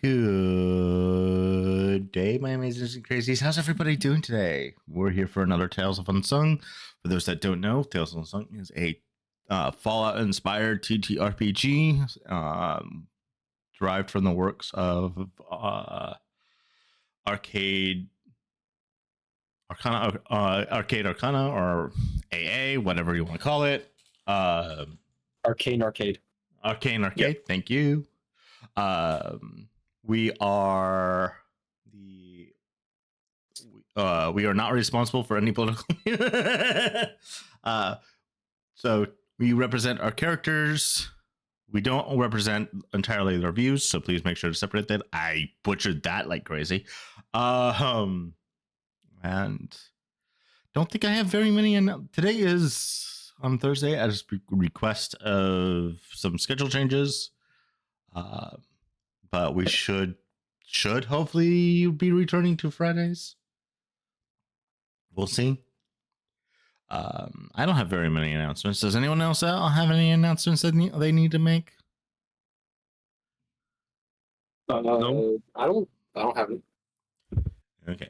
Good day, my amazing crazies. How's everybody doing today? We're here for another Tales of Unsung. For those that don't know, Tales of Unsung is a Fallout-inspired TTRPG derived from the works of Arcade Arcana, or AA, whatever you want to call it. Arcane Arcade. Arcane Arcade. Yep. Thank you. We are not responsible for any political. So we represent our characters. We don't represent entirely their views, so please make sure to separate that. I butchered that like crazy. And don't think I have very many. Today is on Thursday as request of some schedule changes. But we should hopefully be returning to Fridays. We'll see. I don't have very many announcements. Does anyone else have any announcements that they need to make? No, I don't have it. Okay.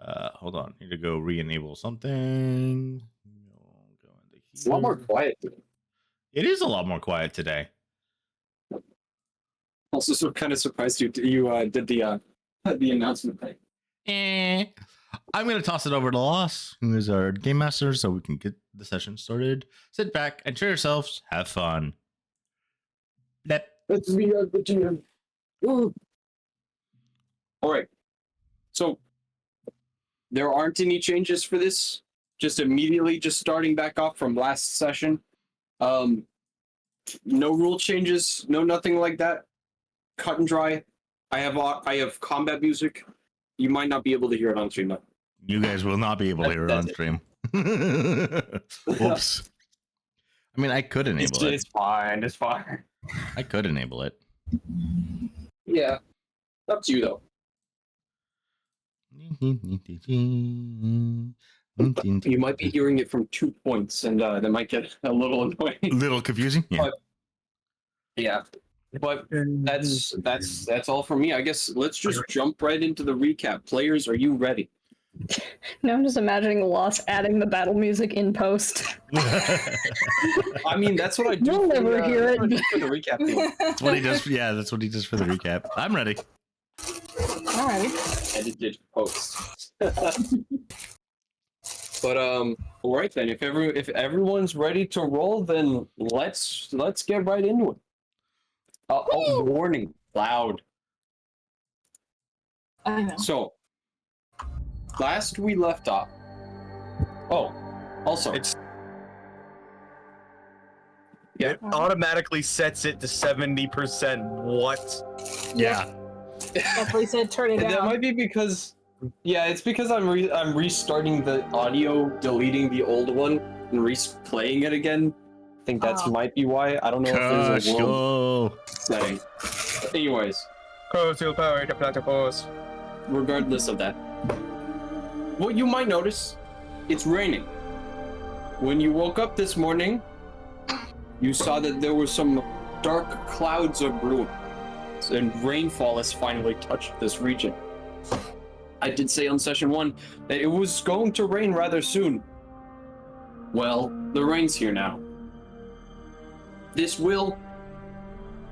Hold on. Need to go re-enable something. It's a lot more quiet today. It is a lot more quiet today. Also, so kind of surprised you did the announcement thing. I'm going to toss it over to Loss, who is our game master, so we can get the session started. Sit back, enjoy yourselves, have fun. Let's be the GM. All right. So there aren't any changes for this. Just immediately, just starting back off from last session. No rule changes. No nothing like that. Cut and dry. I have combat music. You might not be able to hear it on stream though. You guys will not be able to hear it on stream. Whoops. I mean, I could enable it. It's fine. It's fine. I could enable it. Yeah. Up to you though. You might be hearing it from 2 points, and that might get a little annoying. A little confusing. Yeah. But that's all for me. I guess let's just jump right into the recap. Players, are you ready? Now I'm just imagining Loss adding the battle music in post. I mean, that's what I do. You'll never hear it. For the recap thing. That's what he does. Yeah, that's what he does for the recap. I'm ready. All right. Edited post. But all right then. If everyone's ready to roll, then let's get right into it. Oh, warning, loud. I know. So, last we left off. Oh, also, it automatically sets it to 70%. What? Yeah. Definitely said turn it down. That might be because, it's because I'm restarting the audio, deleting the old one, and replaying it again. I think that's might be why. I don't know if there's a world setting. Anyways. Regardless of that. What you might notice, it's raining. When you woke up this morning, you saw that there were some dark clouds of brewing, and rainfall has finally touched this region. I did say on session 1 that it was going to rain rather soon. Well, the rain's here now. This will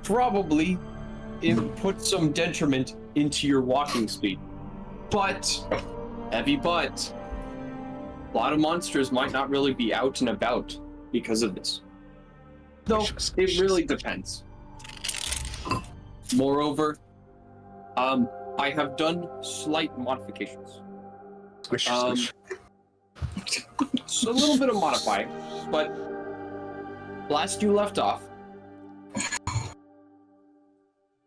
probably put some detriment into your walking speed. But, heavy but, a lot of monsters might not really be out and about because of this. Though, it really depends. Moreover, I have done slight modifications. Squish. It's a little bit of modifying, but last you left off,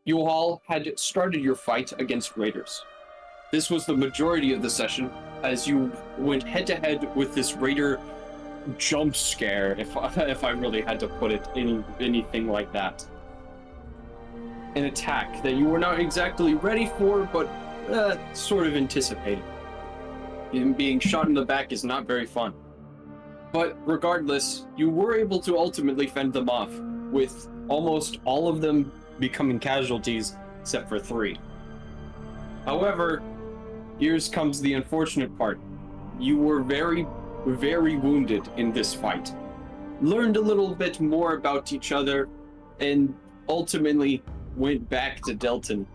you all had started your fight against raiders. This was the majority of the session, as you went head-to-head with this raider jump scare, if I really had to put it anything like that. An attack that you were not exactly ready for, but sort of anticipated. Being shot in the back is not very fun. But regardless, you were able to ultimately fend them off, with almost all of them becoming casualties except for 3. However, here comes the unfortunate part. You were very, very wounded in this fight. Learned a little bit more about each other, and ultimately went back to Delton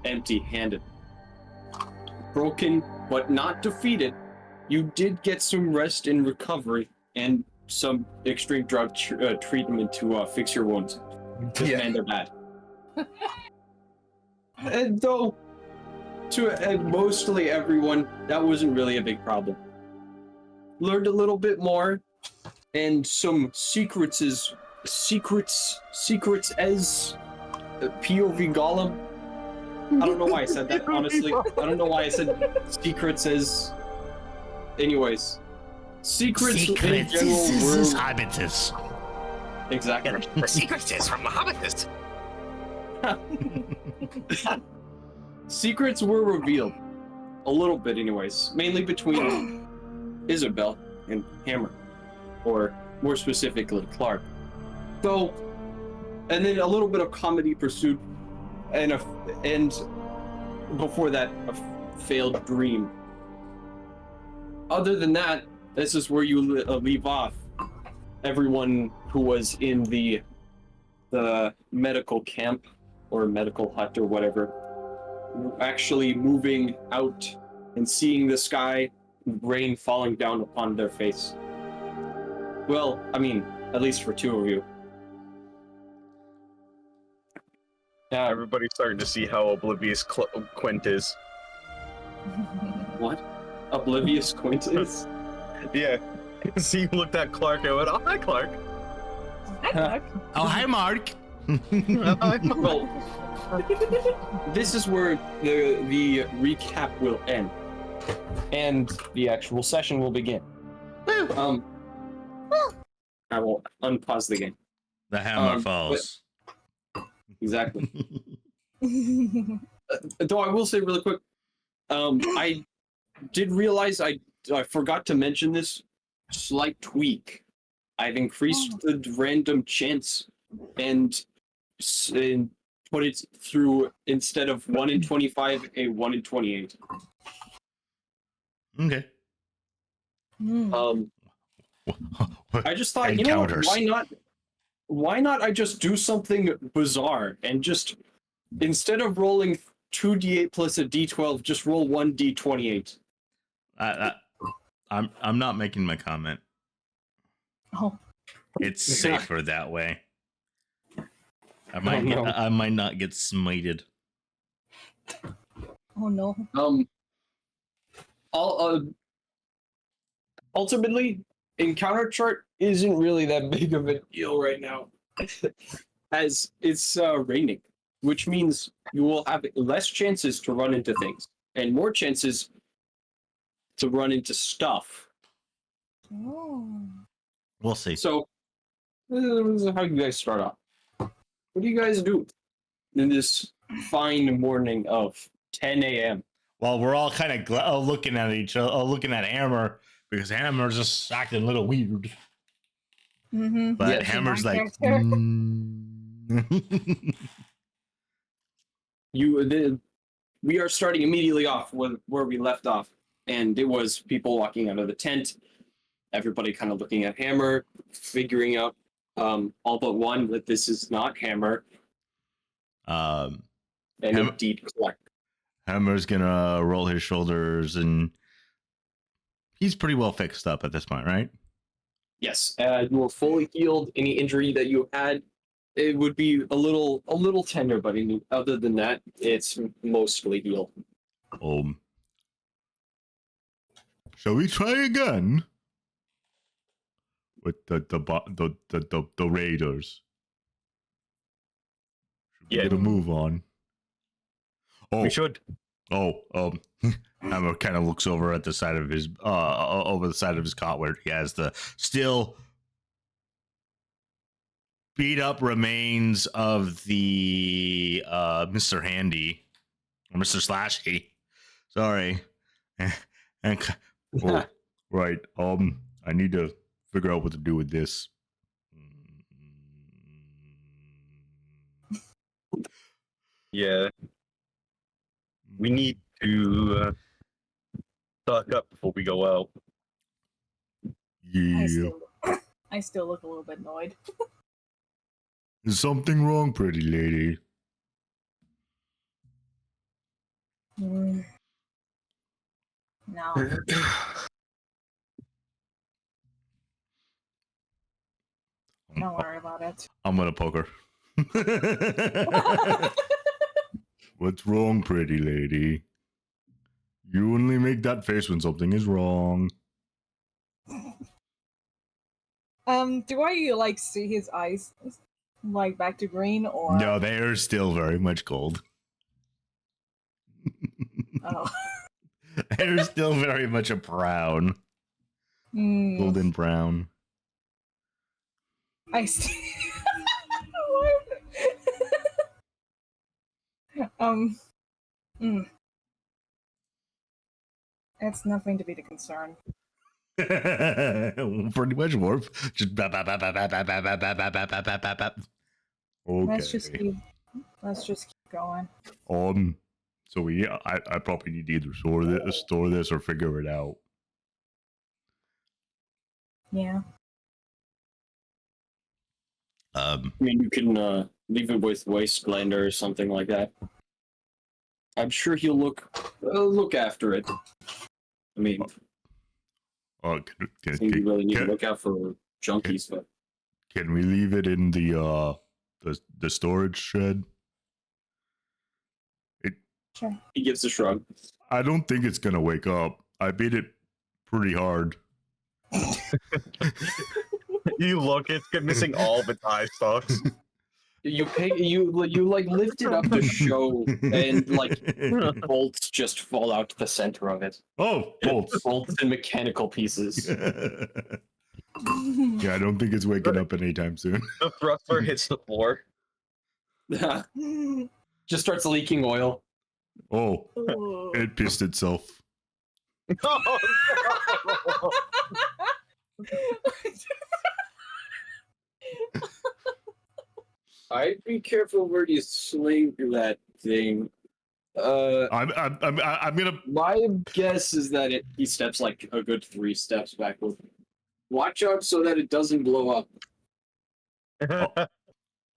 empty-handed. Broken, but not defeated, you did get some rest and recovery, and some extreme drug treatment to fix your wounds. Yeah. And they're bad. And though, to mostly everyone, that wasn't really a big problem. Learned a little bit more, and some secrets as POV Golem. I don't know why I said that, honestly. I don't know why I said secrets as... Anyways. Secrets in general were... Habitus. Exactly. The secret is from the Hobbitus. Secrets were revealed. A little bit anyways. Mainly between Isabel and Hammer. Or more specifically, Clark. So, and then a little bit of comedy pursuit, and before that, a failed dream. Other than that, this is where you leave off. Everyone who was in the medical camp or medical hut or whatever, actually moving out and seeing the sky, rain falling down upon their face. Well, I mean, at least for 2 of you. Yeah, Everybody's starting to see how oblivious Quint is. what? Oblivious Quint is? Yeah. So you looked at Clark and went, "Oh, hi, Clark." Hi, Clark. Oh, hi, Mark. Well, this is where the recap will end, and the actual session will begin. I will unpause the game. The hammer falls. Exactly. Though I will say really quick, I did realize I forgot to mention this slight tweak. I've increased the random chance and put it through, instead of 1 in 25, a 1 in 28. Okay. I just thought, you know what, Encounters. why not I just do something bizarre and just, instead of rolling 2d8 plus a d12, just roll 1d28. I'm not making my comment. Oh. It's safer that way. I might not get smited. Oh no. Ultimately, encounter chart isn't really that big of a deal right now, as it's raining, which means you will have less chances to run into things and more chances to run into stuff. Oh. We'll see. So, this is how you guys start off. What do you guys do in this fine morning of 10 a.m.? Well, we're all kind of looking at each other, looking at Hammer, because Hammer's just acting a little weird. Mm-hmm. But Yeah, Hammer's my like, character. We are starting immediately off with where we left off, and it was people walking out of the tent, everybody kind of looking at Hammer, figuring out all but one that this is not Hammer, and indeed Clark. Hammer's gonna roll his shoulders, and he's pretty well fixed up at this point, right? Yes, you are fully healed. Any injury that you had, it would be a little tender, but other than that, it's mostly healed. Shall we try again with the raiders? Should we Yeah. get a move on? Oh, We should. Hammer kind of looks over at the side of his over the side of his cot where he has the still beat up remains of the Mr. Handy or Mr. Slashy. Sorry. And right. I need to figure out what to do with this. Yeah. We need to stock up before we go out. Yeah. I still look a little bit annoyed. Is something wrong, pretty lady? Mm. No. Don't worry about it. I'm gonna poke her. What's wrong, pretty lady? You only make that face when something is wrong. Do I like see his eyes like back to green or No, they are still very much gold. oh. They're still very much a brown. Mm, Golden brown. I see. mm. It's nothing to be concerned. Pretty much Warf. Just bap, bap, bap, bap, bap, bap, bap, bap, bap, bap, bap, bap, bap, bap. Okay. Let's just keep going. So I probably need to either store this or figure it out. Yeah. I mean, you can leave it with Wastelander or something like that. I'm sure he'll look after it. I mean, you really need to look out for junkies, but can we leave it in the storage shed? Sure. he gives a shrug. I don't think it's gonna wake up. I beat it pretty hard. You look, it's missing all of its eye stalks. You like lift it up to show, and like bolts just fall out to the center of it. Oh, bolts. Bolts and mechanical pieces. Yeah, I don't think it's waking up anytime soon. The thruster hits the floor. Just starts leaking oil. Oh, Ooh. it pissed itself. Oh, no. I'd be careful where you sling that thing. I'm gonna. My guess is that he steps like a good 3 steps backward. Watch out so that it doesn't blow up.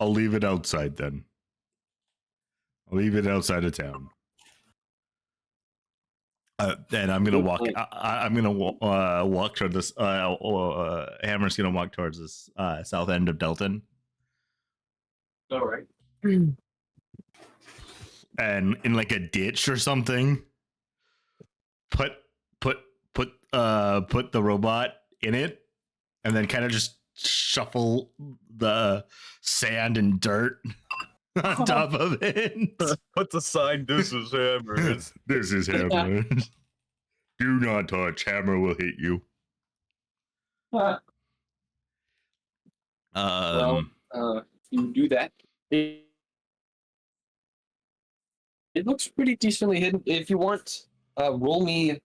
I'll leave it outside then. I'll leave it outside of town. And I'm gonna Good walk. point. I'm gonna walk toward this. Hammer's gonna walk towards this south end of Delton. All right. And in like a ditch or something, put the robot in it, and then kind of just shuffle the sand and dirt on top of it. Put the sign, this is Hammer. This is Hammer. Do not touch. Hammer will hit you. You do that. It looks pretty decently hidden. If you want, roll me a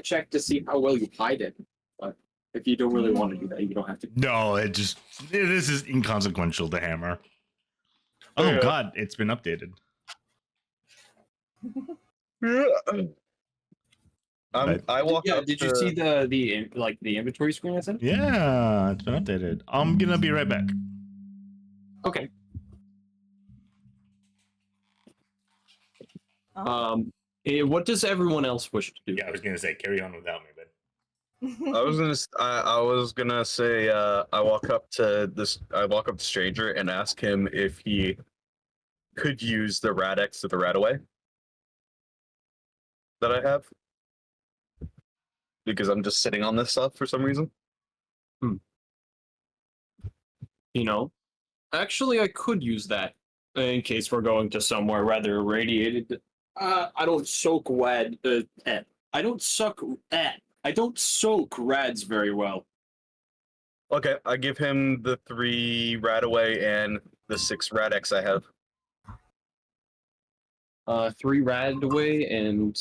check to see how well you hide it. But if you don't really want to do that, you don't have to. No, this is inconsequential to Hammer. Oh Yeah. God, it's been updated. I walk Yeah, up did to... you see the inventory screen I sent? Yeah, it's been updated. I'm gonna be right back. Okay. Oh. What does everyone else wish to do? Yeah, I was gonna say carry on without me, but I was gonna say I walk up to the stranger and ask him if he could use the Radex or the Radaway that I have, because I'm just sitting on this stuff for some reason. You know, actually, I could use that in case we're going to somewhere rather irradiated. I don't soak I don't soak rads very well. Okay, I give him the 3 Radaway and the 6 Radex I have. 3 Radaway and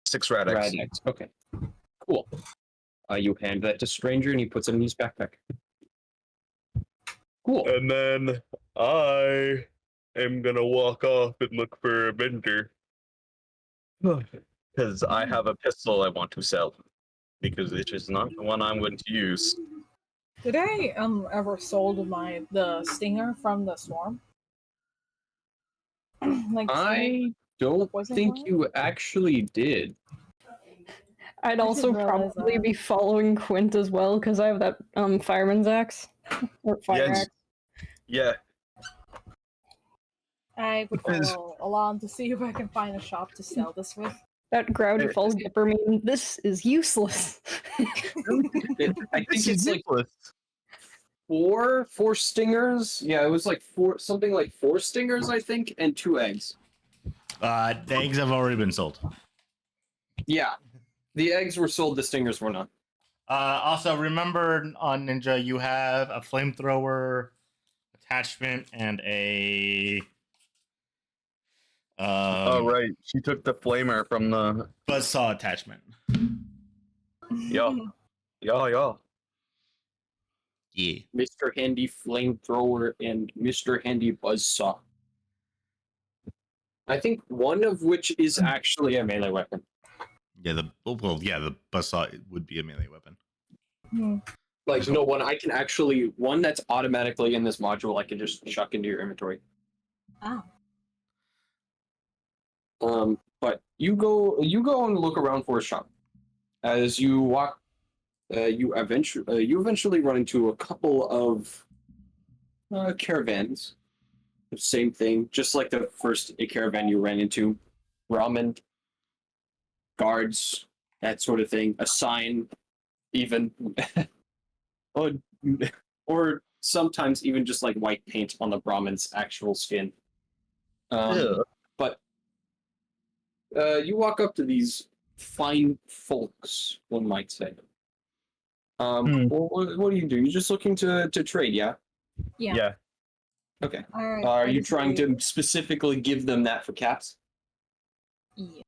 6 Radex. Radex. Okay, cool. You hand that to stranger and he puts it in his backpack. Cool. And then I am gonna walk off and look for a vendor. Because I have a pistol I want to sell. Because it is not the one I'm going to use. Did I ever sold the stinger from the swarm? Like I don't poison think one? you actually did. I'd I also didn't realize probably that. be following Quint as well because I have that fireman's axe or fire Yes. axe. Yeah. I would Because- follow along to see if I can find a shop to sell this with. That Grouty Falls Dipper mean this is useless. I think This it's is like useless. four stingers. Yeah, it was like something like 4 stingers, I think, and 2 eggs. The eggs have already been sold. Yeah, the eggs were sold. The stingers were not. Also, remember on Ninja, you have a flamethrower attachment and a Oh, right. She took the flamer from the. buzzsaw attachment. Yeah. Yeah. Yeah. Mr. Handy flamethrower and Mr. Handy buzzsaw. I think one of which is actually a melee weapon. Yeah, the buzzsaw would be a melee weapon. Like no one I can actually one that's automatically in this module I can just chuck into your inventory. Oh. But you go and look around for a shop. As you walk, you eventually run into a couple of caravans. Same thing, just like the first caravan you ran into. Ramen, guards, that sort of thing. A sign, even, or sometimes even just like white paint on the Brahmin's actual skin. But you walk up to these fine folks, one might say. Well, what do you do? You're just looking to trade, yeah? Yeah. Okay. All right. Are you trying to specifically give them that for caps? Yeah.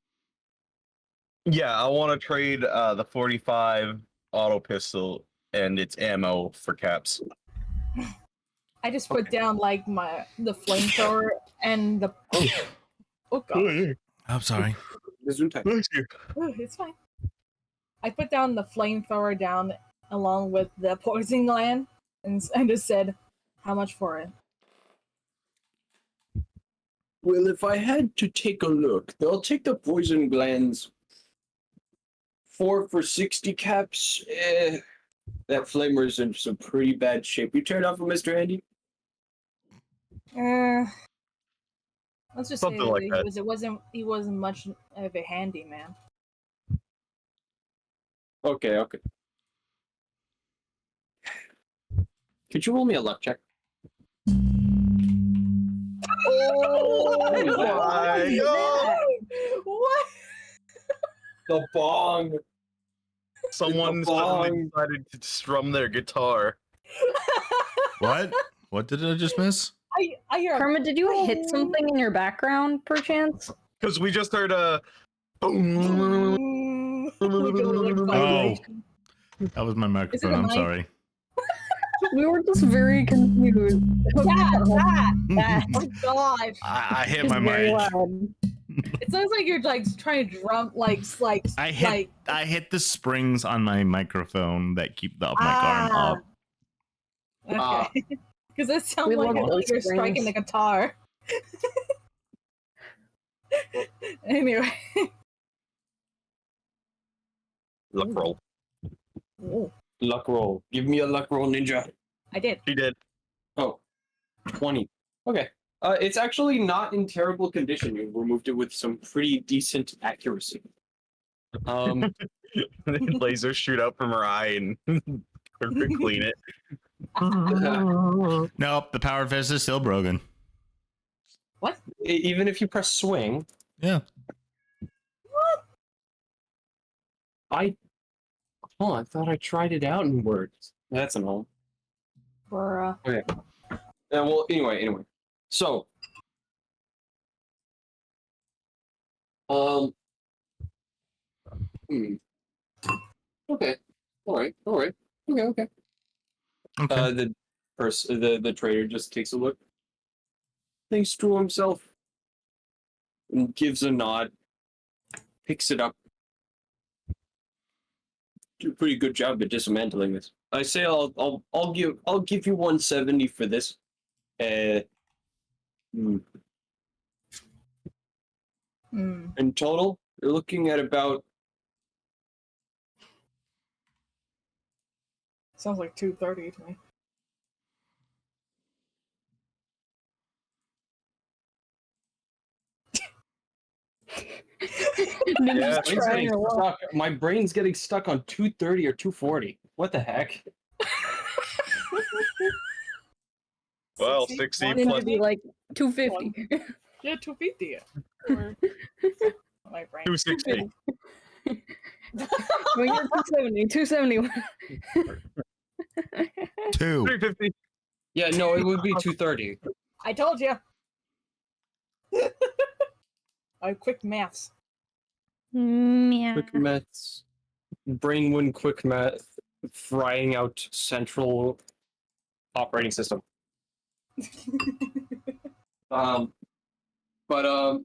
Yeah, I want to trade the 45 auto pistol and its ammo for caps. I just put down like the flamethrower and the. Oh god. I'm sorry. Oh, it's fine. I put down the flamethrower down along with the poison gland, and I just said, "How much for it?" Well, if I had to take a look, they'll take the poison glands. 4 for 60 caps. That flamer's in some pretty bad shape. You tear it off for Mr. Andy? Let's just Something say like that. he wasn't much of a handyman. Okay. Could you roll me a luck check? Oh my God. What? The bong. Someone suddenly decided to strum their guitar. What? What did I just miss? I hear. Kermit, did you hit something in your background, perchance? Because we just heard a boom. Oh. That was my microphone. a I'm mic? sorry. We were just very confused. That. Oh gosh! I hit It's my very mic. loud. It sounds like you're like trying to drum like I hit the springs on my microphone that keep the mic arm up. Okay. Because it sounds We like love those you're striking the springs. guitar. Anyway. Luck roll. Ooh, Luck roll. Give me a luck roll, ninja. I did. She did. Oh, 20. Okay. It's actually not in terrible condition. You removed it with some pretty decent accuracy. Lasers shoot out from her eye and clean it. Nope, the power fist is still broken. What? Even if you press swing, Yeah. I thought I tried it out in words. That's annoying. Bruh. Well, anyway. So, Okay. All right. Okay. Okay. The trader just takes a look. thinks to himself, and gives a nod, picks it up. Do a pretty good job at dismantling this. I say I'll give you 170 for this. Hmm. In total, you're looking at about Sounds like 230 to me. Yeah, Ninja's trying her luck. my brain's getting stuck on 230 or 240. What the heck? Well, 60 60 plus- Ninja be like 250. Yeah, 250. Or- My brain. 260. When you're 270. 2. 350. Yeah, no, it would be 230. I told you. I quick maths. Yeah. Quick maths. Brainwind quick math. Frying out central operating system.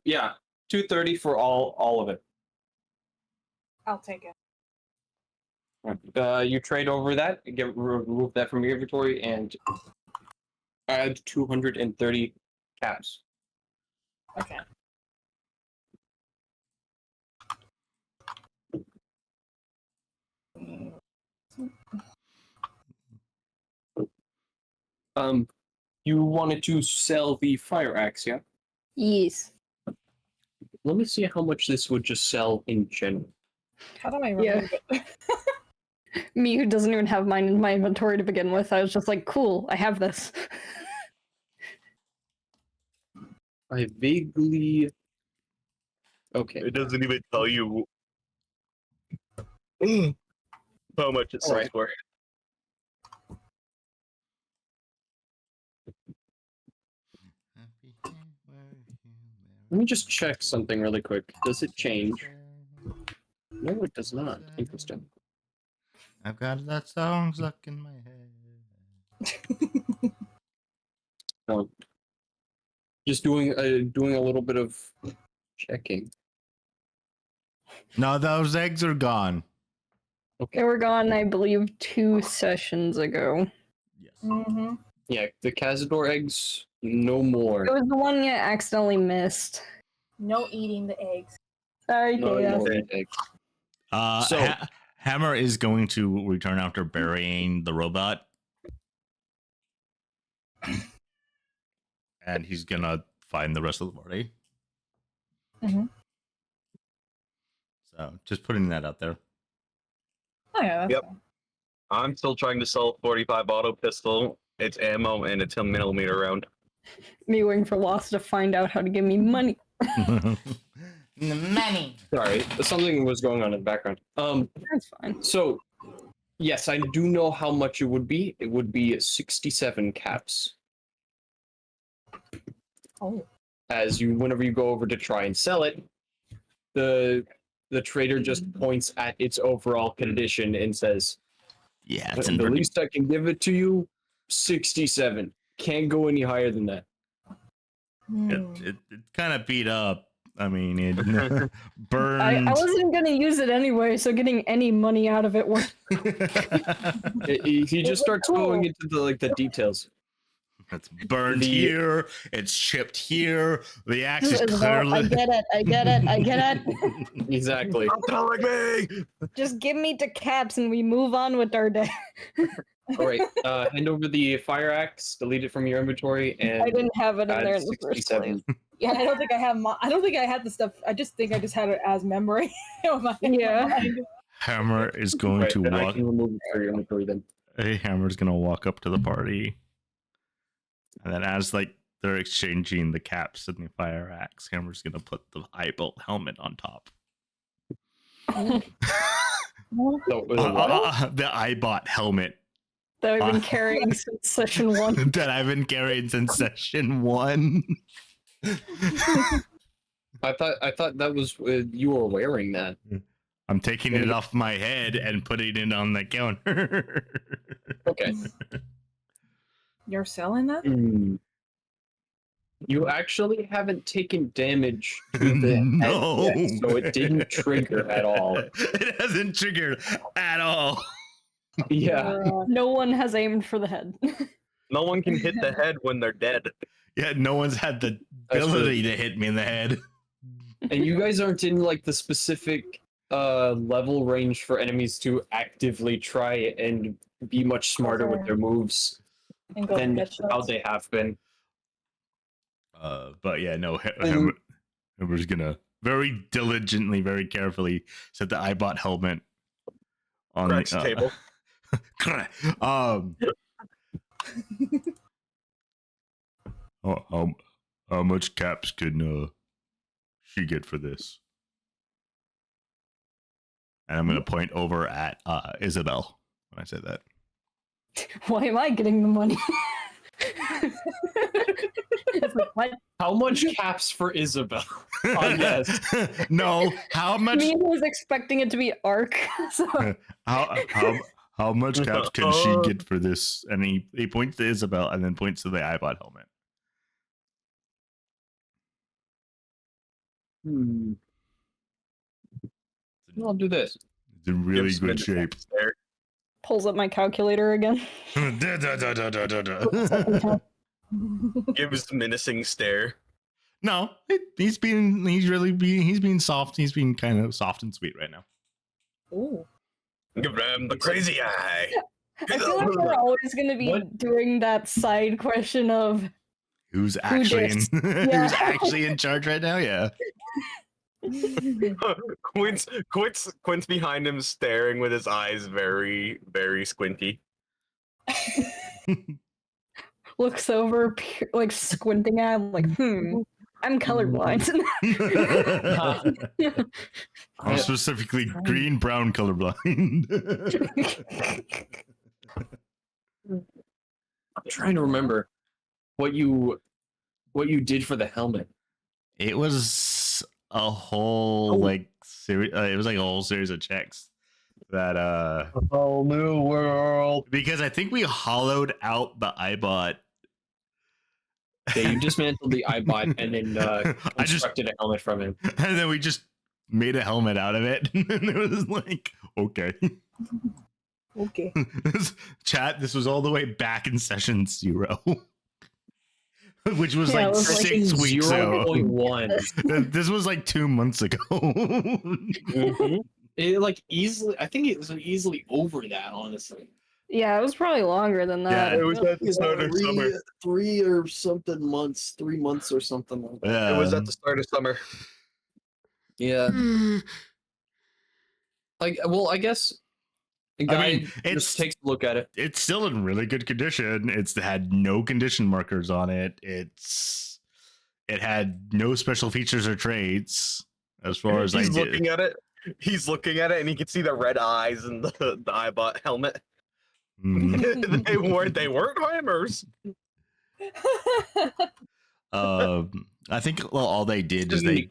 Yeah, 230 for all of it. I'll take it. You trade over that, remove that from your inventory, and add 230 caps. Okay. You wanted to sell the fire axe, yeah? Yes. Let me see how much this would just sell in general. How do I Yeah. remove it? Me, who doesn't even have mine in my inventory to begin with, I was just like, cool, I have this. I vaguely. Okay. It doesn't even tell you how much it sells Alright. for. Let me just check something really quick. Does it change? No, it does not. Interesting. I've got that song stuck in my head. No. Just doing a little bit of checking. No, those eggs are gone. They were gone, I believe, 2 sessions ago. Yes. Mm-hmm. Yeah, the Cazador eggs, no more. It was the one you accidentally missed. No eating the eggs. Sorry, No Chaos. more eggs. So Hammer is going to return after burying the robot, and he's gonna find the rest of the party. Mhm. So just putting that out there. Oh yeah. That's Yep. fine. I'm still trying to sell 45 auto pistol. It's ammo and a 10mm round. Me waiting for Lost to find out how to give me money. The money. Sorry, something was going on in the background. That's fine. So, yes, I do know how much it would be. It would be 67 caps. Oh. As you, whenever you go over to try and sell it, the trader just points at its overall condition and says, Yeah, it's in "The pretty. least I can give it to you, 67. Can't go any higher than that." Hmm. It kind of beat up. I mean, it burned. I wasn't gonna use it anyway, so getting any money out of it was He just starts cool. going into the details. It's burned here. It's chipped here. The axe is I clearly. get it. I get it. Exactly. Stop telling me! Just give me the caps and we move on with our day. All right. Hand over the fire axe. Delete it from your inventory, and I didn't have it in add there in the first 67. place. Yeah, I don't think I have. I don't think I had the stuff. I just think I just had it as memory. in my Yeah. mind. Hammer is going Right, to then I walk. can remove it from your inventory then. Hammer's gonna walk up to the party, and then as like they're exchanging the caps and the fire axe, Hammer's gonna put the eyebolt helmet on top. So, what? The eyebot helmet That I've been carrying since session 1. that I've been carrying since session 1. I thought that was you were wearing that. I'm taking it off my head and putting it on the counter. Okay. You're selling that? Hmm. You actually haven't taken damage to the No. head yet, so it didn't trigger at all. It hasn't triggered at all. Yeah. No one has aimed for the head. No one can hit the head when they're dead. Yeah, no one's had the That's ability true. to hit me in the head. And you guys aren't in like the specific level range for enemies to actively try and be much smarter with their moves And go than for how headshots. they have been. But yeah, no, And- Hammer's gonna very diligently, very carefully set the iBot helmet on Cracks the table. um, how much caps can she get for this? And I'm gonna point over at Isabel when I say that. Why am I getting the money? It's like, what? How much caps for Isabel? Yes. No, how much? Me was expecting it to be Arc. So How much caps can she get for this? And he points to Isabel and then points to the iBot helmet. I'll do this. It's in really Gives good Smith shape. a stare. pulls up my calculator again. Da, da, da, da, da, da, da. Gives the menacing stare. No, he's being soft. He's being kind of soft and sweet right now. Ooh. Give them the crazy eye. I feel like we're always going to be What? doing that side question of Who's actually dis? who's Yeah. actually in charge right now? Yeah. Quint's behind him, staring with his eyes very, very squinty. looks over, like squinting at him, like, I'm colorblind. I'm specifically green brown colorblind. I'm trying to remember what you did for the helmet. It was a whole like series. It was like a whole series of checks that A whole new world. because I think we hollowed out the iBot. Yeah, you dismantled the iBot and then I just constructed a helmet from him. and then we just made a helmet out of it. And it was like, okay. Okay. Chat, this was all the way back in session 0. Which was Yeah, like it was like 6 weeks ago. 0.1. This was like 2 months ago. It like easily, I think it was easily over that, honestly. Yeah, it was probably longer than that. Yeah, It was at the start of summer. 3 or something months, 3 months or something like that. It was at the start of summer. Yeah. Like, well, I guess a guy I mean, just takes a look at it. it's still in really good condition. It's had no condition markers on it. It had no special features or traits as far as He's I did. looking at it. He's looking at it, and he can see the red eyes and the iBot helmet. Mm. they weren't hammers. I think all they did is they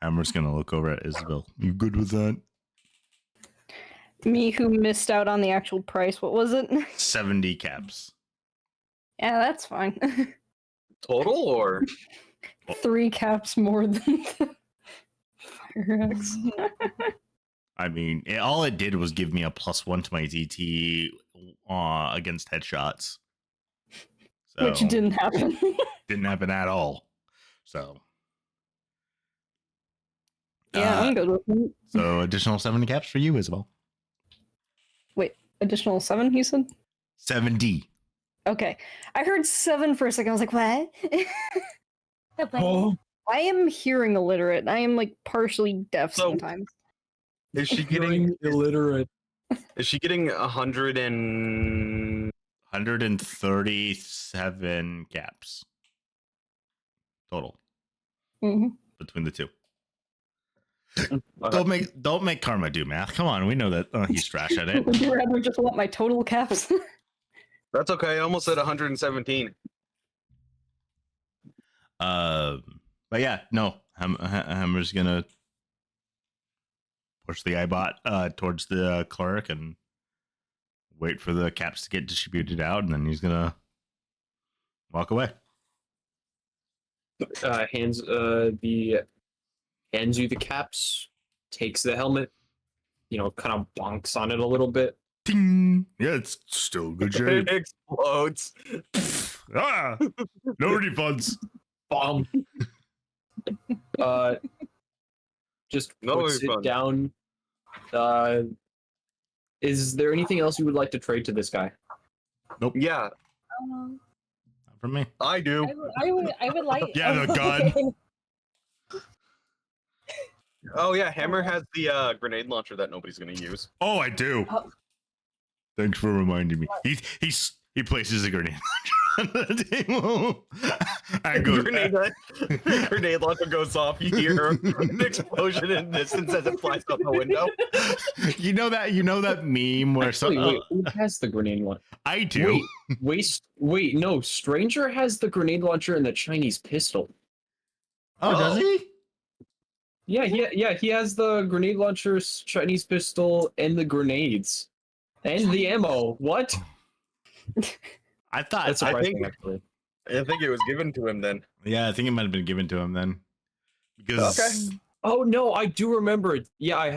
Hammer's gonna look over at Isabel. You good with that? Me who missed out on the actual price. What was it? 70 caps. Yeah, that's fine. Total, or 3 caps more than the Fire Axe. I mean, all it did was give me a +1 to my DT against headshots. So, Which didn't happen. didn't happen at all. So Yeah, I'm good with it. So additional 70 caps for you, Isabel. Wait, additional 7, you said? 70. Okay. I heard 7 for a second. I was like, what? Oh, I am hearing illiterate. I am like partially deaf So- sometimes. is she getting illiterate? Is she getting 100 and 137 caps total hmm between the two. Don't make Karma do math. Come on, we know that he's trash at it. Would you rather just want my total caps? That's okay. I almost said 117. But yeah, no, Hammer's gonna push the iBot towards the cleric and wait for the caps to get distributed out, and then he's gonna walk away. Hands you the caps, takes the helmet, kind of bonks on it a little bit. Ding! Yeah, it's still good shape. It explodes. Ah! No refunds. Bomb. Just No puts it refund. down. Is there anything else you would like to trade to this guy? Yeah, Um, Not from me. I do. I would like. Yeah, the gun. Oh yeah, Hammer has the grenade launcher that nobody's gonna use. Oh, I do. Oh. Thanks for reminding me. He places a grenade launcher on the table. I go. Grenade launcher goes off. You hear an explosion in the distance as it flies out the window. You know that meme where Actually, wait, who has the grenade launcher? I do. Wait, no. Stranger has the grenade launcher and the Chinese pistol. Oh, does he? Yeah, he has the grenade launcher, Chinese pistol, and the grenades. And the ammo. What? I thought. That's I surprising, think- actually. I think it was given to him then. Yeah, I think it might have been given to him then. Because Okay. Oh no, I do remember it. Yeah, I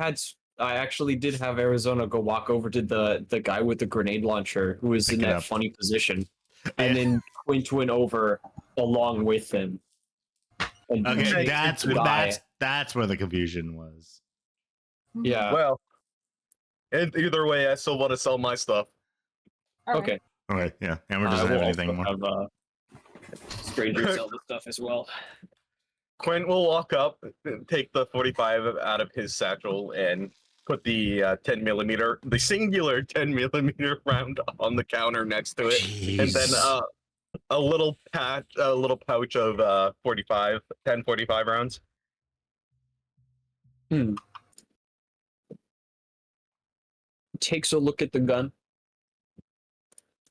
actually did have Arizona go walk over to the guy with the grenade launcher who was Pick in it that up. funny position, Yeah. and then Quint went over along with him. And Okay, die. that's where the confusion was. Yeah. Well, and either way, I still want to sell my stuff. Alright. Okay. Okay, yeah. Hammer I doesn't have will anything also more. have, Stranger sell the stuff as well. Quinn will walk up, take the 45 out of his satchel, and put the 10 millimeter, the singular 10 millimeter round on the counter next to it, and then Jeez. a little pouch of 45 rounds. Takes a look at the gun.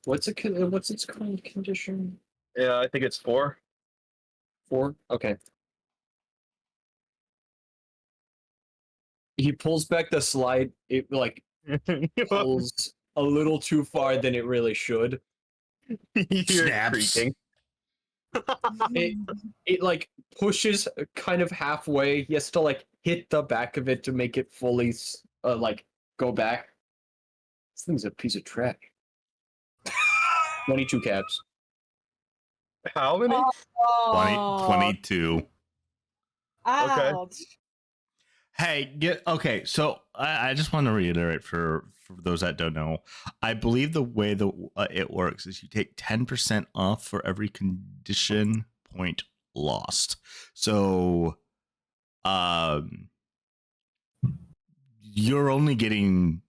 What's its current condition? Yeah, I think it's 4. 4? Okay. He pulls back the slide. It pulls a little too far than it really should. You hear it Snaps. creaking. It pushes kind of halfway. He has to hit the back of it to make it fully go back. This thing's a piece of trash. 22 caps. How many? 22. Ouch. Hey, okay. So I just want to reiterate for those that don't know. I believe the way that it works is you take 10% off for every condition point lost. So, you're only getting,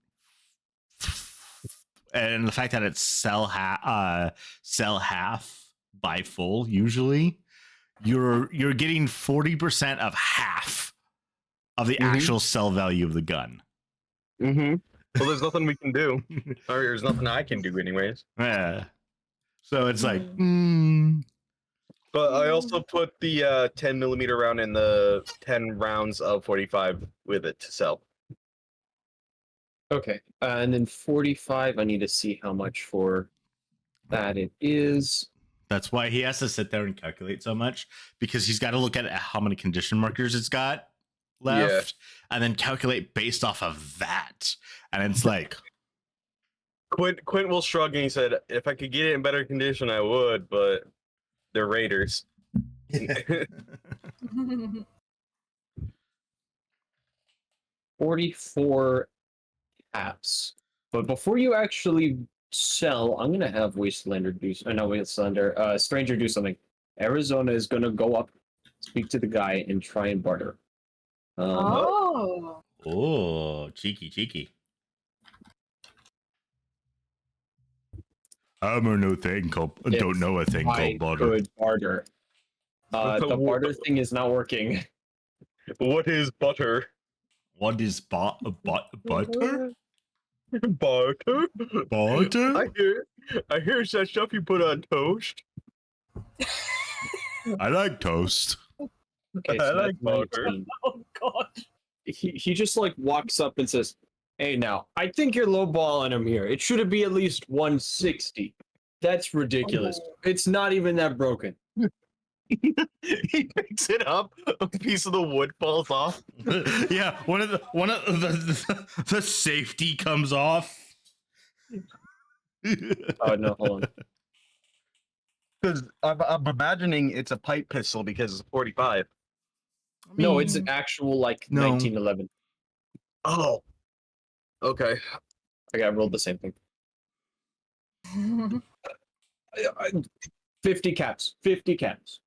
and the fact that it's sell half by full. Usually, you're getting 40% of half of the actual sell value of the gun. Mm-hmm. Well, there's nothing we can do, or there's nothing I can do, anyways. Yeah. So it's like, But I also put the 10 millimeter round and the 10 rounds of 45 with it to sell. Okay. And then 45, I need to see how much for that it is. that's why he has to sit there and calculate so much, because he's got to look at how many condition markers it's got left and then calculate based off of that. And it's like, Quint will shrug and he said, if I could get it in better condition, I would, but they're raiders. 44 apps. But before you actually sell, I'm gonna have Wastelander do Stranger do something. Arizona is gonna go up, speak to the guy, and try and barter. Oh. oh, cheeky. Don't know a thing called I barter. could barter. The barter thing is not working. What is butter? What is butter? Butter? Butter? I hear it's that stuff you put on toast. I like toast. Okay, I so like that's barter. 19. Oh god. he just like walks up and says, "Hey, now I think you're lowballing him here. It should be at least 160. That's ridiculous. It's not even that broken." He picks it up, a piece of the wood falls off. Yeah, one of the safety comes off. Oh no, hold on. Because I'm imagining it's a pipe pistol because it's 45. No, it's an actual like No. 1911. Oh. Okay. I rolled the same thing. 50 caps. 50 caps.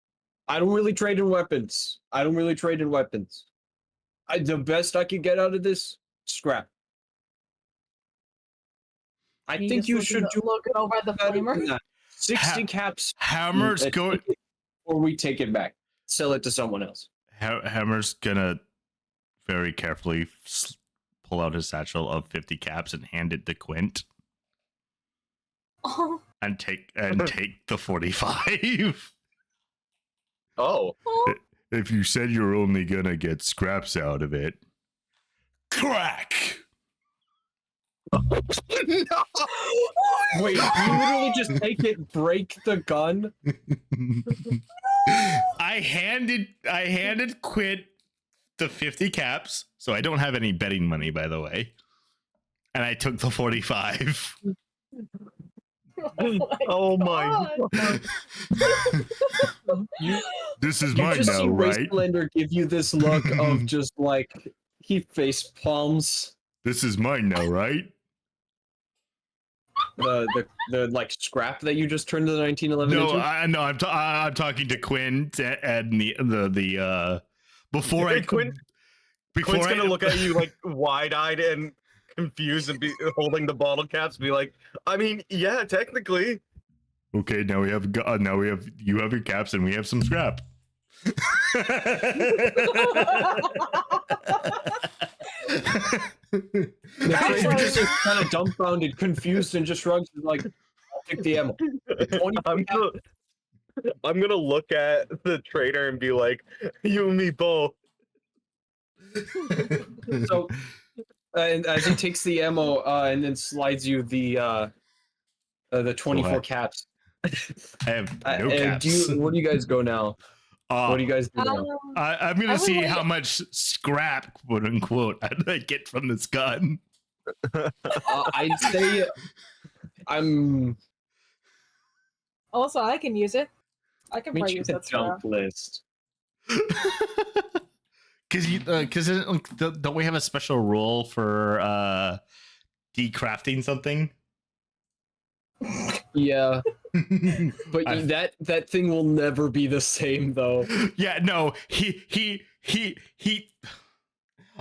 I don't really trade in weapons. The best I could get out of this, scrap. I You think just you looking should o- do looking over the better than flamer. that. 60 caps, Hammer's going. or we take it back, sell it to someone else. Hammer's gonna very carefully pull out his satchel of 50 caps and hand it to Quint Oh, and take the 45. Oh. oh. If you said you're only gonna get scraps out of it, crack. No. Wait, you literally just take it, break the gun? I handed Quint the 50 caps, so I don't have any betting money, by the way. And I took the 45. Oh my God. This is You mine just now, see right? Wastelanders give you this look of just like, he face palms This is mine now, right? the like scrap that you just turned the 1911 No, into. I'm talking to Quint and the before I Quint's gonna look at you like wide-eyed and confused and be holding the bottle caps, be like, I mean, yeah, technically. Okay, now you have your caps and we have some scrap. The trader just is kind of dumbfounded, confused, and just shrugs and like, I'll take the ammo. 20 I'm gonna look at the trader and be like, you and me both. So, and as he takes the ammo and then slides you the 24 caps. I have no caps. Where do you guys go now? What do you guys do now? I'm gonna I would see wait- how much scrap, quote unquote, I get from this gun. I'd say I'm Also, I can use it. I can me probably check use the that scrap. jump list. Because don't we have a special rule for decrafting something? Yeah, but I- that thing will never be the same though. Yeah, no, he.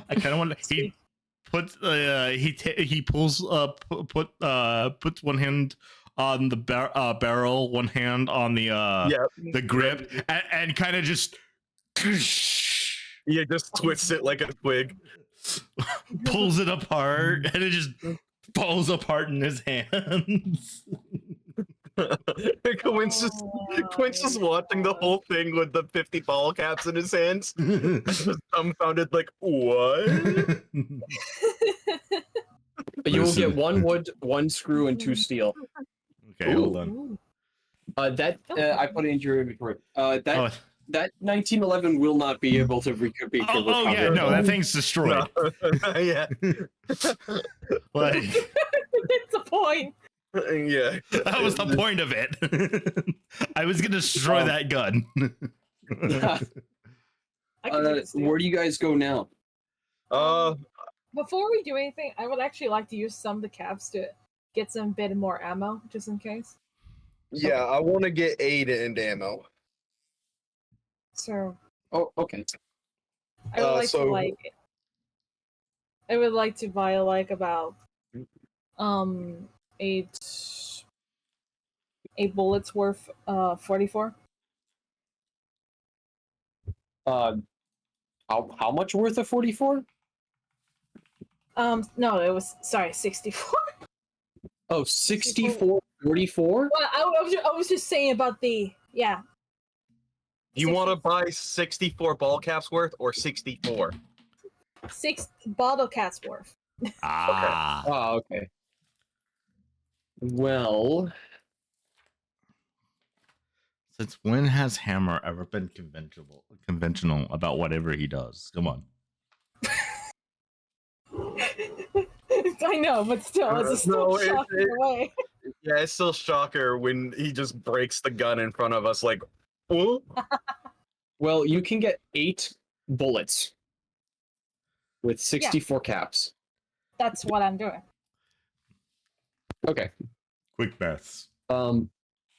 I kind of want to. He puts he pulls puts one hand on the barrel, one hand on the grip, and kind of just Yeah, just twists it like a twig. pulls it apart, and it just falls apart in his hands. Quint's just watching the whole thing with the 50 ball caps in his hands. Just dumbfounded, like, what? But you will Listen. get 1 wood, 1 screw, and 2 steel. Okay, hold on. Ooh. I put it into your inventory. That Oh, 1911 will not be able to be oh yeah, no, that thing's destroyed. Yeah. Like, It's a point. Yeah. that was the point of it. I was gonna destroy that gun. I can do this too. Where do you guys go now? Before we do anything, I would actually like to use some of the caps to get some bit more ammo, just in case. Yeah, I want to get 8 and ammo. So Oh, okay. I would like so- to I would like to buy like about a bullet's worth 44. How much worth of 44? No, it was 64. Oh, 64, 44? Well, I was just saying about the You want to buy 64 ball caps worth or 64? 6 bottle caps worth. Ah. Oh, okay. Well, Since when has Hammer ever been conventional about whatever he does? Come on. I know, but still, it's still No, shocking in a way. Yeah, it's still shocker when he just breaks the gun in front of us, like, oh, well, you can get 8 bullets with 64 caps. That's what I'm doing. Okay. Quick maths.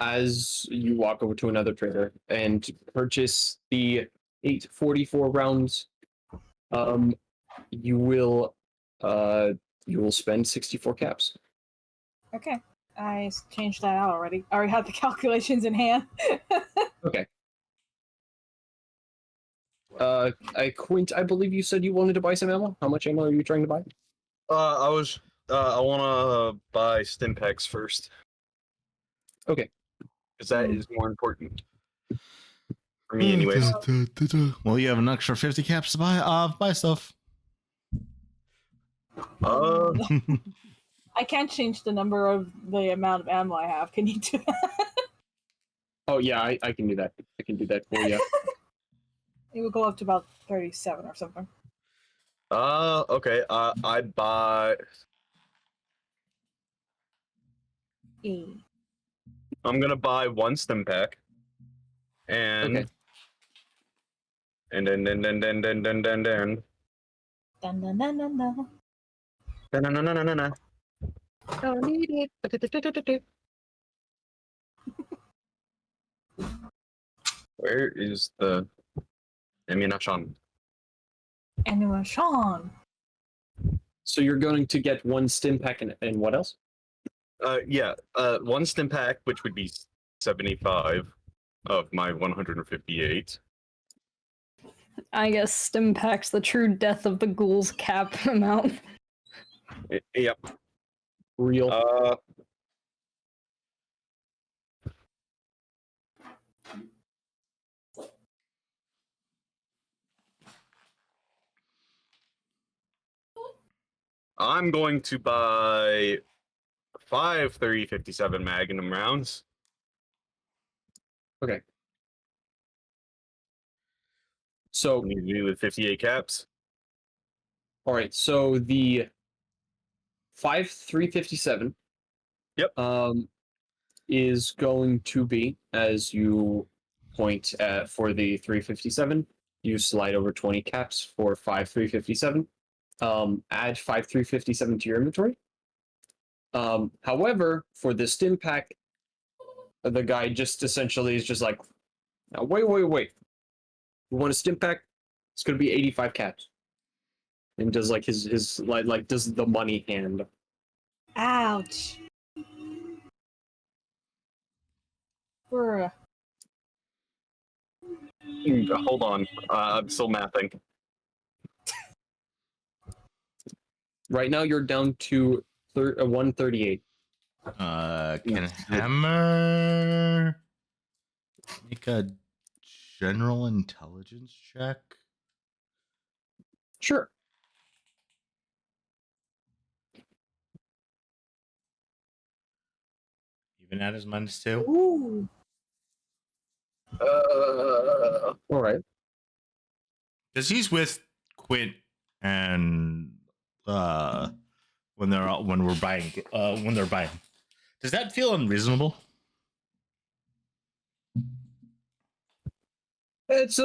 As you walk over to another trader and purchase the 844 rounds, you will spend 64 caps. Okay. I changed that out already. I already have the calculations in hand. Okay. Quint, I believe you said you wanted to buy some ammo. How much ammo are you trying to buy? I want to buy Stimpaks first. Okay. Because that is more important for me, anyways. Well, you have an extra 50 caps to buy stuff. I can't change the number of the amount of ammo I have. Can you do that? Oh yeah, I can do that. I can do that for you. It would go up to about 37 or something. Okay. I'd buy. I'm gonna buy 1 Stimpak. And. Okay. And then. Dun, dun, dun, dun, dun. Na-na-na-na-na-na. Don't need it. Where is the ammunition? Animation. So you're going to get 1 stim pack and what else? Yeah. 1 Stimpak, which would be 75 of my 158. I guess stim packs the true death of the ghoul's cap amount. Yep. Real. I'm going to buy 5 357 Magnum rounds. Okay. So Need to do with 58 caps. all right, so the 5 357 Yep. is going to be, as you point at for the 357, you slide over 20 caps for 5 357. Add 5 357 to your inventory. However, for the stim pack, the guy just essentially is just like, now, wait. You want a stim pack? It's gonna be 85 caps. And does like his like does the money hand. Ouch. Bruh. Hold on. I'm still mathing. Right now you're down to 138. Can Hammer make a general intelligence check? Sure. Even at his -2? Ooh. All right. Because he's with Quint and when they're buying. Does that feel unreasonable? It's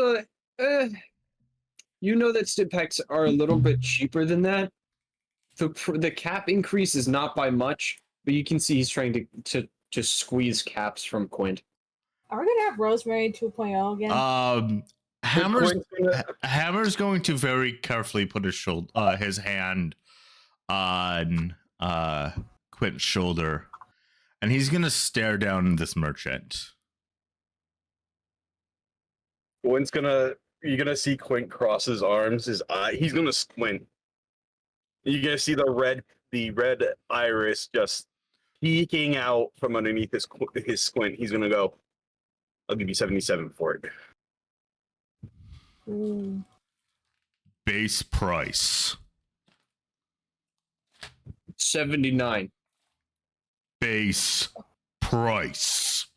you know that stim packs are a little bit cheaper than that. The cap increase is not by much, but you can see he's trying to just squeeze caps from Quint. Are we gonna have Rosemary 2.0 again? Hammer's going to very carefully put his hand on Quint's shoulder, and he's gonna stare down this merchant. You're gonna see Quint cross his arms, his eye. He's gonna squint. You're gonna see the red iris just peeking out from underneath his squint. He's gonna go, I'll give you 77 for it. Ooh. Base price. 79. Base price.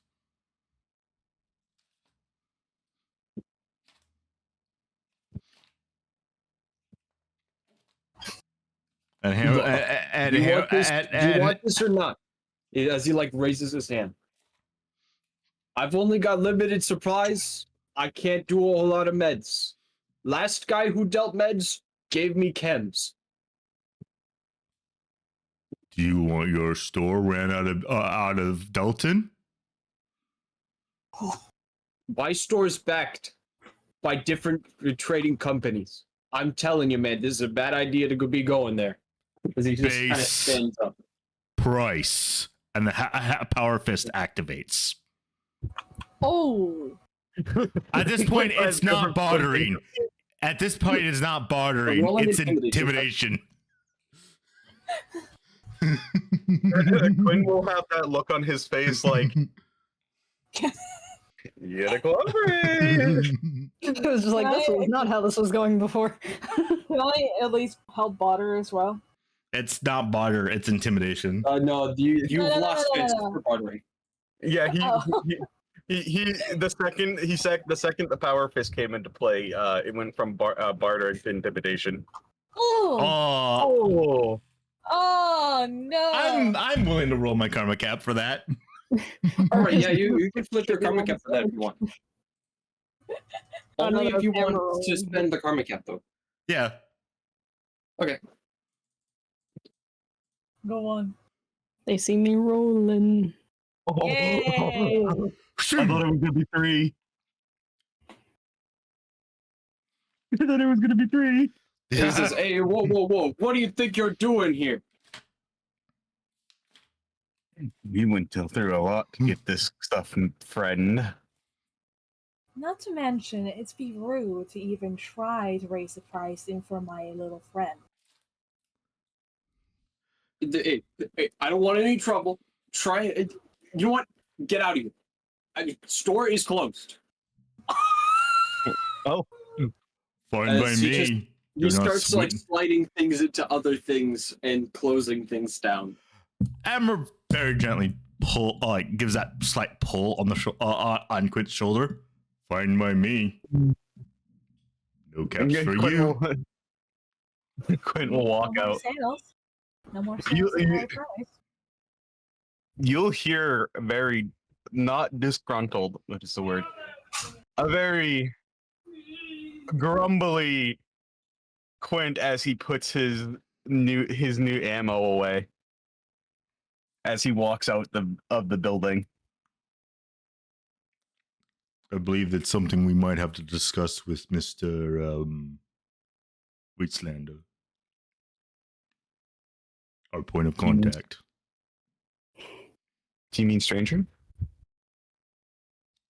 And him, Do and you him, want this? and, Do you want this or not? As he like raises his hand. I've only got limited supplies. I can't do a whole lot of meds. Last guy who dealt meds gave me chems. do you want your store ran out of Dalton? My store's backed by different trading companies. I'm telling you, man, this is a bad idea to be going there. Because he just kind of Base. stands up. Price. And the power fist activates. Oh, At this point, it's not bartering. At this point, it's not bartering. Roll an It's intimidation. intimidation. Quinn will have that look on his face like, you gotta cooperate. It was just like, this was not how this was going before. can I at least help Botter as well? It's not barter, it's intimidation. No, you've No, lost no. chances for bartering. Yeah, Oh. the second the power fist came into play, it went from barter to intimidation. Oh, Oh, oh no! I'm willing to roll my karma cap for that. All right, yeah, you can flip your karma cap for that if you want. Only Another if you emerald. want to spend the karma cap, though. Yeah. Okay. Go on. They see me rolling. Yay! I thought it was gonna be 3. I thought it was gonna be 3. He says, "Hey, whoa! What do you think you're doing here?" We went through a lot to get this stuff, friend. Not to mention, it's be rude to even try to raise the price in for my little friend. Hey, I don't want any trouble. Try it. You know what? Get out of here. Store is closed. Oh, Fine by He me. just- He You're not starts like sweet. sliding things into other things and closing things down. Amber very gently gives that slight pull on the on Quint's shoulder. Fine by me. No caps for you. Quinn will walk No more out. sales. No more You- sales. you- at my price. You'll hear a very not disgruntled, what is the word? A very grumbly Quint as he puts his new ammo away as he walks out of the building. I believe that's something we might have to discuss with Mr. Wheatslander. Our point of contact. Do you mean stranger?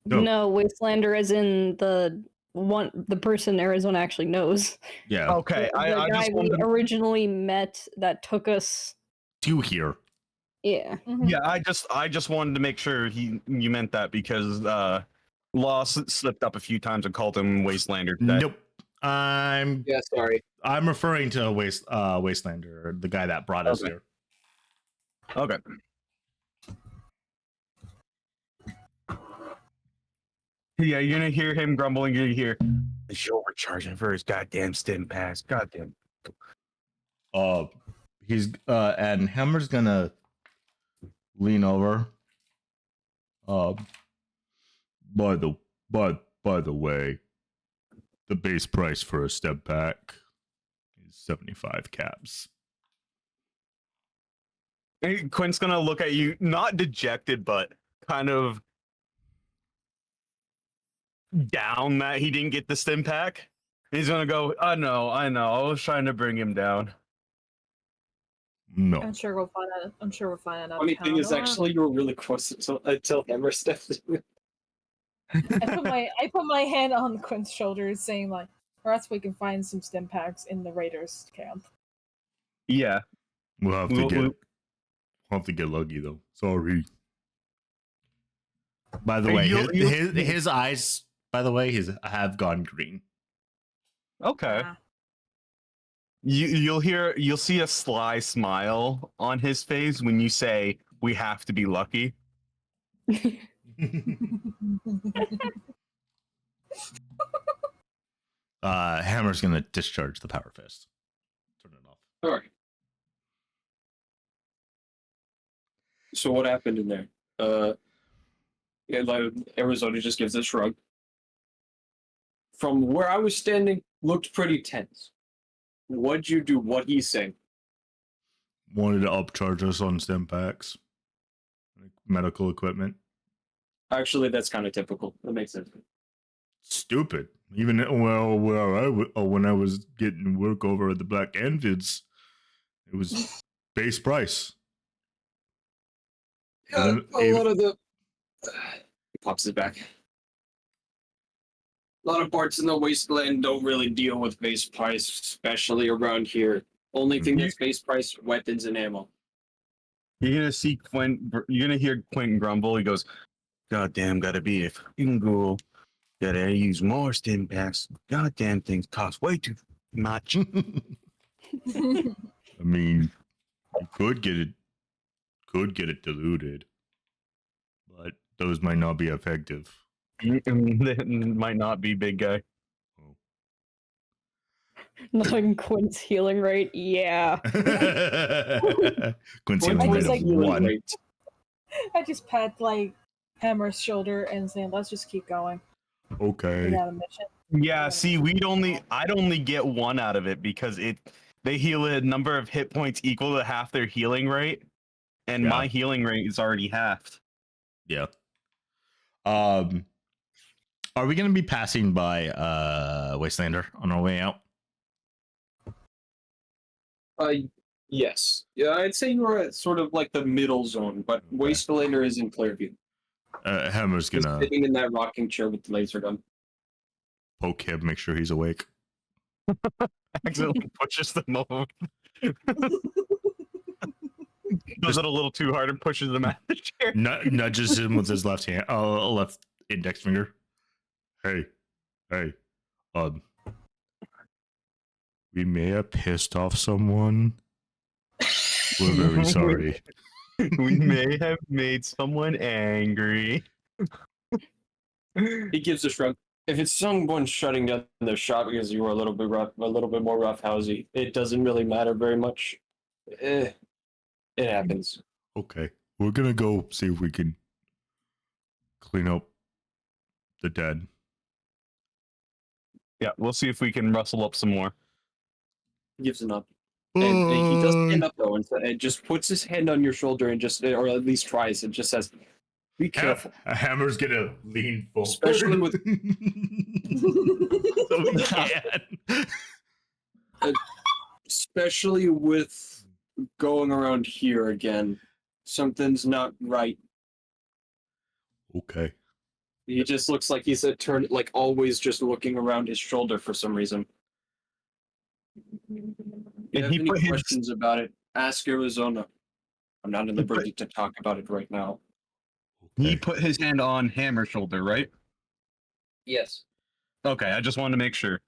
No. No, Wastelander as in the person Arizona actually knows. Yeah. Okay, The I guy just we wanted to, originally met that took us. To here. Yeah. Mhm. yeah, I just wanted to make sure you meant that because Loss slipped up a few times and called him Wastelander today. Nope. I'm Yeah, sorry. referring to Wastelander, the guy that brought us Okay. here. Okay. Yeah, you're gonna hear him grumbling. You're gonna hear, is she overcharging for his goddamn stim pass? Goddamn. He's and Hammer's gonna lean over. By the way, the base price for a step pack is 75 caps. Hey, Quinn's gonna look at you, not dejected, but kind of down that he didn't get the stim pack. He's gonna go, I know. I was trying to bring him down. No. I'm sure we'll find out. Funny thing is, actually, you were really close until Hammer stepped in. I put my hand on Quinn's shoulders, saying like, "Perhaps we can find some stim packs in the Raiders camp." Yeah. We'll have to We'll- get we'll- lucky though. Sorry. By the Hey, way, you'll- his eyes, by the way, have gone green. Okay. Ah. You'll see a sly smile on his face when you say, "We have to be lucky." Hammer's gonna discharge the power fist. Turn it off. All right. So what happened in there? Yeah, like Arizona just gives a shrug. From where I was standing, looked pretty tense. What'd you do? What he's saying? Wanted to upcharge us on stim packs, like medical equipment. Actually, that's kind of typical. That makes sense. Stupid. Even when I was getting work over at the Black Anvids, it was base price. Yeah, a lot of the he pops it back. A lot of parts in the wasteland don't really deal with base price, especially around here. Only thing that's base price, weapons and ammo. You're gonna see Quint. You're gonna hear Quint grumble. He goes, "God damn, gotta be a fucking ghoul. Gotta use more stim packs. Goddamn things cost way too much." I mean, you could get it diluted, but those might not be effective. That might not be, big guy. Knowing Quint's healing rate, yeah. Quincy Quint only was made like of one. great. I just pat like Hammer's shoulder and say, "Let's just keep going. Okay. We got a mission." Yeah, see, I'd only get one out of it because they heal a number of hit points equal to half their healing rate, and Yeah. my healing rate is already halved. Yeah. Are we gonna be passing by Wastelander on our way out? Yes. Yeah, I'd say you were at sort of like the middle zone, but Okay. Wastelander is in Clearview. Hammer's He's gonna sitting in that rocking chair with the laser gun. poke him, make sure he's awake. Accidentally pushes them over. Does it a little too hard and pushes them out of the chair. Nudges him with his left hand, left index finger. Hey, we may have pissed off someone. We're very sorry. We may have made someone angry. He gives a shrug. If it's someone shutting down their shop because you were a little bit more roughhousey, it doesn't really matter very much. It happens. Okay, we're gonna go see if we can clean up the dead. Yeah, we'll see if we can rustle up some more. He gives a nod. And he does stand up though and just puts his hand on your shoulder and just, or at least tries, and just says, "Be careful." Hammer's gonna lean forward, Especially with- so we can. Especially with going around here again. Something's not right. Okay. He just looks like he's like always just looking around his shoulder for some reason. If you have he any put his- questions about it, ask Arizona. I'm not in liberty to talk about it right now. He put his hand on Hammer's shoulder, right? Yes. Okay, I just wanted to make sure.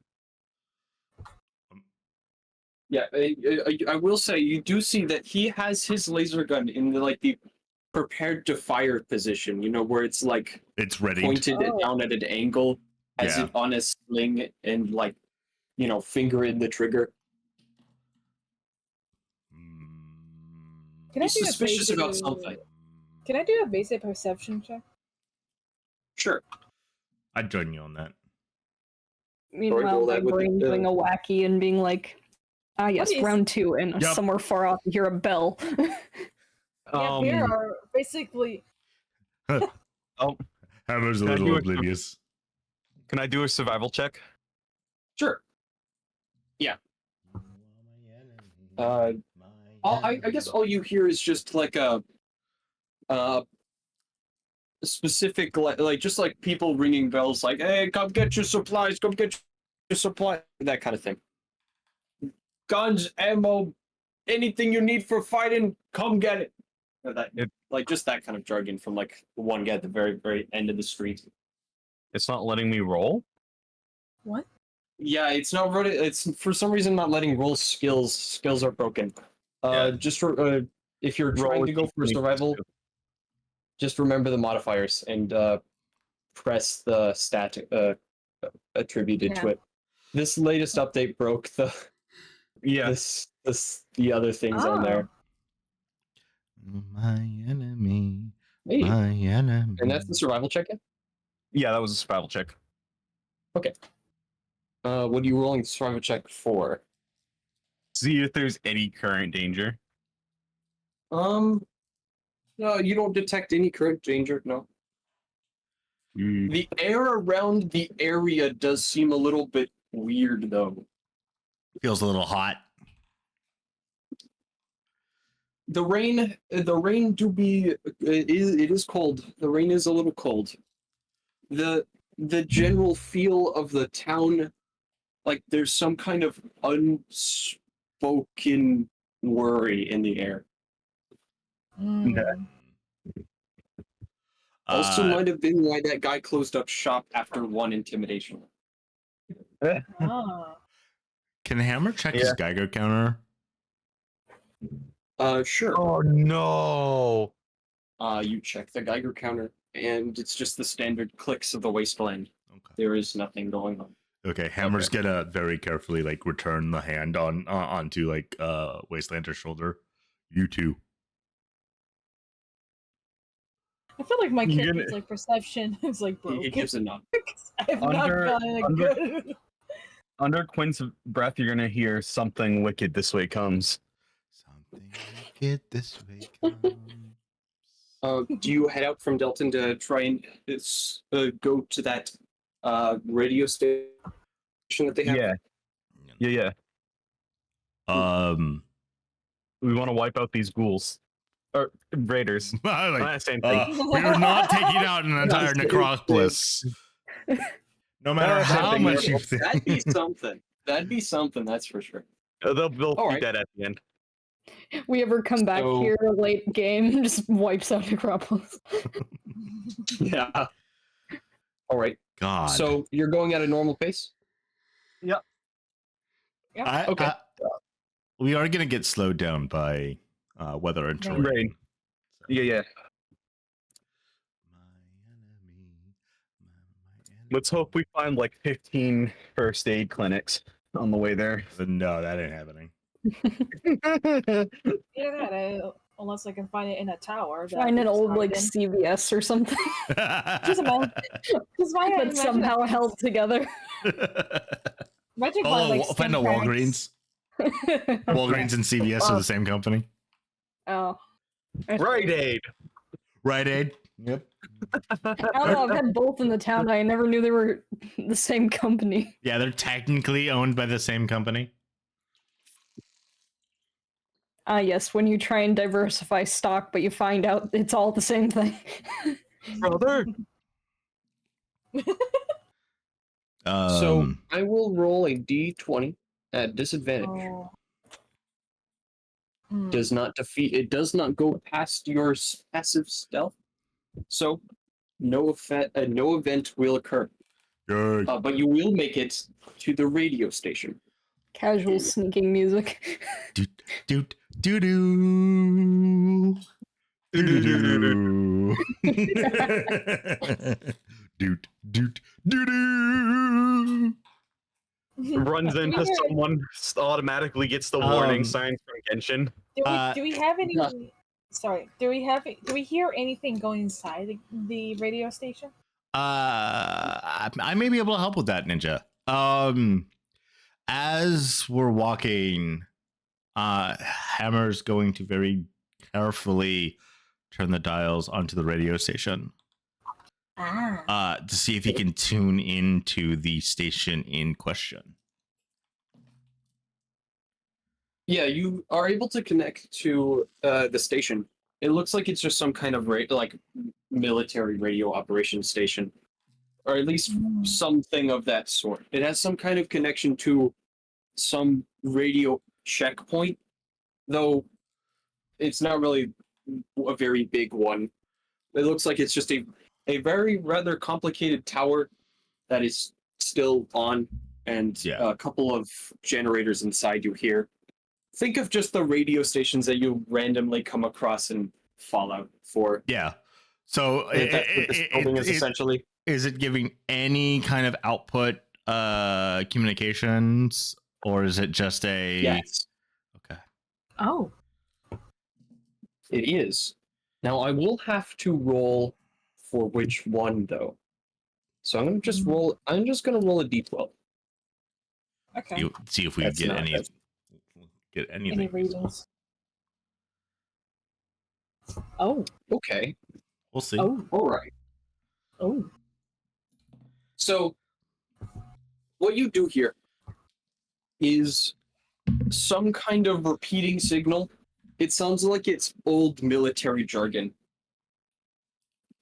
Yeah, I will say you do see that he has his laser gun in the prepared to fire position. You know, where it's like It's ready. pointed down at an angle, has Yeah. it on a sling, and finger in the trigger. Can I He's do a suspicious basic- about something. Can I do a basic perception check? Sure. I'd join you on that. Meanwhile, roll my that with brain the- doing a wacky and being like, "Ah, yes, is- round 2," and Yep. somewhere far off, you hear a bell. Yeah, we are basically. Hammer's a Can I little do a- oblivious. Can I do a survival check? Sure. Yeah. I guess all you hear is just like a specific just like people ringing bells, like, "Hey, come get your supplies, come get your supply," that kind of thing. Guns, ammo, anything you need for fighting, come get it. Just that kind of jargon from like the one guy at the very, very end of the street. It's not letting me roll. What? Yeah, it's not running. It's for some reason not letting roll skills. Skills are broken. Yeah. Just for, if you're trying to go for survival, just remember the modifiers and press the stat attributed to Yeah. it. This latest update broke the the other things on there. My enemy. Hey, My enemy. and that's the survival check. Yeah, that was a survival check. Okay. What are you rolling the survival check for? See if there's any current danger. No, you don't detect any current danger. No. The air around the area does seem a little bit weird, though. Feels a little hot. The rain do be it is cold. The rain is a little cold. The general feel of the town, like there's some kind of unspoken worry in the air. Mm. Also, might have been why that guy closed up shop after one intimidation. Ah. Can Hammer check his Geiger counter? Sure. Oh no! You check the Geiger counter, and it's just the standard clicks of the wasteland. Okay. There is nothing going on. Okay, Hammer's gonna very carefully like return the hand onto like Wastelander's shoulder. You too. I feel like my You're character's gonna- like perception is like He broken. gives a nod. I've not gotten a good. Under Quinn's breath, you're gonna hear something wicked this way comes. Something wicked this way comes. Do you head out from Delton to try and go to that radio station that they have? Yeah. We want to wipe out these ghouls. Or raiders. like, Not the same thing. we are not taking out an entire necropolis. No matter how much you think. That'd be something. That'd be something, that's for sure. They'll All be right. dead at the end. We ever come back So- here late game, just wipes out Necropolis. Yeah. All right. God. So you're going at a normal pace? Okay. We are gonna get slowed down by weather and terrain. Rain. Yeah. Let's hope we find like 15 first aid clinics on the way there. No, that ain't happening. Unless I can find it in a tower. that Find an it's old hidden. like CVS or something, Just imagine. Just but somehow held together. Imagine Find a Walgreens. Walgreens and CVS are the same company. Oh. Rite Aid. Rite Aid. Yep. I don't know. I've had both in the town. I never knew they were the same company. Yeah, they're technically owned by the same company. Yes, when you try and diversify stock, but you find out it's all the same thing. Brother. So I will roll a d20 at disadvantage. Oh. Does not defeat. It does not go past your passive stealth. So no event will occur. Good. But you will make it to the radio station. Casual sneaking music. Doot doot doo doo. Doo doot doot doo doo. Runs into someone, automatically gets the warning signs from Genshin. Do we have any? Sorry. Do we hear anything going inside the radio station? I may be able to help with that, Ninja. As we're walking, Hammer's going to very carefully turn the dials onto the radio station. To see if he can tune into the station in question. Yeah, you are able to connect to the station. It looks like it's just some kind of military radio operation station, or at least something of that sort. It has some kind of connection to some radio checkpoint, though it's not really a very big one. It looks like it's just a very rather complicated tower that is still on, and Yeah. a couple of generators inside you here. Think of just the radio stations that you randomly come across in Fallout 4. Yeah. So That's what this building is essentially. is it giving any kind of output communications, or is it just a Yes, okay? Oh. it is. Now I will have to roll for which one though. So I'm gonna just roll. I'm just gonna roll a d12. Okay. See if we That's get not- any that's- get Any anything. readings? Oh. Okay. We'll see. Oh. All right. Oh. So what you do here is some kind of repeating signal. It sounds like it's old military jargon.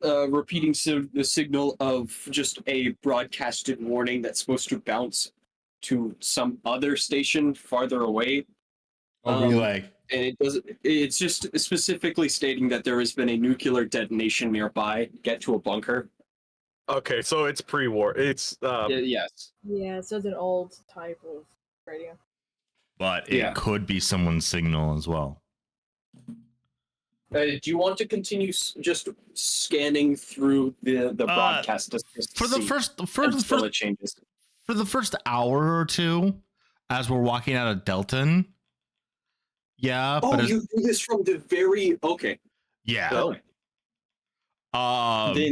Repeating the signal of just a broadcasted warning that's supposed to bounce to some other station farther away. I'll be like, And it doesn't. It's just specifically stating that there has been a nuclear detonation nearby. Get to a bunker. Okay, so it's pre-war. It's Yes. Yeah, so it's an old type of radio. but it Yeah. could be someone's signal as well. Do you want to continue just scanning through the broadcast to For the see first until it changes? for the first hour or two, as we're walking out of Delton. Yeah, Oh, but you do this from the very okay. yeah. Okay.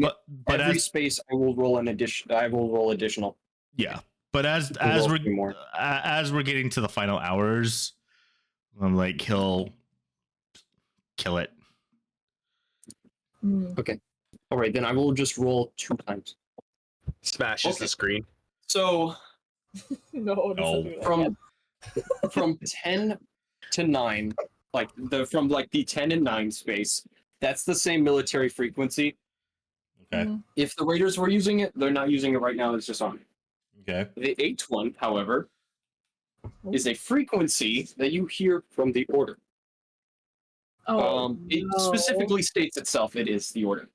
Then But every as space, I will roll an addition. I will roll additional. yeah, but as can roll we're three more. as we're getting to the final hours, I'm like, he'll kill it. Hmm. All right, then I will just roll 2 times. smashes Okay. the screen. So No, No. don't do that from yet. from 10 to 9, like the 10 and 9 space, that's the same military frequency. Okay. Mhm. If the raiders were using it, they're not using it right now. It's just on. Okay. The 8 one, however, is a frequency that you hear from the order. Oh, It no. specifically states itself. It is the order.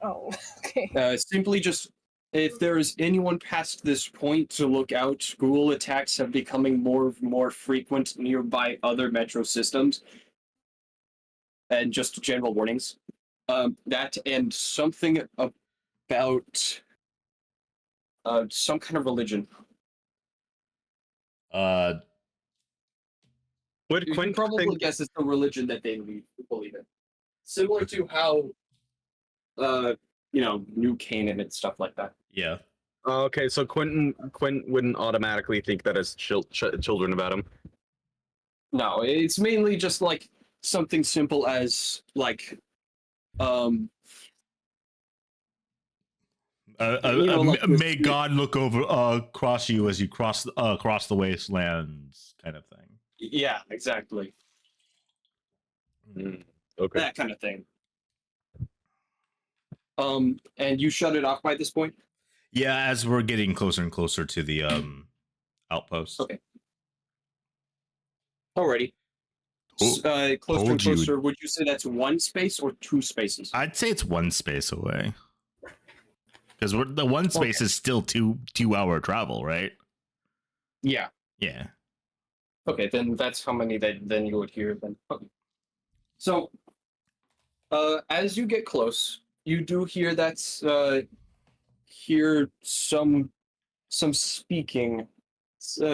Oh, okay. Simply just, if there's anyone past this point to look out, school attacks have becoming more frequent nearby other metro systems. And just general warnings. That and something about some kind of religion. Would You Quinn can probably think guess it's the religion that they believe in. Similar to how, New Canaan and stuff like that. Yeah. okay, so Quinn wouldn't automatically think that as children about him. No, it's mainly just like something simple as like, May God look over across you as you cross the wastelands, kind of thing. yeah, exactly, Okay. that kind of thing. And you shut it off by this point? Yeah, as we're getting closer and closer to the outpost. Okay. Alrighty. Oh, Closer and told you. closer. Would you say that's 1 space or 2 spaces? I'd say it's 1 space away. Because the 1 space is still 2-hour travel, right? Yeah. Yeah. Okay, then that's how many that then you would hear then. Okay. So, as you get close, you do hear hear some speaking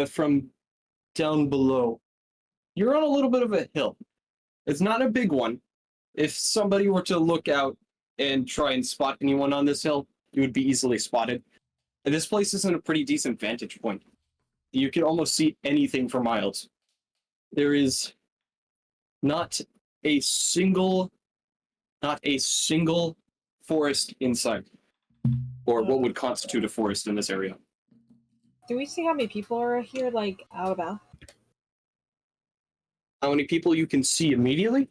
from down below. You're on a little bit of a hill. It's not a big one. If somebody were to look out and try and spot anyone on this hill, you would be easily spotted. And this place is in a pretty decent vantage point. You can almost see anything for miles. There is not a single forest in sight, or what would constitute a forest in this area. Do we see how many people are here, like, out about? How many people you can see immediately?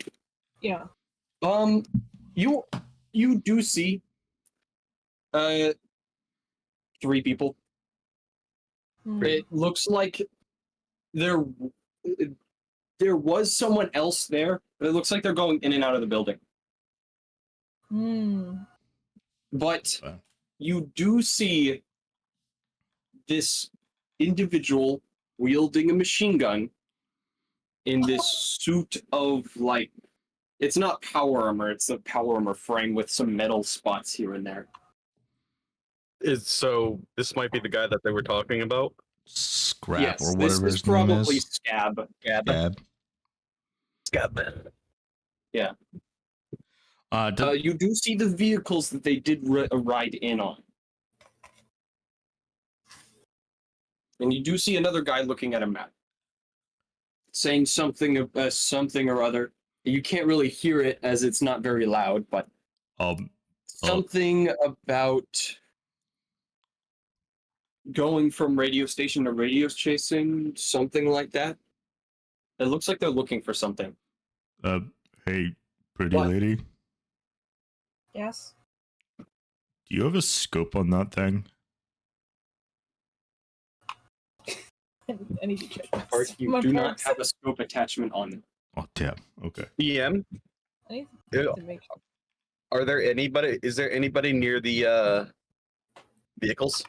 Yeah. You do see 3 people. Hmm. It looks like there was someone else there, but it looks like they're going in and out of the building. Hmm. But Wow. you do see this individual wielding a machine gun in this suit of, like, it's not power armor, it's a power armor frame with some metal spots here and there. So this might be the guy that they were talking about. Scrap Yes, or this whatever is his name probably is. Scab. Scab. Yeah. Did, You do see the vehicles that they did ride in on. And you do see another guy looking at a map, saying something or other. You can't really hear it as it's not very loud, but something about going from radio station to radio station, something like that. It looks like they're looking for something. hey, pretty What? lady, Yes. do you have a scope on that thing? I need to check. Or you My do not parents- have a scope attachment on it. Oh, damn. Okay. EM, I need Yeah. to make sure. are there anybody? Is there anybody near the vehicles?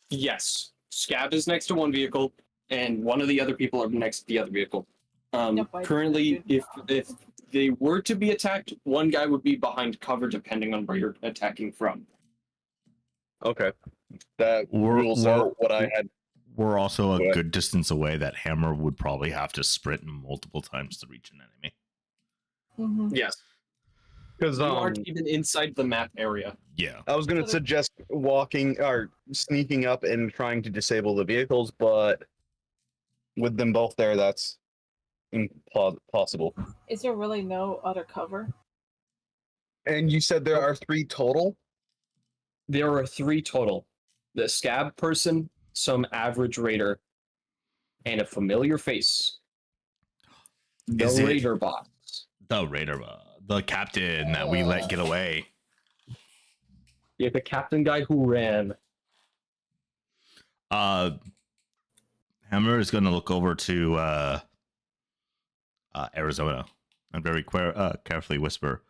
Yes. Scab is next to one vehicle, and one of the other people are next to the other vehicle. Yep, I Currently, did. if they were to be attacked, one guy would be behind cover depending on where you're attacking from. Okay, that We're- rules we're- out what I had. We're also a What? good distance away. That hammer would probably have to sprint multiple times to reach an enemy. Mhm. Yes. Because You aren't even inside the map area. Yeah. I was going to suggest walking or sneaking up and trying to disable the vehicles, but with them both there, that's impossible. Is there really no other cover? And you said there are 3 total? There are 3 total. The Scab person, some average raider, and a familiar face. The Is it- raider boss. The raider, the captain that we let get away. Yeah, the captain guy who ran. Hammer is going to look over to Arizona and very carefully whisper,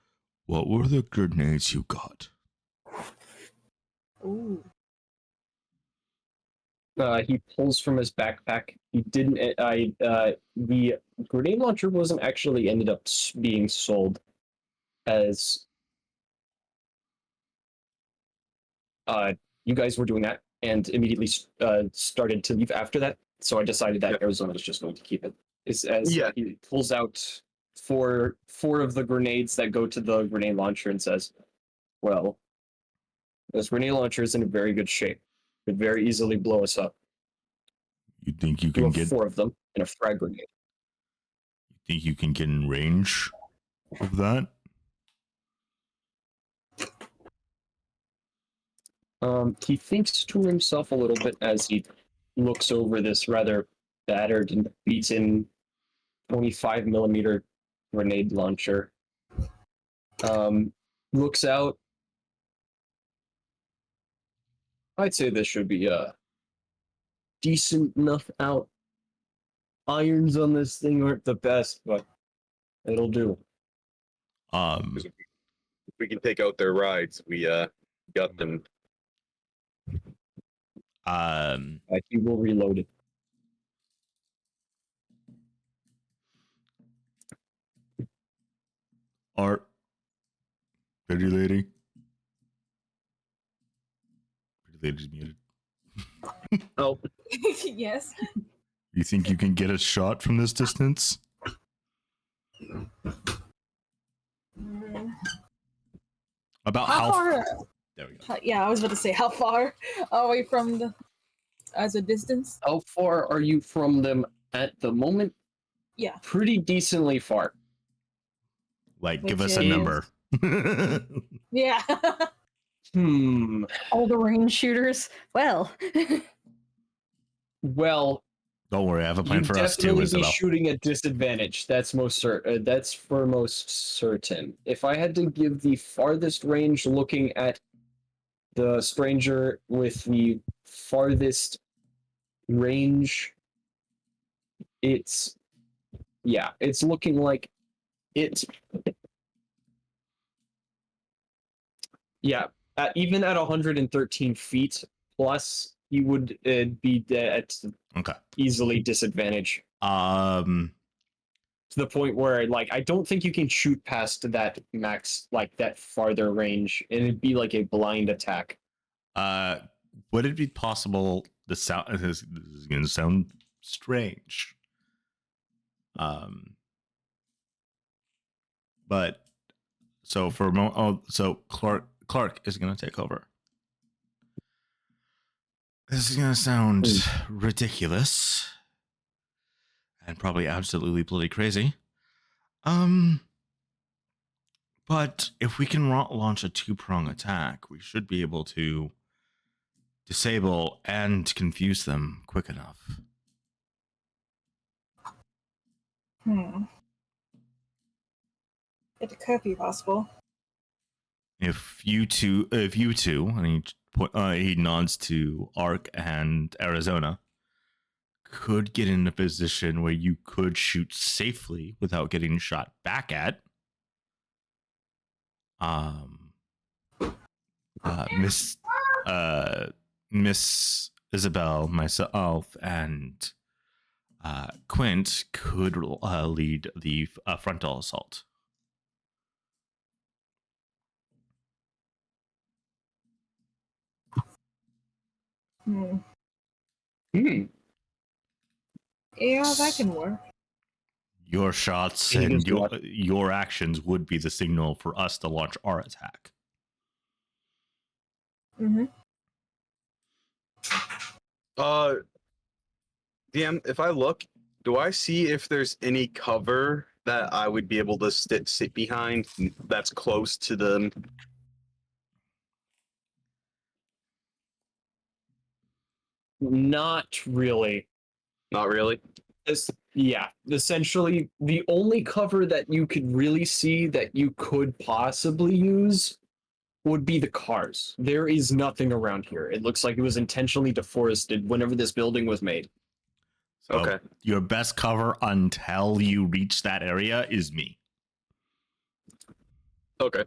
"What were the grenades you got?" Ooh. He pulls from his backpack. He didn't. The grenade launcher wasn't actually ended up being sold, as you guys were doing that and immediately started to leave after that. So I decided that Arizona was just going to keep it. He pulls out four of the grenades that go to the grenade launcher and says, "Well, this grenade launcher is in very good shape. Could very easily blow us up. You think you You can have get? 4 of them and a frag grenade." You think you can get in range of that? He thinks to himself a little bit as he looks over this rather battered and beaten 25 millimeter grenade launcher. Looks out. I'd say this should be decent enough out. Irons on this thing aren't the best, but it'll do. If we can take out their rides, we got them. He will reload it. Art, pretty lady. Pretty lady's muted. Oh, Yes. You think you can get a shot from this distance? About How far? There we go. Yeah, I was about to say how far away from the as a distance. How far are you from them at the moment? Yeah. Pretty decently far. Like, give Which us a is- number. Yeah. All the range shooters. Well, Well, Don't worry, I have a plan you'd for us too, definitely be Isabel. shooting at disadvantage. That's that's for most certain. If I had to give the farthest range, looking at the stranger with the farthest range, it's looking like it. Yeah, even at 113 feet plus he would be at Okay. easily disadvantage Um. to the point where, like, I don't think you can shoot past that max, like that farther range, and it'd be like a blind attack. Would it be possible? This is going to sound strange. But so for a moment, so Clark is going to take over. This is going to sound ridiculous and probably absolutely bloody crazy. But if we can launch a 2-prong attack, we should be able to disable and confuse them quick enough. It could be possible. If you two, and he nods to Arc and Arizona, could get in a position where you could shoot safely without getting shot back at. Miss Isabel, myself, and Quint could lead the frontal assault. Yeah, that can work. Your shots and your actions would be the signal for us to launch our attack. DM, if I look, do I see if there's any cover that I would be able to sit behind that's close to them? Not really. Not really. Yeah, essentially, the only cover that you could really see that you could possibly use would be the cars. There is nothing around here. It looks like it was intentionally deforested whenever this building was made. So okay. Your best cover until you reach that area is me. Okay.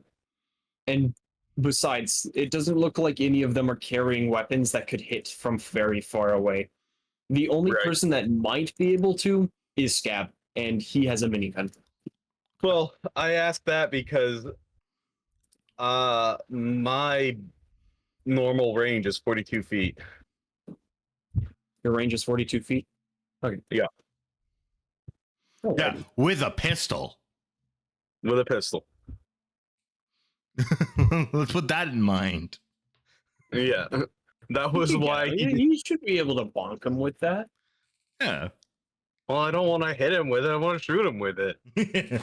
And besides, it doesn't look like any of them are carrying weapons that could hit from very far away. The only person that might be able to is Scab, and he has a minigun. Well, I asked that because my normal range is 42 feet. Your range is 42 feet? Okay. Yeah. Oh, yeah, with a pistol. With a pistol. Let's put that in mind. Yeah. That was why you should be able to bonk him with that. Yeah. Well, I don't want to hit him with it. I want to shoot him with it. If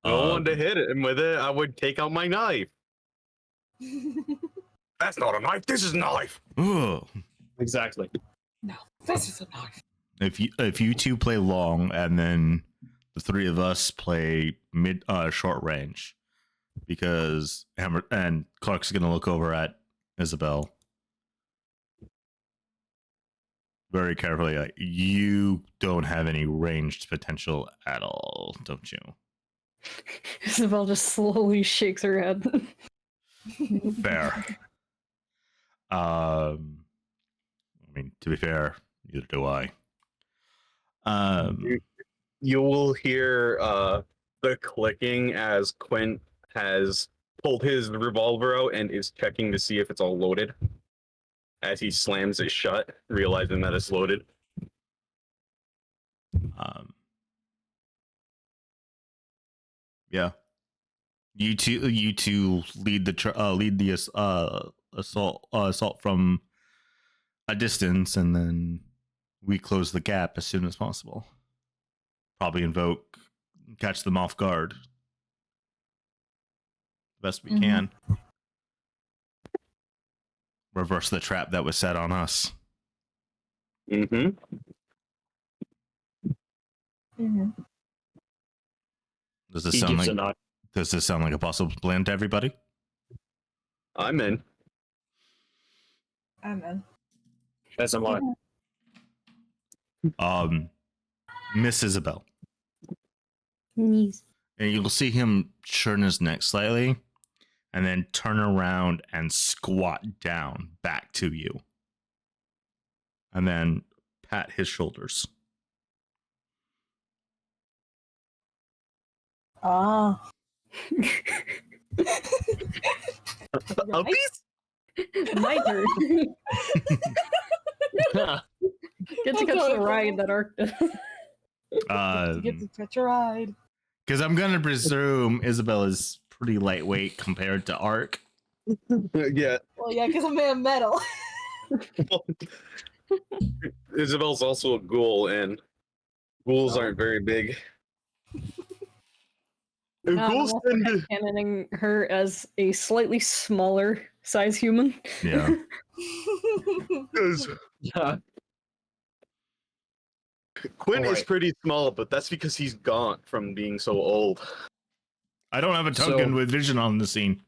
I wanted to hit him with it, I would take out my knife. That's not a knife. This is a knife. Ooh. Exactly. No, this is a knife. If you two play long and then the three of us play short range, because Hammer and Clark's gonna look over at Isabel very carefully. Like, you don't have any ranged potential at all, don't you? Isabel just slowly shakes her head. Fair. I mean, to be fair, neither do I. You will hear the clicking as Quint has pulled his revolver out and is checking to see if it's all loaded. As he slams it shut, realizing that it's loaded. Yeah. You two lead the assault from a distance, and then we close the gap as soon as possible. Probably catch them off guard best we can. Reverse the trap that was set on us. Mm-hmm. Does this sound like a possible plan to everybody? I'm in. That's a lot. Miss Isabel. Yes. And you'll see him churn his neck slightly and then turn around and squat down back to you. And then pat his shoulders. Ah. Right? My turn. Get to catch the ride that Arc does. Get to catch a ride. Because I'm going to presume Isabel is pretty lightweight compared to Arc. Yeah. Well, yeah, because I'm made of metal. Isabel's also a ghoul, and ghouls aren't very big. And No, ghouls I'm also tend to. canoning her as a slightly smaller size human. Yeah. Yeah. Quinn is Alright. pretty small, but that's because he's gaunt from being so old. I don't have a token with vision on the scene.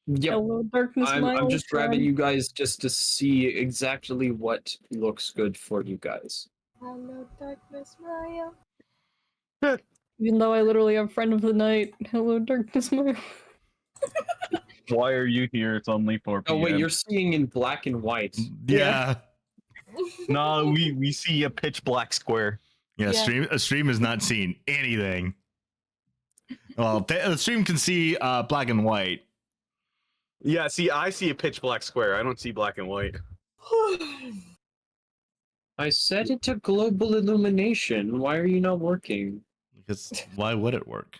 Yep. Hello, darkness. my I'm old just grabbing friend. you guys just to see exactly what looks good for you guys. Hello, darkness, Maya. Even though I literally have friend of the night. Hello, darkness. My Why are you here? It's only 4 Oh p.m. wait, you're seeing in black and white. Yeah. No, we see a pitch black square. Yeah, Yeah. stream is not seeing anything. Well, the stream can see black and white. Yeah, see, I see a pitch black square. I don't see black and white. I set it to global illumination. Why are you not working? Because why would it work?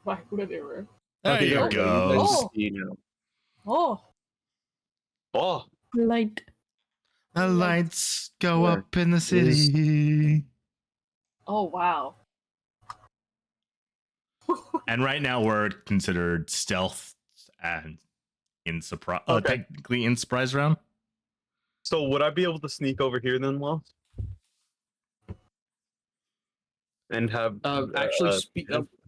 Why would it work? There Okay, you there we go. You guys Oh. see now. Oh, Oh, light. The lights go Where up in the city. oh wow. And right now we're considered stealth and in surprise, Okay. technically in surprise round. so would I be able to sneak over here then, Lost? And have Actually,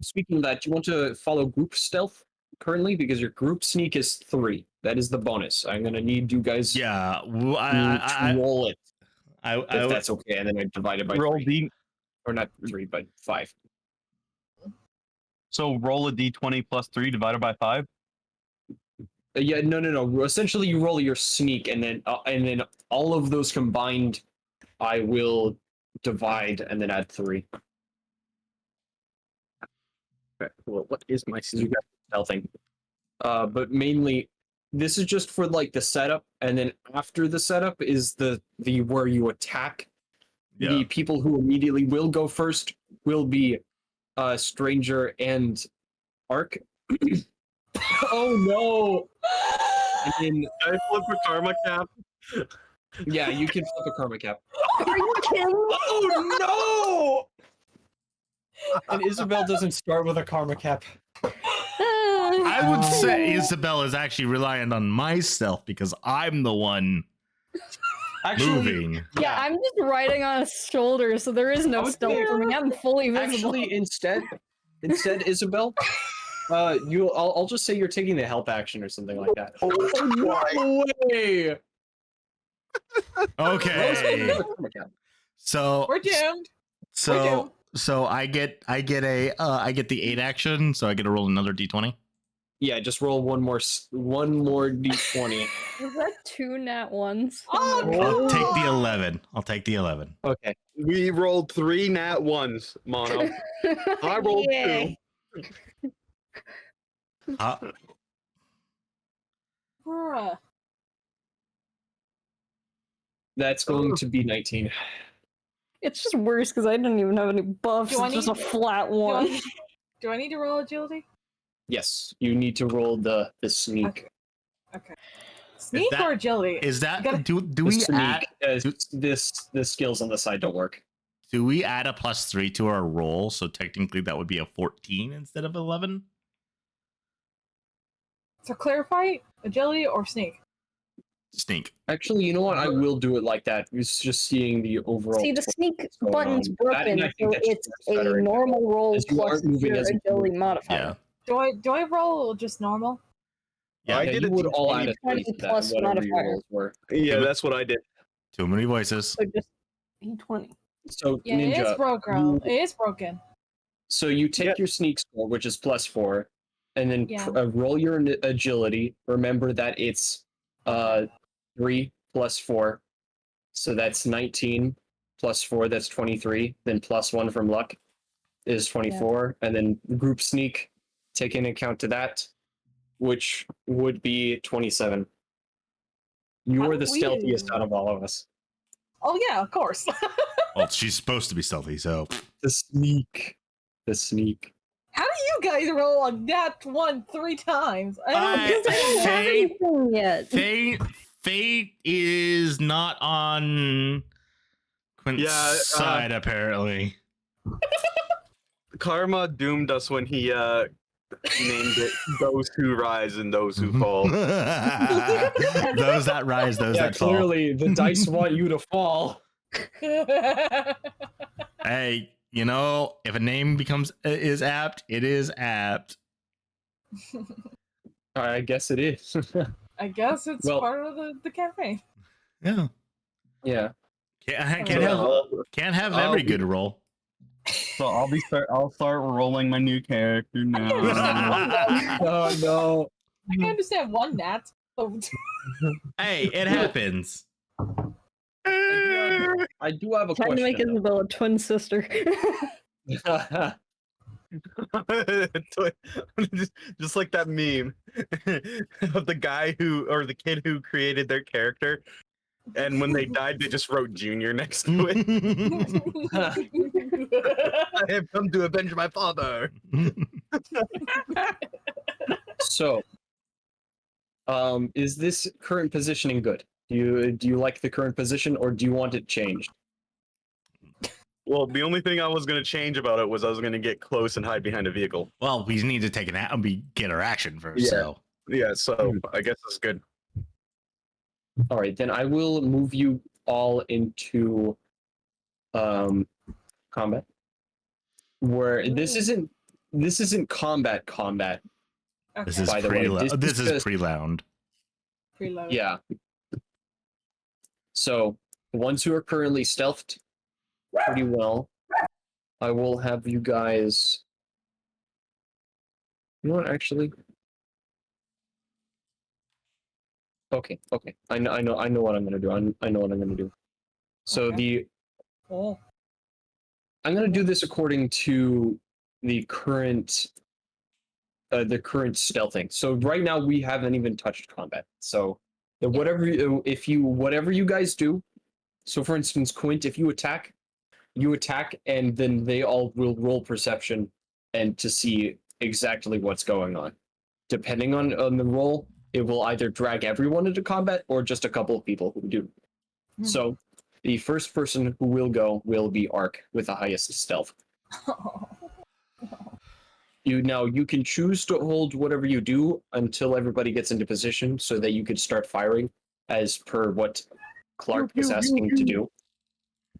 speaking of that, do you want to follow group stealth currently? Because your group sneak is 3. That is the bonus. I'm gonna need you guys Yeah, to roll it, I if that's okay, and then I divide it by Roll 3. D. Or not 3, but 5. So roll a d20 plus 3 divided by 5. Yeah, no. Essentially, you roll your sneak, and then all of those combined, I will divide and then add 3. Okay, well, what is my So you got stealthing. But mainly, this is just for like the setup, and then after the setup is the where you attack. Yeah. The people who immediately will go first will be Stranger and Arc. Oh no! And then, Can I flip a karma cap? yeah, you can flip a karma cap. Are you kidding? Oh no! And Isabel doesn't start with a karma cap. I would say Isabel is actually reliant on my stealth because I'm the one moving. Yeah, I'm just riding on his shoulder, so there is no Oh, stealth for me. I'm fully visible. Actually, instead, Isabel, I'll just say you're taking the help action or something like that. Oh, no way! Okay. So We're doomed. so I get the 8 action, so I get to roll another d20. Yeah, just roll one more d20. Was that 2 nat 1s? Oh, I'll take the 11. I'll take the 11. Okay. We rolled 3 nat 1s, Mono. I rolled 2. Bruh. That's going to be 19. It's just worse because I didn't even have any buffs. Do I It's just a need- flat Do I, one. need, do I need to roll agility? Yes, you need to roll the sneak. Okay. Sneak that- or agility? Is that gotta- do The we sneak. add The skills on the side don't work. do we add a +3 to our roll? So technically that would be a 14 instead of 11. So clarify, agility or sneak? Sneak. Actually, you know what? I will do it like that. It's just seeing the overall. See, the sneak going button's on. broken, I so think that's it's better. a normal roll As you plus aren't moving your as you agility move. modifier. Yeah. Do I roll just normal? Yeah, I Yeah, did you a would all D20 add a 3 to that, plus whatever your modifier. rolls were. Yeah, that's what I did. Too many voices. So just D20. So Yeah, it is Ninja, broken. It is broken. so you take your sneak score, which is +4, and then Yeah. roll your agility. Remember that it's 3 plus 4, so that's 19 plus 4, that's 23. Then plus 1 from luck is 24, and then group sneak, taking account to that, which would be 27. You How are the stealthiest weird. out of all of us. Oh yeah, of course. Well, she's supposed to be stealthy, so The sneak. The sneak. How do you guys roll on that one 3 times? I don't Because I don't have Fate- anything yet. Fate is not on Quint's Yeah, side, apparently. Karma doomed us when he named it "Those Who Rise and Those Who Fall." Those that rise, those that fall. Clearly the dice want you to fall. Hey, you know, if a name is apt, it is apt. I guess it is. I guess it's Well- part of the campaign. Yeah. Yeah. Can't have every good roll. So I'll start rolling my new character now. Oh no. I can understand one nat. Oh, Hey, it happens. I do have a Time to make question. Isabel a twin sister. just like that meme of the guy or the kid who created their character, and when they died, they just wrote Junior next to it. I have come to avenge my father. So, is this current positioning good? Do you like the current position, or do you want it changed? Well, the only thing I was going to change about it was I was going to get close and hide behind a vehicle. Well, we need to take get our action first. Yeah. So Yeah, so I guess it's good. All right, then I will move you all into combat. Where this isn't combat. this is By the way, this is just- pre-lounge. Preload. Yeah. So the ones who are currently stealthed pretty well, I will have you guys. You know what? Actually, okay. I know what I'm gonna do. I know what I'm gonna do. So Okay. Oh. I'm gonna do this according to the current stealthing. So right now we haven't even touched combat. So whatever you guys do. So for instance, Quint, if you attack, and then they all will roll perception and to see exactly what's going on. Depending on the roll, it will either drag everyone into combat or just a couple of people who do. So the first person who will go will be Arc with the highest stealth. You can choose to hold whatever you do until everybody gets into position so that you could start firing as per what Clark is asking to do.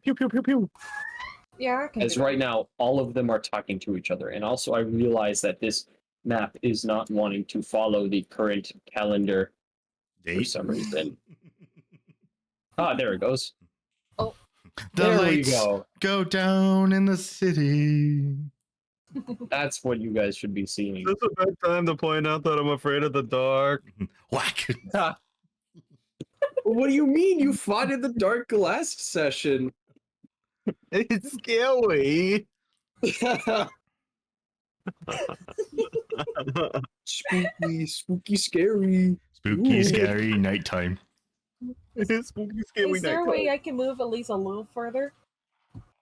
Pew, pew, pew, pew. Yeah, I can As do right now, all of them are talking to each other. And also I realize that this map is not wanting to follow the current calendar for Date. some reason. There it goes. The There we lights go. down in the city. That's what you guys should be seeing. Is this a bad time to point out that I'm afraid of the dark? Whack. What do you mean? You fought in the dark last session. It's scary. Spooky, scary. Spooky, Ooh. scary nighttime. It's spooky, scary. Is there a way I can move at least a little further?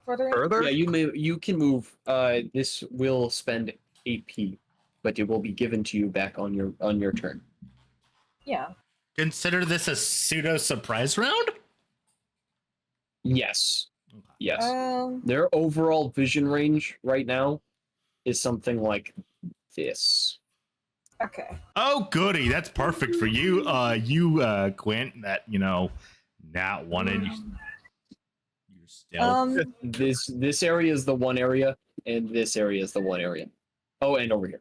Further? In? Further? Yeah, you can move. This will spend AP, but it will be given to you back on your turn. Yeah. Consider this a pseudo surprise round? Yes. Yes. Um. Their overall vision range right now is something like this. Okay. Oh, goody. That's perfect for you. Quint, that, not wanted your stealth. This area is the one area, and this area is the one area. Oh, and over here.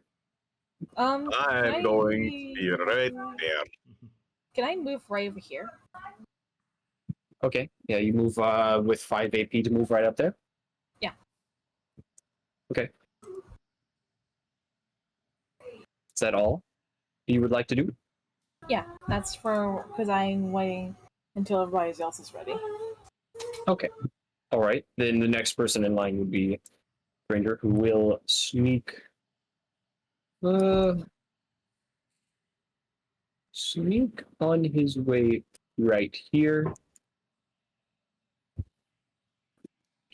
Can I I'm going to be right there. Can I move right over here? Okay. Yeah, you move with 5 AP to move right up there. Yeah. Okay. Is that all you would like to do? Yeah, that's for because I'm waiting until everybody else is ready. Okay. All right. Then the next person in line would be Ranger, who will sneak. Sneak on his way right here.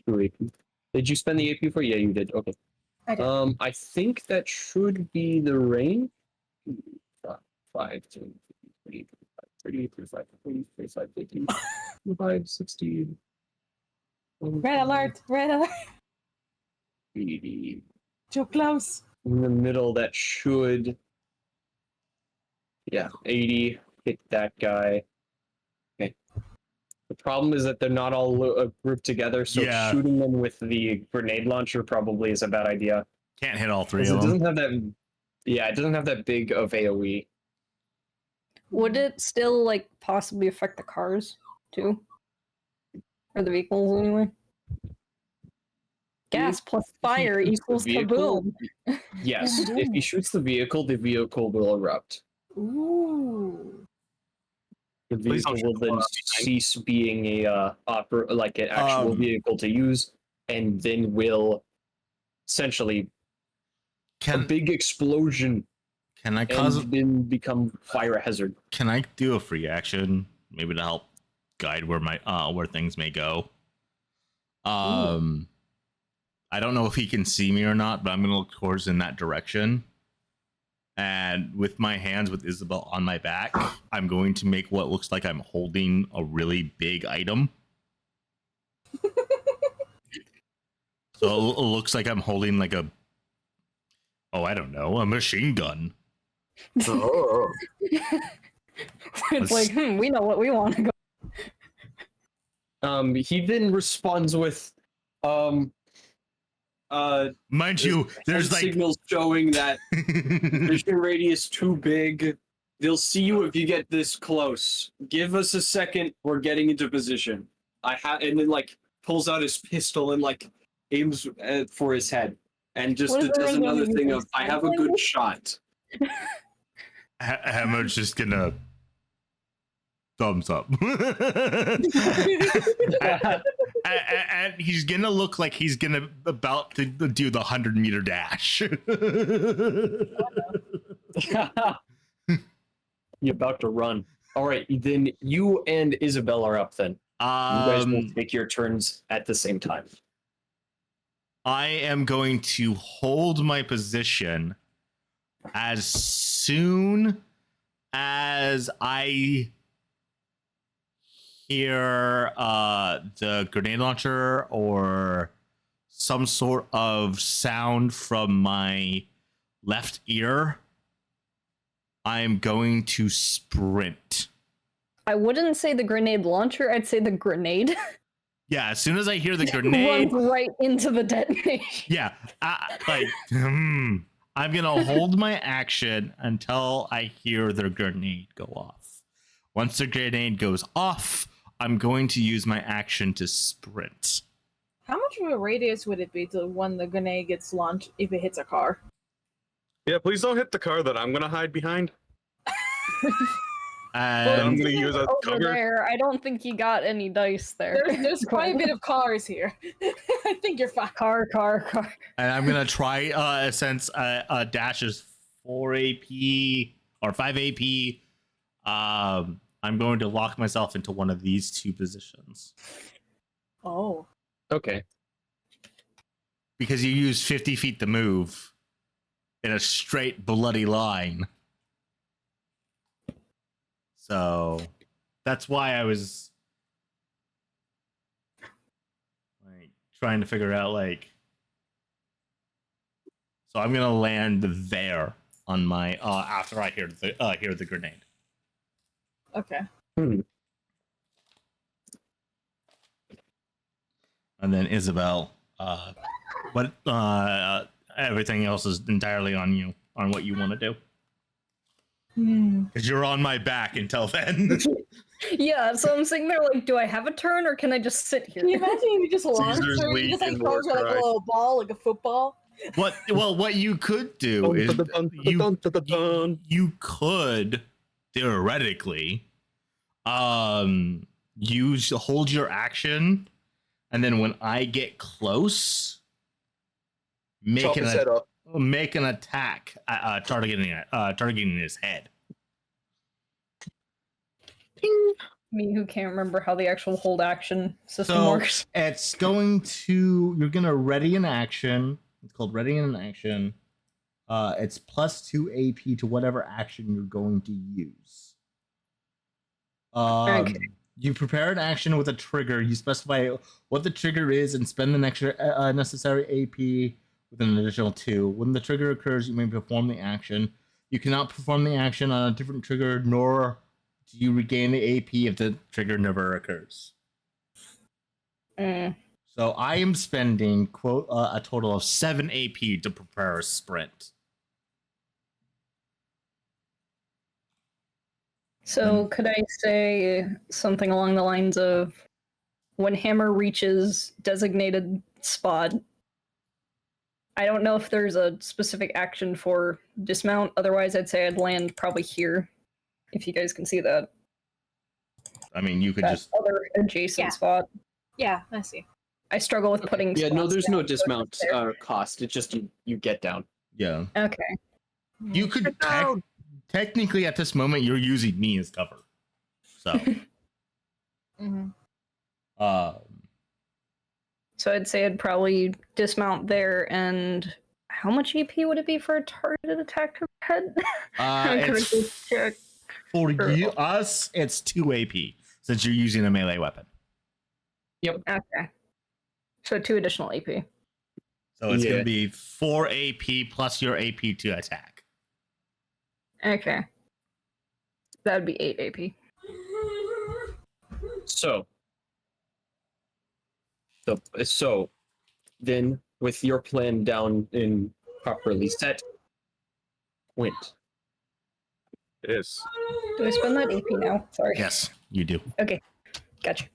2 AP. Did you spend the AP for? Yeah, you did. Okay. I did. I think that should be the range. 5, 10, 20, 30, 35, 40, 45, 50, 55, 60. Red alert! Red alert! 80. Too close. In the middle, that should. Yeah, 80. Hit that guy. Okay. The problem is that they're not all grouped together, so Yeah. shooting them with the grenade launcher probably is a bad idea. Can't hit all three 'Cause of it them. doesn't have that. Yeah, it doesn't have that big of AOE. Would it still like possibly affect the cars too, or the vehicles anyway? Gas plus If he fire shoots the equals vehicle- kaboom. Yes, if he shoots the vehicle will erupt. Ooh. The Please vehicle don't will shoot the then one behind. cease being a like an actual vehicle to use, and then will essentially a Can big explosion I cause? and then become fire hazard. Can I do a free action, maybe to help guide where my where things may go? I don't know if he can see me or not, but I'm gonna look towards in that direction. And with my hands with Isabel on my back, I'm going to make what looks like I'm holding a really big item. So it looks like I'm holding like a, I don't know, a machine gun. Oh. It's like, we know what we want to go. He then responds with Mind you, there's like signals showing that vision radius too big. They'll see you if you get this close. Give us a second. We're getting into position. And then like pulls out his pistol and like aims for his head, and just What is does everyone another using thing for of I have a sign good language? shot. Hammer's just gonna thumbs up. And he's gonna look like he's gonna about to do the 100-meter dash. You're about to run. All right, then you and Isabel are up. Then you guys will take your turns at the same time. I am going to hold my position as soon as I hear the grenade launcher or some sort of sound from my left ear. I'm going to sprint. I wouldn't say the grenade launcher. I'd say the grenade. Yeah, as soon as I hear the grenade, runs right into the detonation. yeah, I'm gonna hold my action until I hear the grenade go off. Once the grenade goes off, I'm going to use my action to sprint. How much of a radius would it be to when the grenade gets launched if it hits a car? Yeah, please don't hit the car that I'm gonna hide behind. And I'm gonna use a Over cover. there, I don't think you got any dice there. There's quite a bit of cars here. I think you're fine. Car. And I'm gonna try since dash is 4 AP or 5 AP. I'm going to lock myself into one of these two positions Oh. Okay. because you use 50 feet to move in a straight bloody line. So that's why I was like trying to figure out like. So I'm gonna land there on my after I hear the grenade. Okay. And then Isabel, but everything else is entirely on you on what you want to do because you're on my back until then. Yeah, so I'm sitting there like, do I have a turn or can I just sit here? Can you imagine if you just launch Caesar's or you League just like in throws like a Warcry. little ball, like a football, what you could do is you could theoretically hold your action, and then when I get close, make an attack targeting his head. Ping. Me who can't remember how the actual hold action system works. It's you're gonna ready an action. It's called ready an action. It's +2 AP to whatever action you're going to use. Okay. You prepare an action with a trigger. You specify what the trigger is and spend the necessary AP with an additional 2. When the trigger occurs, you may perform the action. You cannot perform the action on a different trigger, nor do you regain the AP if the trigger never occurs. So I am spending a total of 7 AP to prepare a sprint. So could I say something along the lines of, when Hammer reaches designated spot, I don't know if there's a specific action for dismount, otherwise I'd say I'd land probably here, if you guys can see that. I mean, you could That just... other adjacent spot. Yeah, I see. I struggle with putting Yeah, no, spots there's down, no so dismount it's there. cost. It's just you get down. Yeah. Okay. You could technically at this moment you're using me as cover. So So I'd say I'd probably dismount there, and how much AP would it be for a targeted attack to the head? it's check. for us it's 2 AP since you're using a melee weapon. Okay. So 2 additional AP. So it's gonna be 4 AP plus your AP to attack. Okay. That'd be 8 AP. So then with your plan down and properly set, Quint. Yes. Do I spend that AP now? Sorry. Yes, you do. Okay. Gotcha.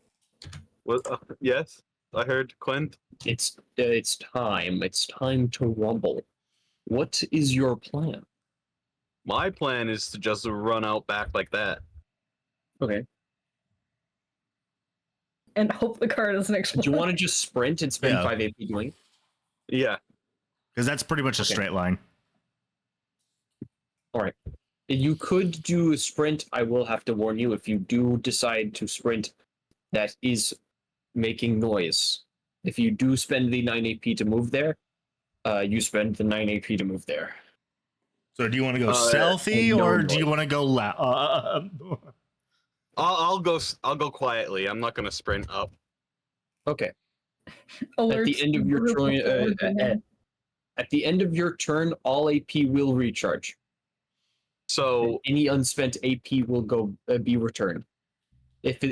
What? Yes, I heard Clint. It's time. It's time to rumble. What is your plan? My plan is to just run out back like that. Okay. And hope the car doesn't explode. Do you want to just sprint and spend Yeah. 5 AP doing? Yeah. Because that's pretty much a Okay. straight line. All right. You could do a sprint. I will have to warn you, if you do decide to sprint, that is making noise. If you do spend the 9 AP to move there, you spend the 9 AP to move there. So do you want to go stealthy no or noise. do you want to go loud? I'll go quietly. I'm not gonna sprint up. Okay. At Alerts the end of your group turn, before we go in. at the end of your turn, all AP will recharge. So Any unspent AP will be returned.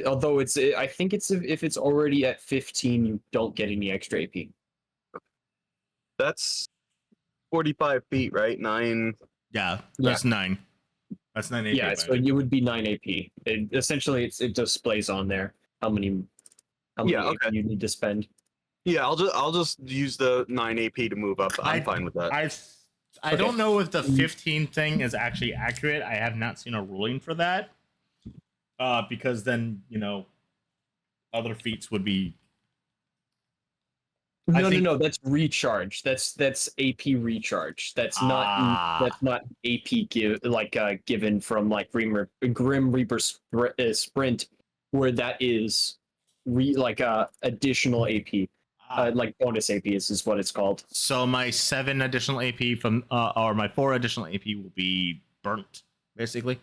Although I think if it's already at 15, you don't get any extra AP. that's 45 feet, right? 9. Yeah, that's 9. That's 9 AP. Yeah, so it would be 9 AP. Essentially, it displays on there how many Yeah, AP you need to spend. Yeah, I'll just use the 9 AP to move up. I'm fine with that. I don't know if the 15 thing is actually accurate. I have not seen a ruling for that. Because then, other feats would be... No, that's recharge. That's AP recharge. That's not AP given from like Grim Reaper sprint, where that is additional AP. Like bonus AP is what it's called. So my 7 additional AP or my 4 additional AP will be burnt, basically.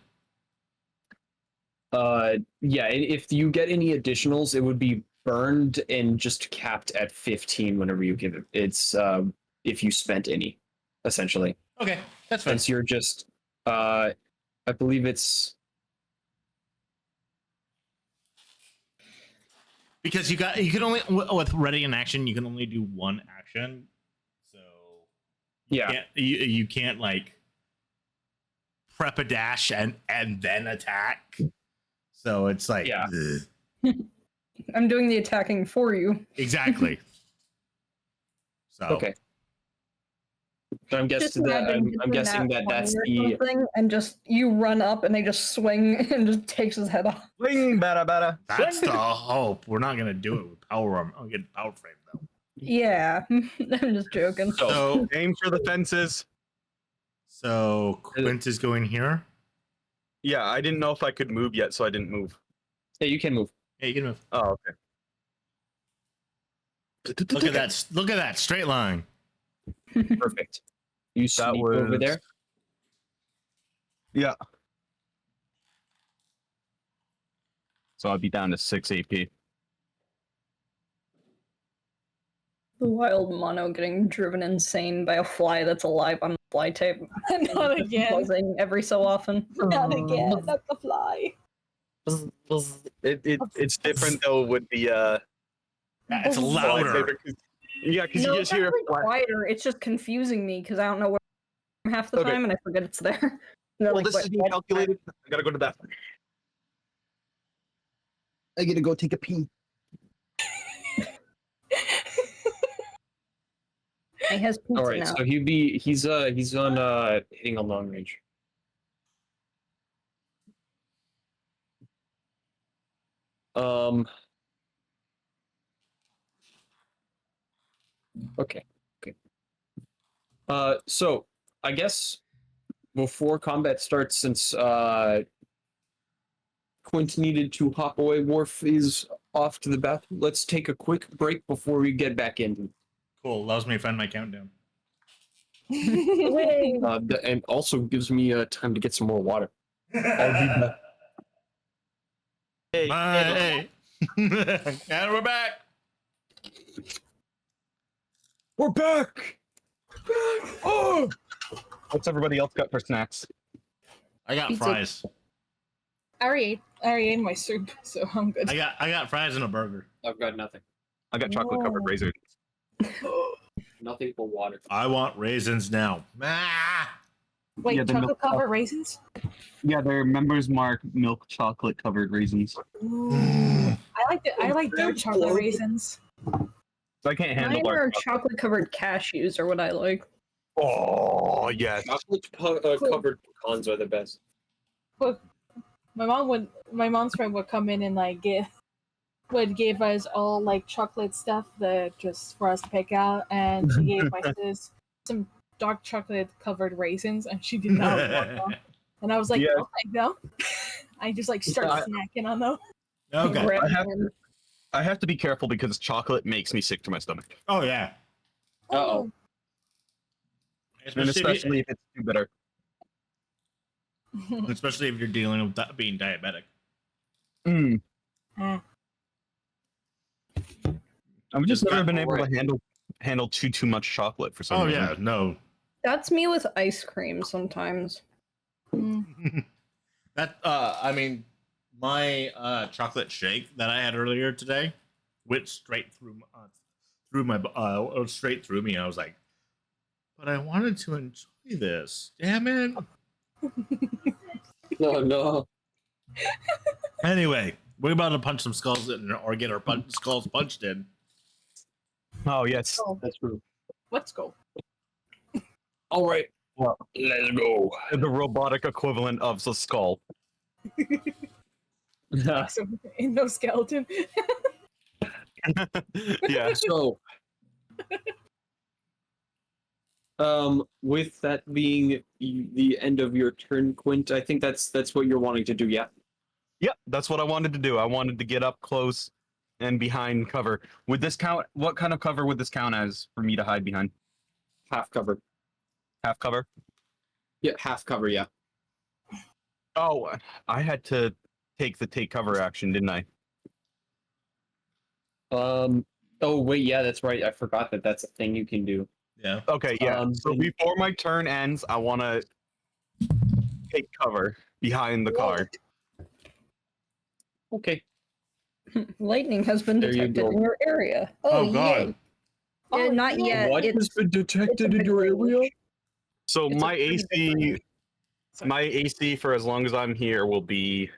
Yeah, if you get any additionals, it would be burned and just capped at 15 whenever you give it. It's if you spent any, essentially. Okay, that's fine. Since you're just, I believe it's... Because you can only, with ready in action, you can only do 1 action. So Yeah. you can't like prep a dash and then attack. So it's like, Yeah. I'm doing the attacking for you. Exactly. So Okay. I'm Just guessing that imagine I'm it's a guessing nat that that's 20 or the something, and just you run up and they just swing and just takes his head off. Swing, bada, bada. That's Swing. the hope. We're not gonna do it with power arm. I'll get power frame though. Yeah, I'm just joking. So Aim for the fences. Quint is going here. Yeah, I didn't know if I could move yet, so I didn't move. Yeah, you can move. Yeah, you can move. Oh, okay. Look at that! Look at that straight line. Perfect. You That sneak over was- there. Yeah. So I'll be down to 6 AP. The wild mono getting driven insane by a fly that's alive on the fly tape. Not again. Buzzing every so often. Not again. Not the fly. It's different though with the It's louder. Yeah, because No, you it's just hear actually a flash. quieter. It's just confusing me because I don't know where I'm half the Okay. time and I forget it's there. And they're Well, like, this "What- is being what?" calculated. I gotta go to the bathroom. I gotta go take a pee. He has pizza All right, now. so he's on hitting a long range. Okay. So I guess before combat starts, since Quint needed to hop away, Warf is off to the bathroom. Let's take a quick break before we get back in. Cool. Allows me to find my countdown. Yay. And also gives me time to get some more water. I'll be back. Hey, Bye. And we're back. We're back. oh! What's everybody else got for snacks? I got Pizza. fries. I already ate my soup, so I'm good. I got fries and a burger. I've got nothing. I got chocolate covered Whoa. raisins. Nothing but water. I want raisins now. Ah! Wait, Yeah, the chocolate milk covered raisins? Yeah, they're Members Mark milk chocolate covered raisins. Ooh. I like dark chocolate raisins. So I can't handle Mine dark are chocolate. chocolate covered cashews are what I like. Oh, yes. Chocolate covered pecans are the best. My mom's friend would come in and like give us all like chocolate stuff that just for us to pick out, and she gave my sis some dark chocolate covered raisins, and she did not want them. And I was like, Yeah. I'll take them. I just like start Yeah. snacking on them. Okay. Grab I them. have to be careful because chocolate makes me sick to my stomach. Oh yeah. Uh-oh. And especially if it's too bitter. Especially if you're dealing with being diabetic. Mm. Eh. I've just It's never got been able right. to handle too much chocolate for some Oh reason. yeah, no. That's me with ice cream sometimes. Mm. That I mean, my chocolate shake that I had earlier today went straight through straight through me. I was like, but I wanted to enjoy this. Damn it. No. Anyway, we're about to punch some skulls in or get our skulls punched in. Oh, yes. Oh, That's true. let's go. All right. Well, Let's go. the robotic equivalent of the skull. So, endoskeleton. Yeah. So, with that being the end of your turn, Quint, I think that's what you're wanting to do. Yeah. Yep, that's what I wanted to do. I wanted to get up close and behind cover. Would this count? What kind of cover would this count as for me to hide behind? Half cover. Half cover? Yeah, half cover. Yeah. Oh, I had to take the take cover action, didn't I? Oh wait, yeah, that's right. I forgot that that's a thing you can do. Yeah. Okay, yeah. So Then- before my turn ends, I want to take cover behind the car. Okay. Lightning has been There you detected go. in your area. Oh, God. yay. Oh, Not yeah. yet. What It's, has been it's a detected in big your range. area? So It's a my pretty big AC, range. Sorry. my AC for as long as I'm here will be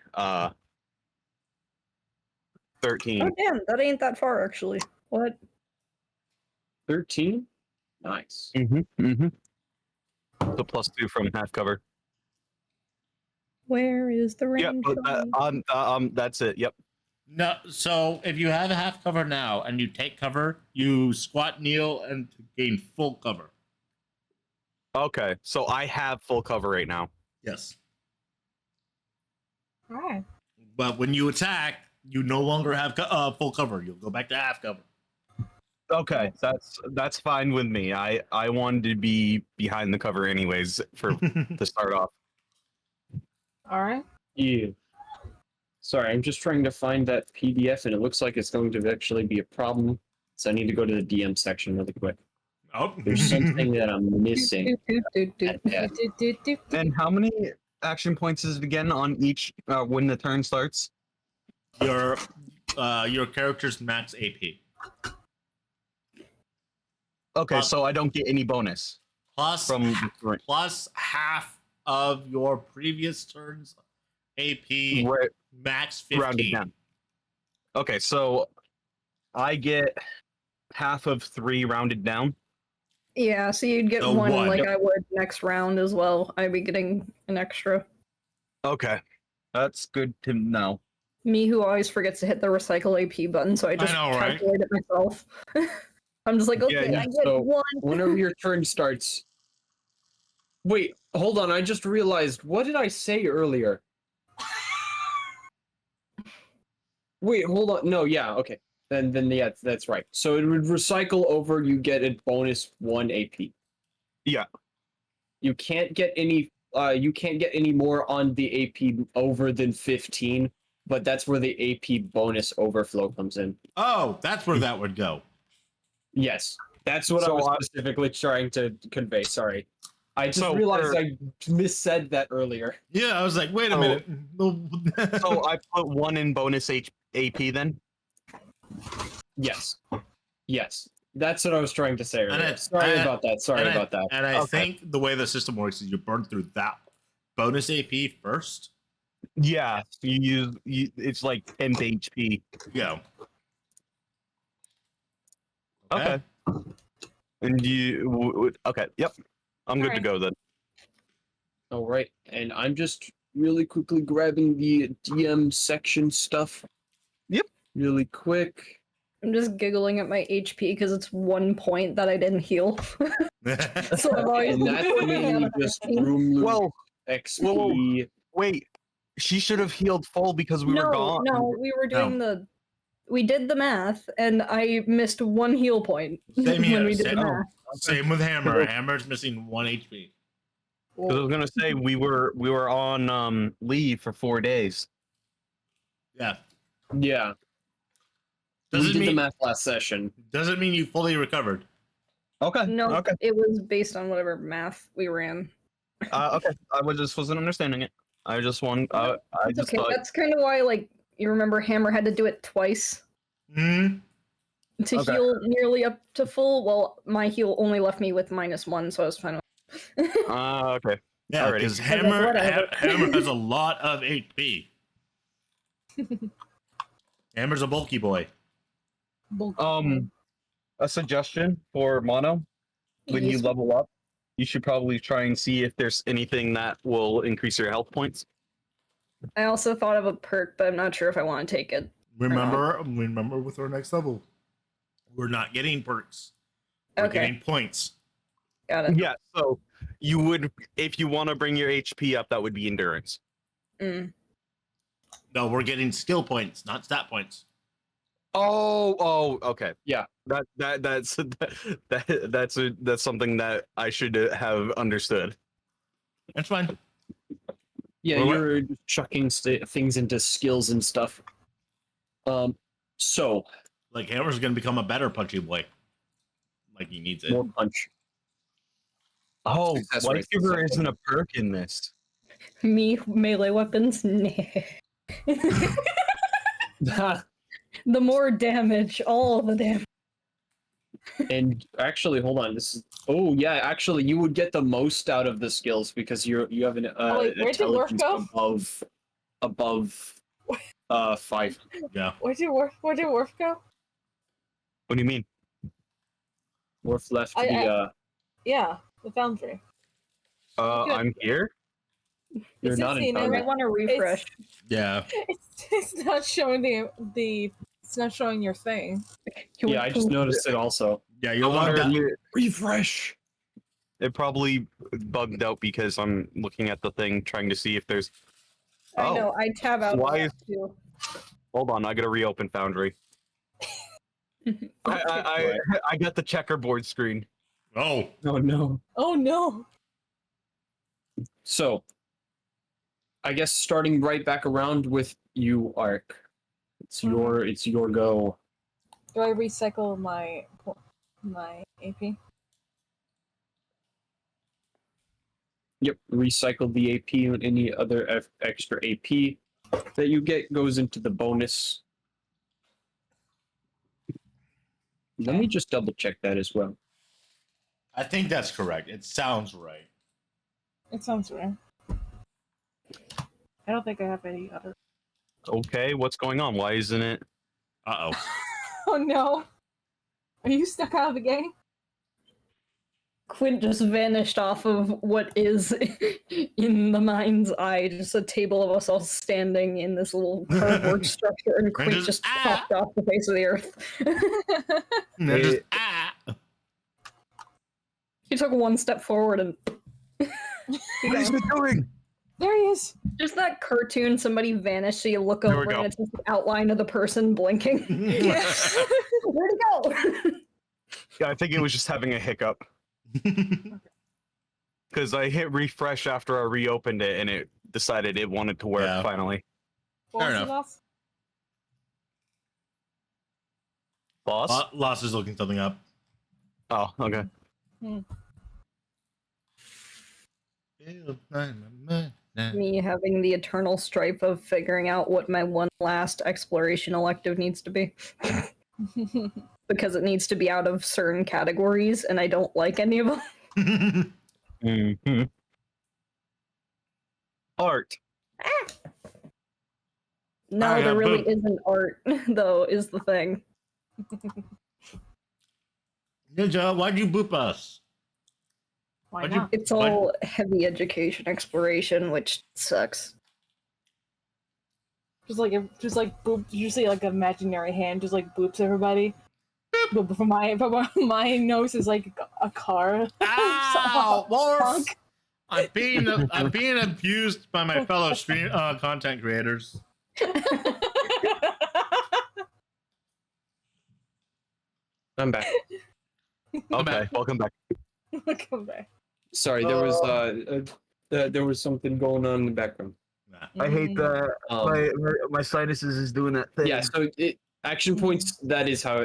13. Oh damn, that ain't that far actually. What? 13. Nice. Mm-hmm. Mm-hmm. The +2 from half cover. Where is the Yep, range? that's it. Yep. No, so if you have a half cover now and you take cover, you squat, kneel, and gain full cover. Okay, so I have full cover right now. Yes. Alright. But when you attack, you no longer have full cover. You'll go back to half cover. Okay, that's fine with me. I wanted to be behind the cover anyways for to start off. Alright. Yeah. Sorry, I'm just trying to find that PDF, and it looks like it's going to actually be a problem. So I need to go to the DM section really quick. Oh, There's something that I'm missing. And how many action points is it again on each when the turn starts? your character's max AP Okay, so I don't get any bonus plus from plus half of your previous turn's AP right, max rounded 15. down. Okay, so I get half of 3 rounded down. Yeah, so you'd get So one one. like Yep. I would next round as well. I'd be getting an extra. Okay, that's good to know. Me who always forgets to hit the recycle AP button, so I just know, right? calculate it myself. I'm just like, okay, Yeah, I get so one. Whenever your turn starts. Wait, hold on. I just realized. What did I say earlier? Wait, hold on. No, yeah, okay. Then yeah, that's right. So it would recycle over. You get a bonus 1 AP. Yeah. You can't get any. You can't get any more on the AP over than 15. But that's where the AP bonus overflow comes in. Oh, that's where that would go. Yes, that's what I So was I- specifically trying to convey. Sorry, I just So realized for- I missaid that earlier. Yeah, I was like, wait a So- minute. So I put 1 in bonus AP then. Yes, yes, that's what I was trying to say earlier. And Sorry about that. Sorry about that. And I Okay. think the way the system works is you burn through that bonus AP first. Yeah, you it's like 10 HP. Yeah. Okay. And okay, yep. I'm good to Alright. go then. All right, and I'm just really quickly grabbing the DM section stuff. Yep. Really quick. I'm just giggling at my HP because it's 1 point that I didn't heal. So I'm always And that's looking at mainly it. just room loot, Well, XP. whoa. Wait. She should have healed full because we were gone. No, we were doing we did the math, and I missed 1 heal point Same here. when we did Same, the math. same with Hammer. Hammer's missing 1 HP. Because I was gonna say we were on leave for 4 days. Yeah. Yeah, we Doesn't did the mean math last session. doesn't mean you fully recovered. Okay. No, Okay. it was based on whatever math we ran. Okay. Just wasn't understanding it. I just want. I It's just okay. thought. That's kind of why, like, you remember Hammer had to do it twice Hmm. to Okay. heal nearly up to full. Well, my heal only left me with -1, so I was fine. Okay. Yeah, Alrighty. because like, Hammer whatever. Hammer has a lot of HP. Hammer's a bulky boy. A suggestion for mono when you Yes. level up, you should probably try and see if there's anything that will increase your health points. I also thought of a perk, but I'm not sure if I want to take it. Remember with our next level, we're not getting perks. We're Okay, getting points. got it. Yeah. So you would, if you want to bring your HP up, that would be endurance. Mm. No, we're getting skill points, not stat points. Oh, okay. Yeah. That's that's something that I should have understood. That's fine. Yeah, Well, you're just chucking things into skills and stuff. So Like Hammer's gonna become a better punchy boy. Like he needs it. more punch. Oh, That's right. Lifegiver isn't a perk in this. Me melee weapons. Nah. The more damage, all the damage. And actually, hold on. This is. Oh yeah, actually, you would get the most out of the skills because you have an wait, where'd your Warf intelligence go? above 5. Yeah. Where did Warf go? What do you mean? Warf left I- the Yeah, the foundry. I'm here. You're It's not in insane, I power. might want to refresh. Yeah. It's not showing the it's not showing your thing. Yeah, I just noticed it also. Yeah, I you're logged wonder out. if it- Refresh. It probably bugged out because I'm looking at the thing trying to see if there's. I Oh, know. I tab out. Why of is- that too. hold on, I gotta reopen Foundry. I got the checkerboard screen. Oh. Oh no. Oh no! So, I guess starting right back around with you, Ark. It's your go. Do I recycle my AP? Yep, recycle the AP and any other extra AP that you get goes into the bonus. Let me just double check that as well. I think that's correct. It sounds right. It sounds right. I don't think I have any other. Okay, what's going on? Why isn't it? Uh-oh. Oh no! Are you stuck out of the game? Quint just vanished off of what is in the mind's eye, just a table of us all standing in this little cardboard structure, and Quint just, just ah! popped off the face of the earth. And they're just, He took one step forward and What is it doing? There he is. just that cartoon, somebody vanished, so you look There we over go. and it's just the outline of the person blinking. Where'd he go? Yeah, I think it was just having a hiccup because I hit refresh after I reopened it and it decided it wanted to work Yeah. finally. What Fair was the enough. loss? Boss? Loss is looking something up. Oh, okay. Me having the eternal strife of figuring out what my one last exploration elective needs to be. Because it needs to be out of certain categories, and I don't like any of them. Mm-hmm. Art. No, I there have really boop. isn't art, though, is the thing. Ninja, why'd you boop us? Why Why'd you- not? It's all heavy education exploration, which sucks. Just like boop. Did you see like an imaginary hand just like boops everybody? But for my nose is like a car. Ow! Warf! Honk. I'm being abused by my fellow stream content creators. I'm back. Okay, welcome back. Come back. Sorry, there was something going on in the background. Nah. I hate that Um, sinuses is doing that thing. Yeah, so action points, that is how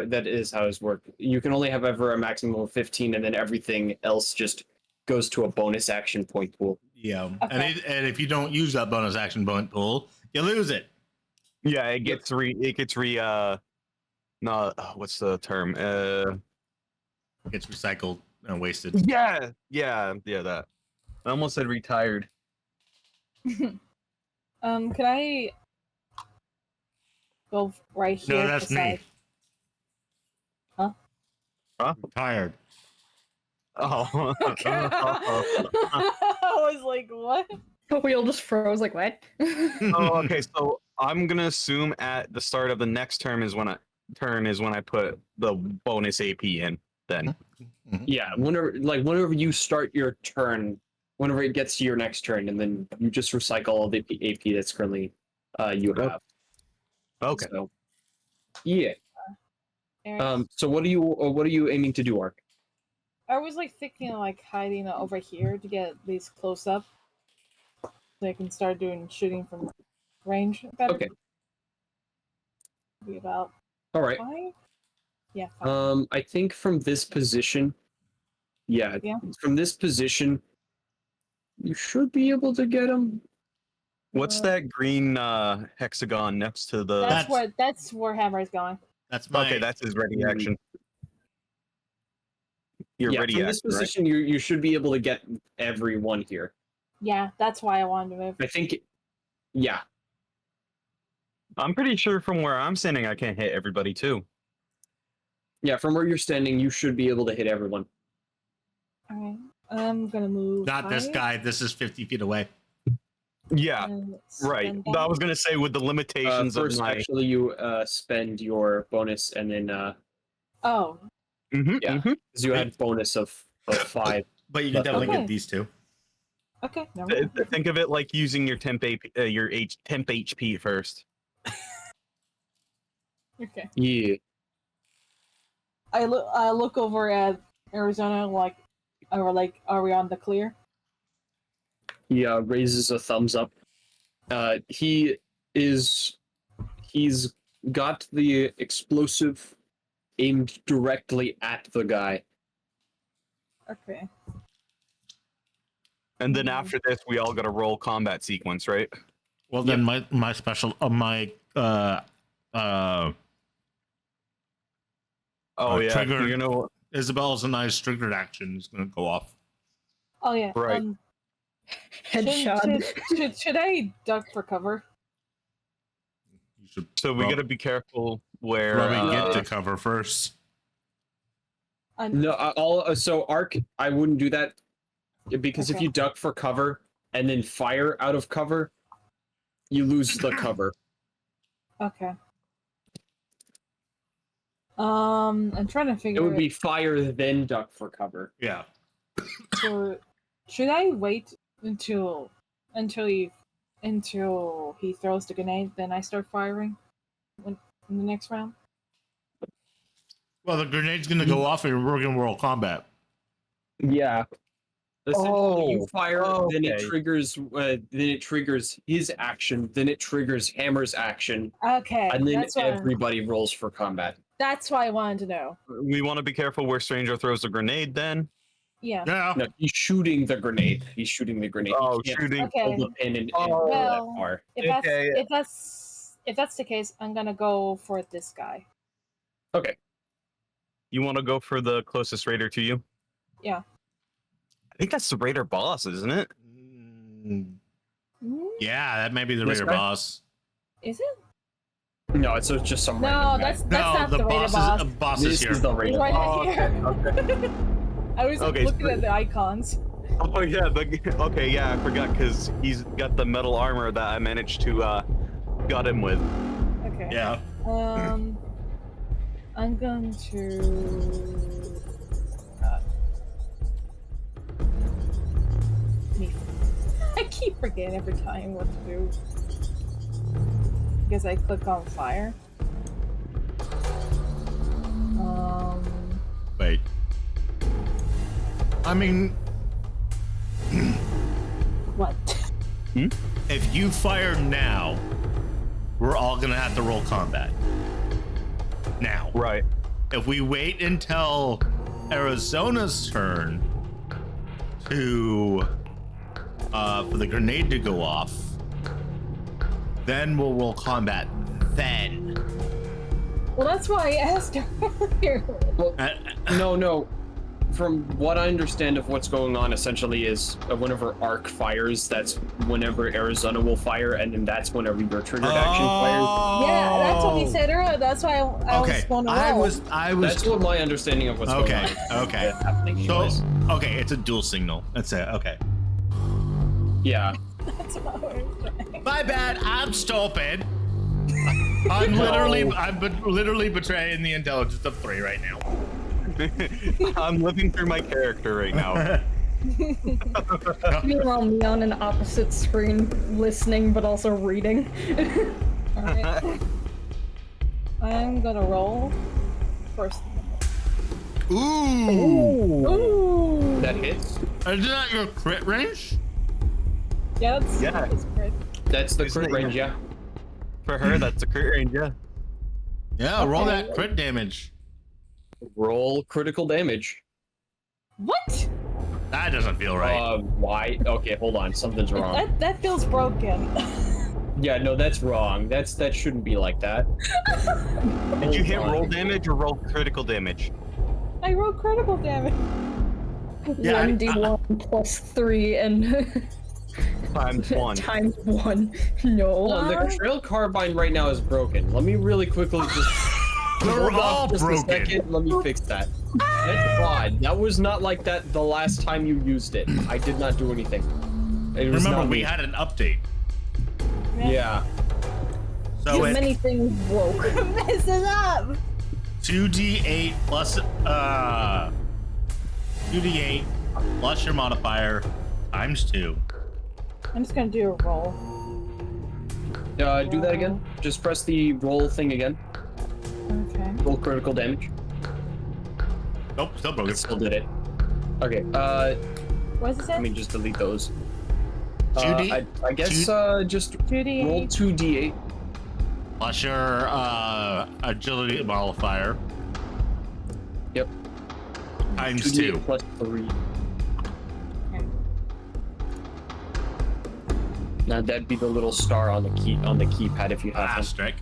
it's work. You can only have ever a maximum of 15, and then everything else just goes to a bonus action point pool. Yeah, Okay. and if you don't use that bonus action point pool, you lose it. Yeah, it gets no, what's the term? It gets recycled and wasted. Yeah, that. I almost said retired. Could I go right here? No, that's me. beside- Huh? Tired. Oh. Okay. I was like, what? The wheel just froze, like, what? Oh, okay. So I'm gonna assume at the start of the next term is when I put the bonus AP in. Then Yeah, whenever you start your turn, whenever it gets to your next turn, and then you just recycle all the AP that's currently you have. okay. So, yeah. Aaron, So what are you aiming to do, Ark? I was like thinking of like hiding over here to get these close up, so I can start doing shooting from range better. Okay. Be about All right. 5? Yeah, 5. I think from this position, yeah, Yeah. from this position, you should be able to get him. What's that green hexagon next to the? That's where Hammer is going. That's my. Okay, that's his ready action. You're Yeah, ready from action, this position, you should be able to get everyone here. Yeah, that's why I wanted to move. I think, yeah. right? I'm pretty sure from where I'm standing, I can hit everybody too. Yeah, from where you're standing, you should be able to hit everyone. Alright. I'm gonna move. Not this 5, guy. This is 50 feet away. Yeah, and let's right. spend I that. was gonna say with the limitations of First, my. actually, you spend your bonus, and then Oh, Mhm, yeah. mhm. because you had bonus of 5. But you can definitely Okay. get these two. okay. Never mind. Think of it like using your temp HP first. Okay. Yeah. I look over at Arizona like, are we on the clear? He raises a thumbs up. He's got the explosive aimed directly at the guy. Okay. And then after this, we all got a roll combat sequence, right? Well, then my special Oh yeah, trigger. you know, Isabel's a nice triggered action is going to go off. Oh yeah. Right. Headshot. Should I duck for cover? You should so we got to be careful where. probably get to cover first. No, so Arc, I wouldn't do that because if Okay. you duck for cover and then fire out of cover, you lose the cover. Okay. I'm trying to It figure. would be fire then duck for cover. Yeah. So, should I wait until he throws the grenade, then I start firing in the next round? Well, the grenade's going to go off and we're going to roll combat. Yeah. Essentially, you Oh, fire, then it okay. triggers his action, then it triggers Hammer's action, Okay, and then that's why. everybody rolls for combat. That's why I wanted to know. We want to be careful where Stranger throws the grenade. Then. Yeah. Yeah. No, he's shooting the grenade. He's shooting the grenade. Oh, He can't shooting. Okay. hold the pin and Oh. go that Well, far. Okay. If that's the case, I'm gonna go for this guy. You want to go for the closest raider to you? Yeah. I think that's the raider boss, isn't it? Yeah, that may be the This raider guy? boss. Is it? No, it's just some No, random guy. that's No, not the the Raider boss boss. is, boss This is here. is the raider Right boss. here. I was Okay, looking so- at the icons. Oh yeah, okay, yeah, I forgot because he's got the metal armor that I managed to got him with. Okay. Yeah. I'm going to. I keep forgetting every time what to do. Because I click on fire. Wait. I mean, What? if you fire now, we're all going to have to roll combat. Now. Right. If we wait until Arizona's turn to for the grenade to go off, then we'll roll combat then. Well, that's why I asked earlier. Well, Uh, no. From what I understand of what's going on, essentially, is whenever Arc fires, that's whenever Arizona will fire, and then that's whenever your triggered action fires. Yeah, that's what he said earlier. That's why I was Okay, going to roll. I was That's what my understanding of what's going on. Okay. Happening So, anyways. okay, it's a dual signal. That's it. Okay. Yeah. That's what I was trying. My bad. I'm stupid. I'm literally betraying the intelligence of 3 right now. I'm living through my character right now. Meanwhile, me on an opposite screen, listening but also reading. Alright. I'm gonna roll first. Ooh. Ooh! That hits. Is that your crit range? Yeah, that's Yeah. that's great. That's the Isn't crit it range, yeah. For her, that's a crit range, yeah. Yeah, roll Okay. that crit damage. Roll critical damage. What? That doesn't feel right. Why? Okay, hold on. Something's wrong. That feels broken. Yeah, no, that's wrong. That shouldn't be like that. Did you hit Hold on. roll damage or roll critical damage? I rolled critical damage. Yeah, 1d1 plus 3 and Times 1. times 1. Hold No. on, the trail carbine right now is broken. Let me really quickly just. We're Hold all on just a broken. second, let me fix that. That's odd. That was not like that the last time you used it. I did not do anything. It was Remember, not we me. had an update. Yeah. So Too many things broke. Mess it up. 2d8 plus 2d8 plus your modifier times 2. I'm just gonna do a roll. Do that again. Just press the roll thing again. Okay. Roll critical damage. Nope, still broken. It still did it. Okay. What does it say? Let me just delete those. 2D? I guess just 2d8. roll 2d8. Plus your agility modifier Yep. times 2d8 2. plus 3. Now that'd be the little star on the keypad if you have one. Asterisk.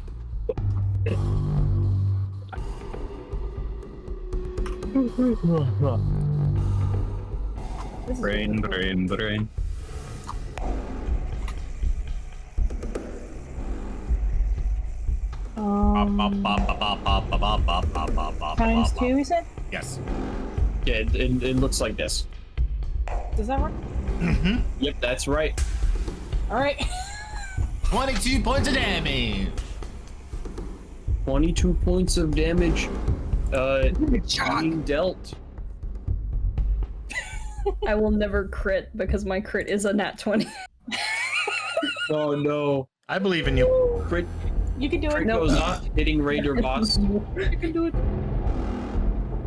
This is Brain. times 2, you said? Yes. Yeah, it looks like this. Does that work? Mm-hmm. Yep, that's right. Alright. 22 points of damage. 22 points of damage. Being dealt. I will never crit because my crit is a nat 20. Oh no. I believe in you. Crit, You can do it. crit No. goes off, hitting Raider boss. You can do it.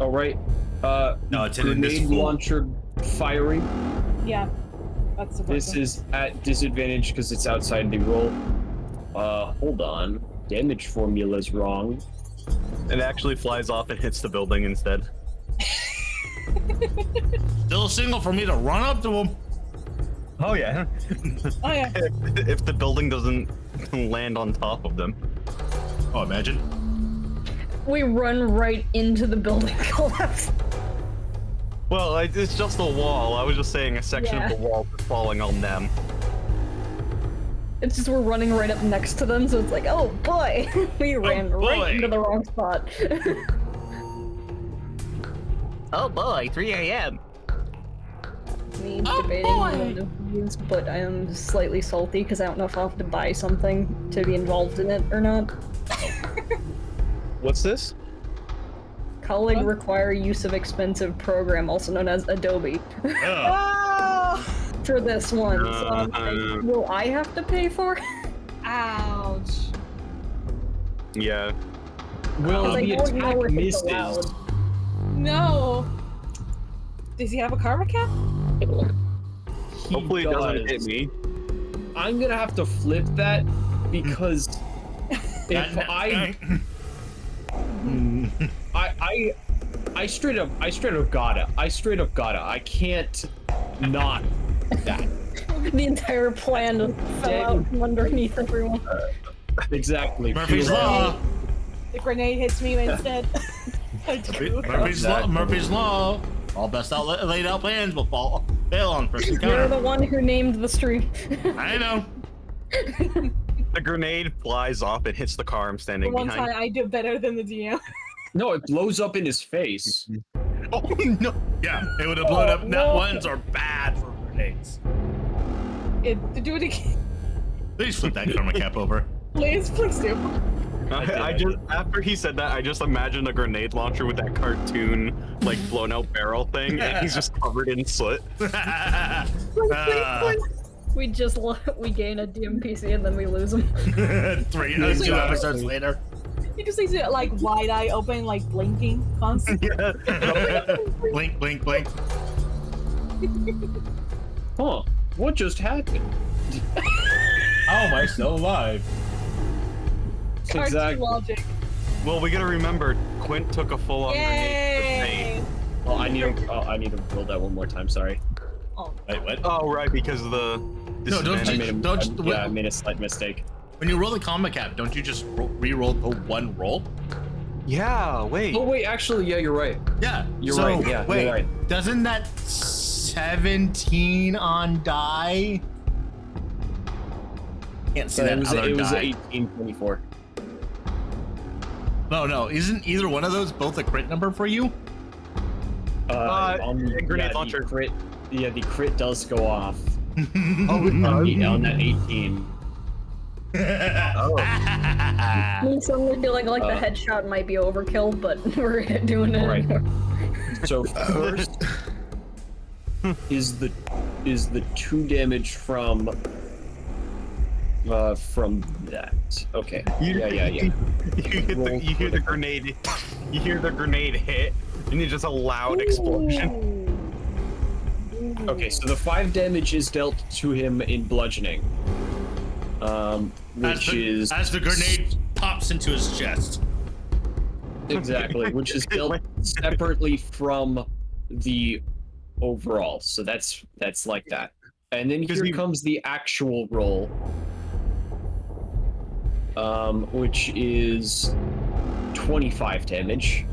Alright. No, it's an Grenade invisible. launcher firing. Yeah. That's the This question. is at disadvantage because it's outside the roll. Hold on. Damage formula's wrong. It actually flies off and hits the building instead. Still a single for me to run up to him. Oh yeah. Oh yeah. If the building doesn't land on top of them. Oh, imagine. We run right into the building collapse. Well, it's just a wall. I was just saying a section Yeah. of the wall is falling on them. It's just we're running right up next to them, so it's like, oh boy, we ran boy. right into the wrong spot. Oh boy, 3 a.m. Me debating on the views, but I am slightly salty because I don't know if I'll have to buy something to be involved in it or not. What's this? Colleague require use of expensive program, also known as Adobe, Ugh. Oh! for this one. So I'm like, will I have to pay for it? Ouch. Yeah. Will Because I the don't know attack if it's misses? allowed. No. Does he have a karma cap? He Hopefully it doesn't hit does. me. I'm gonna have to flip that because if I straight up gotta. I can't not that. The entire plan fell out from underneath everyone. Exactly. Murphy's Law. The grenade hits me instead. I do. Murphy's Law. Murphy's Law. All best laid out plans will fail on first You're encounter. the one who named the stream. I know. The grenade flies off and hits the car I'm The standing one behind. time I do better than the DM. No, it blows up in his face. Oh no! Yeah, it would have blown up. Nat no. ones are bad for grenades. Do it again. Please flip that karma cap over. Please do. I just after he said that, I just imagined a grenade launcher with that cartoon like blown out barrel thing, and he's just covered in soot. We gain a DMPC and then we lose him. 2 episodes later. You just need to like wide eye open, like blinking constantly. Yeah. Blink, blink, blink. Huh? What just happened? How am I still alive? Cartoon Exactly. logic. Well, we gotta remember, Quint took a full-on grenade. Yay! Oh, I need to roll that one more time. Sorry. Oh, Wait, what? Oh, right, because of the No, don't disadvantage. you- I made a slight mistake. When you roll the karma cap, don't you just re-roll the one roll? Yeah, wait. Oh wait, actually, yeah, you're right. Yeah. You're so, right, yeah, you're wait, right. doesn't that 17 on die? Can't see So that it was other die. 1824. No. Isn't either one of those both a crit number for you? Grenade launcher. The crit does go off Oh, on that 18. Me suddenly feeling like the headshot might be overkill, but we're doing it. Right. So first is the 2 damage from that. Okay. Yeah. You hear the grenade. You hear the grenade hit, and it's just a loud explosion. Okay, so the 5 damage is dealt to him in bludgeoning. As the grenade pops into his chest. Exactly, which is dealt separately from the overall. So that's like that. And then here comes the actual roll, which is 25 damage,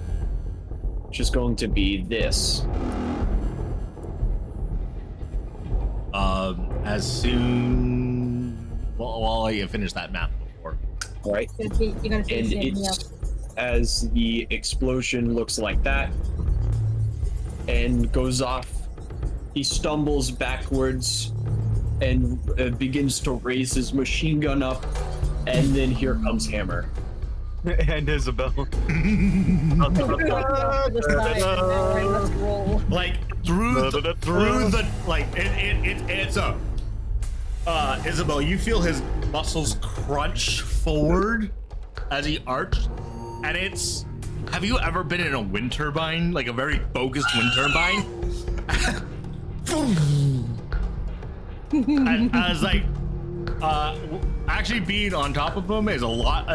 which is going to be this. As soon... Well, I'll let you finish that math before. Right. You're gonna And finish it, yeah. it's as the explosion looks like that and goes off, he stumbles backwards and begins to raise his machine gun up, and then here comes Hammer. And Isabel. Let's roll. Like through the like it's a Isabel, you feel his muscles crunch forward as he arched, and it's, have you ever been in a wind turbine, like a very focused wind turbine? And I was like, actually being on top of him is a lot.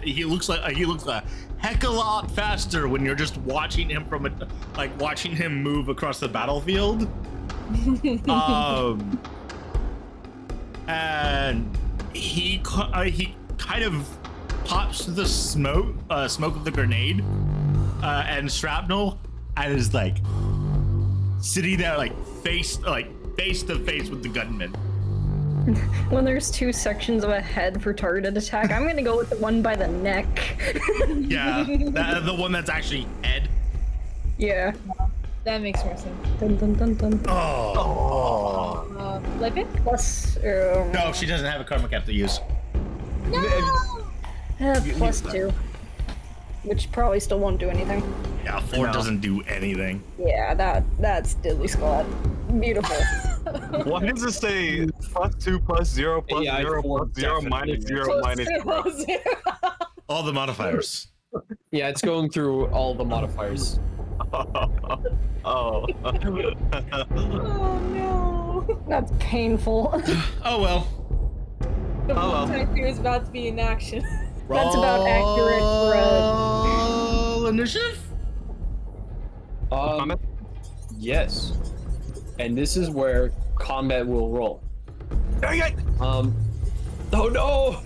He looks a heck of a lot faster when you're just watching him watching him move across the battlefield. And he kind of pops the smoke of the grenade and shrapnel, and is like sitting there like face to face with the gunman. When there's 2 sections of a head for targeted attack, I'm gonna go with the one by the neck. Yeah, the one that's actually head. Yeah. That makes more sense. Dun dun dun dun. Oh. Living? Plus, No, she doesn't have a karma cap to use. No! plus 2. Which probably still won't do anything. Yeah, 4 doesn't do anything. Yeah, that's diddly squat. Beautiful. What does it say? +2 +0 +0 Yeah, +0 definitely. -0 -0. All the modifiers. Yeah, it's going through all the modifiers. Oh. Oh no! That's painful. Oh well. The well. multi is about to be in action. That's about accurate for Roll initiative? Yes. And this is where combat will roll. Oh no!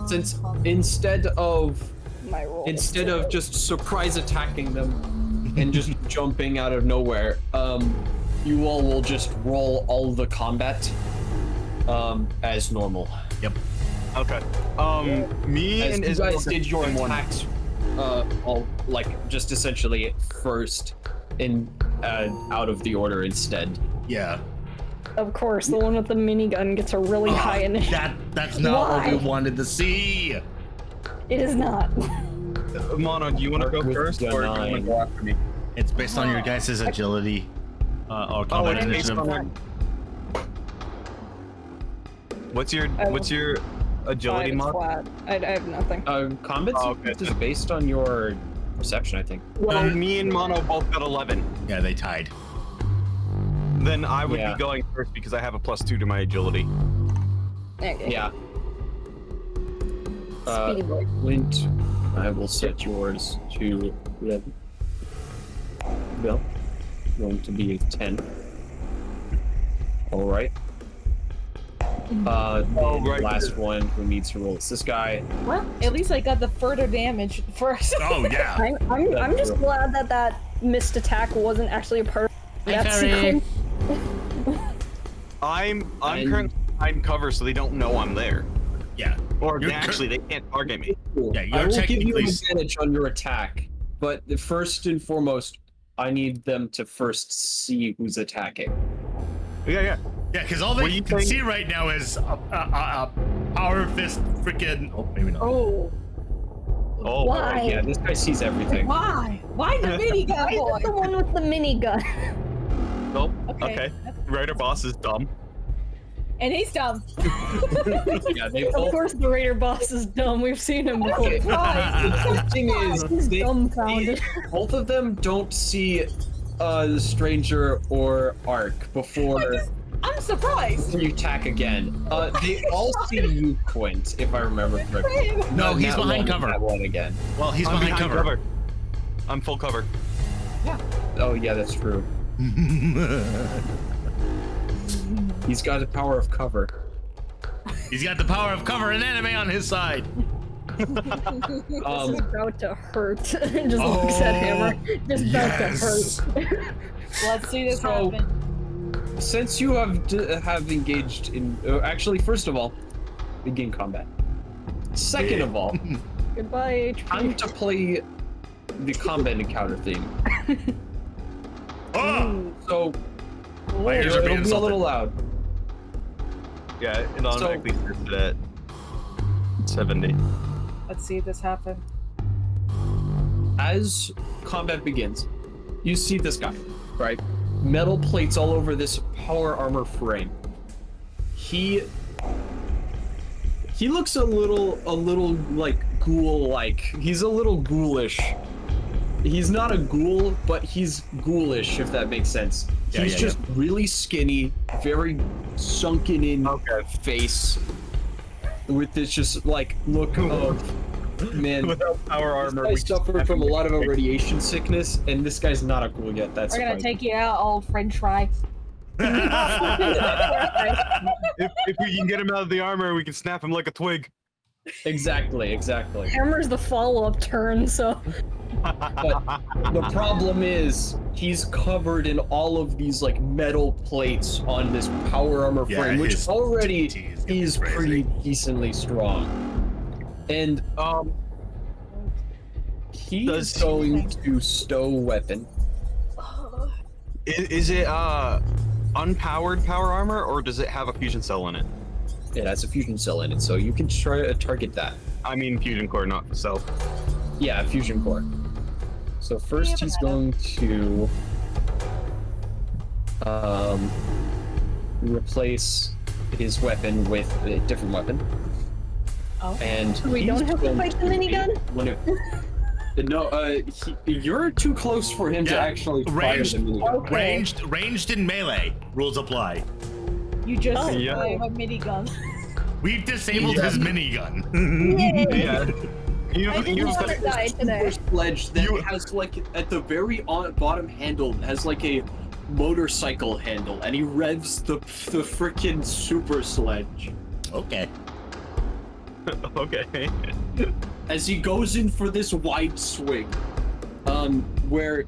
Since instead of my roll. just surprise attacking them and just jumping out of nowhere, you all will just roll all the combat as normal. Yep. Okay. Me As and you Isabel guys did your attacks, all like just essentially first in out of the order instead. Yeah. Of course, the one with the minigun gets a really high initiative. That's not what we Why? wanted to see. It is not. Mono, do you want to go With first, the or do you want to nine. go after me? It's based on your guys' agility or combat it's based initiative. on What's your agility 5 mod? flat. I have nothing. Combat okay. is based on your perception, I think. Well, me and Mono both got 11. Yeah, they tied. Then I would Yeah. be going first because I have a +2 to my agility. Okay. Yeah. Speedy boy. Clint, I will set yours to 11. Bill, going to be 10. All right. The right. last one who needs to roll is this guy. Well, at least I got the further damage first. Oh yeah. I'm just glad that missed attack wasn't actually a part of that sequence. I'm And- currently behind cover, so they don't know I'm there. Yeah. Or You're actually, they can't target me. Yeah, you're I will give you technically- advantage on your attack, but first and foremost, I need them to first see who's attacking. Yeah. Yeah, because all What they do you can think- see right now is a power fist freaking. Oh, maybe not. Oh, Oh, Why? Yeah, this guy sees everything. why? Why the minigun Why is boy? it the one with the minigun? Nope. Okay. Okay. Raider boss is dumb. And he's dumb. Yeah, they Of both. course, the raider boss is dumb. We've seen him before. Okay. The thing is, He's they, dumbfounded. both of them don't see the stranger or Ark before I'm surprised. you attack again. They all see you, Quint, if I remember correctly. No, Not he's that behind one, cover. That one again. Well, he's I'm behind cover. I'm full cover. Oh yeah, that's true. He's got the power of cover. He's got the power of cover and anime on his side. This is about to hurt. Just Oh, looks at Hammer. Just yes. about to hurt. Let's see this So- happen. Since you have engaged in, actually, first of all, begin combat. Second of all, Goodbye, HP. time to play the combat encounter theme. Oh! So My ears are it'll being be a insulted. little loud. Yeah, it automatically starts at 70. Let's see this happen. As combat begins, you see this guy, right? Metal plates all over this power armor frame. He looks a little like ghoul-like. He's a little ghoulish. He's not a ghoul, but he's ghoulish, if that makes sense. Yeah, He's yeah, just really skinny, very sunken in face, with this just like look of man. Without power This armor, guy we just suffered have from a to lot of make- radiation sickness, and this guy's not a ghoul yet. That's We're gonna surprising. take you out, old French fry. if we can get him out of the armor, we can snap him like a twig. Exactly. Hammer's the follow-up turn, so But the problem is he's covered in all of these like metal plates on this power armor Yeah, frame, which his already TT is getting is crazy. pretty decently strong. And he Does is going to stow a weapon. Is it unpowered power armor, or does it have a fusion cell in it? It has a fusion cell in it, so you can try to target that. I mean fusion core, not cell. Yeah, fusion core. So first he's going to replace his weapon with a different weapon. Oh. And we he's don't have to going fight the be minigun? one of- No, you're too close for him to Yeah, actually fire ranged. the minigun. Okay. Ranged and melee rules apply. You just Oh. Yeah. have a minigun. We've disabled his minigun. Yeah. I didn't want to die today. Sledge that has like at the very bottom handle has like a motorcycle handle, and he revs the freaking super sledge Okay. Okay. as he goes in for this wide swing, where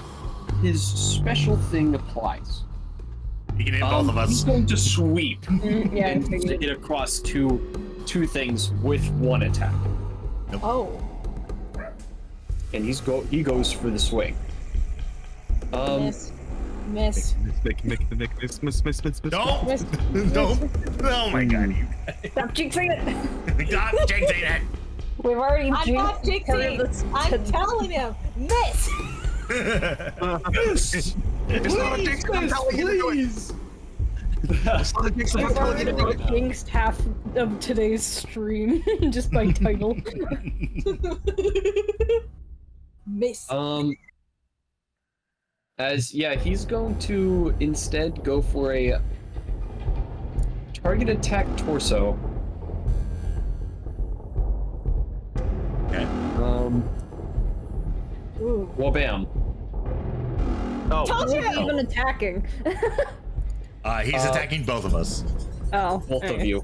his special thing applies. You can hit both of He's us. going to sweep Yeah, I and figured. hit across two things with one attack, Oh. and he goes for the swing. Miss. Miss. Miss. No! Miss. No! Oh my god, you Stop jinxing it! Stop jinxing it! We've already I'm not jinxed part of jinxing. this. I'm telling him. Miss. It's not a jinx, I'm telling you to do it. Please. It's not a jinx, I'm We've telling you to do already it. jinxed half of today's stream just by title. Miss. He's going to instead go for a target attack torso. Okay. Ooh. Well, bam. Oh, Told you. He's even attacking. He's attacking both of us. Oh. Both of alright. you.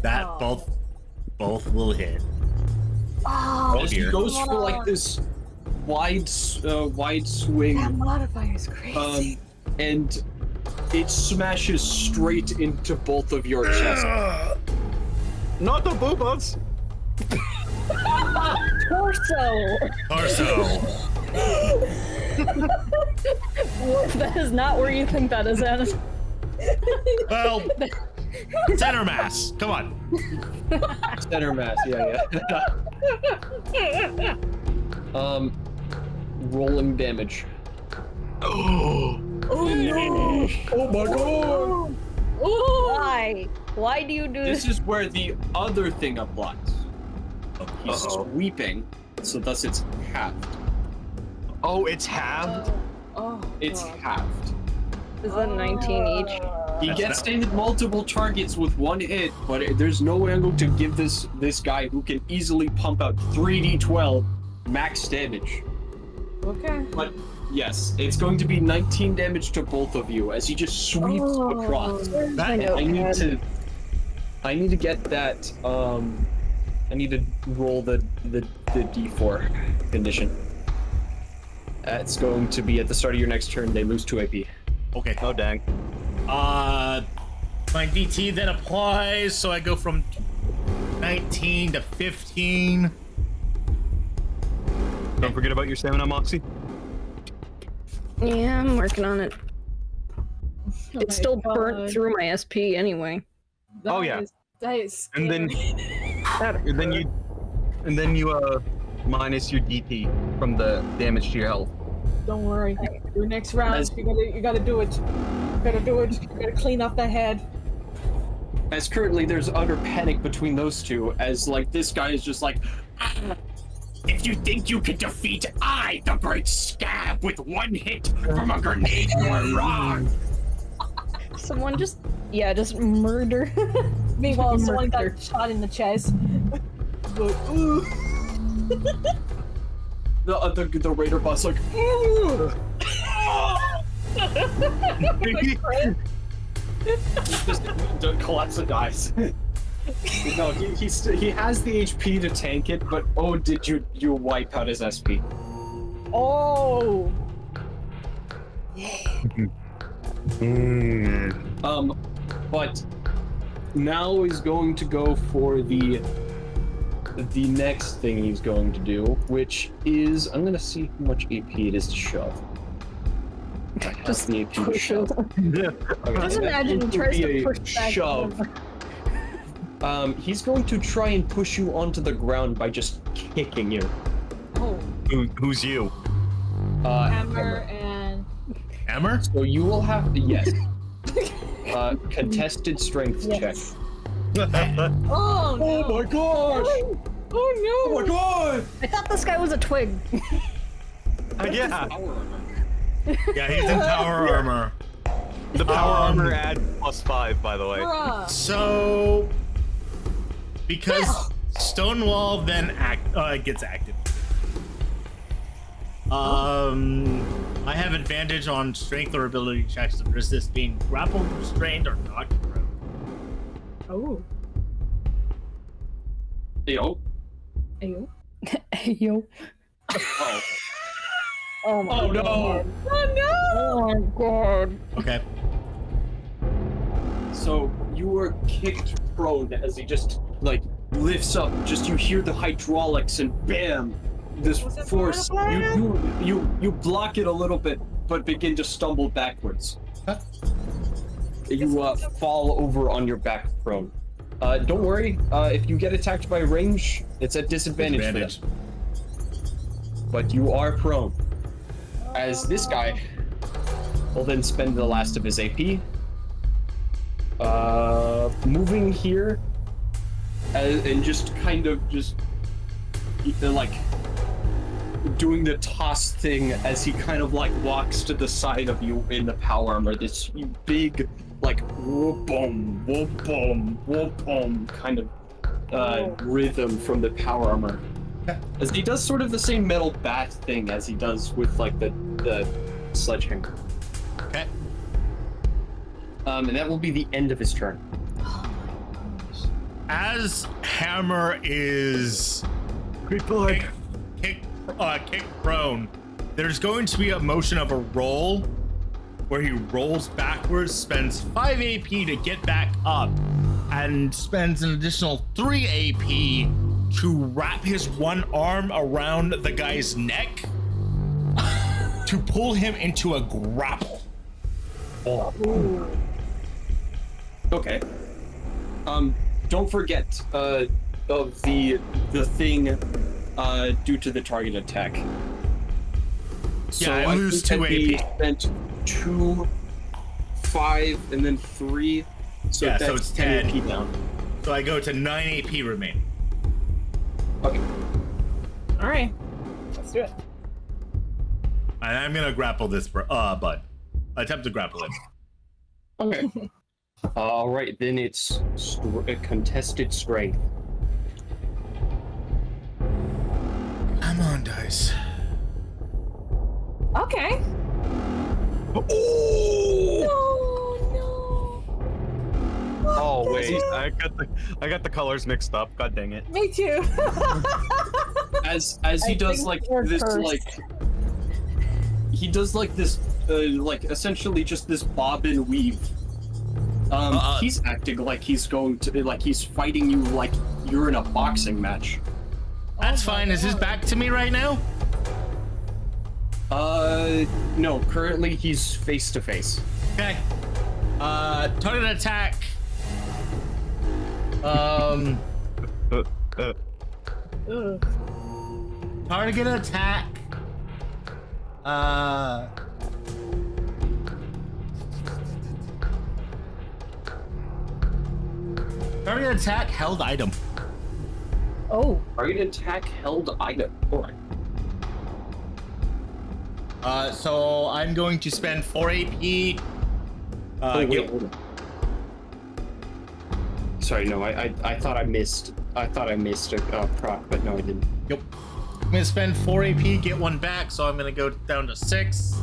That Oh. both will hit. Oh, As he dear. goes for like this wide swing, that modifier's crazy. and it smashes straight into both of your chests. Not the boobas. Torso. That is not where you think that is at. Well, center mass. Come on. Center mass, yeah. Rolling damage. Oh no! Oh my god! Why? Why do you do This this? is where the other thing applies. He's sweeping, so thus it's halved. Oh, it's halved. Oh, It's God. halved. Is that 19 each? He That's gets not- to hit multiple targets with one hit, but there's no way I'm going to give this guy who can easily pump out 3d12 max damage. Okay. But yes, it's going to be 19 damage to both of you as he just sweeps across. That- I need to get that. I need to roll the d4 condition. That's going to be at the start of your next turn. They lose 2 AP. Okay. Oh dang. My DT then applies, so I go from 19 to 15. Don't forget about your stamina, Moxie. Yeah, I'm working on it. It's still burnt God. through my SP anyway. Oh, yeah. That is And then, scary. and then you minus your DP from the damage to your health. Don't worry. Your next round, As- you gotta do it. You gotta do it. You gotta clean up that head. As currently there's utter panic between those two, as like this guy is just like, "Ah, if you think you can defeat I, the great scab, with one hit from a grenade, you are wrong. Someone just murder. Meanwhile, someone Murder. got shot in the chest. But, ooh. The raider boss like, just collapse and dies. No, he has the HP to tank it, but oh, did you wipe out his SP? Oh. But now he's going to go for the next thing he's going to do, which is I'm gonna see how much AP it is to shove. Just the AP to push shove. it. Okay, Just that imagine he would tries be to a push back. shove. He's going to try and push you onto the ground by just kicking you. Oh. Who's you? Hammer and. Hammer? So you will have contested strength Yes. check. Oh no. Oh my gosh! Oh no. Oh my god! I thought this guy was a twig. Yeah. Yeah, he's in power armor. The power armor add +5, by the way. Bruh. So, because Stonewall then gets active. I have advantage on strength or ability checks to resist being grappled, restrained, or knocked prone. Oh. Yo. Ayo. Yo. Oh. Oh my Oh no! Oh no. Oh my god. Okay. So you were kicked prone as he just like lifts up. Just you hear the hydraulics and bam, this Was it force. part You block it a little bit, but begin to stumble backwards. You fall over on your back prone. Don't worry. If you get attacked by range, it's at disadvantage. For Advantage. them. But you are prone. As this guy will then spend the last of his AP. Moving here, and just kind of like doing the toss thing as he kind of like walks to the side of you in the power armor. This big like whoop boom, whoop boom, whoop boom kind of rhythm from the power armor. As he does sort of the same metal bat thing as he does with like the sledgehammer. Okay. And that will be the end of his turn. As Hammer is kicked prone, there's going to be a motion of a roll where he rolls backwards, spends 5 AP to get back up, and spends an additional 3 AP to wrap his one arm around the guy's neck to pull him into a grapple. Ooh. Okay. Don't forget of the thing due to the target attack. So I lose think 2 that he AP. spent 2, 5, and then 3. So Yeah, that's so it's 10 10. AP down. So I go to 9 AP remaining. Okay. All right, let's do it. And I'm gonna grapple this bud. Attempt to grapple him. Okay. All right, then it's a contested strength. Come on, dice. Okay. Oh! No. Oh wait, I got the colors mixed up. God dang it. Me too. As he I does think like you're this cursed. like he does like this like essentially just this bob and weave. He's acting like he's going to like he's fighting you like you're in a boxing match. That's fine. Is his back to me right now? No, currently he's face to face. Okay. Target attack. Ugh. Target attack. Target attack held item. Oh, Target attack held item. Alright. So I'm going to spend 4 AP. Wait, hold on. Sorry, no, I thought I missed a proc, but no I didn't. Yep. I'm gonna spend 4 AP, get 1 back, so I'm gonna go down to 6.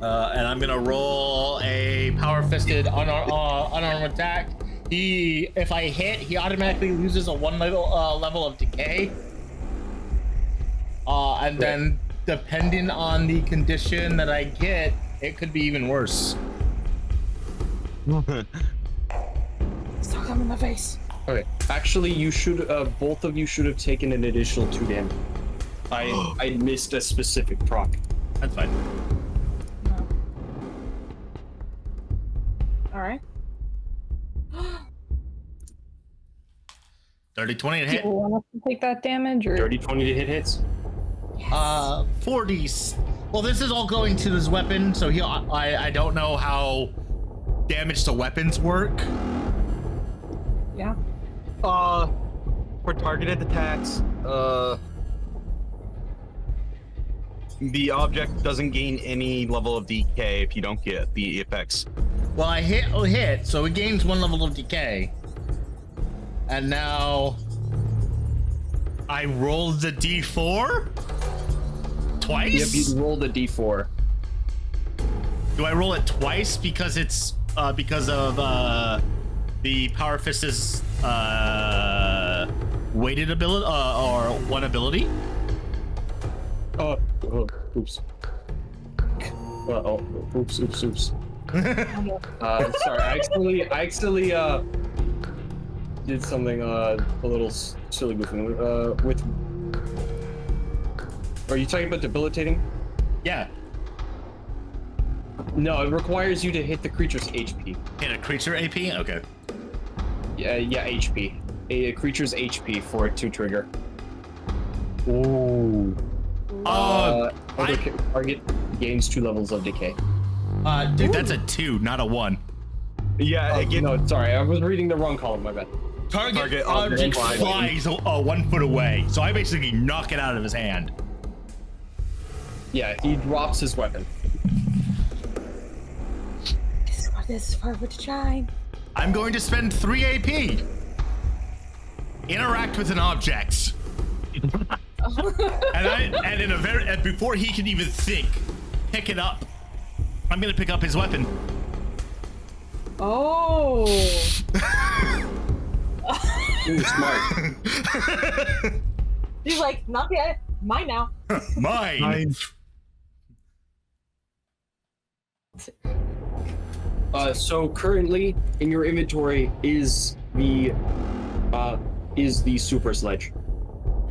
And I'm gonna roll a power fisted unarmed attack. If I hit, he automatically loses a 1 level of decay. And then depending on the condition that I get, it could be even worse. Stuck him in the face. Okay. Actually, you should both of you should have taken an additional 2 damage. I missed a specific proc. That's fine. No. All right. 30-20 to do hit. you want us to take that damage or? 30-20 to hit hits. 40. Well, this is all going to his weapon, so I don't know how damage to weapons work. Yeah. For targeted attacks, the object doesn't gain any level of decay if you don't get the effects. Well, I hit, so it gains 1 level of decay. And now I rolled the D4 twice. Yep, you rolled a d4. Do I roll it twice because it's because of the Power Fist's weighted ability or 1 ability? Oops. Oops. Sorry, I actually did something a little silly goofy. With. Are you talking about debilitating? Yeah. No, it requires you to hit the creature's HP. Hit a creature AP? Okay. Yeah, HP. A creature's HP for it to trigger. Ooh. Target gains 2 levels of decay. Dude, that's a 2, not a 1. Yeah, again, No, sorry, I was reading the wrong column. My bad. Target object object flies 1 foot away, so I basically knock it out of his hand. Yeah, he drops his weapon. This is forever to shine. I'm going to spend 3 AP. Interact with an object. and before he can even think, pick it up. I'm gonna pick up his weapon. Oh. Ooh, smart. He's like, not yet. Mine now. Mine. So currently in your inventory is the super sledge.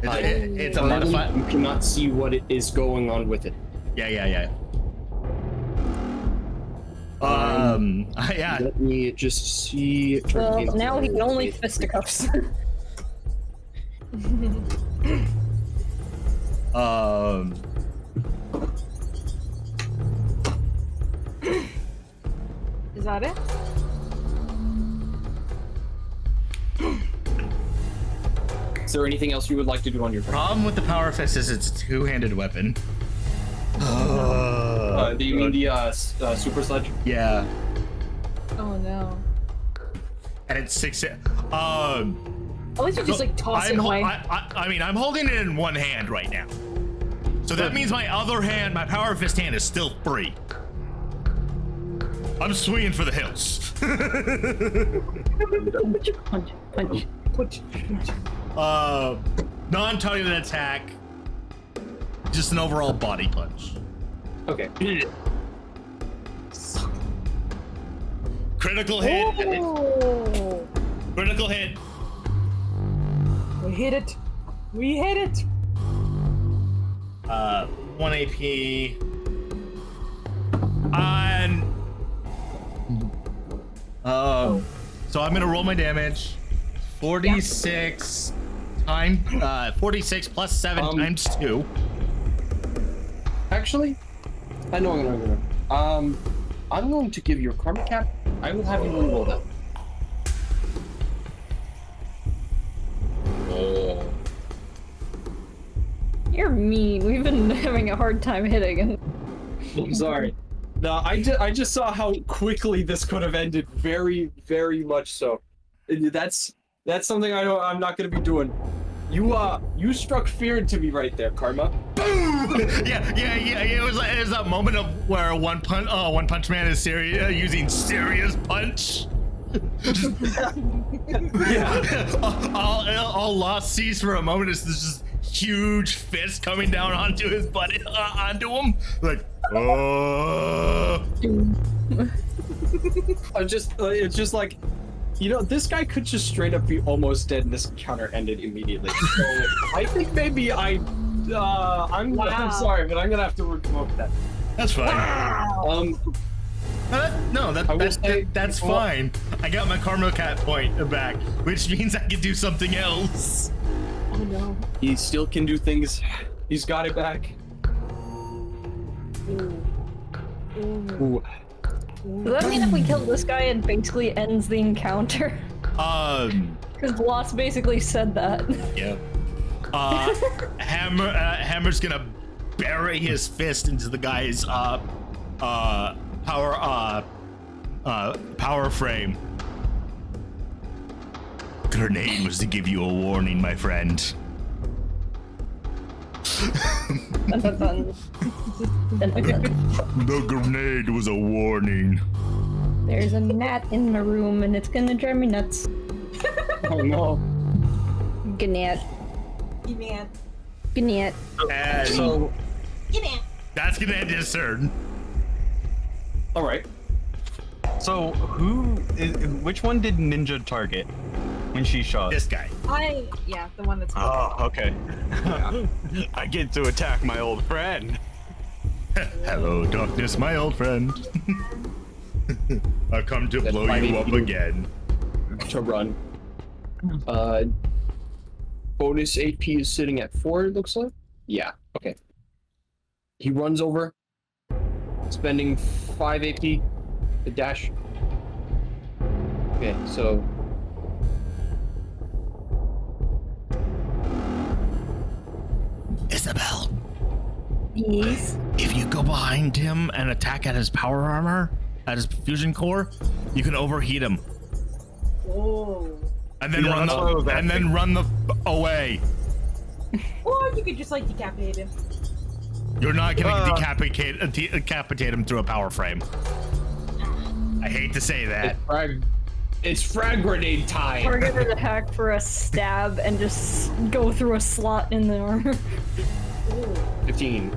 It's a Currently, modified. You cannot see what it is going on with it. Yeah. Yeah. Let me just see. Well, now he can only fisticuffs. Is that it? Is there anything else you would like to do on your turn? Problem with the power fist is it's a two-handed weapon. Do you mean the super sledge? Yeah, Oh no. and it's 6. At least you just like toss it away. I mean, I'm holding it in one hand right now, so that means my other hand, my power fist hand, is still free. I'm swinging for the hills. punch. Non-targeted attack, just an overall body punch. Okay. Critical hit. Oh, Critical hit. we hit it. We hit it. 1 AP. And so I'm gonna roll my damage. 46 times 46 plus 7 times 2. Actually, I know I'm gonna. I'm going to give you a karma cap. I will have you reroll that. You're mean. We've been having a hard time hitting. I'm sorry. No, I just saw how quickly this could have ended. Very, very much so. That's something I'm not gonna be doing. You struck fear into me right there, Karma. Boom! Yeah. It was that moment of where One Punch Man is using serious punch. Yeah. all lost sees for a moment is this just huge fist coming down onto his body, onto him, like, oh. It's just like, this guy could just straight up be almost dead and this encounter ended immediately. So I think maybe I'm sorry, but I'm gonna have to revoke that. That's fine. That's fine. I got my karma cat point back, which means I can do something else. Oh no. He still can do things. He's got it back. Ooh. Does that mean if we kill this guy, it basically ends the encounter? Because Bloss basically said that. Yeah. Hammer's gonna bury his fist into the guy's power frame. Grenade was to give you a warning, my friend. Dun, dun, dun. Dun, dun, dun. The grenade was a warning. There's a gnat in my room and it's gonna drive me nuts. Oh no. Gnat. Man. Gnat. And So, that's gonna end his turn. all right. So which one did Ninja target when she shot? This guy. The one that's. Oh, okay. I get to attack my old friend. Hello, darkness, my old friend. I come to That's blow you up 580. again. To run. Bonus AP is sitting at 4, it looks like. Yeah, okay. He runs over, spending 5 AP to dash. Okay, so. Isabel, Yes. if you go behind him and attack at his power armor, at his fusion core, you can overheat him. Oh. And then Yeah, run that's what I was the away. Or you could just like decapitate him. You're not gonna decapitate him through a power frame. I hate to say that. It's frag grenade time. Targeted attack for a stab and just go through a slot in the armor. 15.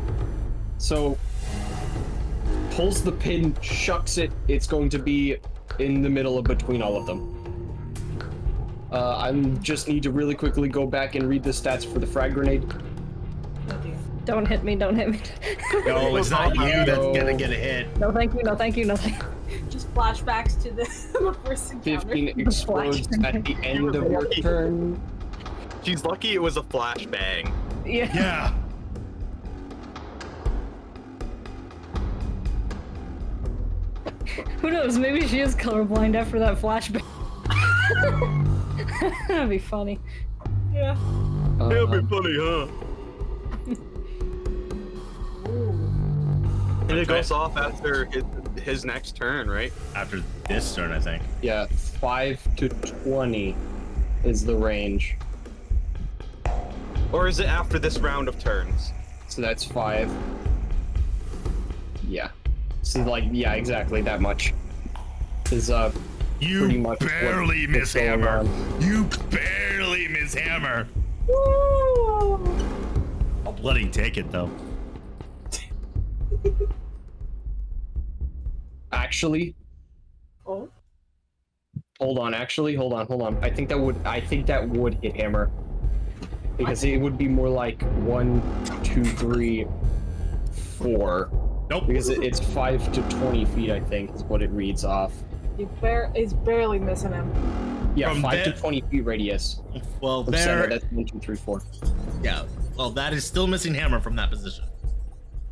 So, pulls the pin, shucks it. It's going to be in the middle of between all of them. I just need to really quickly go back and read the stats for the frag grenade. Oh dear. Don't hit me, don't hit me. No, it's not you that's gonna get a hit. No, thank you, no, thank you, no, thank you. Just flashbacks to the, the first encounter. 15 explodes at the end of your turn. She's lucky it was a flashbang. Yeah. Yeah. Who knows, maybe she is colorblind after that flashback. That'd be funny. Yeah. It'll be funny, huh? And it goes off after his next turn, right? After this turn, I think. Yeah, 5 to 20 is the range. Or is it after this round of turns? So that's 5. Yeah. So like, yeah, exactly that much. Is You pretty much barely what's miss going hammer. on. You barely miss hammer. Woo! I'll bloody take it though. Actually, Oh. hold on. I think that would hit hammer. Because it would be more like 1, 2, 3, 4. Nope. Because it's 5 to 20 feet, I think, is what it reads off. It's barely missing him. Yeah, From 5 to there- 20 feet radius. Well, From center, there. that's 1, 2, 3, 4. Yeah. Well, that is still missing hammer from that position.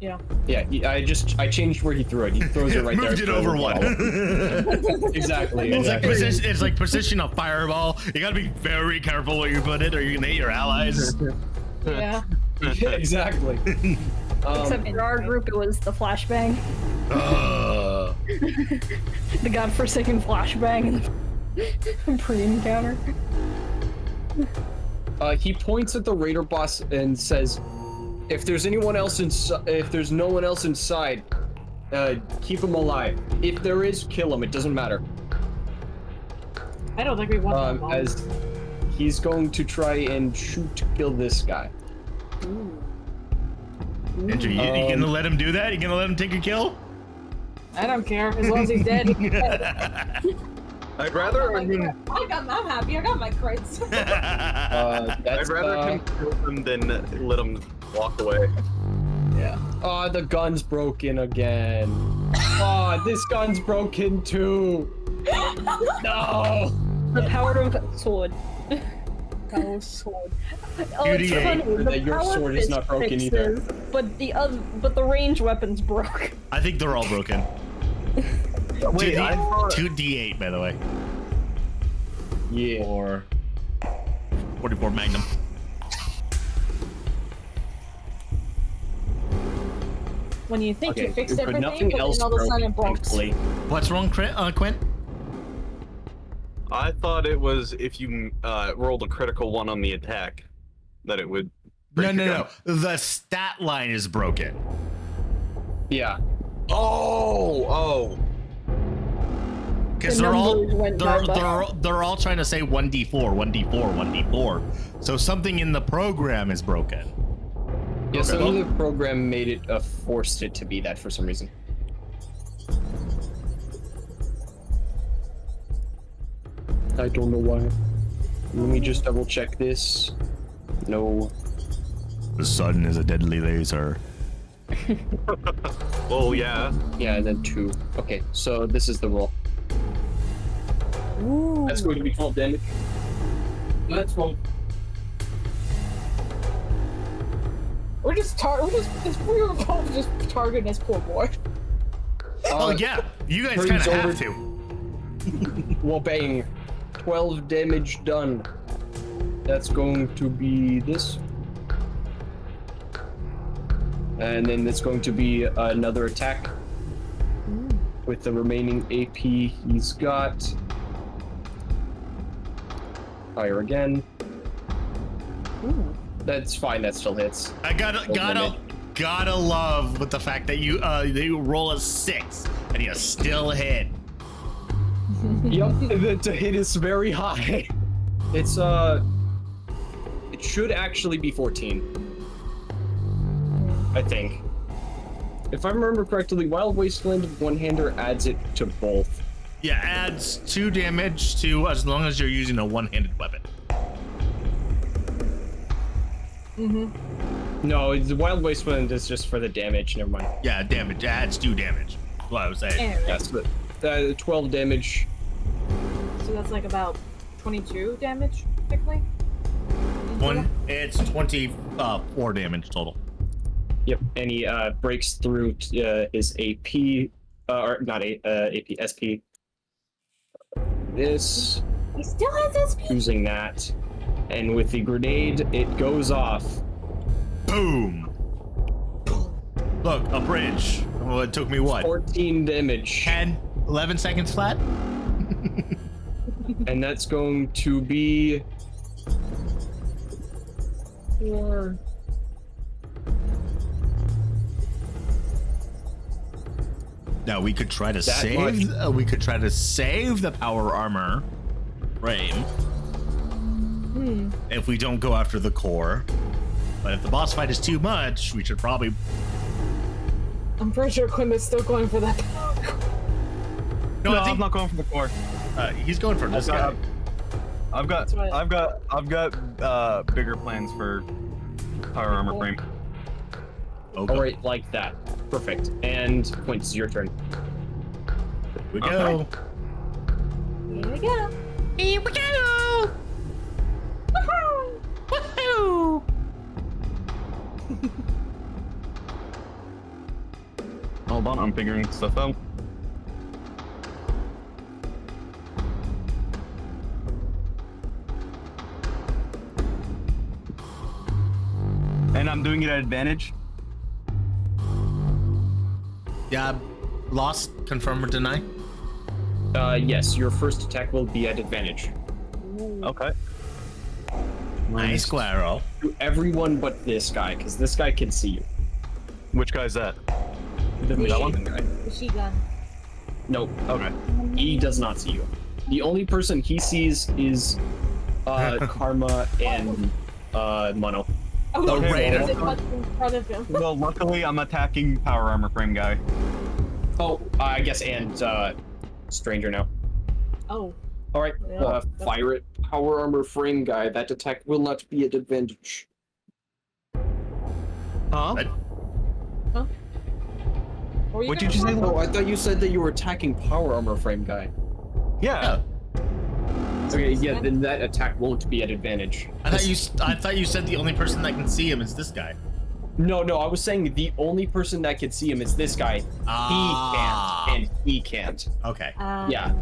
Yeah. Yeah, I changed where he threw it. He throws it right there. Moved it so over it'll one. follow. Exactly. It's like exactly. it's like position a fireball. You gotta be very careful where you put it, or you're gonna hit your allies. Yeah. Yeah, exactly. Except for our group, it was the flashbang. The godforsaken flashbang in pre-encounter. He points at the raider boss and says, "If there's anyone else if there's no one else inside, keep him alive. If there is, kill him. It doesn't matter." I don't think we want that. As he's going to try and shoot to kill this guy. Andrew, you gonna let him do that? You gonna let him take a kill? I don't care as long as he's dead. He's dead. I'd rather. I'm happy. I got my crits. That's, I'd rather him kill him than let him walk away. Yeah. Oh, the gun's broken again. Oh, this gun's broken too. No. The power of sword. Go sword. Oh, it's Beauty funny. eight. The Your power sword is fist not broken either. fixes, but the range weapon's broke. I think they're all broken. Wait, I thought 2d8, by the way. Yeah. Or 44 Magnum. When you think you fixed but everything, nothing but else then all of a sudden broken, it broke. thankfully. What's wrong, Quint? I thought it was if you rolled a critical one on the attack, that it would. break your gun. No. The stat line is broken. Yeah. Oh. Because The they're numbers went bye-bye. they're all trying to say 1d4, 1d4, 1d4. So something in the program is broken. Yeah, some of the program made it forced it to be that for some reason. I don't know why. Let me just double check this. No. The sun is a deadly laser. Oh yeah. Yeah, and then 2. Okay, so this is the roll. Ooh. That's going to be 12 damage. Let's roll. We were both just targeting this poor boy. Oh yeah, you guys turns kind of over- have to. Well, bang. 12 damage done. That's going to be this. And then it's going to be another attack. With the remaining AP he's got. Fire again. Ooh. That's fine, that still hits. I gotta love with the fact that you roll a 6 and you still hit. Yup, to hit is very high. It's it should actually be 14. I think. if I remember correctly, Wild Wasteland one-hander adds it to both. Yeah, adds 2 damage to as long as you're using a one-handed weapon. No, the Wild Wasteland is just for the damage. Never mind. Yeah, damage adds 2 damage. That's what I was saying. Anyway, Yes, but 12 damage. so that's like about 22 damage, technically. It's 24 damage total. Yep, and he breaks through his AP, or not AP, SP. This, He still has SP. using that, and with the grenade, it goes off. Boom! Look, a bridge. Well, it took me what? 14 damage. 10, 11 seconds flat? And that's going to be 4. Now we could try to That save. We could try to save the power armor frame if we don't go after the core. But if the boss fight is too much, we should probably. I'm pretty sure Quinn is still going for that. No, I think I'm not going for the core. he's going for this guy. I've got bigger plans for power armor frame. Okay. All right, like that. Perfect. And Quint, it's your turn. Here we go. Here we go. Here we go. Woohoo! Hold on, I'm figuring stuff out. And I'm doing it at advantage. Yeah, lost, confirm or deny. Yes, your first attack will be at advantage. Okay. Nice squirrel. To everyone but this guy, because this guy can see you. Which guy's that? The That machine guy. Machine gun. Nope. Okay. He does not see you. The only person he sees is Karma and Mono. Oh, The yeah, raider. there's a bunch in front of him. Well, luckily I'm attacking power armor frame guy. Oh, I guess, and Stranger now. Oh. All right, Yeah. fire it. Power armor frame guy. That attack will not be at advantage. Huh? What? What did you say? Oh, I thought you said that you were attacking power armor frame guy. Yeah. Okay, yeah, then that attack won't be at advantage. I thought you said the only person that can see him is this guy. No, I was saying the only person that can see him is this guy. Ah. He can't, and he can't. Okay. Yeah.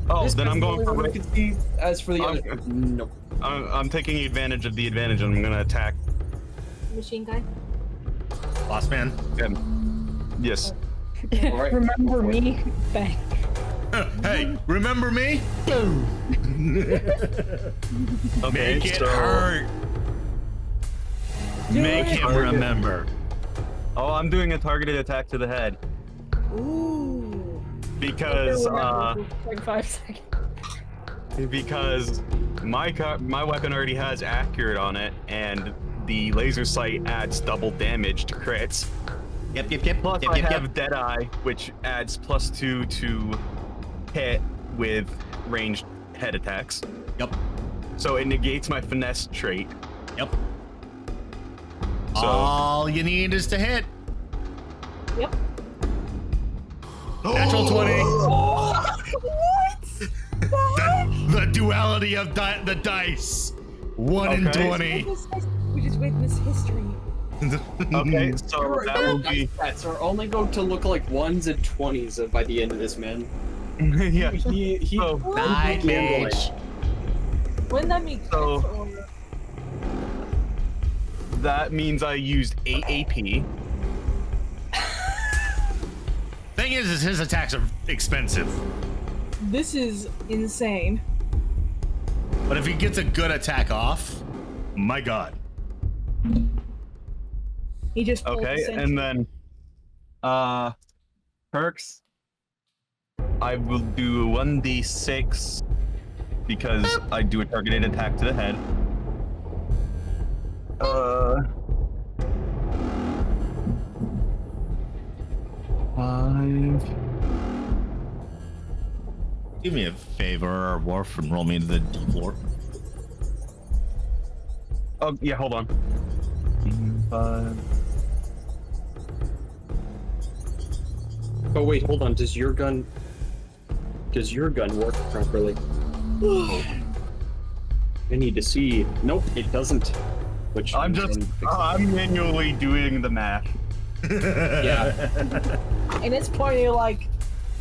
Oh, This then guy's I'm the going only for one who it. can see. As for the other, Okay. no. I'm taking advantage of the advantage and I'm gonna attack Machine guy. Boss man. him. Yes. All right, Remember go for it. me? Bang. Hey, remember me? Boom. Okay, Make it so- hurt. Make him Target. remember. Oh, I'm doing a targeted attack to the head Ooh. because Like 5 seconds. because my weapon already has accurate on it, and the laser sight adds double damage to crits. Yep. Plus, I have Deadeye, which adds +2 to hit with ranged head attacks. Yep. So it negates my finesse trait. Yep. So All you need is to hit. Yep. Natural 20. What? The duality of the dice. 1 in Okay. 20. We just witnessed history. okay, so that will be Stats are only going to look like 1s and 20s by the end of this, man. yeah. He So Night mage. Wouldn't that make So- sense? Or... that means I used 8 AP. Thing is his attacks are expensive. This is insane. But if he gets a good attack off, my god. He just pulled Okay, the sentry. and then perks. I will do 1d6 because I do a targeted attack to the head. 5. Do me a favor, Warf, and roll me into the D4. Oh, yeah, hold on. 5. Oh wait, hold on. Does your gun work properly? I need to see. Nope, it doesn't. Which I'm manually doing the math. Yeah. And it's point, you're like,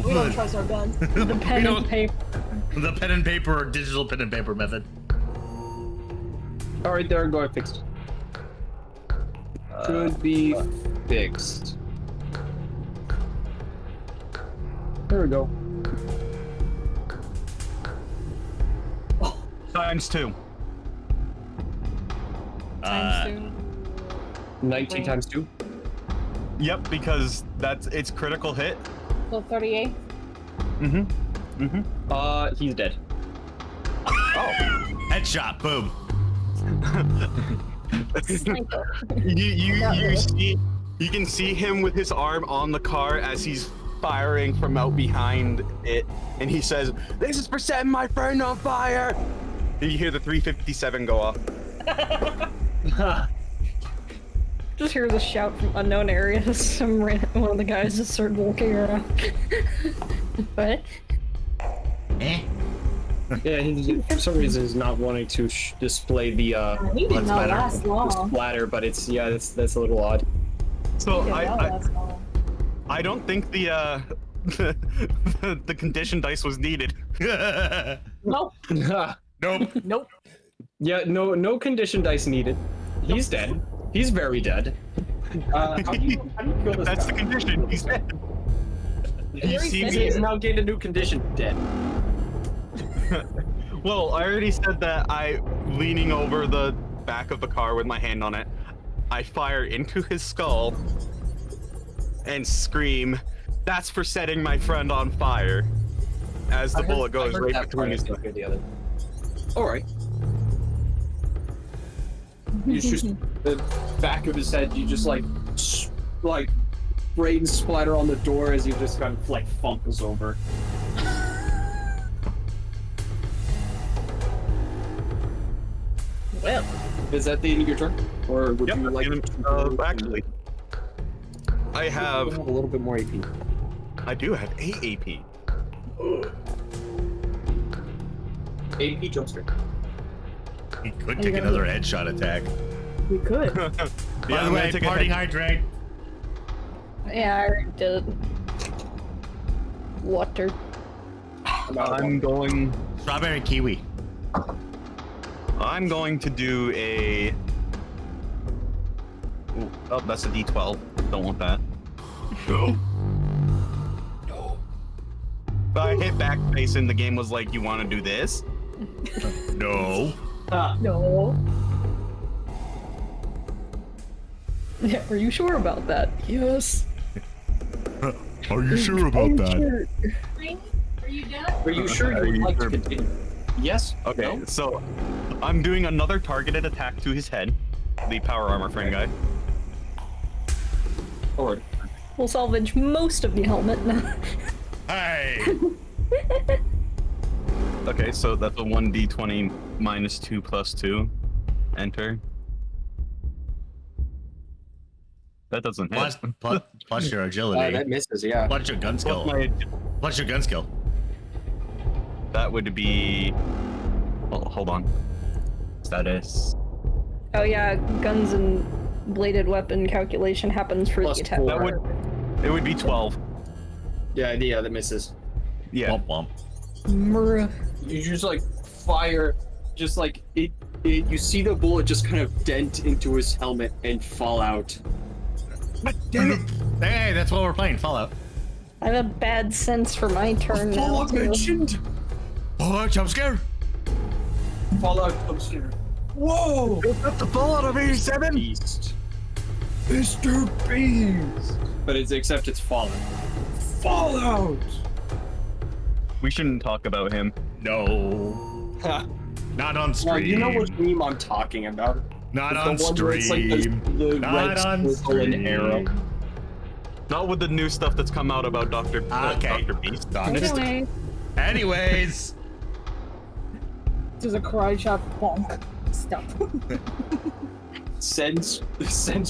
we don't trust our guns. The pen and paper. The pen and paper or digital pen and paper method. All right, there we go. I fixed it. Could be fixed. There we go. Times 2. Times 19 times 2. Yep, because it's critical hit. 2. So 38. He's dead. Oh. Headshot, boom. Sniper. You can see him with his arm on the car as he's firing from out behind it, and he says, "This is for setting my friend on fire." And you hear the 357 go off. Just hear the shout from unknown areas. One of the guys just started walking around. What? Eh? Yeah, he for some reason is not wanting to display the He did not last long. splatter, but it's that's a little odd. So He did not last long. I don't think the the condition dice was needed. Nope. Nope. Nope. Yeah, no condition dice needed. He's dead. He's very dead. How do you kill this That's guy? the condition. He's dead. You see He me? has now gained a new condition. Dead. Well, I already said that leaning over the back of the car with my hand on it, I fire into his skull and scream, "That's for setting my friend on fire," as the bullet goes right between his stuff. The other. All right. You just the back of his head. You just like brain splatter on the door as you just kind of like funkles over. Well, Is that the end of your turn, or would Yep, you like? actually, I You have a little bit more AP. I do have 8 AP. AP jumpster. He could take another headshot attack. We could. By Yeah, the I'm way, gonna take a party head- hydrate. yeah, I already did. Water. I'm going Strawberry kiwi. I'm going to do a Ooh, oh, that's a D12. Don't want that. No. But I hit backspace and the game was like, "You want to do this?" No. No. Yeah, are you sure about that? Yes. Are you sure about that? Sure. Are you done? Are you sure Are you would you like to sure? continue? Yes. Okay, No? so I'm doing another targeted attack to his head. The power armor friend guy. Forward. We'll salvage most of the helmet. Hey. Okay, so that's a 1d20 minus 2 plus 2. Enter. That doesn't hit. Plus your agility. That misses. Yeah. Plus your gun skill. Plus your gun skill. That would be. Oh, hold on. Status. Oh yeah, guns and bladed weapon calculation happens for Plus the attack. 4. That would. It would be 12. Yeah. That misses. Yeah. Womp womp. Mrr. You just like fire, just like it. You see the bullet just kind of dent into his helmet and fall out. Damn it. Hey, that's what we're playing. Fallout. I have a bad sense for my turn now. Fallout too. mentioned. Oh, jump scare. Fallout upstairs. Whoa! That's the Fallout of 87. Beast. Mr. Beast. But except it's Fallout. Fallout. We shouldn't talk about him. No. Ha. Not on Well, stream. you know what meme I'm talking about. Not It's on the one where it's like stream. the Not red on circle and arrow. stream. Not with the new stuff that's come out about Dr. Okay. Dr. Beast. Anyway, Anyways, There's a karate chop. Bonk. Stop. Sends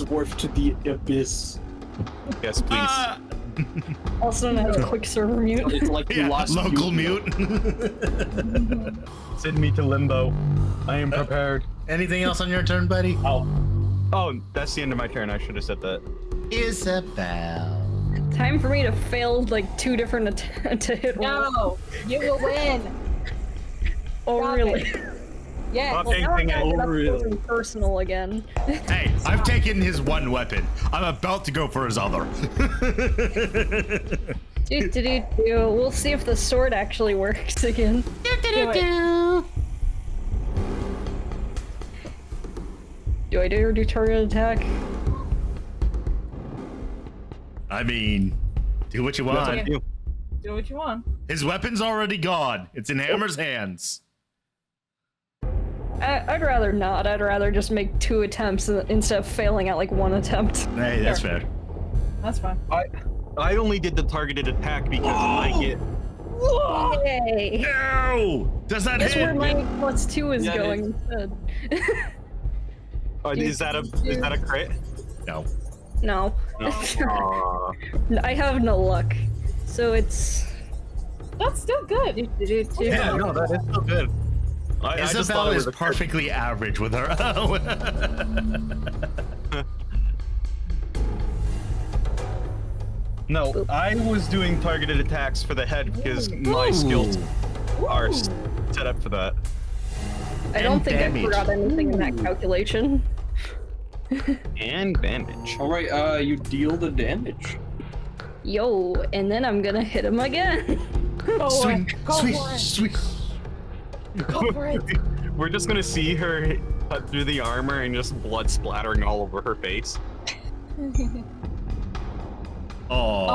Warf to the abyss. Yes, please. also known as quick server mute. It's like you yeah, lost local mute. Send me to limbo. I am prepared. Anything else on your turn, buddy? Oh, that's the end of my turn. I should have said that. Isabel. Time for me to fail like 2 different to hit roll. No, you will win. Oh Stop really? it. Yes. Stop Now I'm anything gonna get up really. close and personal again. Hey, I've taken his one weapon. I'm about to go for his other. We'll see if the sword actually works again. Do I dare do target attack? I mean, do what you That's want. up to you. Do what you want. His weapon's already gone. It's in Hammer's hands. I'd rather not. I'd rather just make 2 attempts instead of failing at like 1 attempt. Hey, that's fair. That's fine. I only did the targeted attack because I get. Yay! No! Does that Guess where hit? my +2 is Yeah, it going instead. Is that a crit? No. No. No. Aw. I have no luck. So it's... That's still good. Yeah, no, that is so good. I just Isabel thought it is was a crit. perfectly average with her. No, I was doing targeted attacks for the head because my skills are set up for that. I don't think damage. I forgot anything in that calculation. And damage. All right, you deal the damage. Yo, and then I'm gonna hit him again. Go Swing, Go sweet, for it. sweet. Go for it. We're just gonna see her cut through the armor and just blood splattering all over her face. Oh.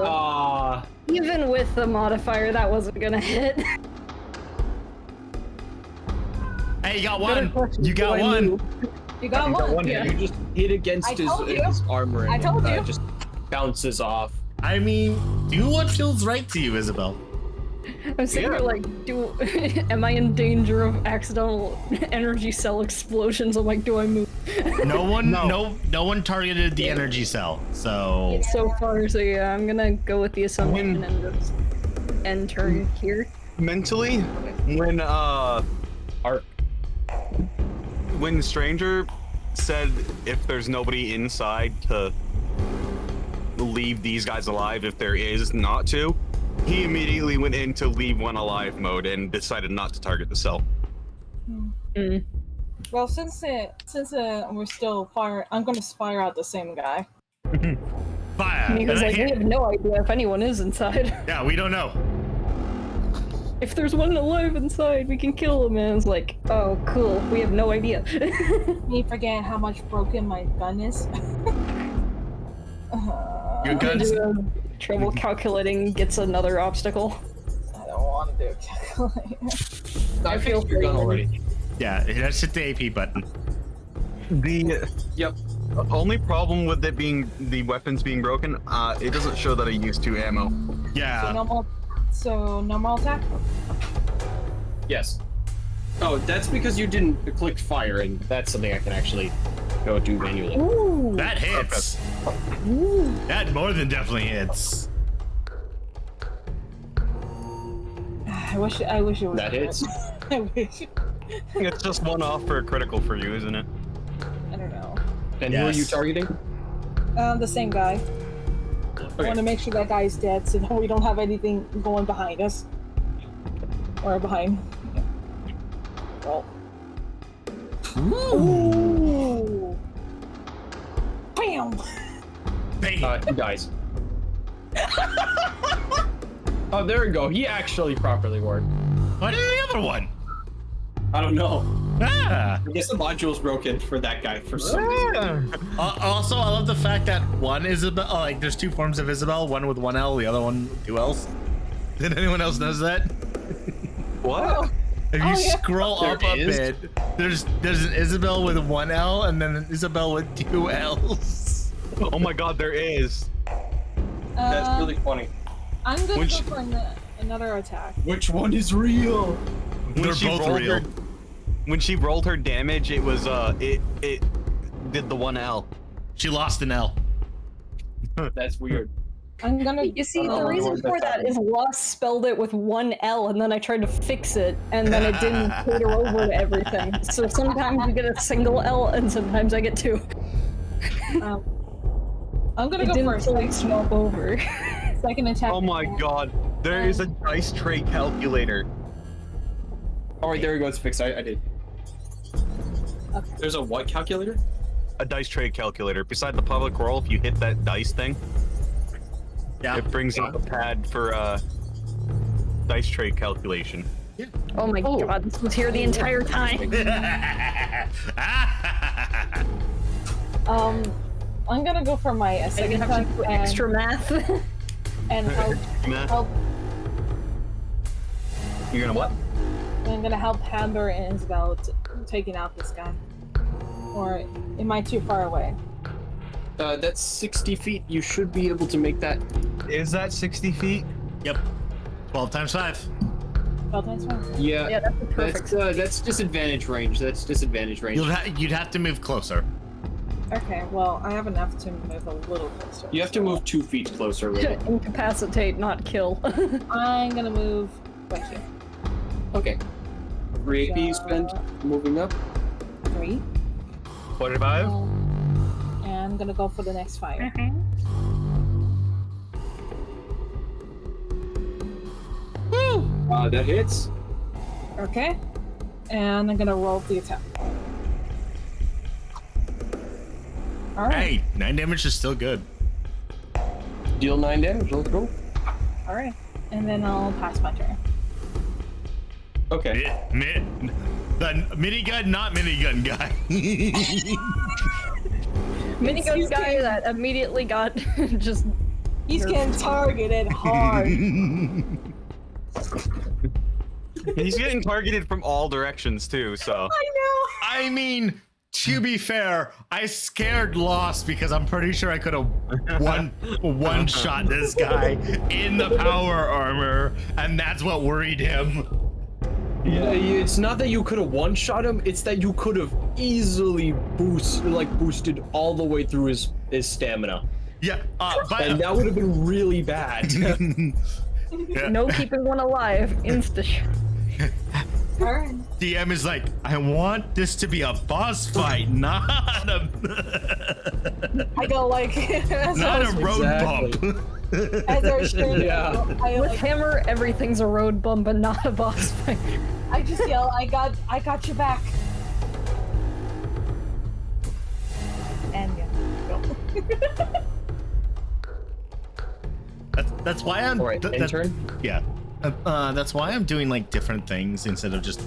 Ah, Even with the modifier, that wasn't gonna hit. Hey, you got Better one. question, You do got I one. move? You got one. you just hit against I told you. his armor and I told you. just bounces off. I mean, do what feels right to you, Isabel. I'm sitting here like, am I in danger of accidental energy cell explosions? I'm like, do I move? No one, No. no one targeted the energy cell. So So far, so yeah, I'm gonna go with the assumption and just end turn here. Mentally, when when Stranger said if there's nobody inside to leave these guys alive, if there is not to, he immediately went into leave one alive mode and decided not to target the cell. Mm. Well, since we're still fire, I'm gonna fire out the same guy. fire. And he was And I like, we can't- have no idea if anyone is inside. yeah, we don't know. If there's one alive inside, we can kill him. And I was like, oh, cool. We have no idea. Me forgetting how much broken my gun is. Your gun's Trouble calculating gets another obstacle. I don't want to do calculator. I feel fixed your gun free. already. yeah. That's hit the AP button. The Yep. only problem with it being the weapons being broken, it doesn't show that I used 2 ammo. Yeah. So normal attack. Yes. Oh, that's because you didn't click fire, and that's something I can actually go do manually. Ooh. That hits. That more than definitely hits. I wish it was. That hits. I wish. It's just one off for a critical for you, isn't it? I don't know. And who are you Yes. targeting? The same guy. I Okay. want to make sure that guy's dead so that we don't have anything going behind us. Or behind. Roll. Ooh. Bam! Bang. He dies. Oh, there we go. He actually properly worked. What did the other one? I don't know. Ah. I guess the module's broken for that guy for some reason. Also, I love the fact that one Isabel, like, there's 2 forms of Isabel, one with 1 L, the other one with 2 L's. Did anyone else knows that? What? If you Oh, yeah. scroll There up a is? bit, there's an Isabel with 1 L and then an Isabel with 2 L's. Oh my god, there is. That's really funny. I'm gonna When go she- for another attack. Which one is real? They're both real. When she rolled her damage, it was it did the 1L. She lost an L. That's weird. I'm gonna. You see, the Oh, reason Lord, for that's that is Lost spelled it with one L, and then I tried to fix it, and then it didn't cater over to everything. So sometimes you get a single L, and sometimes I get two. I'm gonna It go didn't first. fully swap over. Second attack. Oh my god, there is a dice tray calculator. All right, there we go. It's fixed. I did. Okay. There's a what calculator? A dice tray calculator. Beside the public roll, if you hit that dice thing, Yeah. it brings up a pad for dice tray calculation. Oh my god, this was here the entire time. I'm gonna go for my I second have attack to do extra math. and help. help. You're gonna what? I'm gonna help Hamber and Isabel taking out this guy. Or am I too far away? That's 60 feet. You should be able to make that. Is that 60 feet? Yep. 12 times 5. 12 times 5. Yeah. Yeah, that's a perfect. That's disadvantage range. That's disadvantage range. You'd have to move closer. Okay, well, I have enough to move a little closer. You have to move 2 feet closer. Really. Incapacitate, not kill. I'm gonna move right here. Okay. 3 AP spent. Moving up. 3. 45? And I'm gonna go for the next fire. That hits. Okay. And I'm gonna roll the attack. Alright. Hey, 9 damage is still good. Deal 9 damage. Let's go. Alright. And then I'll pass my turn. Okay. The minigun, not minigun guy. Minigun guy that immediately got just. He's getting targeted hard. He's getting targeted from all directions too, so. I mean, to be fair, I scared Lost because I'm pretty sure I could have one shot this guy in the power armor, and that's what worried him. Yeah, it's not that you could have one-shot him. It's that you could have easily boosted all the way through his stamina, Yeah, and that would have been really bad. Yeah. No keeping one alive. Insta. Alright. DM is like, I want this to be a boss fight, not a I go like as I not was- a road Exactly. bump. as I was shooting, Yeah. I With like Hammer, everything's a road bump and not a boss fight. I just yell, I got your back. And yeah, go. That's why I'm. All right, turn. Yeah, that's why I'm doing like different things instead of just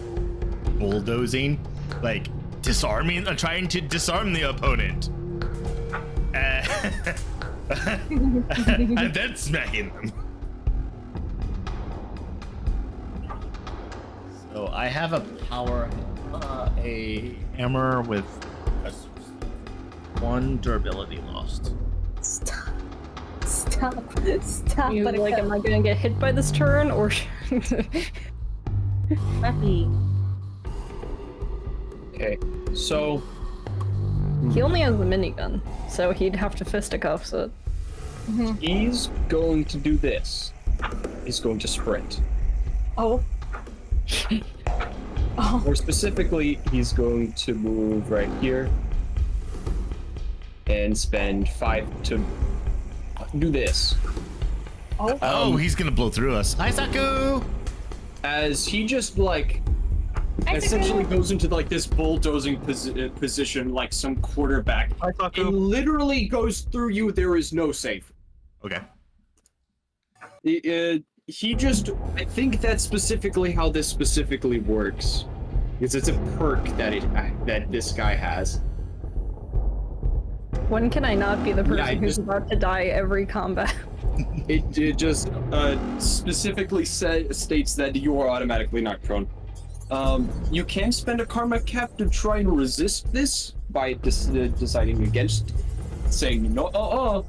bulldozing, like disarming, trying to disarm the opponent, and then smacking them. So I have a a hammer with a 1 durability lost. Stop, You but like, am I gonna get hit by this turn or? happy. Okay, so He only has the minigun, so he'd have to fisticuffs it. he's going to do this. He's going to sprint. Oh. Oh. More specifically, he's going to move right here and spend 5 to do this. Oh. Oh, he's gonna blow through us. Hi, Saku. As he just like essentially goes into like this bulldozing position like some quarterback. Hi, It Taku. literally goes through you. There is no safe. Okay. He just, I think that's specifically how this specifically works, because it's a perk that this guy has. When can I not be the person I who's just- about to die every combat? It just specifically states that you are automatically knocked prone. You can spend a karma cap to try and resist this by deciding against saying no.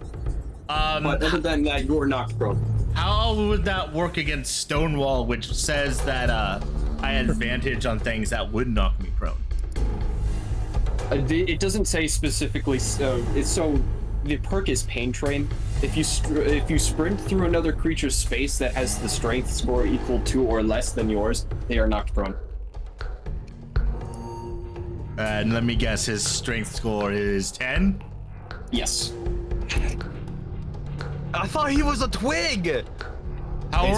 But other than that, you're knocked prone. How would that work against Stonewall, which says that I had advantage on things that would knock me prone? It doesn't say specifically. So the perk is Pain Train. If you sprint through another creature's space that has the strength score equal to or less than yours, they are knocked prone. And let me guess, his strength score is 10? Yes. I thought he was a twig. Power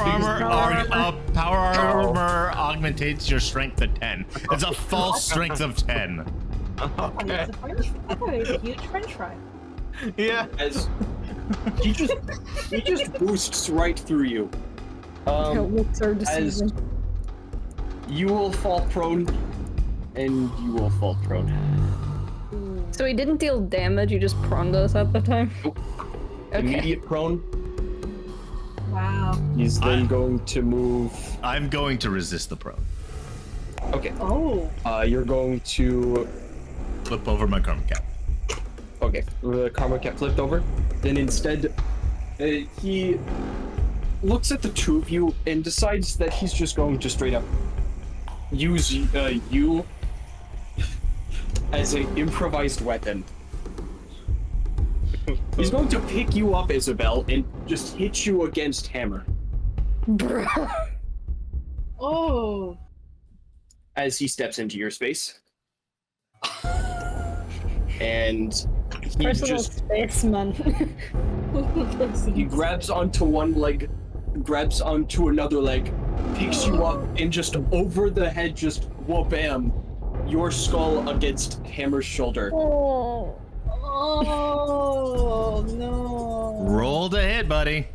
armor augmentates your strength to 10. It's a false strength of 10. Okay. I thought it was a huge French fry. Yeah. As he just boosts right through you. What's our As decision? you will fall prone, and you will fall prone. So he didn't deal damage, he just proned us at the time? Nope. Okay. Immediate prone. Wow. He's then going to move. I'm going to resist the prone. Okay. Oh. You're going to. Flip over my karma cap. Okay. The karma cap flipped over. Then instead, he looks at the two of you and decides that he's just going to straight up use you as an improvised weapon. He's going to pick you up, Isabel, and just hit you against Hammer. Oh. As he steps into your space. And he Personal just space, man. he grabs onto one leg, grabs onto another leg, picks you up, and just over the head, just whoa-bam, your skull against Hammer's shoulder. Oh. Oh no. Roll to hit, buddy.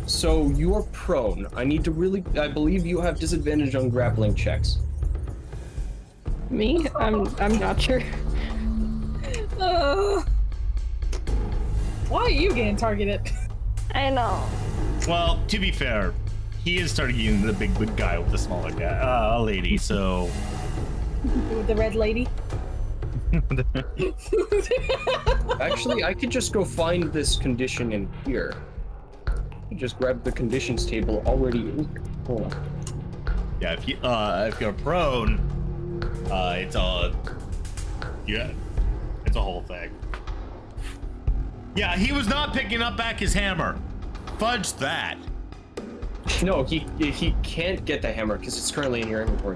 So you're prone. I believe you have disadvantage on grappling checks. Me? I'm not sure. Why are you getting targeted? I know. Well, to be fair, he is targeting the big guy with the smaller guy, lady, so... With the red lady? Actually, I could just go find this condition in here. Just grab the conditions table already. Hold on. Yeah, if you're prone, it's a whole thing. Yeah, he was not picking up back his hammer. Fudge that. No, he can't get the hammer because it's currently in your inventory.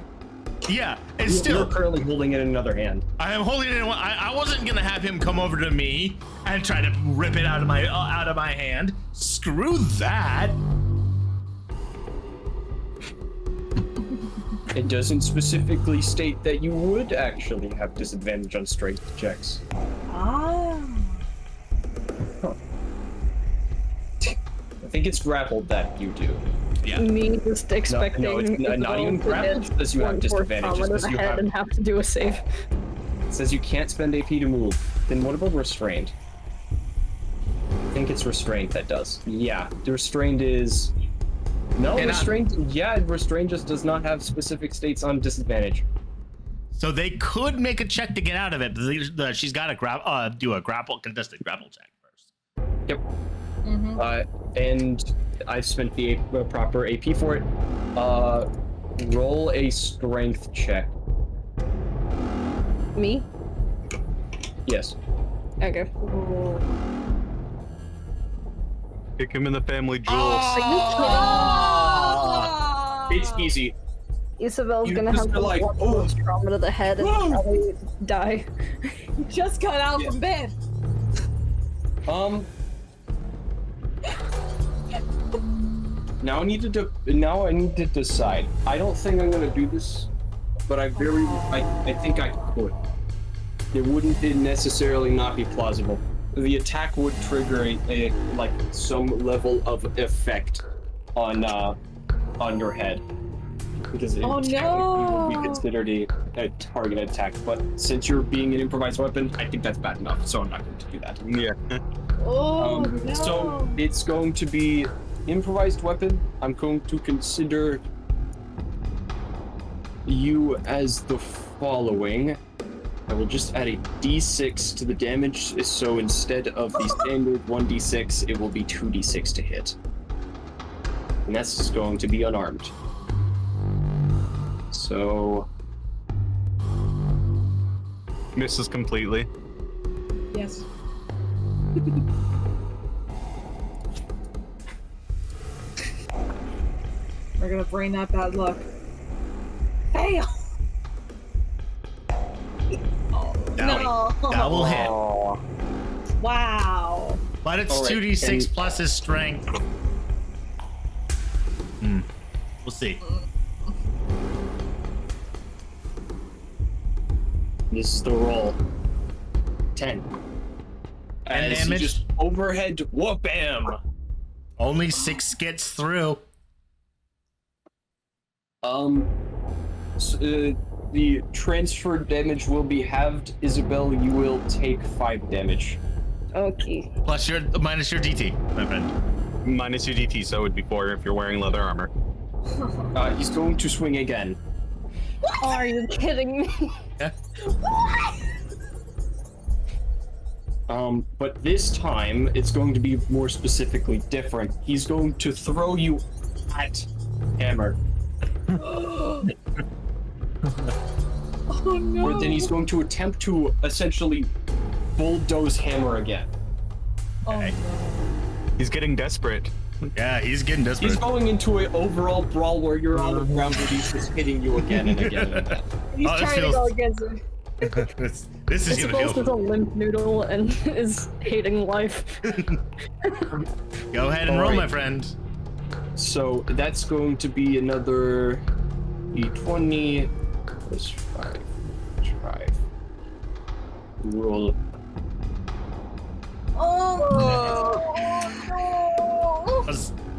Yeah, it's still. You're currently holding it in another hand. I am holding it in one. I wasn't gonna have him come over to me and try to rip it out of my hand. Screw that. It doesn't specifically state that you would actually have disadvantage on strength checks. Ah. I think it's grappled that you do. Yeah. Me just expecting no, it's not even grappled. It says you have disadvantage. It says you have. and have to do a save. It says you can't spend AP to move. Then what about restrained? I think it's restrained that does. Yeah, the restrained is. No, restrained. Yeah, restrained just does not have specific states on disadvantage. So they could make a check to get out of it, but she's got to do a contested grapple check first. Yep. Mm-hmm. And I spent the proper AP for it. Roll a strength check. Me? Yes. Okay. Kick him in the family jewels. It's easy. Isabel's You gonna just have go the like, most trauma to the head and probably die. Just got out from bed. Now I need to decide. I don't think I'm gonna do this, but I think I could. It wouldn't necessarily not be plausible. The attack would trigger a some level of effect on your head, because it would be considered a target attack. But since you're being an improvised weapon, I think that's bad enough, so I'm not going to do that. Yeah. Oh no. So it's going to be improvised weapon. I'm going to consider you as the following. I will just add a d6 to the damage, so instead of the standard 1d6, it will be 2d6 to hit. And that's going to be unarmed. So... Misses completely. Yes. We're gonna bring that bad luck. Fail! No! That will hit. Aw. Wow! But it's All right, 2d6 and- plus his strength. We'll see. This is the roll. 10. And As he damage? just overhead whoop-bam! Only 6 gets through. The transfer damage will be halved. Isabel, you will take 5 damage. Okay. Plus your minus your DT, my friend. Minus your DT, so it would be 4 if you're wearing leather armor. He's going to swing again. Are you kidding me? Yeah. But this time, it's going to be more specifically different. He's going to throw you at Hammer. Oh no! Or then he's going to attempt to essentially bulldoze Hammer again. Oh Okay. no. He's getting desperate. Yeah, he's getting desperate. He's going into an overall brawl where you're on the ground and he's just hitting you again and again and again. He's Oh, this trying to feels- go against it. this is gonna Isabel's just a feel. limp noodle and is hating life. Go ahead and roll, Alright. my friend. So that's going to be another d20 plus 5. 5. Roll. Oh no!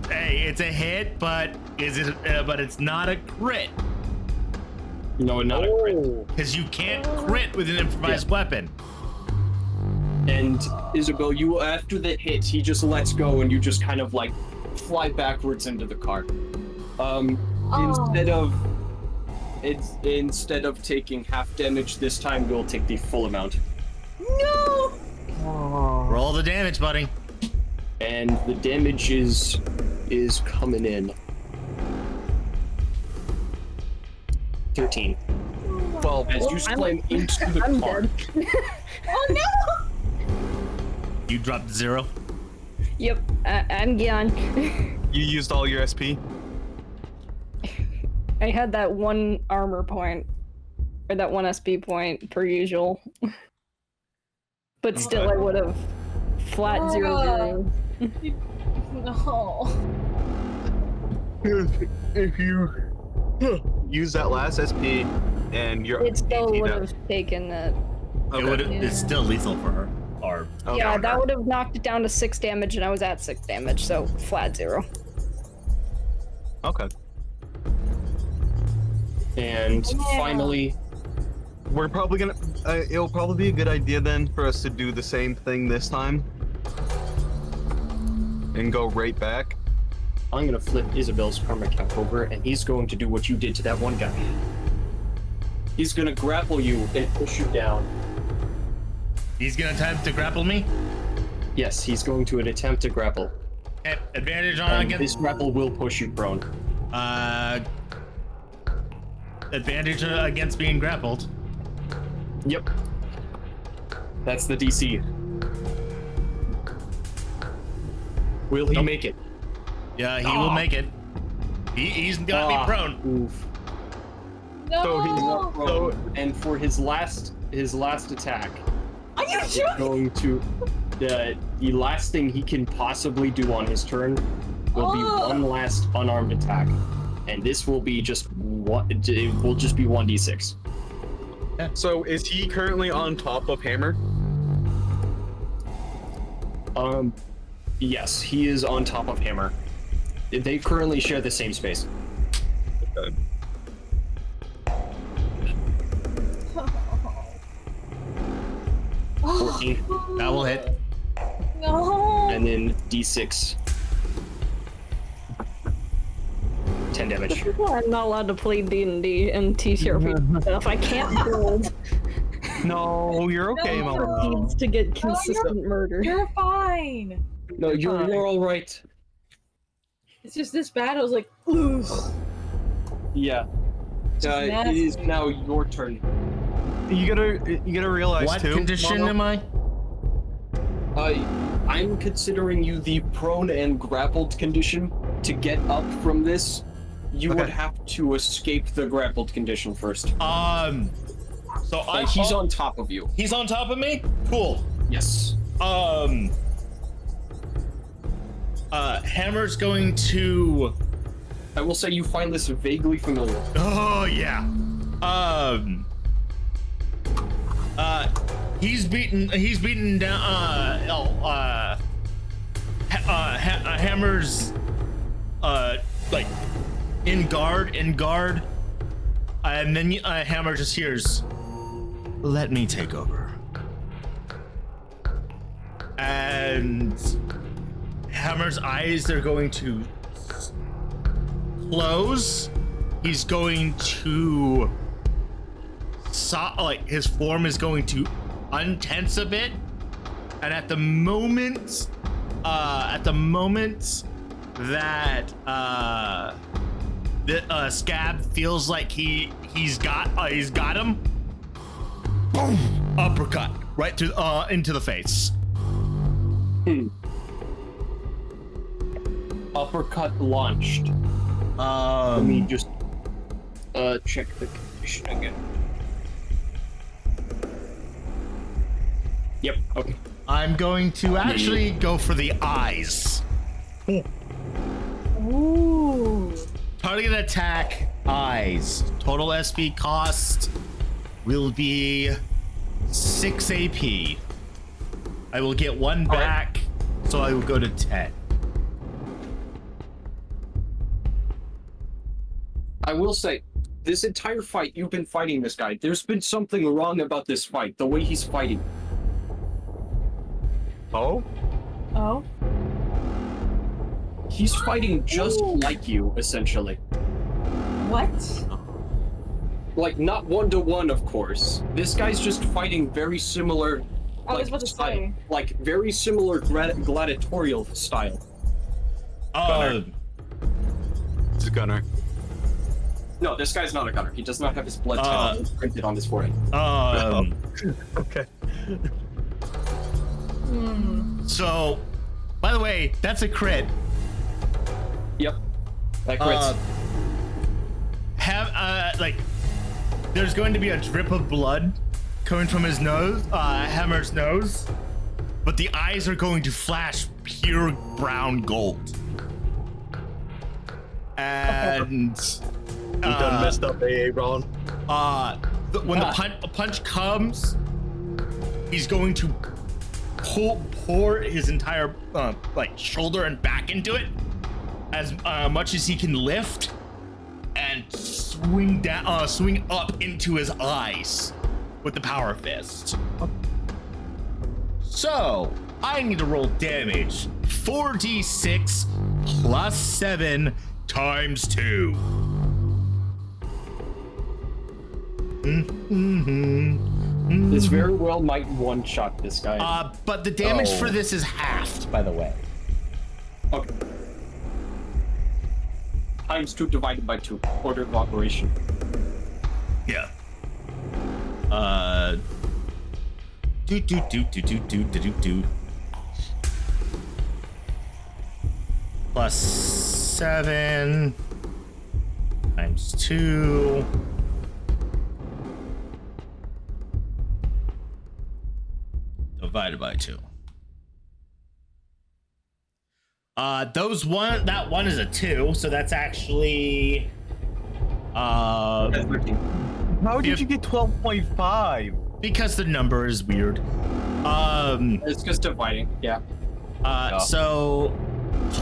Hey, it's a hit, but is it? But it's not a crit No, not a crit. because you can't crit with an improvised weapon. And Isabel, you after the hit, he just lets go and you just kind of like fly backwards into the car. Instead of taking half damage this time, you'll take the full amount. No! Roll the damage, buddy. And the damage is coming in. 13. 12. As you slam into the I'm car. dead. Oh no! You dropped 0. Yep, I'm gone. You used all your SP? I had that 1 armor point, or that 1 SP point per usual. But still, I would have flat 0-0. No. If you use that last SP and your It still DT would down- have taken it. It would. Yeah. It's still lethal for her. Or Okay. Yeah, that would have knocked it down to 6 damage, and I was at 6 damage, so flat 0. Okay. And Yeah. finally, We're probably gonna. It'll probably be a good idea then for us to do the same thing this time and go right back. I'm gonna flip Isabel's karma cap over, and he's going to do what you did to that one guy. He's gonna grapple you and push you down. he's gonna attempt to grapple me. Yes, he's going to attempt to grapple. Okay, advantage on And this against. grapple will push you prone. Advantage against being grappled. Yep. That's the DC. Will he Nope. make it? Yeah, he will make it. He's gonna be prone. Oof. No! So he's not Prone. And for his last attack, Are you he's joking? going to the last thing he can possibly do on his turn will be Oh. one last unarmed attack, and this will be just one. It will just be 1d6. So is he currently on top of Hammer? Yes, he is on top of Hammer. They currently share the same space. Okay. 14, That will hit. No! and then d6. 10 damage. I'm not allowed to play D&D and TTRPG stuff. I can't build. No, you're okay, No. Mama. Needs to get consistent murder. You're fine. No, you're all right. It's just this battle's like, ooh. Yeah. It nasty. is now your turn. You gotta realize What too. condition Mama, am I? I'm considering you the prone and grappled condition. To get up from this, you would Okay. have to escape the grappled condition first. So Like, he's on top of you. He's on top of me? Cool. Yes. Hammer's going to... I will say you find this vaguely familiar. Oh, yeah. He's beaten down, Hammer's, like, in guard, and then, Hammer just hears, "Let me take over." And Hammer's eyes, they're going to close. He's going to like his form is going to untense a bit, and at the moment that the Scab feels like he's got him, boom, uppercut right through into the face. Uppercut launched. Let me just check the condition again. Yep, okay. I'm going to actually go for the eyes. Ooh. Target attack, eyes. Total SP cost will be 6 AP. I will get 1 back, so I will go to 10. I will say, this entire fight, you've been fighting this guy. There's been something wrong about this fight, the way he's fighting. Oh? Oh. He's fighting just like you, essentially. What? Like, not one-to-one, of course. This guy's just fighting very similar... I was about to say. Like, very similar gladiatorial style. It's a gunner. No, this guy's not a gunner. He does not have his blood title printed on his forehead. Okay. So, by the way, that's a crit. Yep. That crits. There's going to be a drip of blood coming from his nose, Hammer's nose, but the eyes are going to flash pure brown gold. And We done messed up, AA Ron. when the punch comes, he's going to pour his entire shoulder and back into it as much as he can lift, and swing up into his eyes with the power fist. So I need to roll damage. 4d6 plus 7 times 2. This very well might one-shot this guy. But the damage for this is halved, by the way. Okay. Times 2 divided by 2. Order of operation. Yeah. Plus 7 times 2. Divided by 2. That one is a 2, so that's actually That's 13. How did you get 12.5? because the number is weird. It's just dividing, yeah. So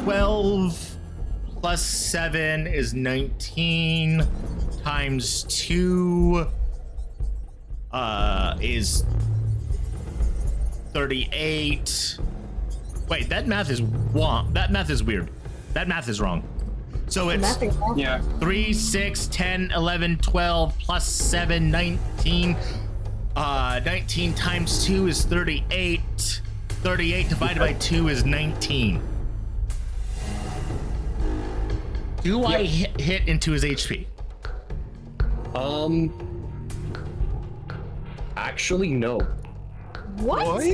12 plus 7 is 19 times 2 is 38. Wait, that math is wrong. That math is weird. That math is wrong. So it's Yeah. 3, 6, 10, 11, 12 plus 7, 19 19 times 2 is 38. 38 divided by 2 is 19. Do I hit into his HP? Actually, no. What?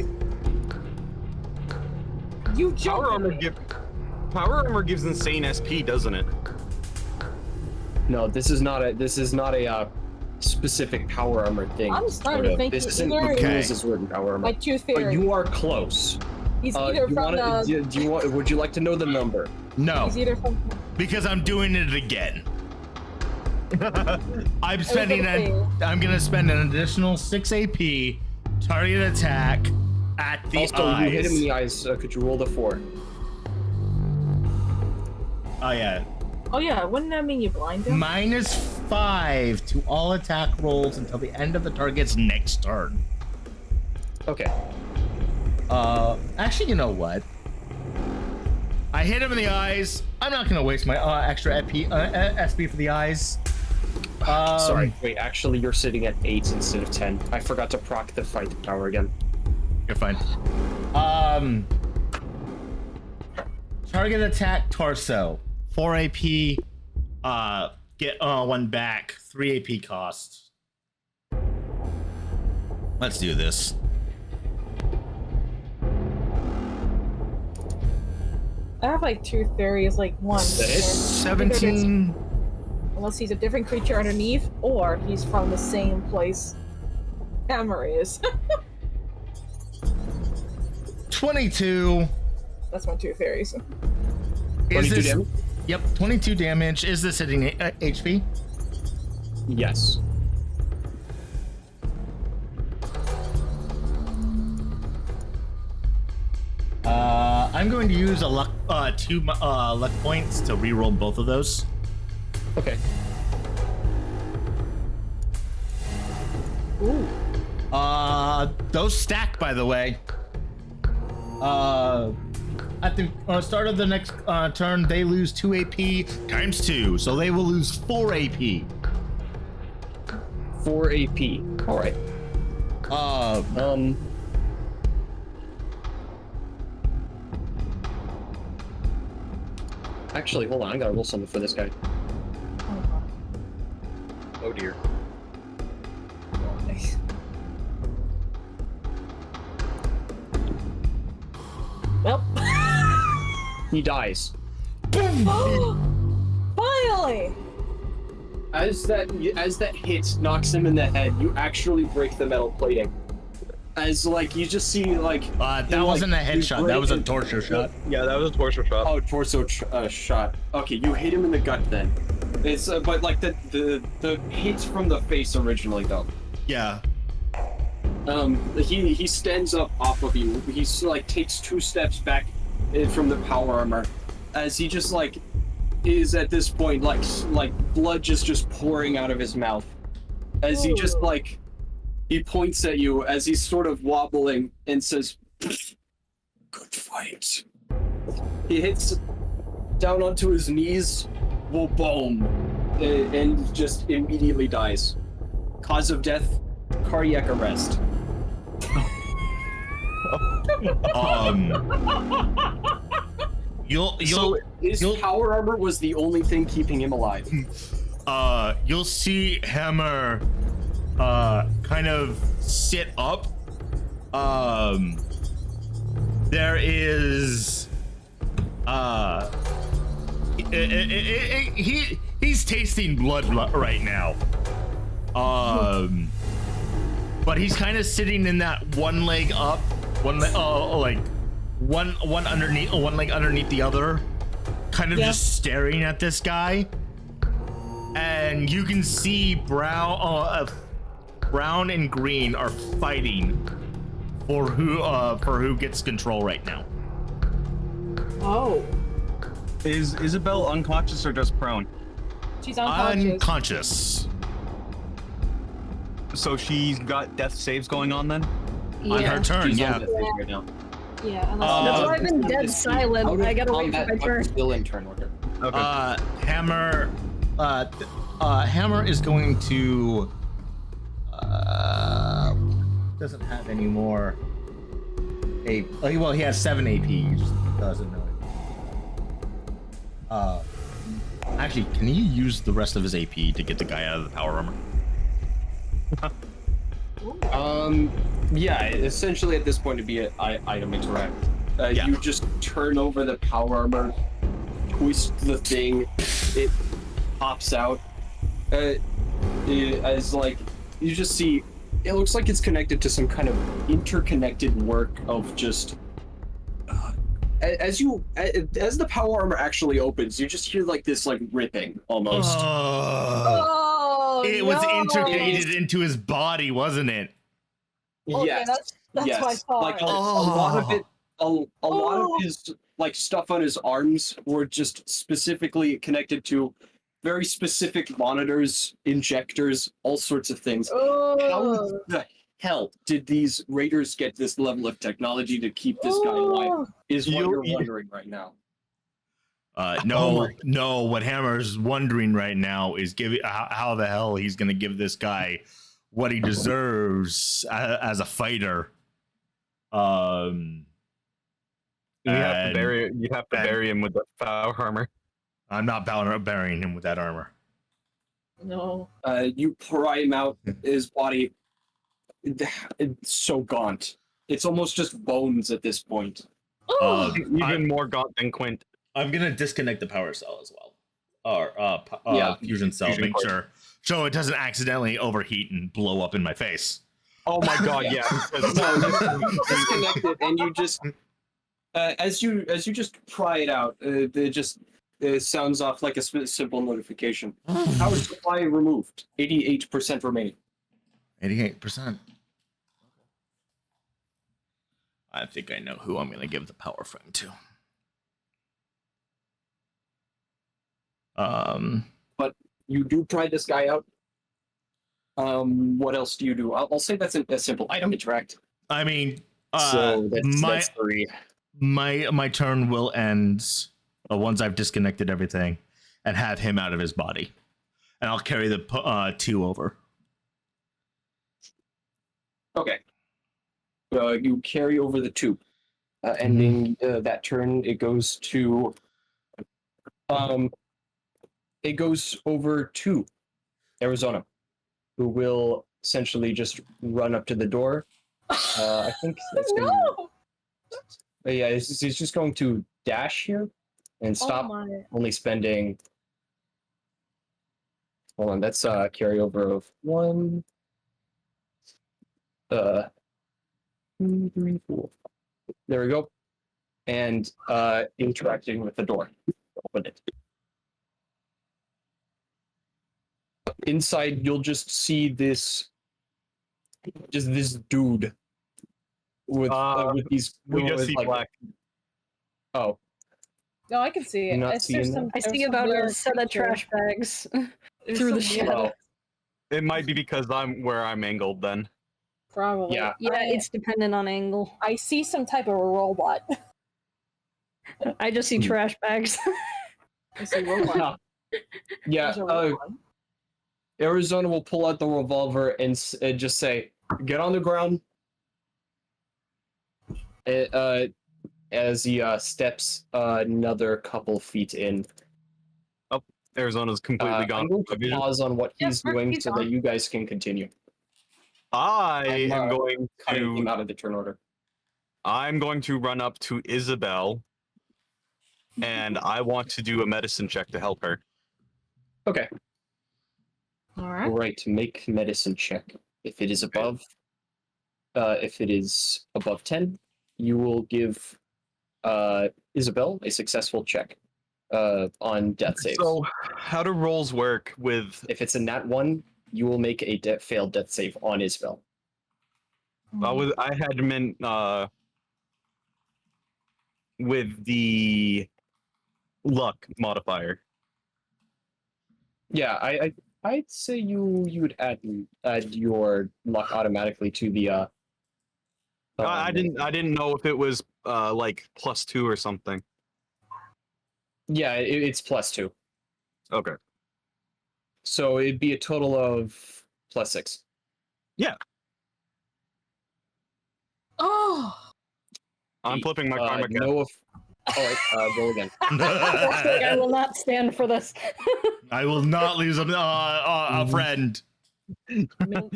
You joking? Power armor gives insane SP, doesn't it? No, this is not a specific power armor thing. I'm starting to think this he's isn't either- this is written power armor. My two But theory. you are close. He's either from the. Would you like to know the number? No, He's either from. because I'm doing it again. I'm gonna spend an additional 6 AP target attack at the Also, eyes. you hit him in the eyes. Could you roll the 4? Oh yeah. Oh yeah, wouldn't that mean you blind him? -5 to all attack rolls until the end of the target's next turn. Okay. Actually, you know what? I hit him in the eyes. I'm not gonna waste my extra SP for the eyes. Sorry. Wait. Actually, you're sitting at 8 instead of 10. I forgot to proc the fight power again. You're fine. Target attack torso. 4 AP. Get 1 back. 3 AP cost. Let's do this. I have like two theories. Like one, 17. unless he's a different creature underneath, or he's from the same place Hammer is. 22. That's my two theories. 22 damage? Yep, 22 damage. Is this hitting HP? Yes. I'm going to use a luck 2 luck points to reroll both of those. Okay. Ooh. Those stack, by the way. At the start of the next turn, they lose 2 AP times 2, so they will lose 4 AP. 4 AP. All right. Actually, hold on. I gotta roll something for this guy. Oh dear. Well. He dies. Finally. As that hit knocks him in the head, you actually break the metal plating. As like you just see like that wasn't a headshot. That was a torture shot. Yeah, that was a torso shot. Oh, torso shot. Okay, you hit him in the gut then. It's but like the hits from the face originally though. Yeah. He stands up off of you. He's like takes 2 steps back from the power armor, as he just like is at this point like blood just pouring out of his mouth, as he just like he points at you as he's sort of wobbling and says, "Good fight." He hits down onto his knees, will boom, and just immediately dies. Cause of death: cardiac arrest. So his power armor was the only thing keeping him alive. You'll see Hammer kind of sit up. There is he's tasting blood right now. But he's kind of sitting in that one leg up, one leg underneath the other, kind of just staring at this guy. And you can see brown and green are fighting for who gets control right now. Oh. Is Isabel unconscious or just prone? She's unconscious. Unconscious. So she's got death saves going on then? On her turn, She's yeah. on death right now. Yeah, unless That's why I've been dead silent. I gotta wait for my turn. Still in turn order. Okay. Hammer is going to doesn't have any more. Well, he has 7 AP. He just doesn't know it. Actually, can he use the rest of his AP to get the guy out of the power armor? Yeah, essentially at this point it'd be an item interact. Yeah. You just turn over the power armor, twist the thing, it pops out. As like, you just see, it looks like it's connected to some kind of interconnected work of just... as the power armor actually opens, you just hear like this like ripping almost. Oh, It was no. integrated into his body, wasn't it? Okay, Yes, that's yes. my thought. Like a lot of it, a lot Oh. of his like stuff on his arms were just specifically connected to very specific monitors, injectors, all sorts of things. How Oh. the hell did these raiders get this level of technology to keep this guy alive? Is what you're wondering right now. No. What Hammer's wondering right now is how the hell he's going to give this guy what he deserves as a fighter. You have to bury him with the power armor. I'm not burying him with that armor. No. You pry him out, his body, it's so gaunt. It's almost just bones at this point. Oh. Even more gaunt than Quint. I'm gonna disconnect the power cell as well, or Yeah, fusion cell. fusion Make core. sure so it doesn't accidentally overheat and blow up in my face. Oh my god, yeah. because- No, you disconnect it, and you just as you just pry it out, it sounds off like a simple notification. Power supply removed. 88% remaining. 88%. I think I know who I'm gonna give the power frame to. But you do pry this guy out. What else do you do? I'll say that's a simple item interact. I mean, So that's 3. my turn will end once I've disconnected everything and have him out of his body, and I'll carry the 2 over. Okay. You carry over the 2. Ending that turn, it goes to it goes over to Arizona, who will essentially just run up to the door. I think that's gonna No. But yeah, he's just going to dash here and stop, Oh my. only spending. Hold on, that's carryover of 1, 2, 3, 4. There we go. And interacting with the door. Open it. Inside, you'll just see this dude with these. We just with, see like, black. Oh, No, I can see You're it. not It's seeing just that? some, I there's see some about a weird set of picture. trash bags There's through the some shadow. weird- well, It might be because I'm where I'm angled then. Probably. Yeah. Yeah, it's dependent on angle. I see some type of a robot. I just see Hmm. trash bags. I see robot. yeah. There's a robot. Arizona will pull out the revolver and just say, "Get on the ground." As he steps another couple feet in. Arizona's completely I'm gone. going to pause on what Yeah, he's doing he's so on. that you guys can continue. I I'm, am going Cutting him to. out of the turn order. I'm going to run up to Isabel, and I want to do a medicine check to help her. Okay. All All right. right. Make medicine check. If it is above 10, you will give Isabel a successful check on death saves. So, how do rolls work with? If it's a nat 1, you will make a failed death save on Isabel. I had meant with the luck modifier. Yeah, I'd say you would add your luck automatically to the. I didn't know if it was like +2 or something. Yeah, it's +2, Okay. so it'd be a total of +6. Yeah. Oh, I'm flipping my karma card. No. Roll again. Like, I will not stand for this. I will not lose a friend. nope.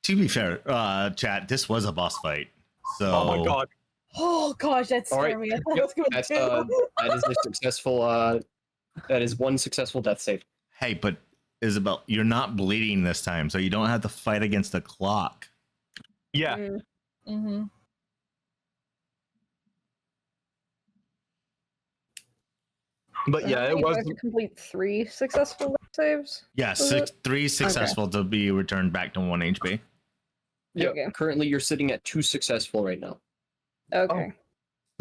To be fair, chat, this was a boss fight. So Oh my god. Oh gosh, that All right. scared me. I thought Yep, it was going That's to. that is a successful. That is one successful death save. Hey, but Isabel, you're not bleeding this time, so you don't have to fight against the clock. Yeah. Mm-hmm. But yeah, it You was. have to complete 3 successful death saves. Yeah, Was 3 successful to be returned back to 1 HP. Yep. Okay. Currently, you're sitting at 2 successful right now. Okay.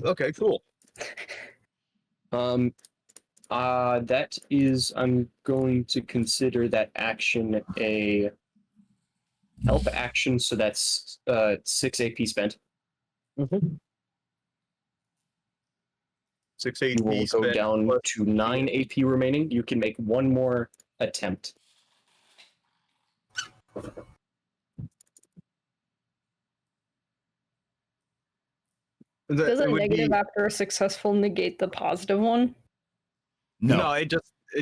Okay, cool. That is. I'm going to consider that action a help action, so that's 6 AP spent. 6 You will AP go spent down plus- to 9 AP remaining. You can make one more attempt. Does a it would negative be- after a successful negate the positive one? No, it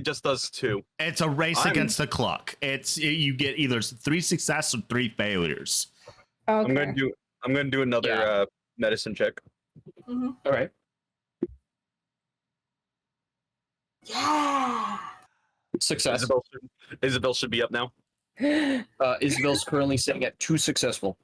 just does 2. It's a race I'm- against the clock. You get either 3 success or 3 failures. Okay. I'm gonna do another Yeah. medicine check. Mm-hmm. All right. Yeah. Success. Isabel should be up now. Isabel's currently sitting at 2 successful.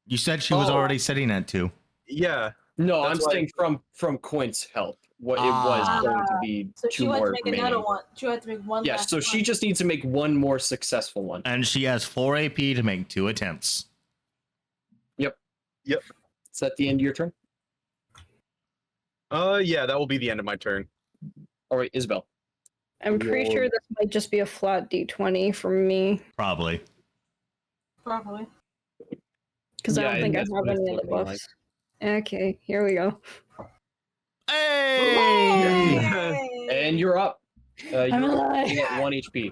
You said she was Oh. already sitting at 2. Yeah. No, That's I'm why- saying from Quint's help. What it Ah. was going to be So 2 she had more to make remaining. another one. She had to make one. Yeah, last so she one. just needs to make one more successful one. And she has 4 AP to make 2 attempts. Is that the end of your turn? Yeah, that will be the end of my turn. All right, Isabel. I'm pretty sure this might just be a flat d20 from me, Probably. Probably. because Yeah, I don't think I that's have what it's any of the looking buffs. Okay, here we go. Hey! Yay! And you're up. I'm You're alive. sitting at 1 HP.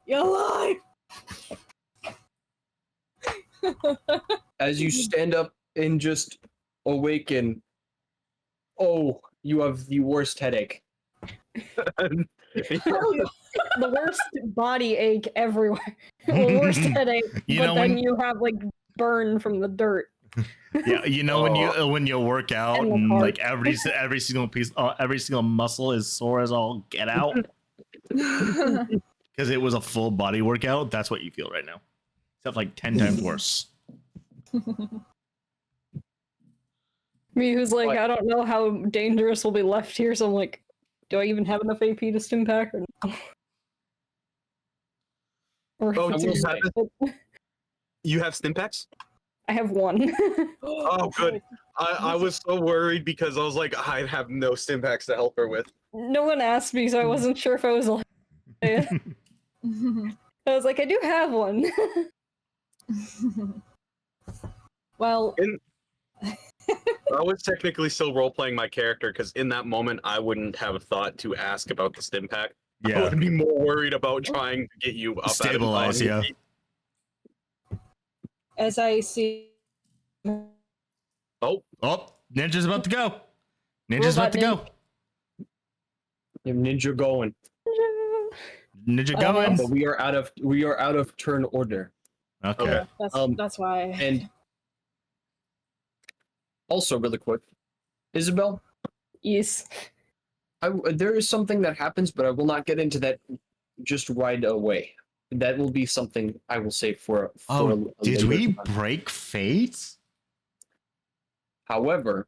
You're alive. As you stand up and just awaken, oh, you have the worst headache. The worst body ache everywhere. The worst headache. You but know then when- you have like burn from the dirt. Yeah, you know when you work out And the and heart. like every single piece, every single muscle is sore as all get out because it was a full body workout. That's what you feel right now, except like 10 times worse. Me, who's like, What? I don't know how dangerous will be left here, so I'm like, do I even have enough AP to stim pack or no? Or if Oh, it's you just- have You have Stimpaks? I have one. Oh, good. I was so worried because I was like, I have no Stimpaks to help her with. No one asked me, so I wasn't sure if I was allowed. I was like, I do have one. Well, I was technically still role playing my character because in that moment I wouldn't have thought to ask about the Stimpak. I Yeah, would be more worried about trying to get you up Stabilize, out of yeah. as I see, Oh, Ninja's about to go. Ninja's about to go. Your ninja going. Ninja Oh, going. But we are out of turn order. Okay. that's why. And also, really quick, Isabel, Yes. there is something that happens, but I will not get into that just right away. That will be something I will save for Oh, a did later we time. break fate? However,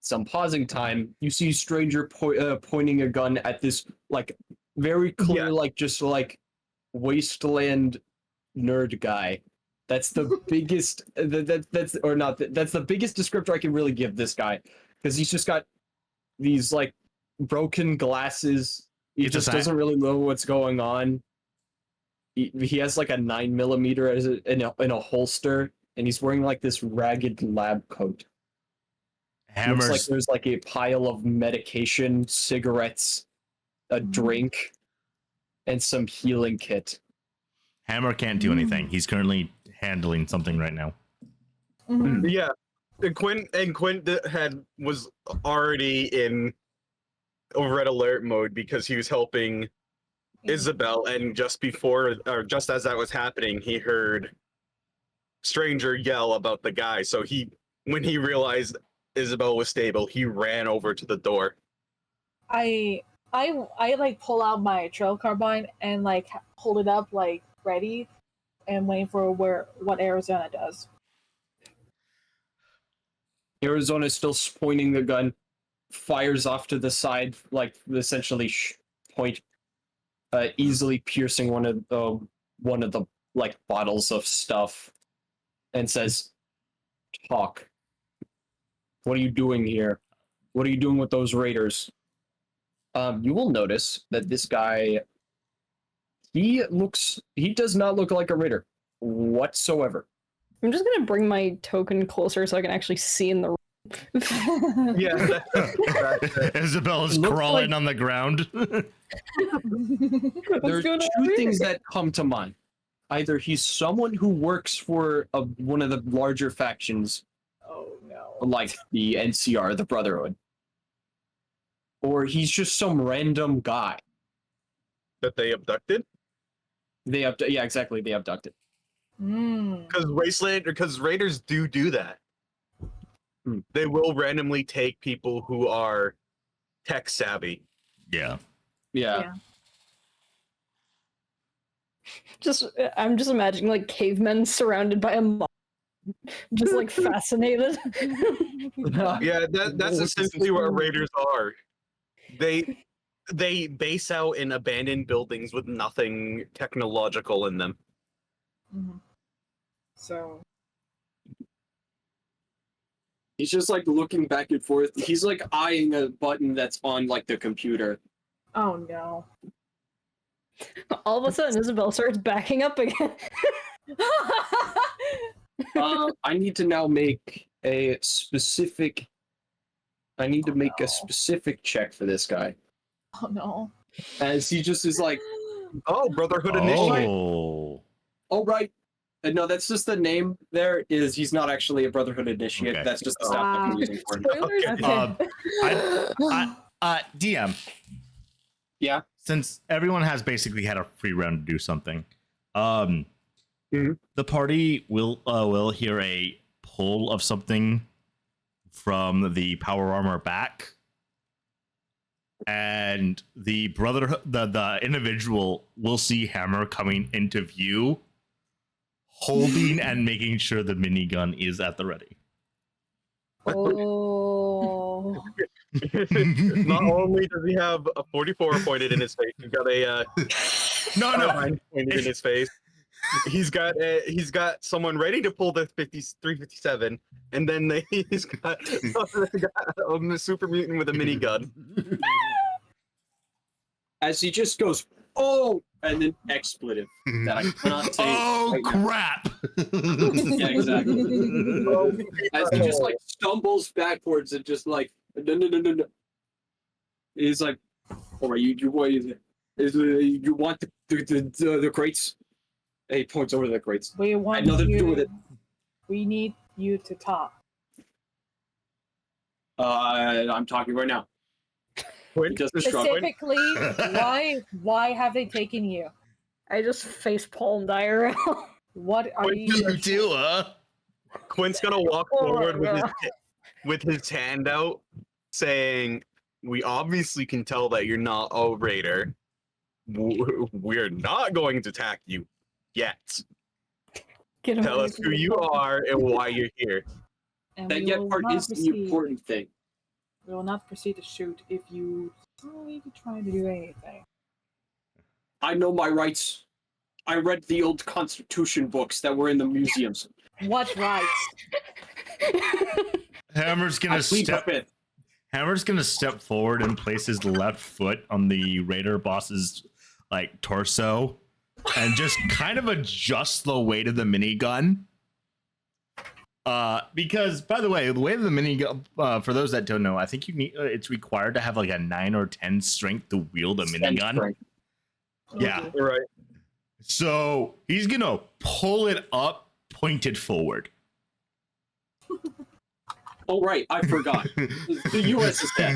some pausing time. You see stranger pointing a gun at this like very clear, Yeah. like just like wasteland nerd guy. That's the biggest. That's or not. That's the biggest descriptor I can really give this guy because he's just got these like broken glasses. He It's a just si- doesn't really know what's going on. He has like a 9mm in a holster, and he's wearing like this ragged lab coat. Hammers. Looks like there's like a pile of medication, cigarettes, a drink, and some healing kit Hammer can't do anything. He's currently handling something right now. Mhm. Yeah, and Quint was already in red alert mode because he was helping Isabel, and just as that was happening, he heard Stranger yell about the guy. So when he realized Isabel was stable, he ran over to the door. I like pull out my trail carbine and like hold it up like ready and waiting for what Arizona does. Arizona is still pointing the gun, fires off to the side, like essentially point, easily piercing one of the like bottles of stuff, and says, "Talk. What are you doing here? What are you doing with those raiders?" You will notice that this guy, he does not look like a raider whatsoever. I'm just gonna bring my token closer so I can actually see in the room. Yeah, Isabella's Looks crawling like- on the ground. There's two things that come to mind. Either he's someone who works for one of the larger factions, Oh no. like the NCR, the Brotherhood, or he's just some random guy. that they abducted. Yeah, exactly. They abducted. Because raiders do that. Hmm. They will randomly take people who are tech savvy. Yeah. Yeah. I'm just imagining like cavemen surrounded by a mob, just like fascinated. Yeah, that's essentially what raiders are. They base out in abandoned buildings with nothing technological in them. Mhm. So He's just like looking back and forth. He's like eyeing a button that's on like the computer. oh no. All of a sudden, Isabel starts backing up again. I need to now make a specific. I need to make a specific check for this guy, Oh no. as he just is like, Oh, Brotherhood Initiate. Oh. "Oh right, no, that's just the name. There is. He's not actually a Brotherhood initiate. Okay. That's just the stuff I'm using for him." Spoilers. Okay. DM. Yeah. Since everyone has basically had a free round to do something, Mhm. the party will hear a pull of something from the power armor back, and the brotherhood, the individual will see Hammer coming into view, holding and making sure the minigun is at the ready. Oh. Not only does he have a 44 pointed in his face, he's got a No, 9 pointed in his face. He's got someone ready to pull the 357, and then he's got a super mutant with a minigun. As he just goes, "Oh," and then expletive that I cannot say. Oh right now. crap! Yeah, exactly. As he just like stumbles backwards and just like no. He's like, "All right, you what is it? You want the crates?" And he points over the crates. We want nothing to you. do with it. We need you to talk. I'm talking right now. Just a shrug. Specifically, why have they taken you? I just face palmed IRL. What are What you? do, huh? Quint's gonna walk Oh, forward yeah. with his hand out, saying, "We obviously can tell that you're not a raider. We're not going to attack you yet. Get him Tell away us from who the you phone. are and why you're here." And That we yet will part not is the proceed. important thing. We will not proceed to shoot if you even try to do anything. I know my rights. I read the old Constitution books that were in the museums. What rights? Hammer's I gonna plead the step. fifth. Hammer's gonna step forward and place his left foot on the raider boss's like torso, and just kind of adjust the weight of the minigun. Because by the way, the weight of the minigun, for those that don't know, I think you need it's required to have like a 9 or 10 strength to wield a minigun. Strength. Yeah. Right. So he's gonna pull it up, pointed forward. Oh right, I forgot. The U.S. is dead.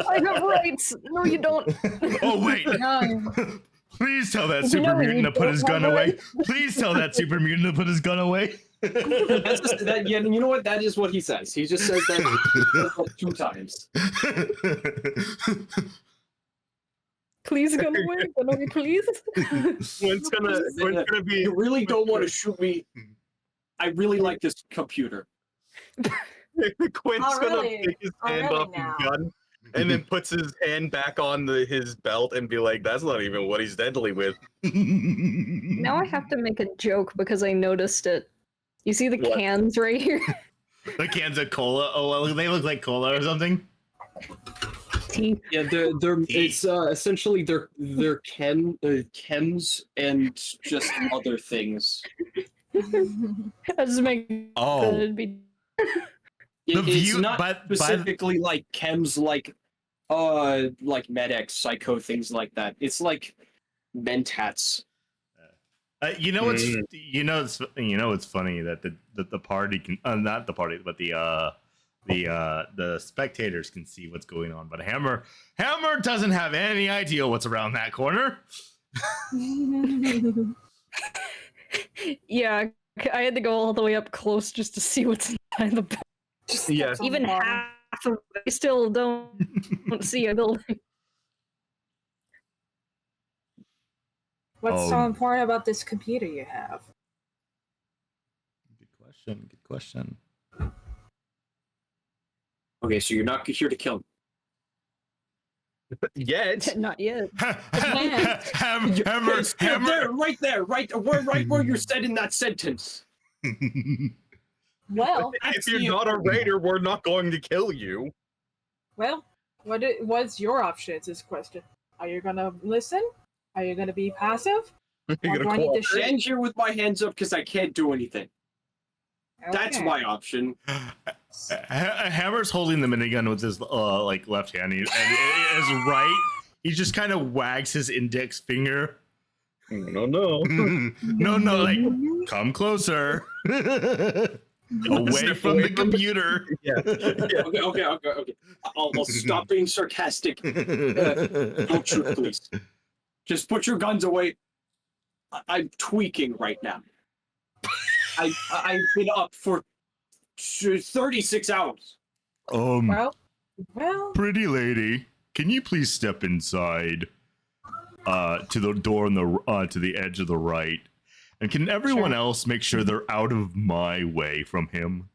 I have rights. No, you don't. Oh wait. No. Please tell that You super know you mutant to put don't his have gun away. rights. Please tell that super mutant to put his gun away. Yeah, you know what? That is what he says. He just says that 2 times. Please go away, please. Quinn's gonna be. You really don't want to shoot me. I really like this computer. Quinn's Oh, gonna really? take his Oh, hand really off now? his gun and then puts his hand back on his belt and be like, "That's not even what he's deadly with." Now I have to make a joke because I noticed it. You see the What? cans right here? The cans of cola. Oh, well, they look like cola or something. Tea. Yeah, they're it's essentially they're chems and just other things. I just make Oh. it'd be The It's view- not by- specifically like chems like Med-X, Psycho, things like that. It's like Mentats. You know what's it's funny that the party can not the party but the spectators can see what's going on, but Hammer doesn't have any idea what's around that corner. Yeah, I had to go all the way up close just to see what's inside the building. Yeah. Even half of it, I still don't see a building. What's so important about this computer you have? Good question. Okay, so you're not here to kill me. Yet. Not yet. Hammer. There, right where you said in that sentence. Well, If you're not a raider, we're not going to kill you. what's your options? Is question. Are you gonna listen? Are you gonna be passive? You're Or do gonna I need to cooperate. Stand here with my hands up because I can't do anything. That's Okay. my option. Hammer's holding the minigun with his left hand, and his right, he just kind of wags his index finger. No. No, like come closer, away from the computer. Yeah. Okay. I'll stop being sarcastic. Don't shoot, please. Just put your guns away. I'm tweaking right now. I've been up for 36 hours. Well, Pretty lady, can you please step inside to the door on the to the edge of the right? And can everyone Sure. else make sure they're out of my way from him?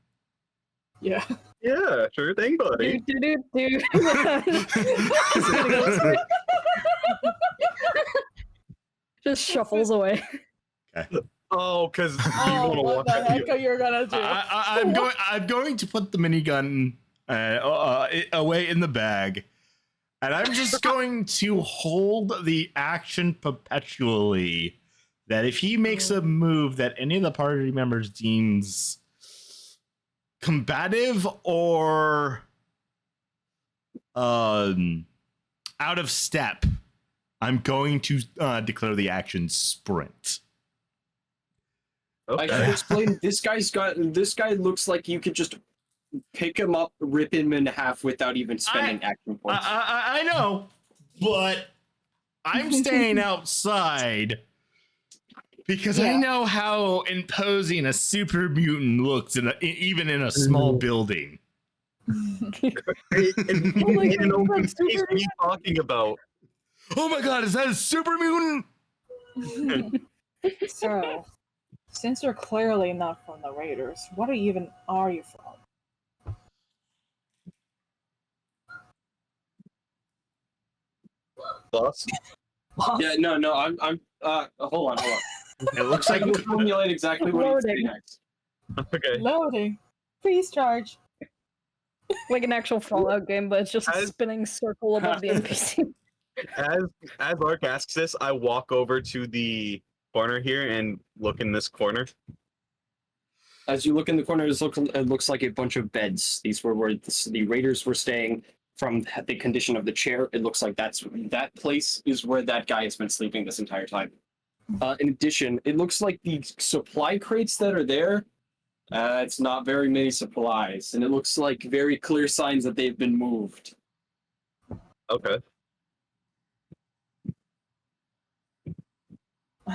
yeah. Yeah, sure thing, buddy. Just shuffles away. Oh, because you Oh, want to what walk the out. heck are you gonna do? I'm going to put the minigun away in the bag, and I'm just going to hold the action perpetually. That if he makes a move that any of the party members deems combative or out of step, I'm going to declare the action sprint. I Okay. should explain. This guy looks like you could just pick him up, rip him in half without even spending action points. I know, but I'm staying outside because I Yeah. know how imposing a super mutant looks even in a small building. Hey, Oh my you know, God, what super is me talking about? Oh my god, is that a super mutant? So, since you're clearly not from the Raiders, what even are you from? Boss? Yeah, no, I'm. Hold on. It looks I like can formulate exactly what he's saying Loading. next. Okay. Loading. Please charge. Like an actual Fallout game, but it's just a As- spinning circle above the NPC. As Ark asks this, I walk over to the corner here and look in this corner. As you look in the corner, it looks like a bunch of beds. These were where the Raiders were staying from the condition of the chair, it looks like that place is where that guy has been sleeping this entire time. In addition, it looks like the supply crates that are there, it's not very many supplies, and it looks like very clear signs that they've been moved. Okay.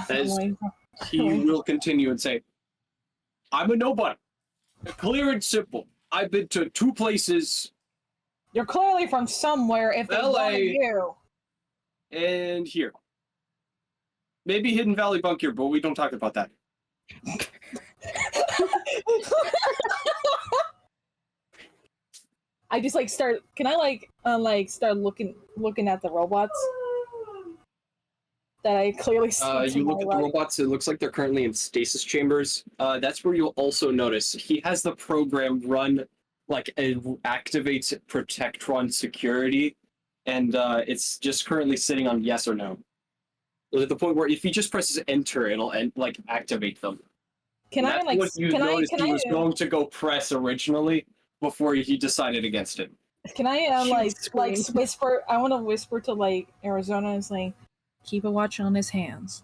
As he will continue and say, I'm a nobody. Clear and simple. I've been to 2 places. You're clearly from somewhere if they LA. wanted you. And here. Maybe Hidden Valley Bunker, but we don't talk about that. I just start. Can I start looking at the robots that I clearly see? You look at the robots. It looks like they're currently in stasis chambers. That's where you'll also notice he has the program run it activates Protectron security, and it's just currently sitting on yes or no. At the point where if he just presses enter, it'll activate them. Can That's I what you noticed he was going to go press originally before he decided against it. Can I whisper? I want to whisper to Arizona is keep a watch on his hands.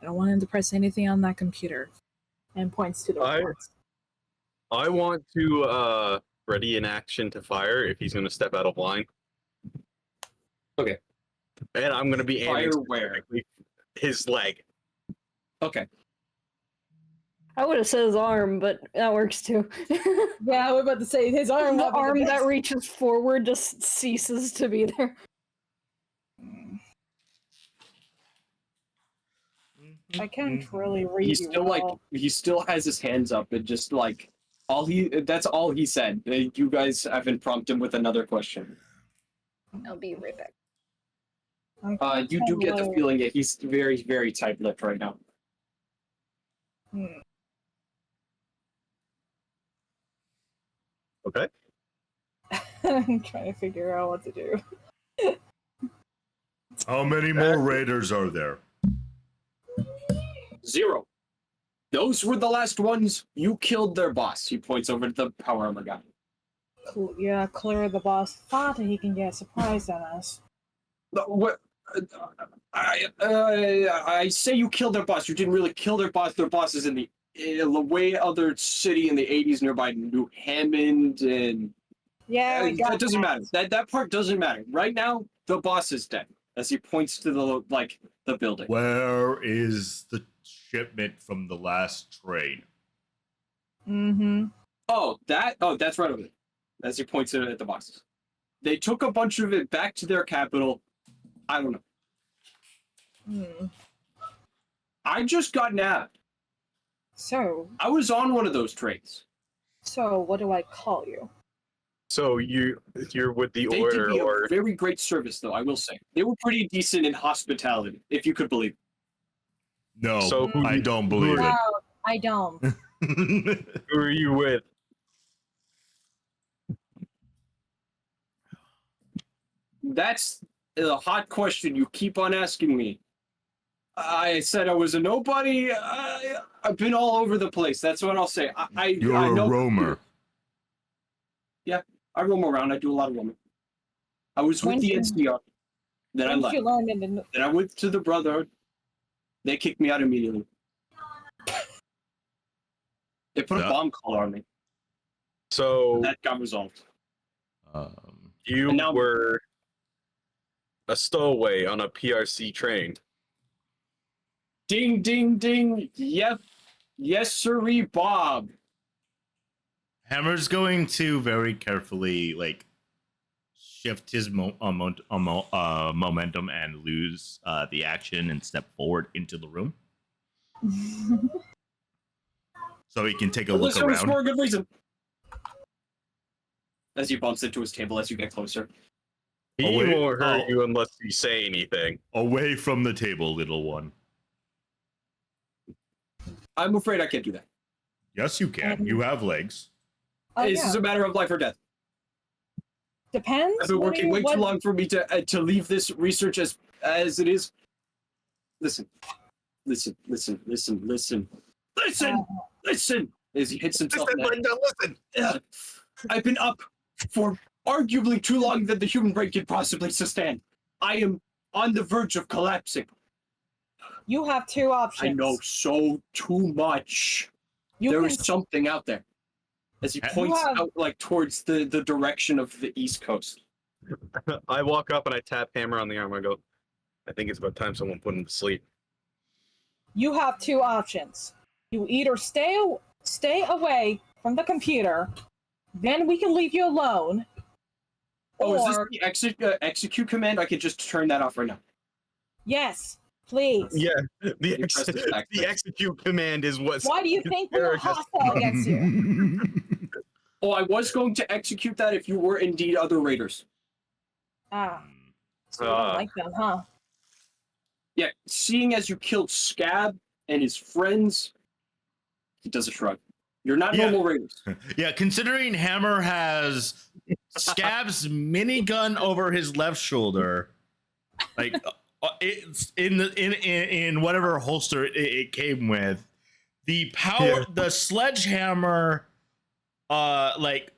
I don't want him to press anything on that computer. And points to the reports. I want to ready in action to fire if he's going to step out of line. Okay. And I'm going to be aiming Fire where? his leg. Okay. I would have said his arm, but that works too. Yeah, I was about to say his arm. The arm that reaches forward just ceases to be there. I can't really read. He's still he still has his hands up and just that's all he said. You guys haven't prompted him with another question. I'll be right back. You do get the feeling that he's very, very tight-lipped right now. Okay. I'm trying to figure out what to do. How many more raiders are there? 0. Those were the last ones. You killed their boss. He points over to the power armor guy. Yeah, clear the boss thought he can get surprised on us. What? I say you killed their boss. You didn't really kill their boss. Their boss is in the way other city in the 80s nearby New Hammond, and that doesn't matter. That part doesn't matter. Right now, the boss is dead. As he points to the building. Where is the shipment from the last train? Mm-hmm. That's right over there. As he points at the boxes. They took a bunch of it back to their capital. I don't know. I just got nabbed. So I was on one of those trains. So what do I call you? So you're with the They order, did me or a very great service, though. I will say they were pretty decent in hospitality, if you could believe. No, So I don't believe No, I don't. it. who are you with? That's a hot question you keep on asking me. I said I was a nobody. I've been all over the place. That's what I'll say. You're I a know roamer. I roam around. I do a lot of roaming. I was with the NCR. Then I left. Then I went to the Brotherhood. They kicked me out immediately. They put a bomb collar on me. So That got resolved. you and now- were a stowaway on a PRC train. Ding, ding, ding. Yep. Yes, sirree, Bob. Hammer's going to very carefully shift his momentum and lose the action and step forward into the room, so he can take a look Listen, around. for a good reason. As he bumps into his table as you get closer. He Oh, wait. won't hurt Oh. you unless you say anything. Away from the table, little one. I'm afraid I can't do that. Yes, you can. You have legs. This is a matter of life or death. Depends. I've been working way too long for me to leave this research as it is. Listen. Listen. As he hits himself in the head. Listen. I've been up for arguably too long than the human brain can possibly sustain. I am on the verge of collapsing. You have two options. I know so too much. There is something out there. As he points out, like, towards the direction of the East Coast. I walk up and I tap Hammer on the arm. I go, I think it's about time someone put him to sleep. You have two options. You either stay away from the computer, then we can leave you alone. Oh, or... is this the execute command? I can just turn that off right now. Yes, please. Yeah, the execute command is what. Why do you think we're hostile against you? Oh, I was going to execute that if you were indeed other raiders. Ah, so you don't like them, huh? Yeah, seeing as you killed Scab and his friends, he does a shrug. You're not normal raiders. Yeah, considering Hammer has Scab's minigun over his left shoulder, like it's in whatever holster it came with, the the sledgehammer, like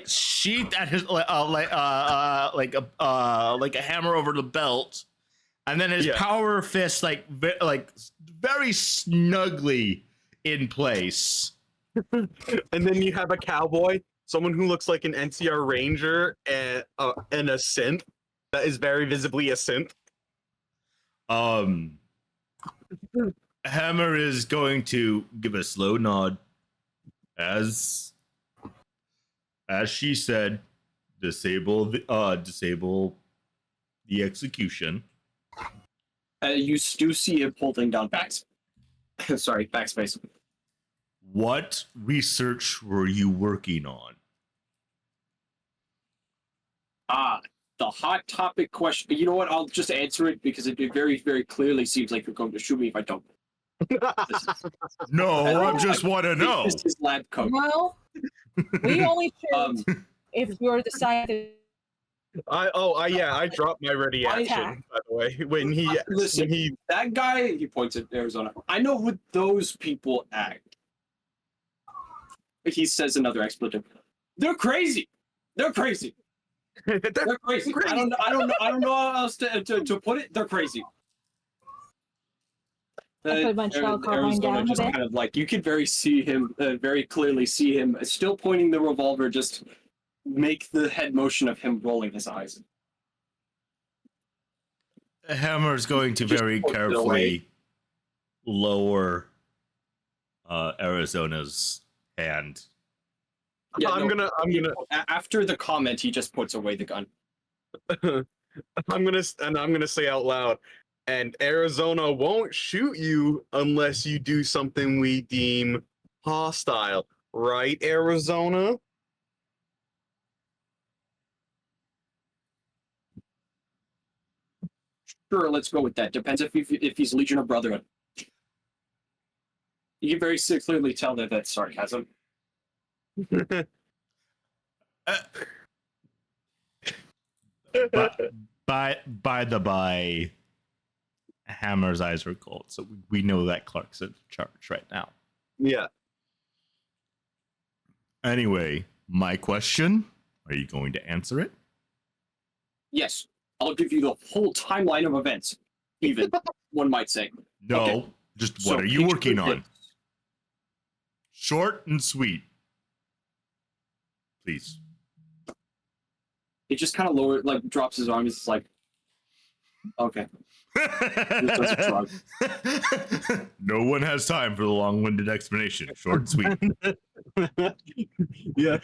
sheath at his like a hammer over the belt, and then his power fist like very snugly in place. And then you have a cowboy, someone who looks like an NCR Ranger, and a synth that is very visibly a synth. Hammer is going to give a slow nod as she said, disable the execution. You do see him holding down backspace. What research were you working on? The hot topic question. You know what? I'll just answer it because it very, very clearly seems like you're going to shoot me if I don't. No, I just want to know. This is lab coat. Well, we only shoot if you're decided. I dropped my ready action, by the way. When he that guy, he points at Arizona. I know what those people act. He says another expletive. They're crazy. They're crazy. They're crazy. I don't know how else to put it. They're crazy. I put my shell carbine down just kind of like, you could very clearly see him still pointing the revolver, just make the head motion of him rolling his eyes. Hammer's going to very carefully lower Arizona's hand. Yeah, I'm gonna. After the comment, he just puts away the gun. I'm gonna say out loud, and Arizona won't shoot you unless you do something we deem hostile, right, Arizona? Sure, let's go with that. Depends if he's Legion or Brotherhood. You can very clearly tell that that's sarcasm. By the by, Hammer's eyes are cold, so we know that Clark's in charge right now. Yeah. Anyway, my question, are you going to answer it? Yes, I'll give you the whole timeline of events, even, one might say. No, okay. Just what are you working on? Short and sweet. Please. He just kind of drops his arm. He's like, okay. Does a shrug. No one has time for the long-winded explanation. Short and sweet. Yeah.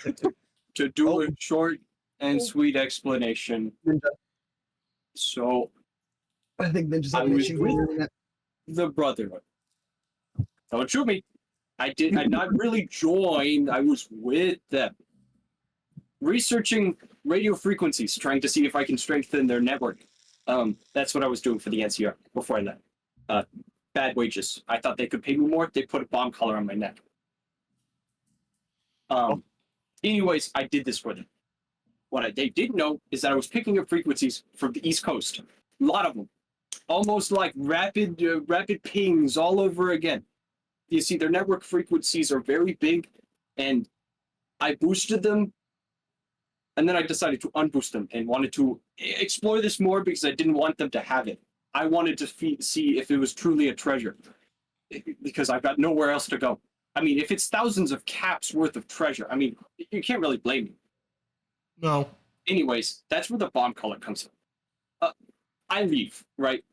To do a short and sweet explanation. So, I think Ninja's I was with the Brotherhood. Don't shoot me. I not really joined. I was with them. Researching radio frequencies, trying to see if I can strengthen their network. That's what I was doing for the NCR before I left. Bad wages. I thought they could pay me more. They put a bomb collar on my neck. Anyways, I did this for them. What they didn't know is that I was picking up frequencies from the East Coast. A lot of them. Almost like rapid pings all over again. You see, their network frequencies are very big, and I boosted them And then I decided to unboost them and wanted to explore this more because I didn't want them to have it. I wanted to see if it was truly a treasure because I've got nowhere else to go. I mean, if it's thousands of caps worth of treasure, I mean, you can't really blame me. No. Anyways, that's where the bomb collar comes in. I leave, right?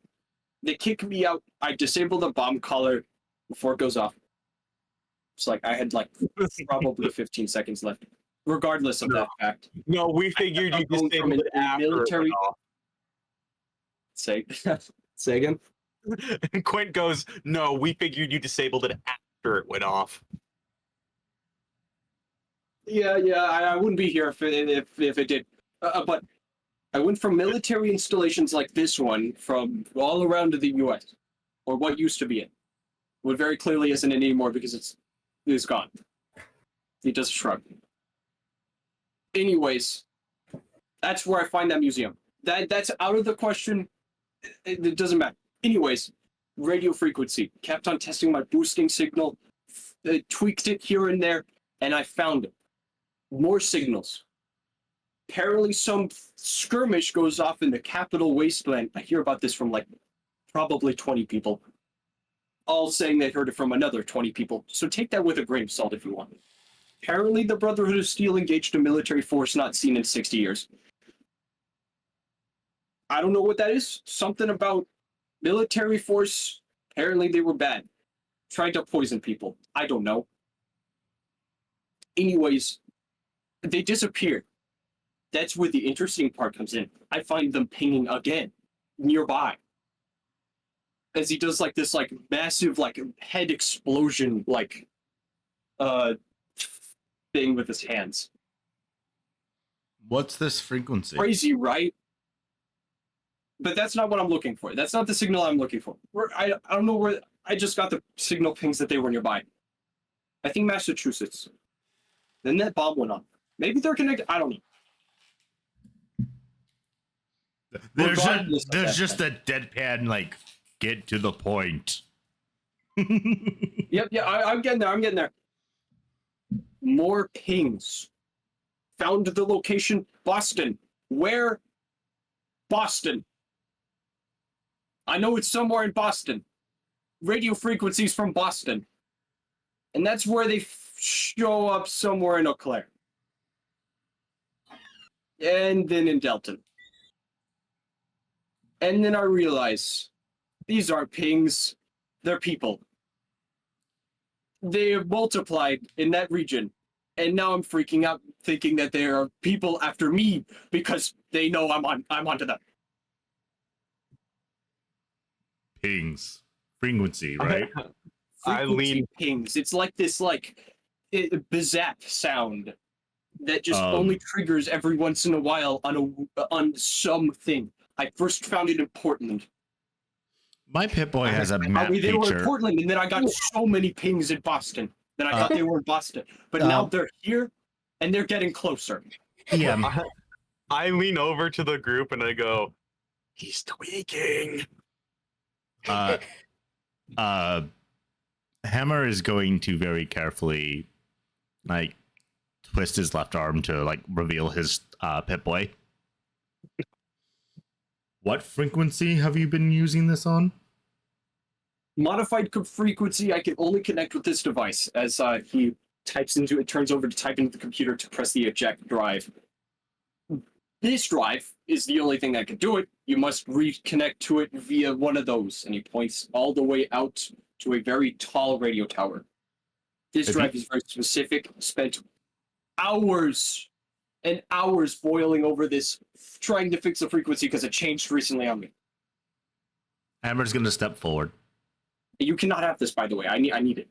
They kick me out. I disable the bomb collar before it goes off. It's like I had like probably 15 seconds left. Regardless of that fact. No, we figured you disabled it after military. it went off. Say again. And Quint goes, "No, we figured you disabled it after it went off." Yeah, I wouldn't be here if it did. But I went from military installations like this one from all around the U.S. or what used to be it. What very clearly isn't anymore because it's gone. He does a shrug. Anyways, that's where I find that museum. That's out of the question. It doesn't matter. Anyways, radio frequency. Kept on testing my boosting signal. Tweaked it here and there, and I found it. More signals. Apparently some skirmish goes off in the capital wasteland. I hear about this from like probably 20 people. All saying they heard it from another 20 people. So take that with a grain of salt if you want. Apparently the Brotherhood of Steel engaged a military force not seen in 60 years. I don't know what that is. Something about military force. Apparently they were bad. Tried to poison people. I don't know. Anyways, they disappeared. That's where the interesting part comes in. I find them pinging again, nearby. As he does like this like massive like head explosion like thing with his hands. What's this frequency? Crazy, right? But that's not what I'm looking for. That's not the signal I'm looking for. I don't know where. I just got the signal pings that they were nearby. I think Massachusetts. Then that bomb went off. Maybe they're connected. I don't know. There's just a deadpan like get to the point. Yep, yeah, I'm getting there. More pings. Found the location, Boston. Where? Boston. I know it's somewhere in Boston. Radio frequencies from Boston. And that's where they show up somewhere in Eau Claire. And then in Delton. And then I realize these aren't pings, they're people. They have multiplied in that region. And now I'm freaking out thinking that there are people after me because they know I'm onto them. Pings. Frequency, right? I lean- pings. It's like this bizap sound that just only triggers every once in a while on something. I first found it in Portland. My Pip-Boy has a map They were in feature. Portland, and then I got so many pings in Boston that I thought they were in Boston. But now they're here, and they're getting closer. Yeah. I lean over to the group and I go, "He's tweaking." Hammer is going to very carefully like twist his left arm to like reveal his Pip-Boy. What frequency have you been using this on? Modified frequency, I can only connect with this device as he types into it, turns over to type into the computer to press the eject drive. This drive is the only thing that can do it. You must reconnect to it via one of those. And he points all the way out to a very tall radio tower. This drive is very specific. Spent hours and hours boiling over this, trying to fix the frequency because it changed recently on me. Hammer's going to step forward. You cannot have this, by the way. I need it.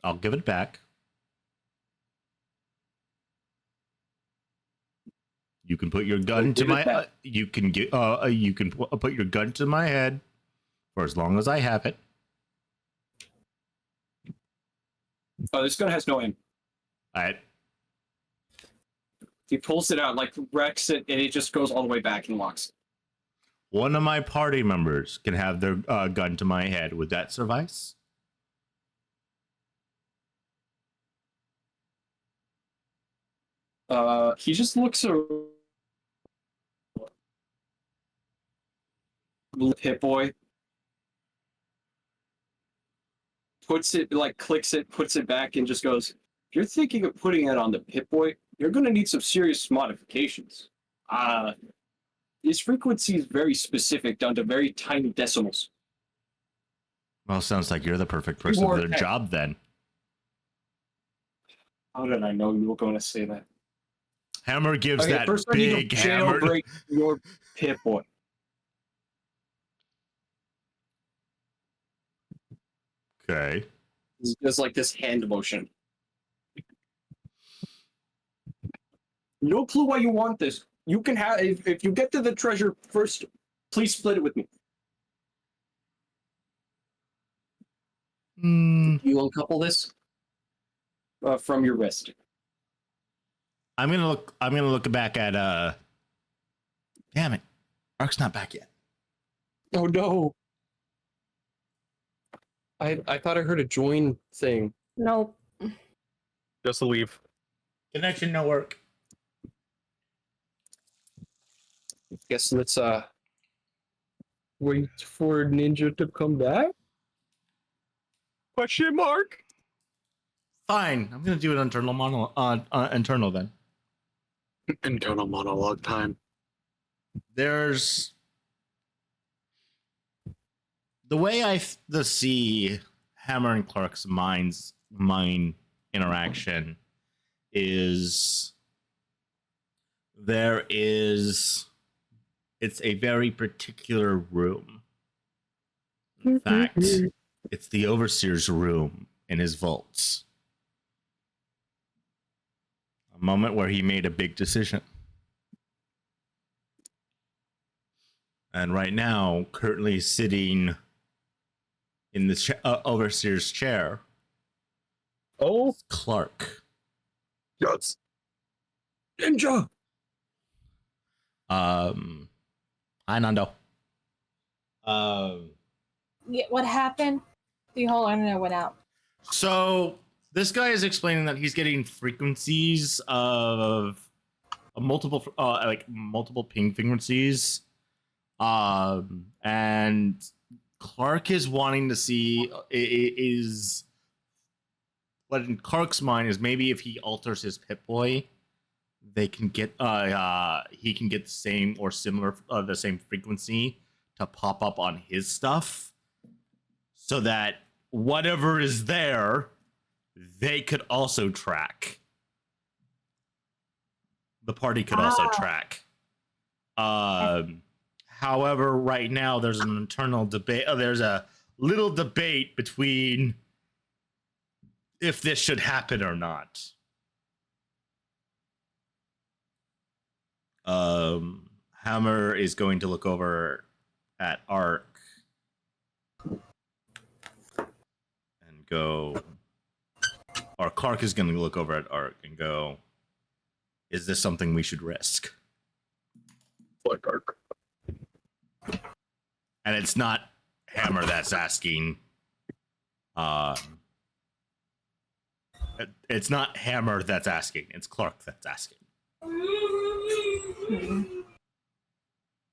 I'll give it back. You can put your gun to my. You can put your gun to my head for as long as I have it. Oh, this gun has no aim. All right. He pulls it out, like wrecks it, and it just goes all the way back and locks. One of my party members can have their gun to my head. Would that suffice? He just looks a Hit Boy. Puts it, like, clicks it, puts it back, and just goes, if you're thinking of putting it on the Pip-Boy, you're going to need some serious modifications. His frequency is very specific, down to very tiny decimals. Well, sounds like you're the perfect person for the job then. How did I know you were going to say that? Hammer gives that first big hammer. Jailbreak your Pip-Boy. Okay. It's just like this hand motion. No clue why you want this. You can have, if you get to the treasure first, please split it with me. You uncouple this from your wrist. I'm gonna look back at damn it. Ark's not back yet. Oh no. I thought I heard a join thing. Nope. Just leave. Connection no work. Guess let's wait for Ninja to come back. Question mark? Fine. I'm gonna do an internal internal then. Internal monologue time. There's the way I see Hammer and Clark's mind interaction is it's a very particular room. In fact, it's the Overseer's room in his vaults. A moment where he made a big decision. And right now, currently sitting in the Overseer's chair, Clark. Yes. Ninja! Hi, Nando. Yeah, what happened? The whole internet went out. So this guy is explaining that he's getting frequencies of multiple ping frequencies, and Clark is wanting to see is what in Clark's mind is maybe if he alters his Pip-Boy, they can get he can get the same or similar the same frequency to pop up on his stuff, so that whatever is there, they could also track. The party could also track. However, right now there's an internal debate. There's a little debate between if this should happen or not. Hammer is going to look over at Ark and go, or Clark is going to look over at Ark and go, is this something we should risk? Like Ark. And it's not Hammer that's asking. It's not Hammer that's asking. It's Clark that's asking.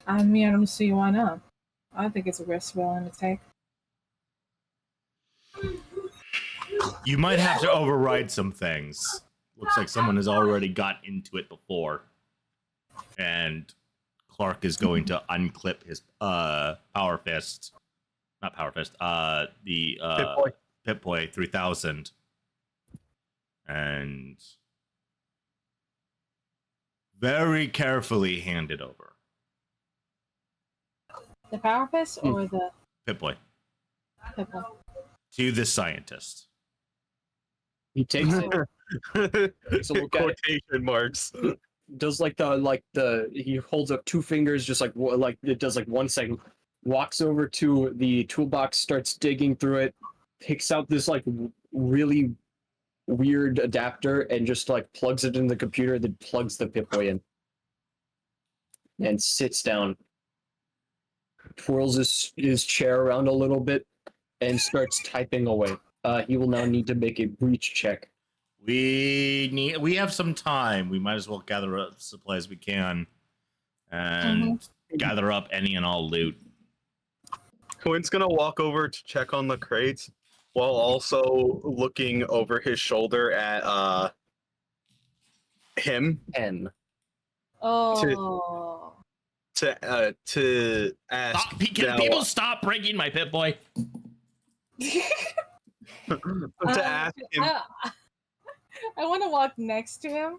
I mean, I don't see why not. I think it's a risk willing to take. You might have to override some things. Looks like someone has already got into it before. And Clark is going to unclip his Power Fist. Not Power Fist. The Pip-Boy 3000. And very carefully hand it over. The Power Fist or the Pip-Boy. Pip-Boy? To the scientist. He takes it. Takes a look at it. Quotation marks. Does he holds up two fingers, just like it does like 1 second. Walks over to the toolbox, starts digging through it, picks out this like really weird adapter, and just like plugs it in the computer. Then plugs the Pip-Boy in, and sits down. Twirls his chair around a little bit, and starts typing away. He will now need to make a breach check. We have some time. We might as well gather up the supplies we can and gather up any and all loot. Quint's gonna walk over to check on the crates while also looking over his shoulder at him N. Oh. to ask. Can now- people stop breaking my Pip Boy? to ask him. I want to walk next to him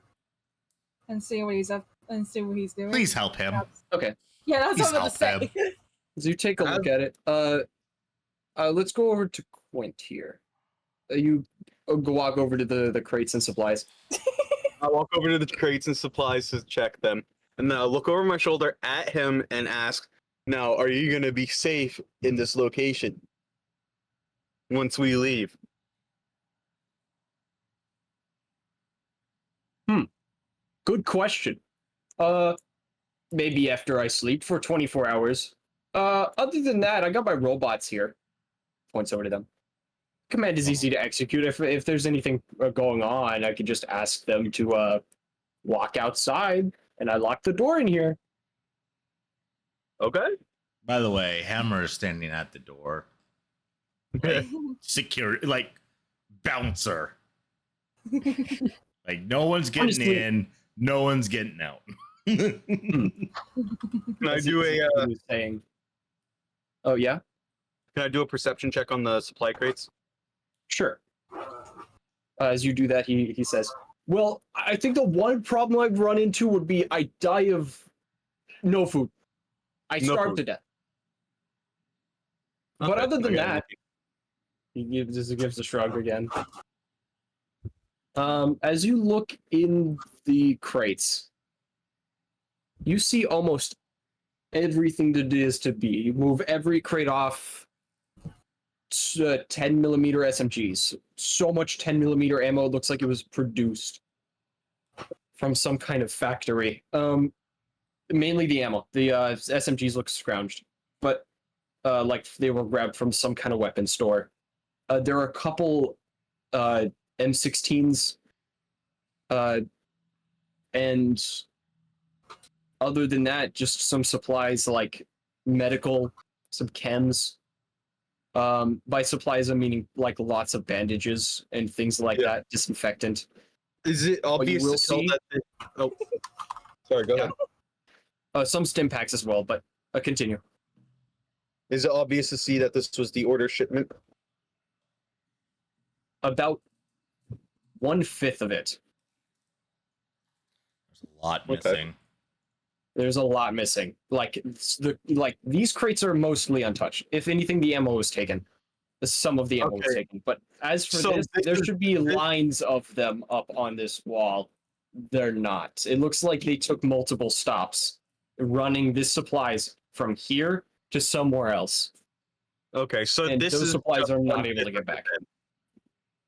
and see what he's up and see what he's doing. Please help him. Okay. Yeah, that's Please what I'm gonna help say. As you take a look at it, let's go over to Quint here. You go walk over to the crates and supplies. I walk over to the crates and supplies to check them, and then I look over my shoulder at him and ask, "Now, are you gonna be safe in this location once we leave?" Good question. Maybe after I sleep for 24 hours. Other than that, I got my robots here. Points over to them. Command is easy to execute. If there's anything going on, I could just ask them to walk outside, and I lock the door in here. Okay. By the way, Hammer is standing at the door. Secure, like, bouncer. Like, no one's getting Honestly- in, no one's getting out. Can I do He a was saying. Oh yeah, Can I do a perception check on the supply crates? sure. As you do that, he says, "Well, I think the one problem I've run into would be I die of no food. I No starve food. to death." But Okay, other than okay. that, he gives a shrug again. As you look in the crates, you see almost everything that is to be. You move every crate off 10 millimeter SMGs. So much 10 millimeter ammo, it looks like it was produced from some kind of factory. Mainly the ammo. The SMGs look scrounged, but like they were grabbed from some kind of weapon store. There are a couple M16s, and other than that, just some supplies like medical, some chems. By supplies, I'm meaning like lots of bandages and things like Yeah. that, disinfectant. Is it obvious will to tell see- that? Oh, sorry. Go Yeah. ahead. Some stim packs as well, but continue. Is it obvious to see that this was the order shipment? About 1/5 of it. There's a lot Okay. missing. There's a lot missing. Like these crates are mostly untouched. If anything, the ammo was taken. Some of the ammo was Okay. taken. But as for So this, this there is- should be lines of them up on this wall. They're not. It looks like they took multiple stops running this supplies from here to somewhere else. Okay, so And this those is supplies just are not 1/5 able to get of back. it.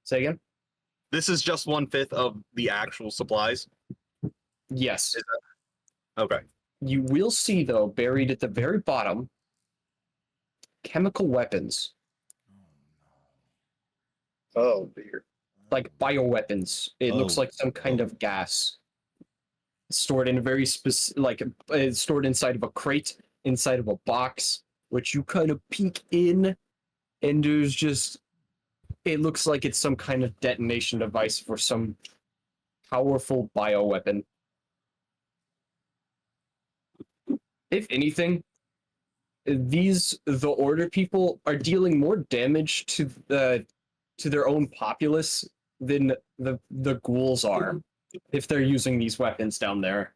Say again? This is just 1/5 of the actual supplies. Yes. Okay. You will see, though, buried at the very bottom, chemical weapons, Oh dear. like bioweapons. It looks Oh. like some kind of gas stored in a very specific, like stored inside of a crate, inside of a box, which you kind of peek in, and there's just, it looks like it's some kind of detonation device for some powerful bioweapon. If anything, the order people are dealing more damage to their own populace than the ghouls are if they're using these weapons down there.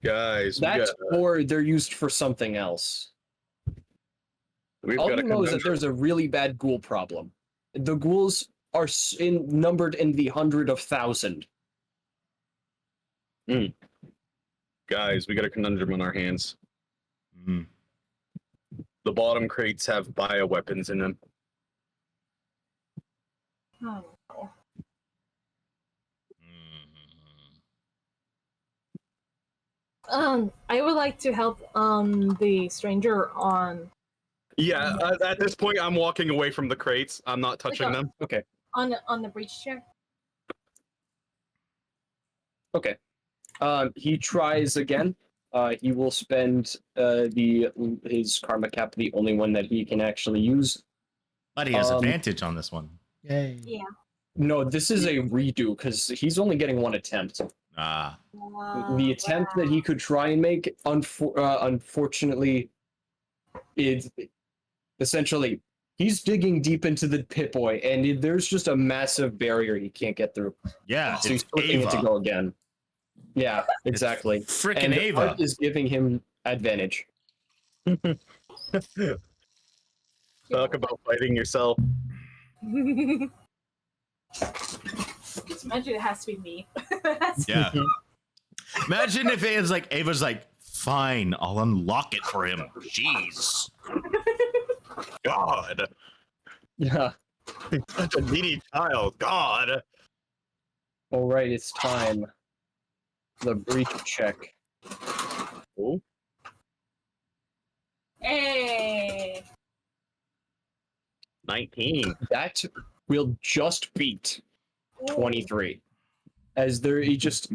Guys, That or they're used for something else. we've All got you a know is that conundrum. there's a really bad ghoul problem. The ghouls are numbered in the 100,000. Guys, we got a conundrum on our hands. Mm. The bottom crates have bioweapons in them. Oh. Mhm. I would like to help the stranger on. Yeah, at this point, I'm walking away from the crates. I'm not touching Okay. them. Okay. On the breach check. Okay. He tries again. He will spend his karma cap, the only one that he can actually use. But he has advantage on this one. Yay. Yeah. No, this is a redo because he's only getting one attempt. Ah. The attempt that he could try and make, unfortunately, is essentially he's digging deep into the Pip-Boy, and there's just a massive barrier he can't get through. Yeah, So he's it's flipping it to Ava. go again. Yeah, exactly. Frickin' And Ava. Art is giving him advantage. Talk about fighting yourself. Just imagine it has to be me. Yeah. Imagine if Ava's like, fine, I'll unlock it for him. Jeez. God. Yeah. Such a needy child. God. All right, it's time. The breach check. Oh. Hey. 19. That will just beat 23. As he just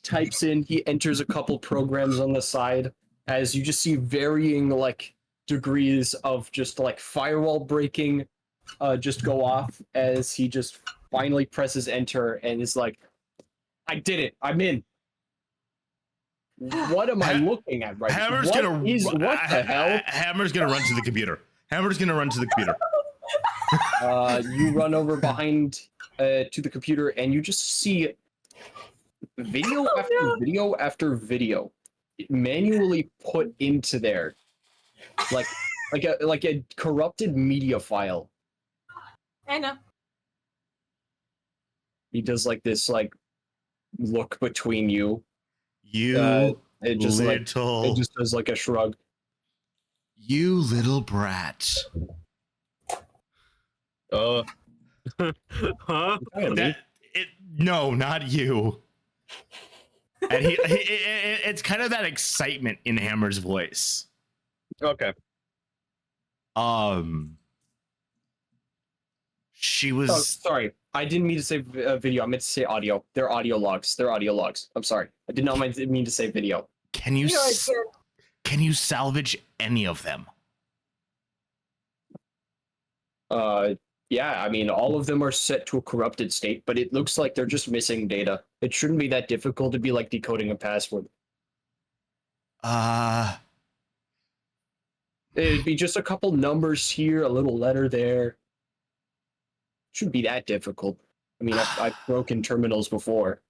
types in, he enters a couple programs on the side, as you just see varying degrees of just firewall breaking just go off as he just finally presses enter and is like, I did it, I'm in. What am I looking at right now? Hammer's What the hell? Hammer's gonna run to the computer. Hammer's gonna run to the computer. You run over behind to the computer and you just see video after video after video manually put into there, like a corrupted media file. I know. He does this look between you. You It just little, it just does a shrug. you little brat. Huh? No, not you. And it's kind of that excitement in Hammer's voice. Okay. She was. Oh, sorry. I didn't mean to say video. I meant to say audio. They're audio logs. I'm sorry. I did not mean to say video. Can you can you salvage any of them? Yeah, I mean, all of them are set to a corrupted state, but it looks like they're just missing data. It shouldn't be that difficult to be decoding a password. It'd be just a couple numbers here, a little letter there. Shouldn't be that difficult. I mean, I've broken terminals before.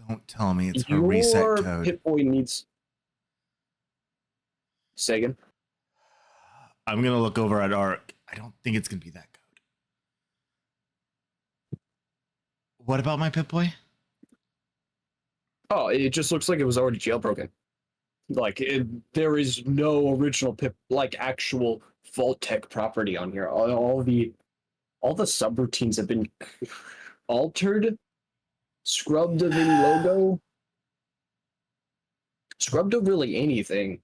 Don't tell me it's a reset Your code. Pip-Boy needs... Say again? I'm gonna look over at Arc. I don't think it's gonna be that code. What about my Pip-Boy? Oh, it just looks like it was already jailbroken. There is no original actual Vault Tech property on here. All the subroutines have been altered, scrubbed of any logo, scrubbed of really anything.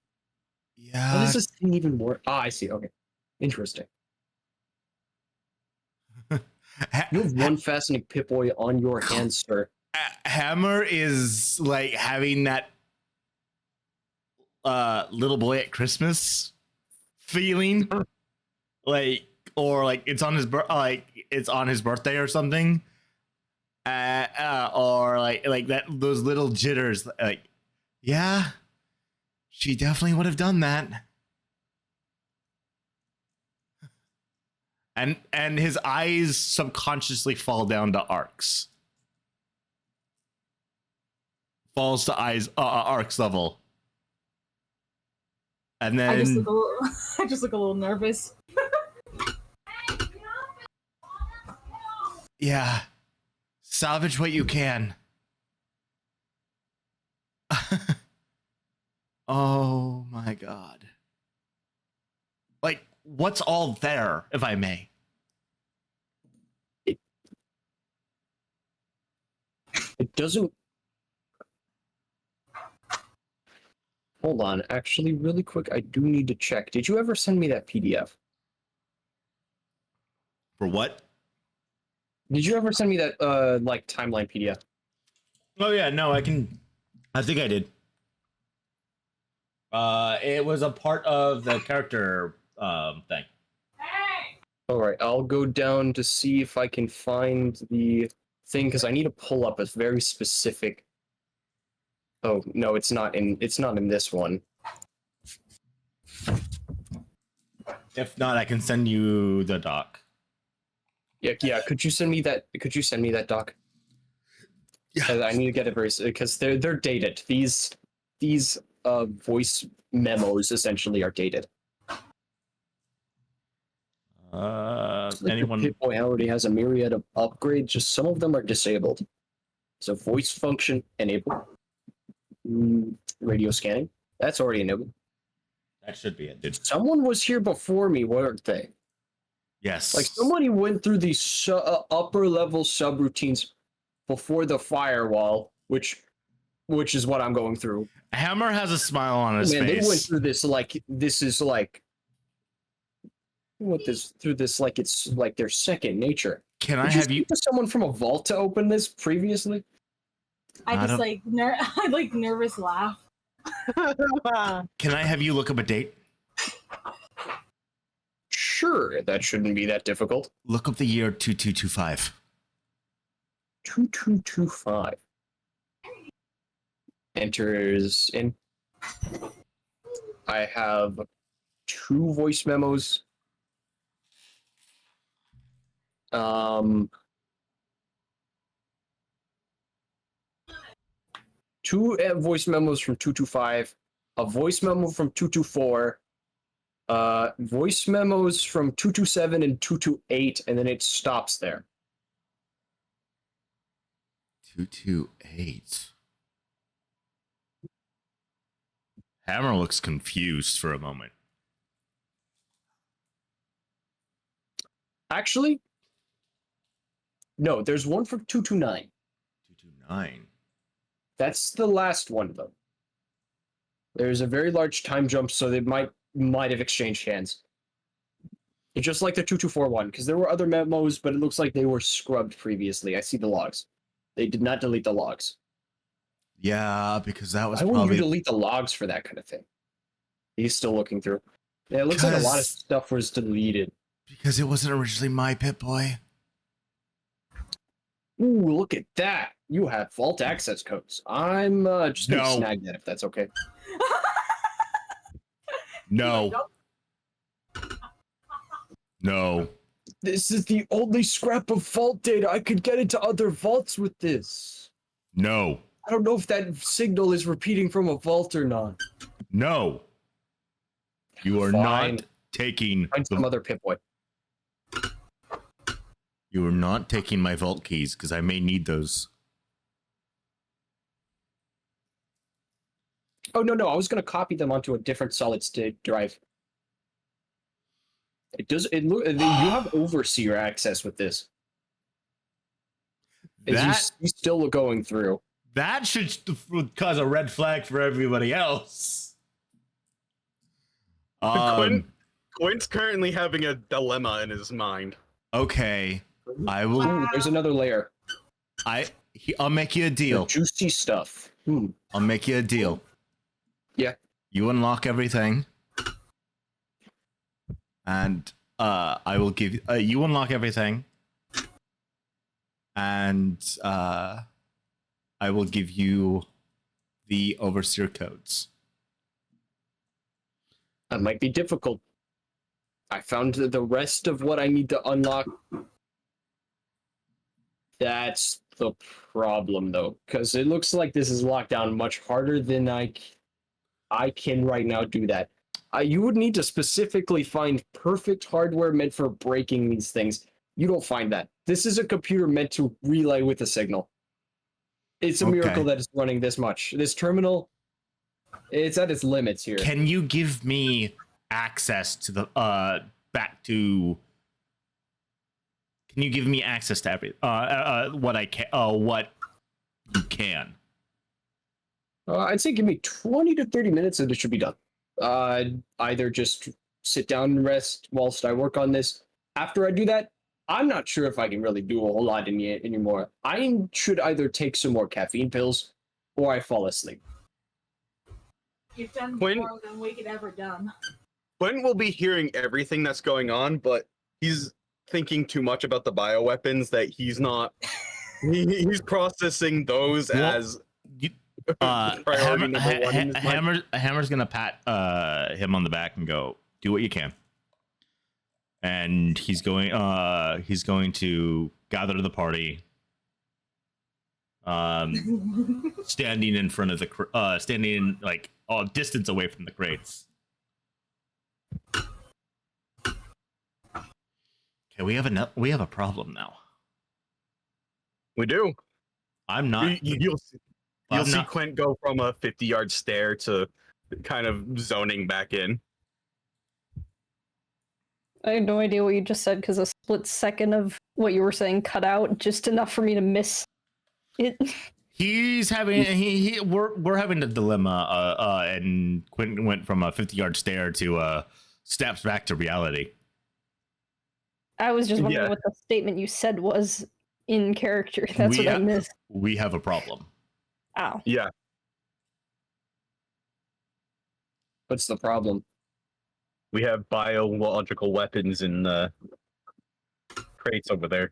How Yeah. does this thing even work? I see. Okay, interesting. You have one fascinating Pip-Boy on your hands, sir. Hammer is having that little boy at Christmas feeling, or it's on his it's on his birthday or something, or that those little jitters. Yeah, she definitely would have done that. And his eyes subconsciously fall down to Arc's. Falls to Arc's level. And then I just look a little nervous. yeah. Salvage what you can. Oh my god. What's all there, if I may? It doesn't. Hold on. Actually, really quick, I do need to check. Did you ever send me that PDF? For what? Did you ever send me that like timeline PDF? Oh yeah, no, I think I did. It was a part of the character thing. All right, I'll go down to see if I can find the thing because I need to pull up a very specific. Oh no, it's not in this one. If not, I can send you the doc. Yeah. Could you send me that? Could you send me that doc? Yeah. I need to get it very because they're dated. These voice memos essentially are dated. Anyone? Pip-Boy already has a myriad of upgrades. Just some of them are disabled. So voice function enabled. Radio scanning. That's already enabled. That should be it, dude. Someone was here before me, weren't they? Yes. Like somebody went through these upper level subroutines before the firewall, which is what I'm going through. Hammer has a smile on his Man, face. they went through this like it's like their second nature. Can I Did have you? speak to someone from a vault to open this previously? I I just don't- I like nervous laugh. Can I have you look up a date? Sure, that shouldn't be that difficult. Look up the year 2225. 2225. Enters in. I have 2 voice memos. 2 voice memos from 225, a voice memo from 224, voice memos from 227 and 228, and then it stops there. 228. Hammer looks confused for a moment. Actually, no, there's one from 229. 229. That's the last one, though. There's a very large time jump, so they might have exchanged hands. It's just like the 2241, because there were other memos, but it looks like they were scrubbed previously. I see the logs. They did not delete the logs. Yeah, because that was Why would probably you delete the logs for that kind of thing? He's still looking through. Yeah, it looks like a lot of Because- stuff was deleted. because it wasn't originally my Pip-Boy. Ooh, look at that. You have vault access codes. I'm just going to No. snag that if that's okay. No. No. This is the only scrap of vault data. I could get into other vaults with this. No. I don't know if that signal is repeating from a vault or not. No. You are Fine. not taking Find some other Pip-Boy. You are not taking my vault keys because I may need those. Oh, no. I was going to copy them onto a different solid state drive. You have overseer access with this. That You still going through. that should cause a red flag for everybody else. Quint's currently having a dilemma in his mind. Okay. I will. Ooh, there's another layer. I'll make you a The deal. juicy stuff. I'll make you a deal. Yeah. You unlock everything, and I will give you unlock everything, and I will give you the overseer codes. That might be difficult. I found the rest of what I need to unlock. That's the problem, though, because it looks like this is locked down much harder than I can right now do that. You would need to specifically find perfect hardware meant for breaking these things. You don't find that. This is a computer meant to relay with a signal. It's a miracle that it's running this much. This terminal, it's at its limits here. Can you give me access to the back to? Can you give me access to every what I can? What you can? I'd say give me 20 to 30 minutes and it should be done. Either just sit down and rest whilst I work on this. After I do that, I'm not sure if I can really do a whole lot anymore. I should either take some more caffeine pills or I fall asleep. You've done When- more than we could ever done. Quentin will be hearing everything that's going on, but he's thinking too much about the bioweapons that he's not. He's processing those Well, as You, priority number one in his mind. Hammer's gonna pat him on the back and go, "Do what you can." And he's going to gather the party, standing in front of the standing like a distance away from the crates. Okay, we have a problem now. We do. I'm not. You'll see not- Quint go from a 50-yard stare to kind of zoning back in. I had no idea what you just said because a split second of what you were saying cut out, just enough for me to miss it. He's having we're having a dilemma, and Quentin went from a 50-yard stare to steps back to reality. I was just wondering Yeah. what the statement you said was in character. That's what I missed. We have a problem. Ow. Yeah. What's the problem? We have biological weapons in the crates over there.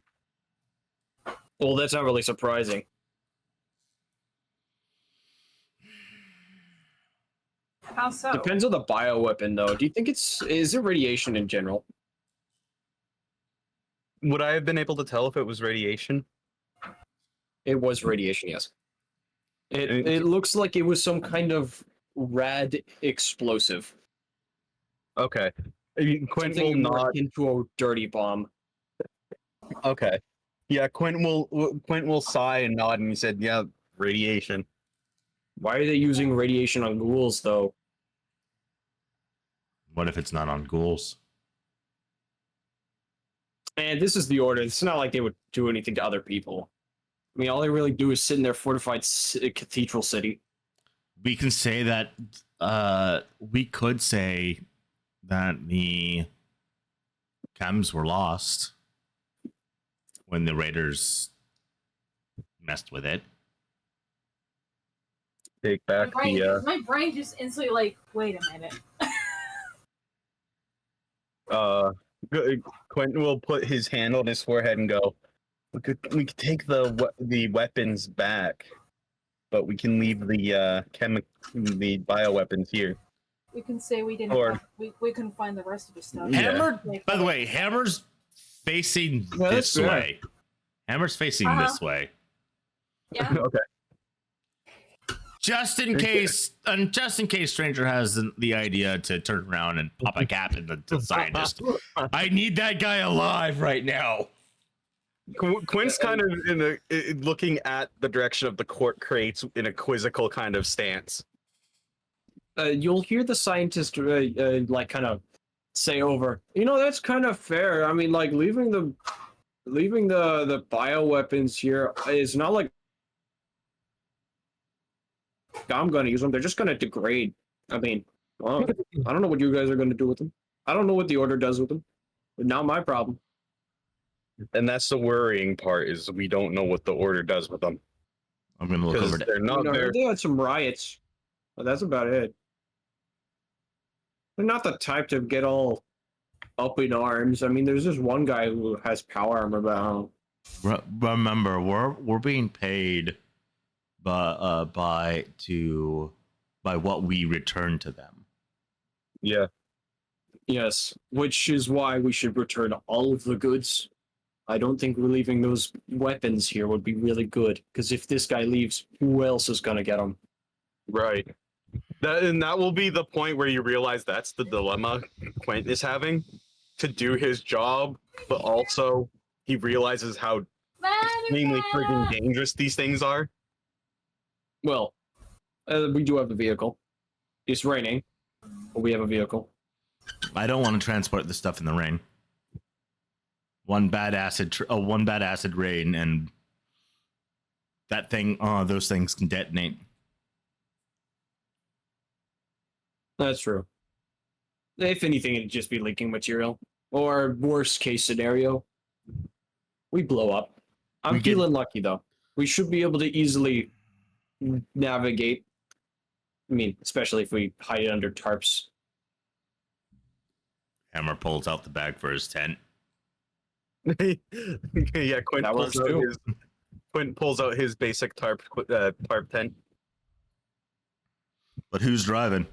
Well, that's not really surprising. How so? Depends on the bioweapon, though. Do you think is it radiation in general? Would I have been able to tell if it was radiation? It was radiation, yes. It looks like it was some kind of rad explosive. Okay. Quint will Something more not. akin to a dirty bomb. Okay. Yeah, Quint will sigh and nod, and he said, "Yeah, radiation." Why are they using radiation on ghouls, though? What if it's not on ghouls? And this is the order. It's not like they would do anything to other people. I mean, all they really do is sit in their fortified cathedral city. We can say that. We could say that the chems were lost when the raiders messed with it. Take back the. My brain just instantly like, wait a minute. Quentin will put his hand on his forehead and go, we could take the weapons back, but we can leave the bioweapons here." We can say we didn't. Or- We couldn't find the rest of the stuff. Yeah. Hammer, Like, by the way, Hammer's facing Yeah, this that's fair. way. Hammer's facing Uh-huh. this way. Yeah. Okay. Just in case Stranger has the idea to turn around and pop a cap in the scientist. I need that guy alive right now. Quint's kind of looking at the direction of the court crates in a quizzical kind of stance. You'll hear the scientist like kind of say over. That's kind of fair. I mean, like leaving the bioweapons here is not like I'm going to use them. They're just going to degrade. I mean, well, I don't know what you guys are going to do with them. I don't know what the order does with them. But not my problem. And that's the worrying part, is we don't know what the order does with them. I'm gonna look Because over to they're not there. They had some riots, but that's about it. They're not the type to get all up in arms. I mean, there's this one guy who has power armor, but remember, we're being paid by what we return to them. Yeah. yes, which is why we should return all of the goods. I don't think leaving those weapons here would be really good, because if this guy leaves, who else is gonna get them? Right. That will be the point where you realize that's the dilemma Quint is having, to do his job, but also he realizes how extremely freaking dangerous these things are. Well, we do have a vehicle. It's raining, but we have a vehicle. I don't want to transport this stuff in the rain. One bad acid rain, and that thing. Those things can detonate. That's true. If anything, it'd just be leaking material. Or worst case scenario, We blow up. I'm We get- feeling lucky though. We should be able to easily navigate. I mean, especially if we hide it under tarps. Hammer pulls out the bag for his tent. Yeah, Quint pulls out his basic tarp tent. But who's driving?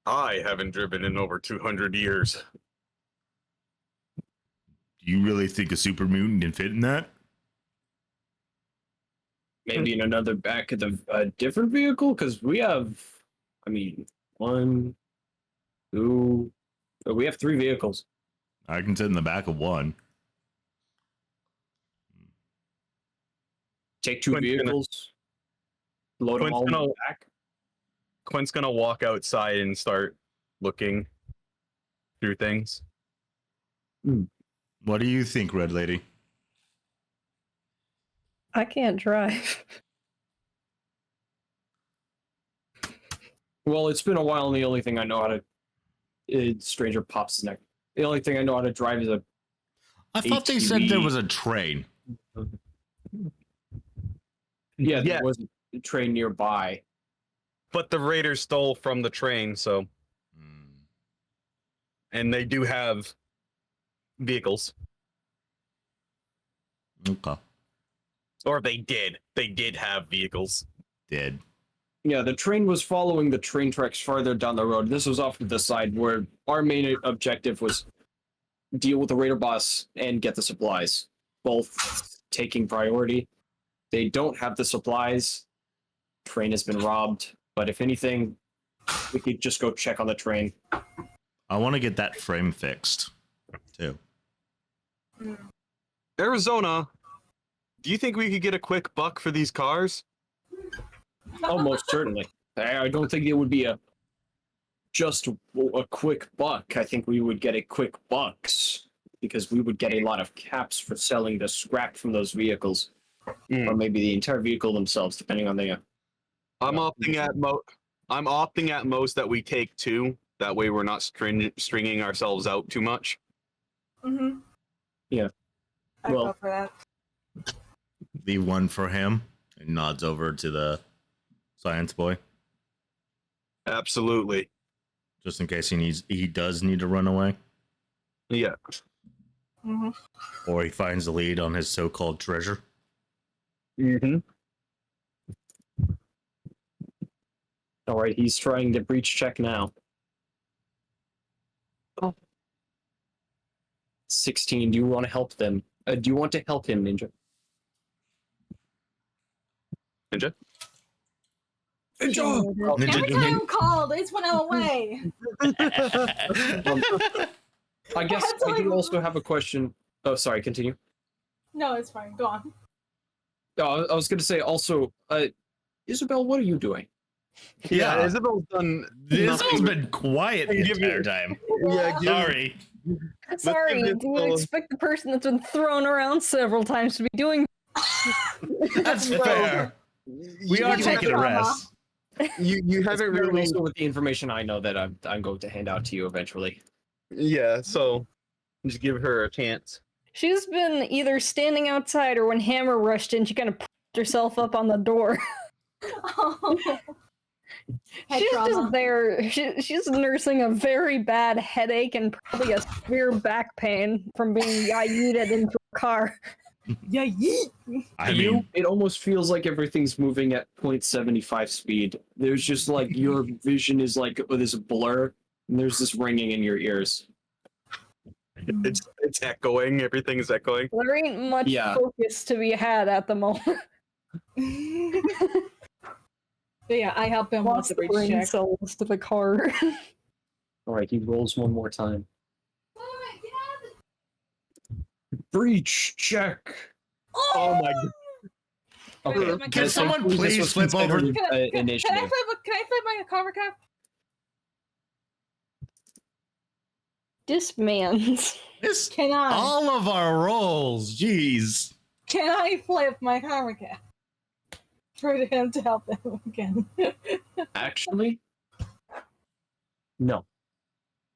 I haven't driven in over 200 years. Do you really think a super mutant can fit in that? Maybe in another back of a different vehicle, because we have, I mean, 1, 2. We have 3 vehicles. I can sit in the back of one. Take 2 vehicles. Load them all in the back. Quint's gonna walk outside and start looking through things. What do you think, Red Lady? I can't drive. Well, it's been a while, and the only thing I know how to stranger pops his neck. The only thing I know how to drive is a. I thought they said there ATV. was a train. Yeah, there Yeah. was a train nearby. But the raiders stole from the train, so and they do have vehicles. Okay. Or they did. They did have vehicles. Dead. Yeah, the train was following the train tracks farther down the road. This was off to the side where our main objective was deal with the raider boss and get the supplies, both taking priority. They don't have the supplies. Train has been robbed, but if anything, we could just go check on the train. I want to get that frame fixed, too. Arizona, do you think we could get a quick buck for these cars? Almost certainly. I don't think it would be just a quick buck. I think we would get a quick bucks because we would get a lot of caps for selling the scrap from those vehicles, or maybe the entire vehicle themselves, depending on the. I'm opting at most that we take 2. That way we're not stringing ourselves out too much. Mm-hmm. Yeah. I Well- go for that. The one for him. And nods over to the science boy, Absolutely. just in case he does need to run away, Yeah. Mm-hmm. or he finds the lead on his so-called treasure. Mm-hmm. All right, he's trying to breach check now. 16. Do you want to help them? Do you want to help him, Ninja? Ninja? Ninja! Every time I'm called, it's went away. I guess That's I do like- also have a question. Oh, sorry. Continue. No, it's fine. Go on. Oh, I was going to say also, Isabel, what are you doing? Yeah, Isabel's done This has nothing. been quiet the Give me- entire time. Yeah, Sorry. Sorry, give do you this expect the person that's been thrown around several times to be doing? That's fair. We are You taking a have rest. You haven't really. Also with the information I know that I'm going to hand out to you eventually. Yeah, so just give her a chance. She's been either standing outside or when Hammer rushed in, she kind of propped herself up on the door. Head She's trauma. just there. She's nursing a very bad headache and probably a severe back pain from being yeeted into a car. Yeah, yeet. I You, mean, it almost feels like everything's moving at 0.75 speed. There's just like your vision is like this blur, and there's this ringing in your ears. It's echoing. Everything's echoing. There ain't much Yeah. focus to be had at the moment. But yeah, I help him with Lost the the breach brain check. cells to the car. All right, he rolls one more time. Breach check. Oh my god. Okay, Can this someone was- this please was flip over- considered, Can I initiative. flip my cover cap? Dismans. this Can I? all of our rolls. Jeez. Can I flip my cover cap? For him to help him again. Actually, no.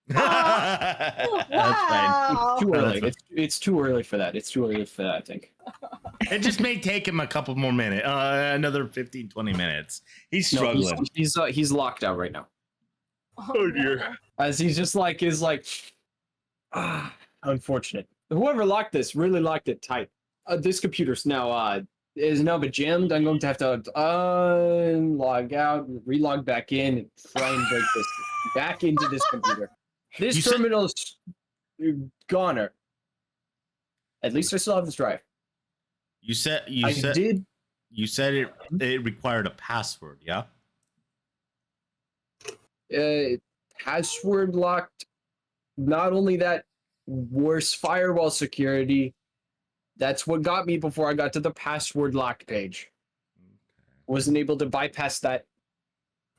That's fine. Wow. Too Oh, early. that's It's too early for that. It's too early for that, I think. It just may take him a couple more minutes, another 15, 20 minutes. He's No, struggling. he's locked out right now. Oh, dear. no. As he's just like unfortunate. Whoever locked this really locked it tight. This computer's now is now jammed. I'm going to have to log out, relog back in, and try and break this back into this computer. This You said- terminal's goner. At least I still have this drive. You said it required a password, yeah? Password locked. Not only that, worse firewall security. That's what got me before I got to the password lock page. Wasn't able to bypass that.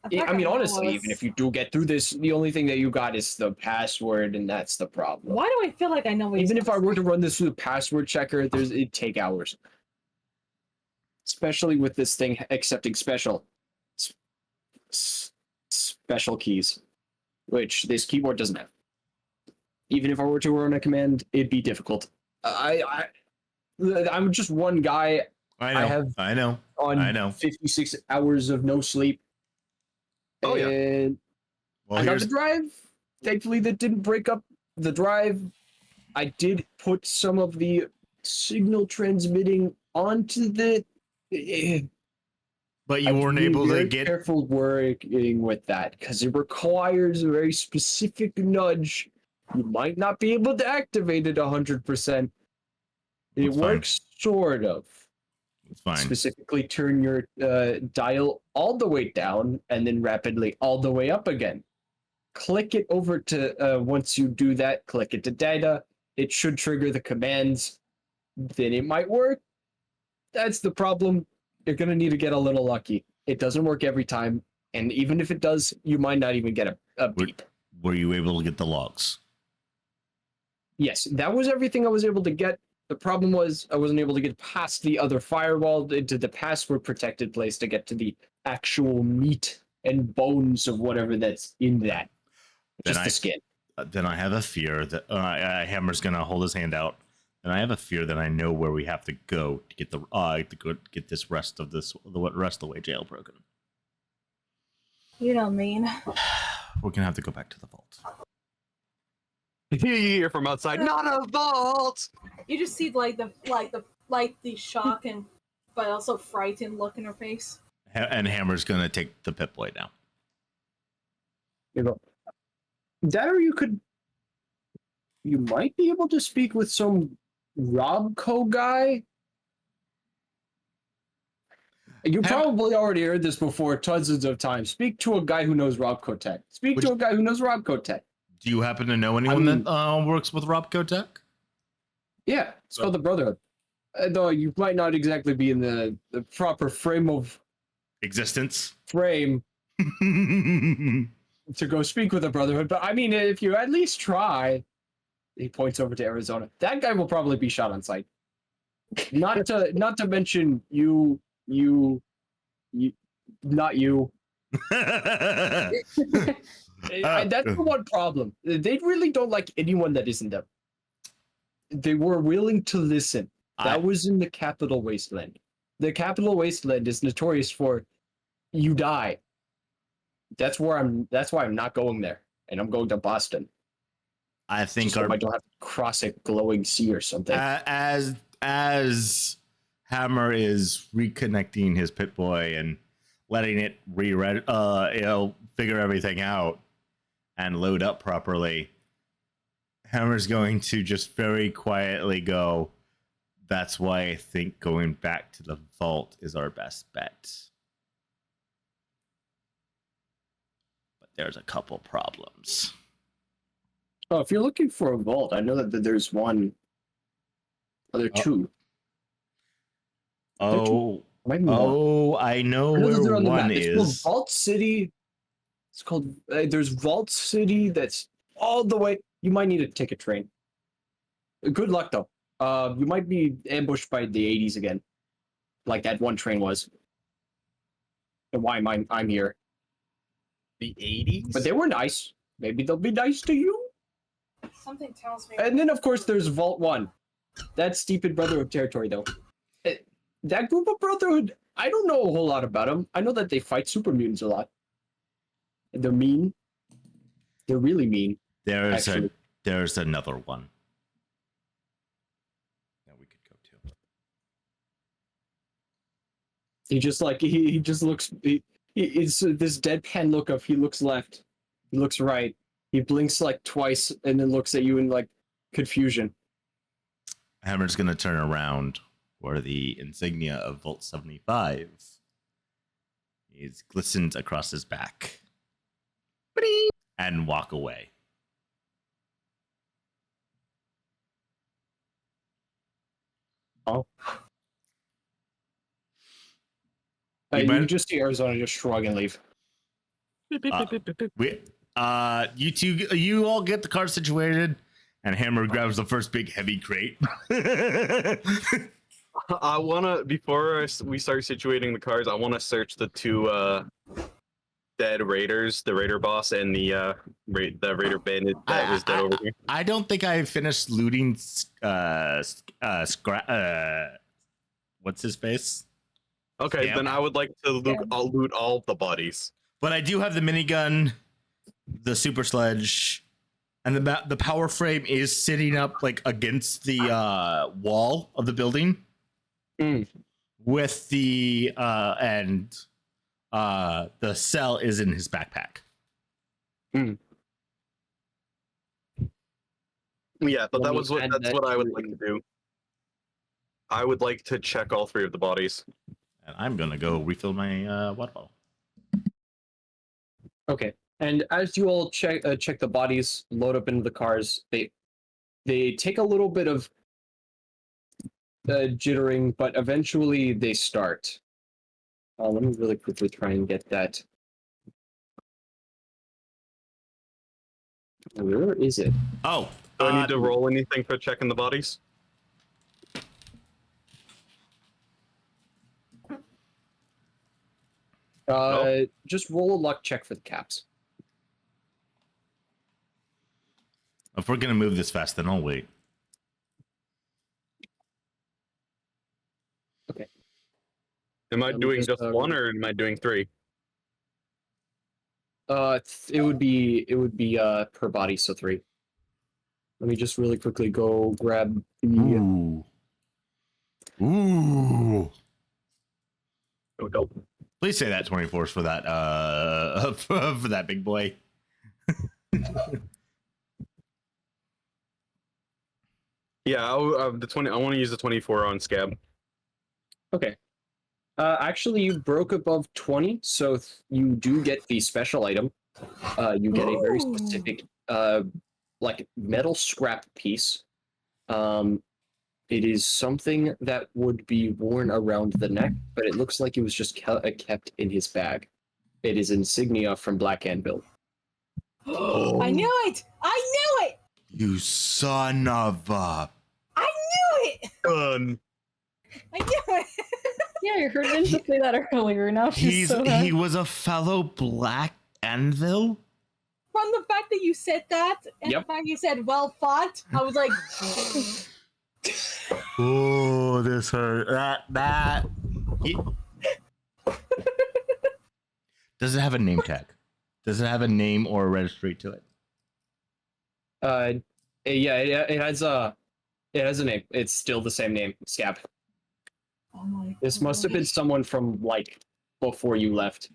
I mean, honestly, even if you do get through this, the only thing that you got is the password, and that's the problem. Why do I feel like I know what Even if I were to run this through the password checker, it'd take hours. Especially with this thing accepting special keys, which this keyboard doesn't have. Even if I were to run a command, it'd be difficult. I'm just one guy. I know. On 56 hours of no sleep. Oh, yeah. And Well, I got the drive. Thankfully, that didn't break up the drive. I did put some of the signal transmitting onto the. but you weren't able to very get. careful working with that because it requires a very specific nudge. You might not be able to activate it 100%. It That's fine. works sort of. It's fine. Specifically, turn your dial all the way down and then rapidly all the way up again. Click it over to, once you do that, click it to data. It should trigger the commands. Then it might work. That's the problem. You're going to need to get a little lucky. It doesn't work every time. And even if it does, you might not even get a beep. Were you able to get the logs? Yes, that was everything I was able to get. The problem was I wasn't able to get past the other firewall into the password protected place to get to the actual meat and bones of whatever that's in that. Then Just the skin. Then I have a fear that Hammer's gonna hold his hand out, and I have a fear that I know where we have to go to get get this rest of the rest of the way jailbroken. You don't mean. We're gonna have to go back to the vault. You hear from outside, not a vault! You just see the shock and but also frightened look in her face. And Hammer's gonna take the Pip-Boy down. You go. That or you might be able to speak with some Robco guy. You probably already heard this before tons of times. Speak to a guy who knows Robco tech. Speak to a guy who knows Robco tech. Do you happen to know anyone that works with Robco Tech? Yeah, it's called the Brotherhood. Though you might not exactly be in the proper frame Existence. To go speak with the Brotherhood, but I mean, if you at least try, he points over to Arizona. That guy will probably be shot on sight. Not to mention not you. That's the one problem. They really don't like anyone that isn't them. They were willing to listen. That was in the Capital Wasteland. The Capital Wasteland is notorious for you die. That's why I'm not going there, and I'm going to Boston. I think so I don't have to cross a glowing sea or something. As Hammer is reconnecting his Pip-Boy and letting it figure everything out and load up properly, Hammer's going to just very quietly go, "That's why I think going back to the vault is our best bet. But there's a couple problems." Oh, if you're looking for a vault, I know that there's one. Oh, there are two. I know where one is. It's called Vault City. It's called. There's Vault City. That's all the way. You might need to take a train. Good luck though. You might be ambushed by the 80s again, like that one train was. And why I'm here. The 80s? But they were nice. Maybe they'll be nice to you. Something tells me. And then, of course, there's Vault 1. That's Stupid Brotherhood territory, though. That group of Brotherhood, I don't know a whole lot about them. I know that they fight super mutants a lot. They're mean. They're really mean. There's Actually. there's another one that we could go to. He just like he just looks. It's this deadpan look of he looks left, he looks right, he blinks like twice, and then looks at you in like confusion. Hammer's gonna turn around where the insignia of Vault 75 is glistened across his back and walk away. Oh. You You might- just see Arizona just shrug and leave. You two, you all get the car situated, and Hammer grabs the first big heavy crate. I wanna, before we start situating the cars, I wanna search the two dead raiders, the raider boss and the raider bandit that was dead over here. I don't think I finished looting. What's his face? Okay, Yeah. then I would like to loot all of the bodies. But I do have the minigun, the super sledge, and the power frame is sitting up like against the wall of the building. Mm. With the cell is in his backpack. Yeah, but Let me that's add that what I to would your- like to do. I would like to check all three of the bodies. And I'm gonna go refill my water bottle. Okay, and as you all check the bodies, load up into the cars, they take a little bit of jittering, but eventually they start. Let me really quickly try and get that. Where is it? Oh, Do I need to roll anything for checking the bodies? Just roll a luck check for the caps. if we're gonna move this fast, then I'll wait. Am I Let me doing just, just one or am I doing three? It would be per body, so 3. Let me just really quickly go grab the. Ooh. Ooh. Oh, dope. Please say that 24s for that for that big boy. Yeah, the 20. I want to use the 24 on Scab. Okay. Actually, you broke above 20, so you do get the special item. You get a very specific, like metal scrap piece. It is something that would be worn around the neck, but it looks like it was just kept in his bag. It is insignia from Black Anvil. I knew it! I knew it! You son of a. I knew it! Done. I knew it! Yeah, I heard Ninja say that earlier. Now she's so happy. He was a fellow Black Anvil. From the fact that you said that, and Yep. the fact you said well fought, I was like, Oh, this hurt. That. Does it have a name tag? Does it have a name or a registry to it? Yeah, it has a name. It's still the same name, Scab. oh my This must have been someone from like before you left.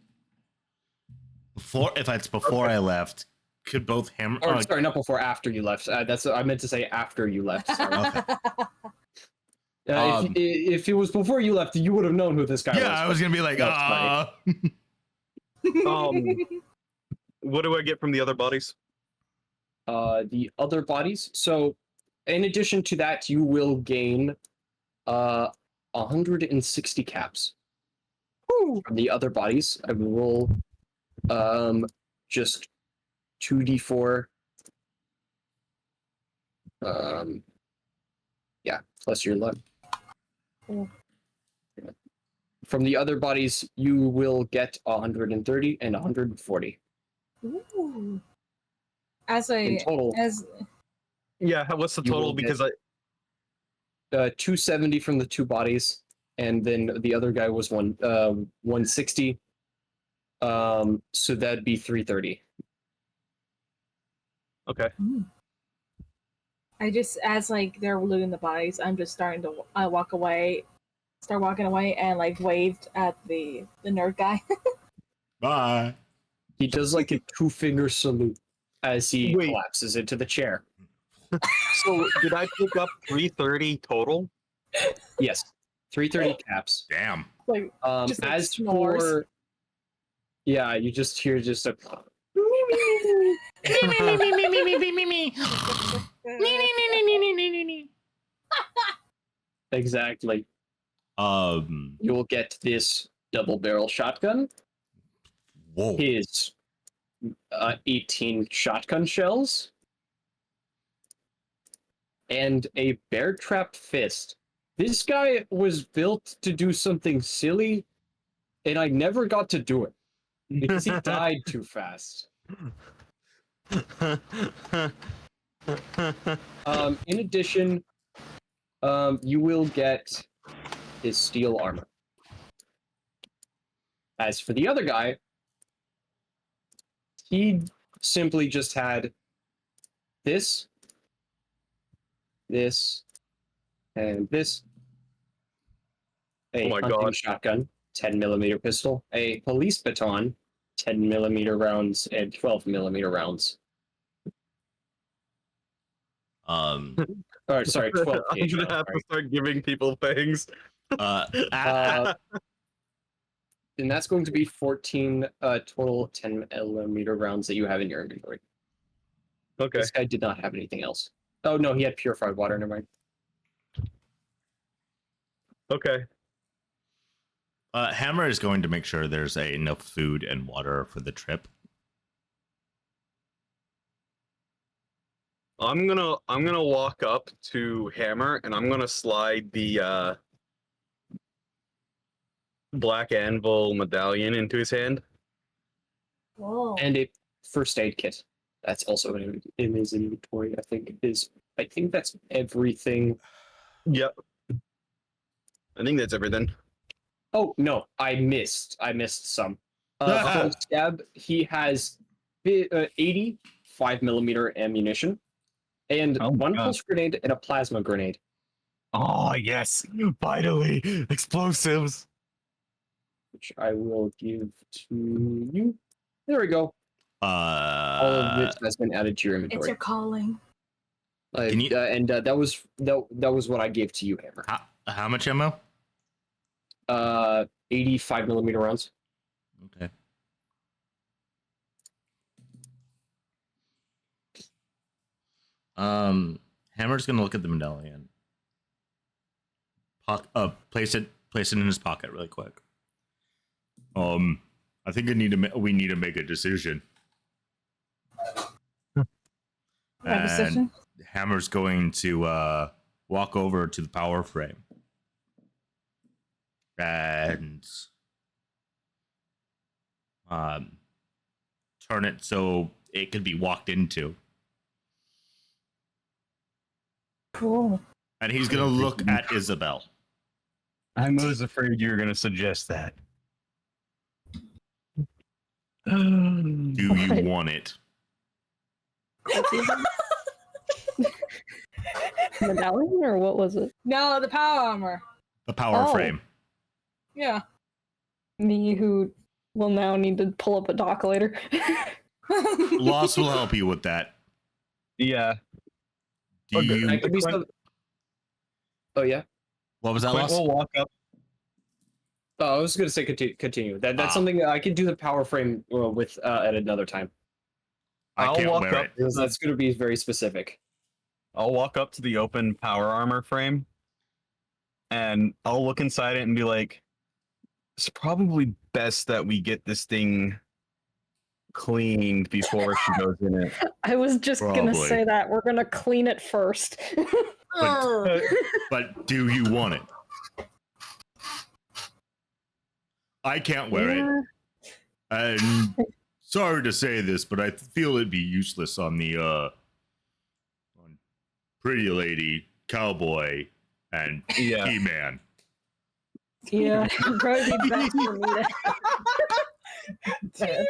Before, if it's before I left, could both Hammer? Or sorry, not before. After you left. That's I meant to say after you left. Sorry. Okay. If it was before you left, you would have known who this guy was. Yeah, I was gonna be like, That's ah. What do I get from the other bodies? The other bodies. So, in addition to that, you will gain 160 caps. From the other bodies, I will roll just 2d4. Yeah, plus your luck. Cool. From the other bodies, you will get 130 and 140. Ooh. As In a total, as Yeah, what's the You total? will get- Because I 270 from the two bodies, and then the other guy was 160. So that'd be 330. okay. I just as like they're looting the bodies, I'm just starting to walk away, start walking away, and like waved at the nerd guy. Bye. He does like a 2-finger salute as he Wait. collapses into the chair. So did I pick up 330 total? Yes, 330 caps. Damn. Like just, like, As snores. for yeah, you just hear just a exactly. You will get this double barrel shotgun, Whoa. his 18 shotgun shells, and a bear trap fist. This guy was built to do something silly, and I never got to do it because he died too fast. In addition, you will get his steel armor. As for the other guy, he simply just had this, and this. A Oh my hunting God. shotgun, 10mm pistol, a police baton, 10mm rounds, and 12mm rounds. Or sorry, 12 I'm gauge gonna rounds. have to Sorry. start giving people things. And that's going to be 14 total 10mm rounds that you have in your inventory. Okay. This guy did not have anything else. Oh no, he had purified water. Never mind. Okay. Hammer is going to make sure there's enough food and water for the trip. I'm gonna walk up to Hammer and I'm gonna slide the black anvil medallion into his hand. Whoa. And a first aid kit. That's also in his inventory. I think that's everything. Yep. I think that's everything. Oh no, I missed some. For stab, he has 80 5mm ammunition, and Oh my one God. pulse grenade and a plasma grenade. Oh yes, finally, explosives. Which I will give to you. There we go. All of it has been added to your It's inventory. your calling. Can you- That was what I gave to you, Hammer. How much ammo? 80 5mm rounds. Okay. Hammer's gonna look at the medallion. Place it in his pocket really quick. I think we need to make a decision. That decision? Hammer's going to walk over to the power frame and turn it so it could be walked into. Cool. And he's gonna look at Isabel. I was afraid you were going to suggest that. Do you What? want it? Medallion or what was it? No, the power armor. The power Oh. frame. Yeah. Me who will now need to pull up a dock later. Loss will help you with that. Yeah. Do you? That could be Quinn- some... Oh yeah. What was that, Quinn Loss? will walk up. Oh, I was going to say continue. That's Ah. something that I could do the power frame with at another time. I I'll can't walk wear up. it. Because that's going to be very specific. I'll walk up to the open power armor frame, and I'll look inside it and be like, "It's probably best that we get this thing cleaned before she goes in it." I was just gonna Probably. say that. We're gonna clean it first. But do you want it? I can't wear it. And sorry to say this, but I feel it'd be useless on the on Pretty Lady, Cowboy, and Yeah. He-Man. Yeah, it'd probably be best for me to.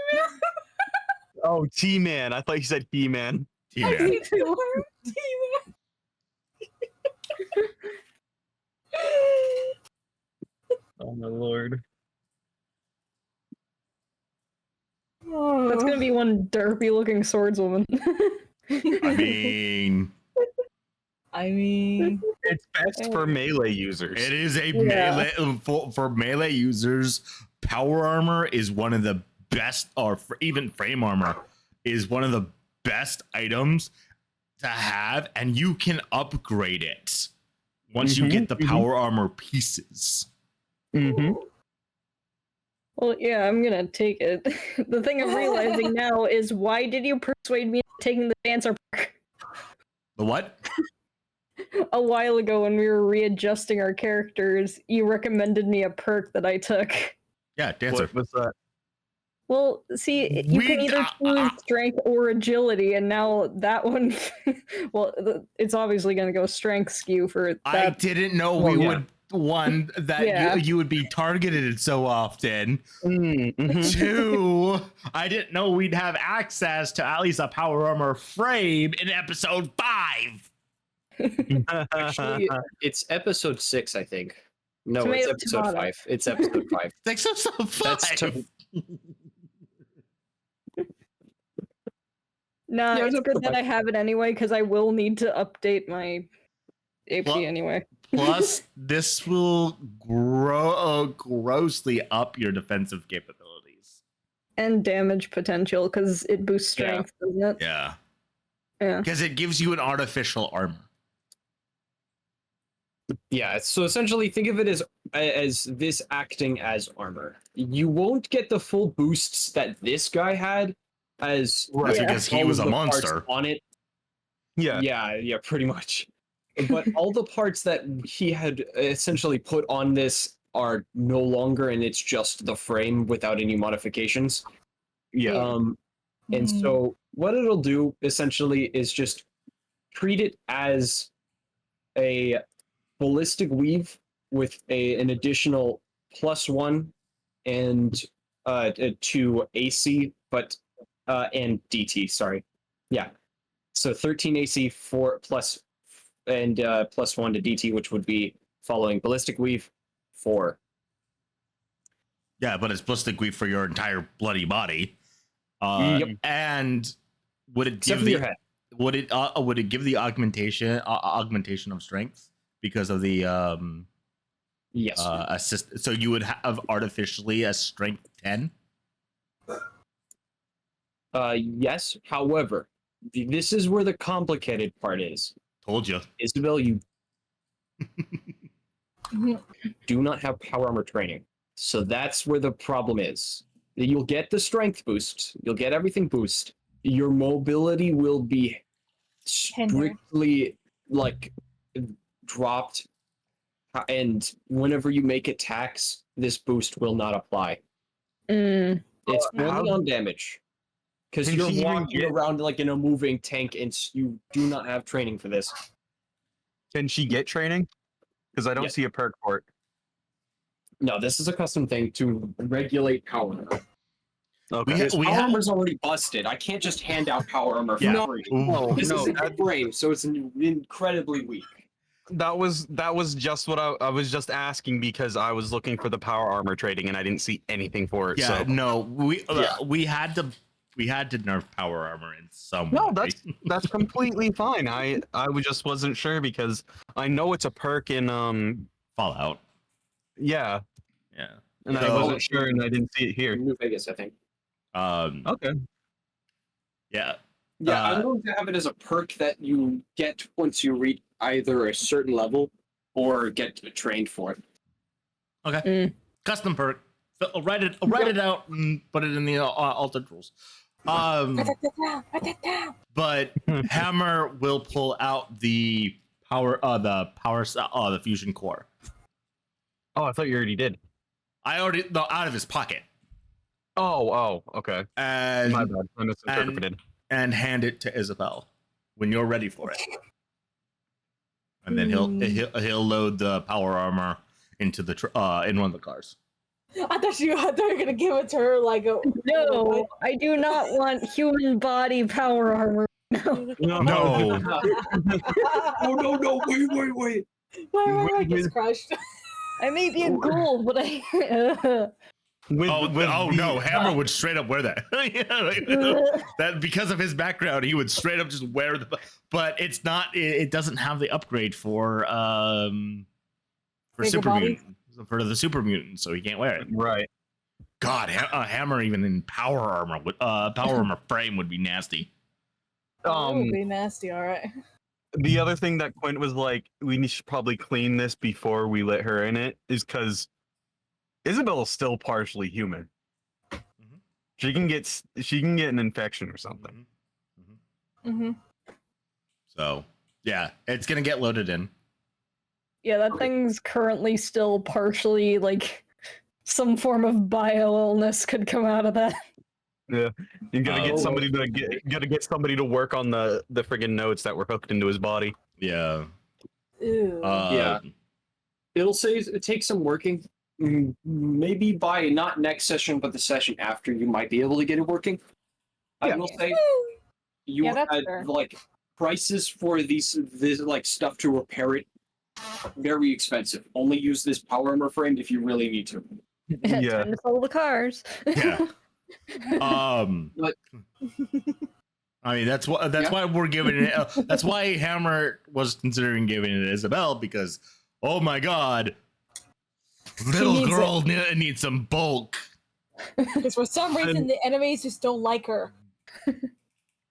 Oh, T-Man. I thought you said He-Man. He-Man. Me too. Oh my lord. That's gonna be one derpy looking swordswoman. I mean, It's best for melee users. it is a Yeah. melee for melee users. Power armor is one of the best, or even frame armor is one of the best items to have, and you can upgrade it once you get the power armor pieces. Mm-hmm. Well, yeah, I'm gonna take it. The thing I'm realizing now is, why did you persuade me into taking the dancer perk The what? a while ago when we were readjusting our characters? You recommended me a perk that I took. Yeah, dancer. What was that? Well, see, you can either choose strength or agility, and now that one, well, it's obviously going to go strength skew for that. I didn't know Well, we yeah. would one that Yeah. you would be targeted so often. Mm-hmm. Two, I didn't know we'd have access to at least a power armor frame in episode 5. Actually, it's episode 6, I think. No, it's Tomato, episode tomato. 5. It's episode 5. Thanks so That's five. Nah, Yeah, it's it's good okay. that I have it anyway, because I will need to update my AP Well- anyway. Plus, this will grossly up your defensive capabilities. And damage potential, because it boosts Yeah. strength, doesn't it? Yeah, Yeah. because it gives you an artificial armor. Yeah, so essentially think of it as this acting as armor. You won't get the full boosts that this guy had as That's Yeah. because he all was of a the parts monster. on it. Yeah. Yeah, pretty much. But all the parts that he had essentially put on this are no longer, and it's just the frame without any modifications. Yeah. And so what it'll do essentially is just treat it as a ballistic weave with an additional +1 and to AC, but and DT. Sorry, yeah. So 13 AC plus and +1 to DT, which would be following ballistic weave 4. Yeah, but it's ballistic weave for your entire bloody body. Yep. And would it Except give for your the head. would it give the augmentation of strength because of the Yes. assist? So you would have artificially a strength 10. Yes. However, this is where the complicated part is. Told you. Isabel, you do not have power armor training. So that's where the problem is. You'll get the strength boost. You'll get everything boost. Your mobility will be strictly like dropped. And whenever you make attacks, this boost will not apply. Mm. It's How- only on damage. Because Can you're she even walking get- around like in a moving tank and you do not have training for this. Can she get training? Because I don't Yeah. see a perk for it. No, this is a custom thing to regulate power armor. Okay. Because we power have- armor's already busted. I can't just hand out power armor for Yeah. free. No, This no, is a frame, so it's incredibly weak. that was just what I was just asking because I was looking for the power armor trading and I didn't see anything for it. Yeah, so no, Yeah. we had to nerf power armor in some no, way. that's completely fine. I just wasn't sure because I know it's a perk in Fallout. yeah, Yeah. and I So- wasn't sure and I didn't see it here. New Vegas, I think. Okay. Yeah. Yeah, Uh, I'm going to have it as a perk that you get once you reach either a certain level or get trained for it. Okay. Custom perk. I'll write it out and put it in the altered rules. But Hammer will pull out the the fusion core. Oh, I thought you already did. Out of his pocket. Oh, okay. and My bad. I misinterpreted. and hand it to Isabel when you're ready for it. And then he'll load the power armor into the in one of the cars. I thought you were gonna give it to her like a No, I do not want human body power armor. No. No. Oh no! Wait! My heart gets crushed. I may be a ghoul, but I. No, Hammer would straight up wear that. That because of his background, he would straight up just wear the. But it's not. It doesn't have the upgrade for Bigger super body? mutant, for the super mutant, so he can't wear it. Right. God, Hammer even in power armor frame would be nasty. That would be nasty. All right. The other thing that Quint was like, we should probably clean this before we let her in it, is because Isabel is still partially human. Mm-hmm. She can get an infection or something. Mm-hmm. So yeah, it's gonna get loaded in. Yeah, that thing's currently still partially like some form of bio illness could come out of that. Yeah, you gotta get somebody to work on the friggin' nodes that were hooked into his body. Yeah. Ew. Yeah. It'll say it takes some working. Maybe by not next session, but the session after, you might be able to get it working. I will say you Yeah, that's had fair. like prices for this like stuff to repair it. Very expensive. Only use this power armor frame if you really need to. Yeah. Time to sell the cars. Yeah. But I mean, that's why we're giving it. That's why Hammer was considering giving it to Isabel, because, oh my God, little needs girl needs some bulk. Because for some reason the enemies just don't like her.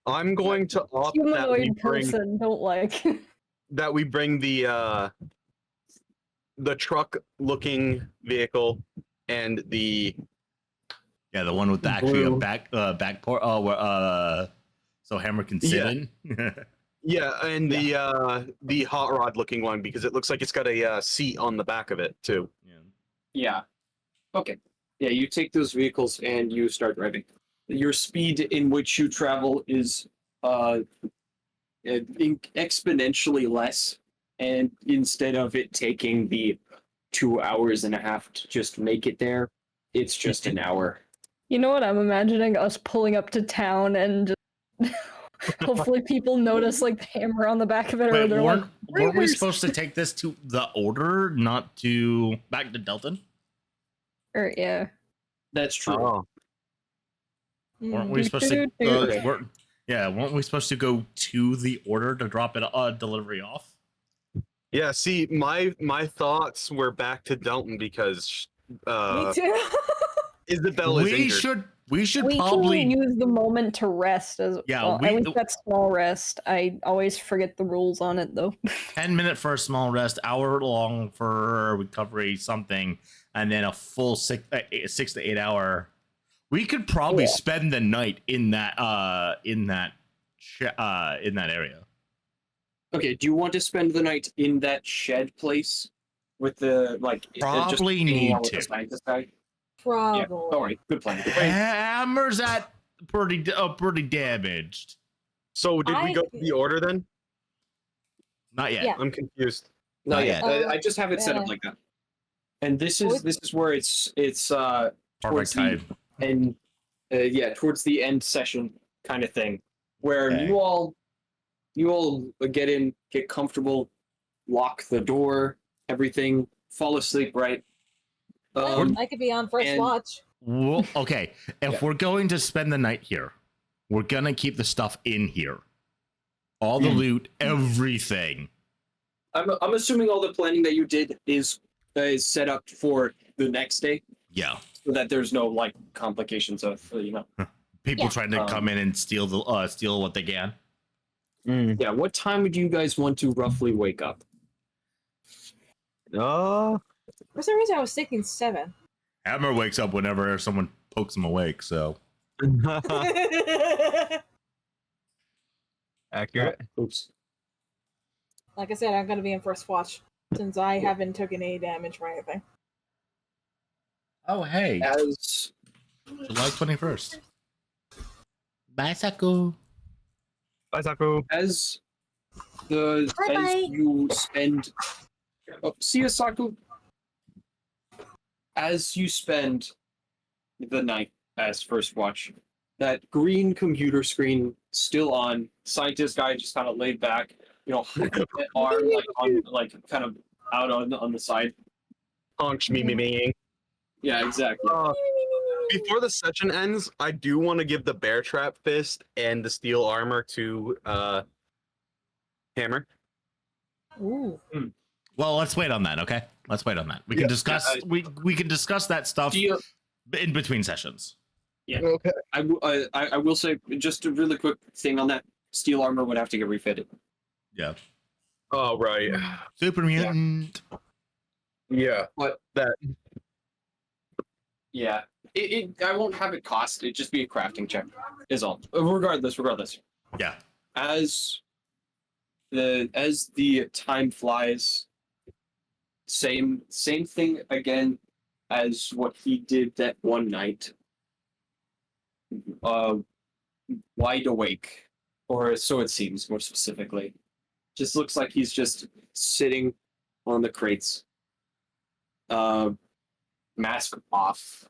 I'm going to opt that we Humanoid bring person don't like. the truck-looking vehicle and the Yeah, the one with actually a back port. So Hammer can sit in. the hot rod looking one, because it looks like it's got a seat on the back of it too. yeah. Okay. Yeah, you take those vehicles and you start driving. Your speed in which you travel is exponentially less, and instead of it taking the 2 hours and a half to just make it there, it's just an hour. You know what I'm imagining? Us pulling up to town and just hopefully people notice like the hammer on the back of it, or Wait, they're like, weren't we "Raiders!" supposed to take this to the Order, not to back to Delton? Or yeah. That's true. Oh, Weren't we supposed to? Weren't we supposed to go to the Order to drop it delivery off? yeah. See, my thoughts were back to Delton because Me too. Isabel is injured. We should We probably can use the moment to rest as well. At least that small rest. I always forget the rules on it though. 10-minute for a small rest, hour long for recovery, something, and then a full 6 to 8 hour. We could probably spend the night in that area. Okay, do you want to spend the night in that shed place with the Probably hanging need out with to. the scientist guy? Probably. Yeah. All right, good plan. Hammer's at pretty damaged. So did we go to the Order then? Not yet. Yeah. I'm confused. Not yet. yet. I just have it set up like that. And this is where it's Perfect towards time. and towards the end session kind of thing, where Okay. you all get in, get comfortable, lock the door, everything, fall asleep, right? I could be on first and- watch. Well, okay. If Yeah. we're going to spend the night here, we're gonna keep the stuff in here. All the loot, everything. I'm assuming all the planning that you did is set up for the next day, Yeah. so that there's no complications of People Yeah. trying to come in and steal what they can. Yeah. What time would you guys want to roughly wake up? For some reason, I was thinking 7. Hammer wakes up whenever someone pokes him awake, so Accurate. Oops. Like I said, I'm gonna be in first watch since I haven't taken any damage or anything. oh hey. As July 21st. Bye, Saku. Bye, Saku. As Bye-bye. you spend, see you, Saku. As you spend the night as first watch, that green computer screen still on. Scientist guy just kind of laid back, arm kind of out on the side. Honk me. Yeah, exactly. Before the session ends, I do want to give the bear trap fist and the steel armor to Hammer. Ooh. Well, let's wait on that, okay? Let's wait on that. We can discuss we can discuss that stuff in between sessions. Yeah. Okay. I will say just a really quick thing on that. Steel armor would have to get refitted. Yeah. Oh right. Super mutant. Yeah. But that. Yeah. I won't have it cost. It'd just be a crafting check. Is all. Regardless. Yeah. As the time flies, same thing again as what he did that one night. Wide awake, or so it seems, more specifically. Just looks like he's just sitting on the crates. Mask off.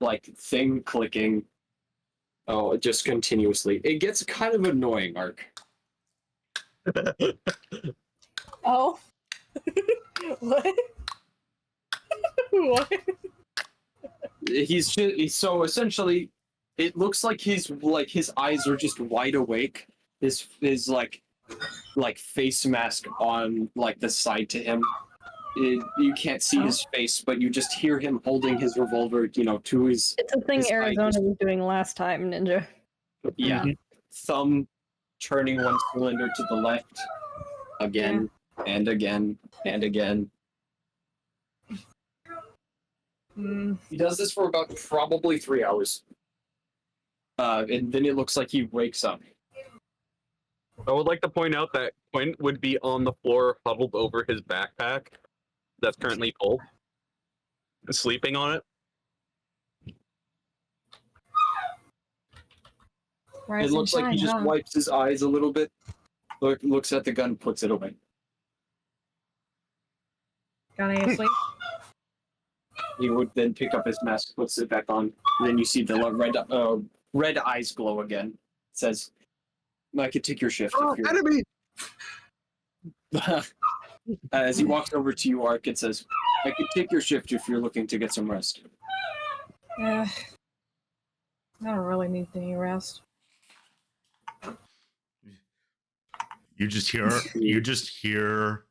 Like thing clicking. Oh, just continuously. It gets kind of annoying, Ark. Oh. What? What? He's so essentially it looks like his eyes are just wide awake. His like face mask on like the side to him. You can't see his face, but you just hear him holding his revolver, to his. It's a thing his Arizona eyes. was doing last time, Ninja. Yeah. Thumb turning one cylinder to the left again and again and again. He does this for about probably 3 hours. And then it looks like he wakes up. I would like to point out that Quint would be on the floor, huddled over his backpack that's currently full, sleeping on it. It looks like he just wipes his eyes a little bit, looks at the gun, puts it away. Got any sleep? He would then pick up his mask, puts it back on, and then you see the red eyes glow again. It says, I could take your shift. Oh, enemy! As he walks over to you, Ark, it says, I could take your shift if you're looking to get some rest. I don't really need any rest. You just hear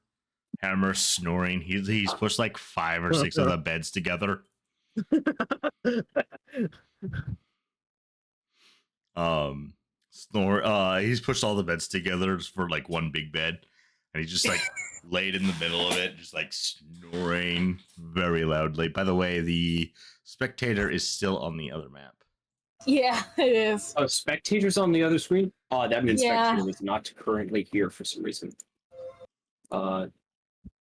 Hammer snoring. He's pushed like 5 or 6 of the beds together. He's pushed all the beds together for like one big bed, and he's just like laid in the middle of it, just like snoring very loudly. By the way, the spectator is still on the other map. Yeah, it is. Oh, spectators on the other screen? Oh, that means Yeah. spectator is not currently here for some reason.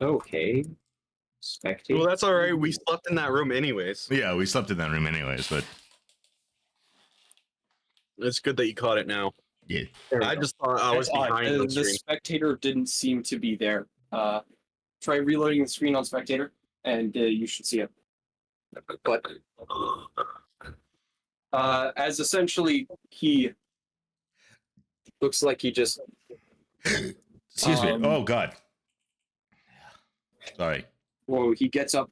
Okay. Spectator. Well, that's all right. We slept in that room anyways. Yeah, we slept in that room anyways, but It's good that you caught it now. yeah. I just thought I was That's odd. behind the The screen. spectator didn't seem to be there. Try reloading the screen on spectator, and you should see it. But as essentially he looks like he just. Excuse me. Oh God. Sorry. Well, he gets up,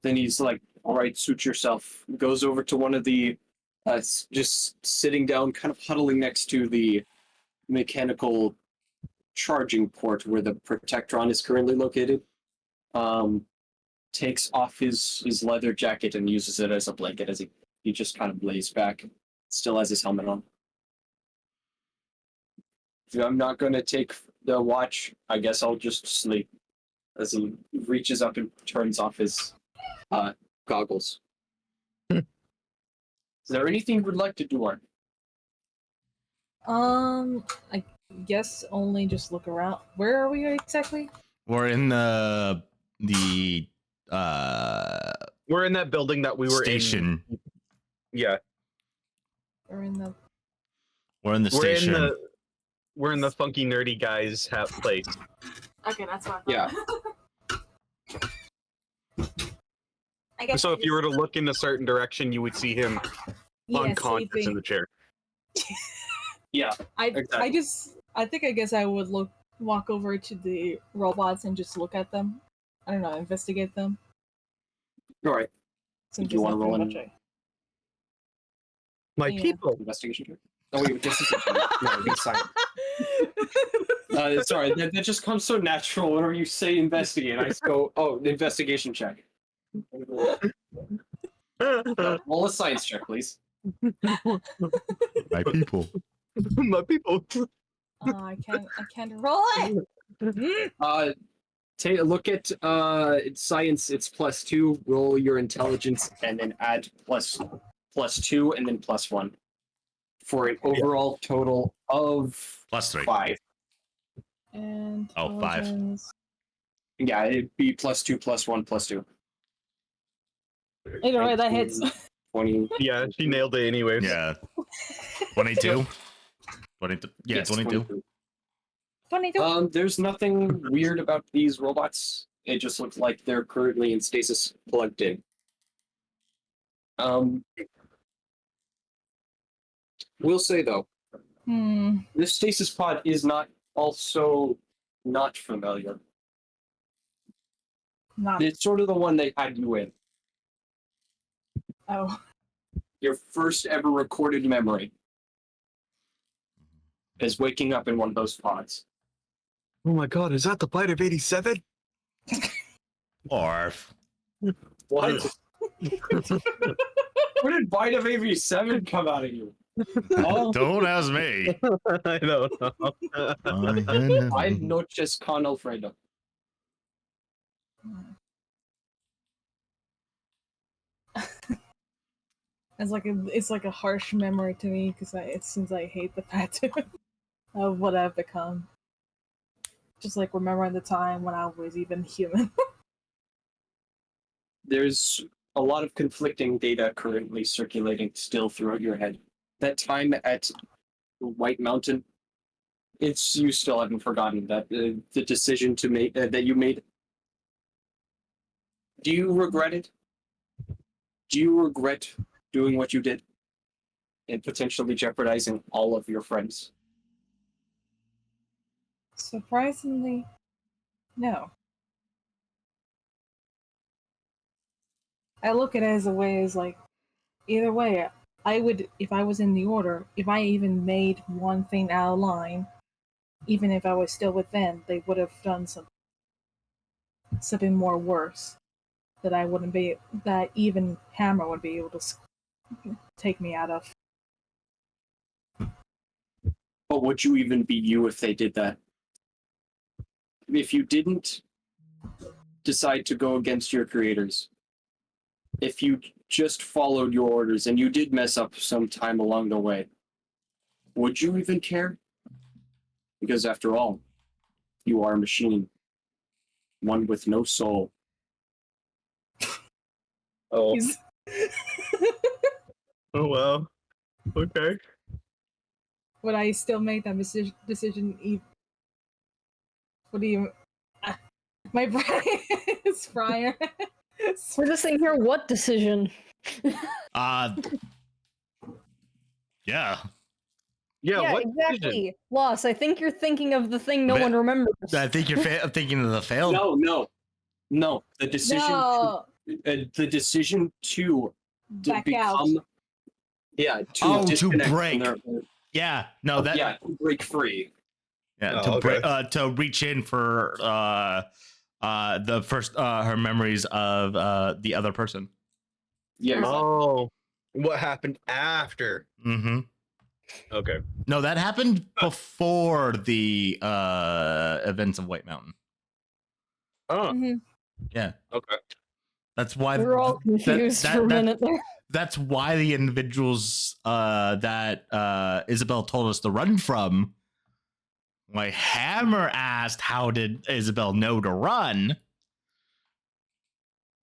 then he's like, "All right, suit yourself." Goes over to one of the, just sitting down, kind of huddling next to the mechanical charging port where the Protectron is currently located. Takes off his leather jacket and uses it as a blanket as he just kind of lays back, still has his helmet on. If I'm not going to take the watch, I guess I'll just sleep. As he reaches up and turns off his goggles. Is there anything you would like to do, Art? I guess only just look around. Where are we exactly? We're in the We're in that building that we were station. in Yeah, Or in the We're in the station. We're in the funky nerdy guys have place. okay, that's what I Yeah. I guess So if you were to look in a certain direction, you would see him unconscious in sleeping. the chair. Yeah. Exactly. I guess I would walk over to the robots and just look at them. I don't know, investigate them. All right. Since Do you there's want to roll nothing an much My Yeah. people. investigation check? Oh wait, this is no, it's science. Sorry, that just comes so natural whenever you say investigate. I just go, oh, investigation check. Roll a science check, please. My people. My people. I can't roll it. Take a look at science. It's +2. Roll your intelligence and then add +2 and then +1 for an overall total of +3. 5. And Oh, 5. intelligence. Yeah, it'd be +2, +1, +2. Either way, that hits. 20. Yeah, she nailed it anyways. Yeah. 22. 22. Yeah, Yes, 22. 22. There's nothing weird about these robots. It just looks like they're currently in stasis plugged in. We'll say though, this stasis pod is not familiar. Not. It's sort of the one they had you in. Oh. Your first ever recorded memory is waking up in one of those pods. Oh my god, is that the bite of 87? Orf. What? Where did Bite of AV7 come out of you? Oh, Don't ask me. I don't know. I'm not just con Alfredo. It's like a harsh memory to me because since I hate the pattern of what I've become. Just like remembering the time when I was even human. There's a lot of conflicting data currently circulating still throughout your head. That time at White Mountain, you still haven't forgotten that the decision to make that you made. Do you regret it? Do you regret doing what you did and potentially jeopardizing all of your friends? Surprisingly, no. I look at it as a way as like, either way, I would, if I was in the order, if I even made one thing out of line, even if I was still with them, they would have done something more worse that I wouldn't be, that even Hammer would be able to take me out of. But would you even be you if they did that? If you didn't decide to go against your creators, if you just followed your orders and you did mess up sometime along the way, would you even care? Because after all, you are a machine, one with no soul. Oh. Oh well. Okay. Would I still make that decision? What do you? My brain is friar. We're just saying here, what decision? Yeah. Yeah, what exactly. decision? Loss. I think you're thinking of the thing no one remembers. I think you're thinking of the failed. No. The decision. No. The decision to Back out. become. Yeah. To disconnect from break. their- Yeah. No. That. Yeah. To break free. Yeah. Oh, To reach in for the first her memories of the other person. Yeah. Oh, what happened after? Mm-hmm. Okay. No, that happened before the events of White Mountain. Oh, Yeah. okay. That's why We're all confused for a minute there. That's why the individuals that Isabel told us to run from, like Hammer asked, how did Isabel know to run?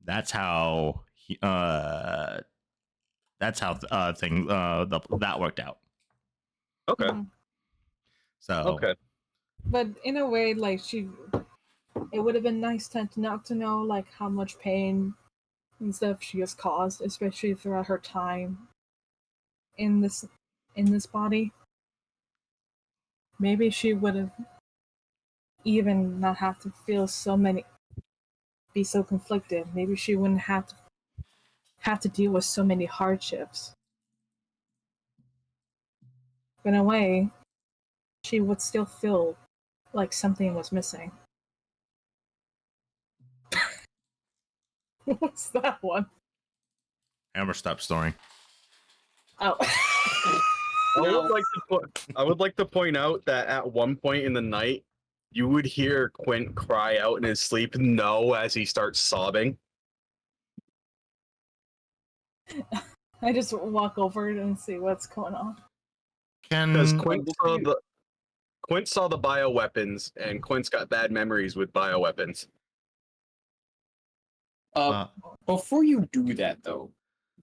That's how That's how that worked out. Okay. Mhm. So Okay. But in a way, like it would have been nice not to know like how much pain and stuff she has caused, especially throughout her time in this body. Maybe she would have even not have to feel be so conflicted. Maybe she wouldn't have to deal with so many hardships. But in a way, she would still feel like something was missing. What's that one? Hammer stop story. Oh. I would like to point out that at one point in the night, you would hear Quint cry out in his sleep, "No," as he starts sobbing. I just walk over and see what's going on. Because Can Quint saw the bioweapons, and Quint's got bad memories with bioweapons. Before you do that, though,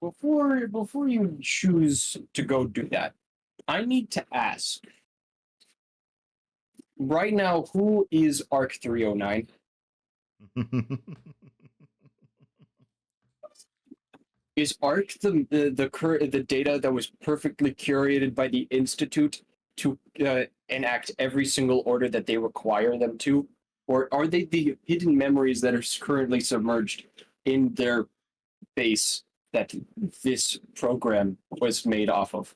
before you choose to go do that, I need to ask. Right now, who is Arc 309? Is Arc the data that was perfectly curated by the Institute to enact every single order that they require them to? Or are they the hidden memories that are currently submerged in their base that this program was made off of?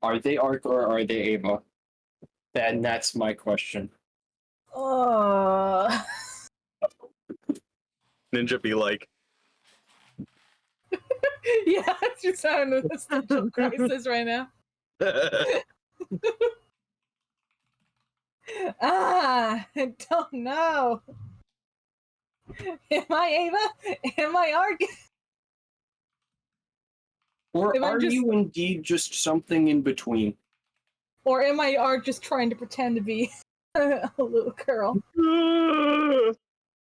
Are they Arc or are they Ava? Then that's my question. Ninja be like, Yeah, it's just having an existential crisis right now. I don't know. Am I Ava? Am I Arc? Or Am I are just- you indeed just something in between? Or am I Arc just trying to pretend to be a little girl?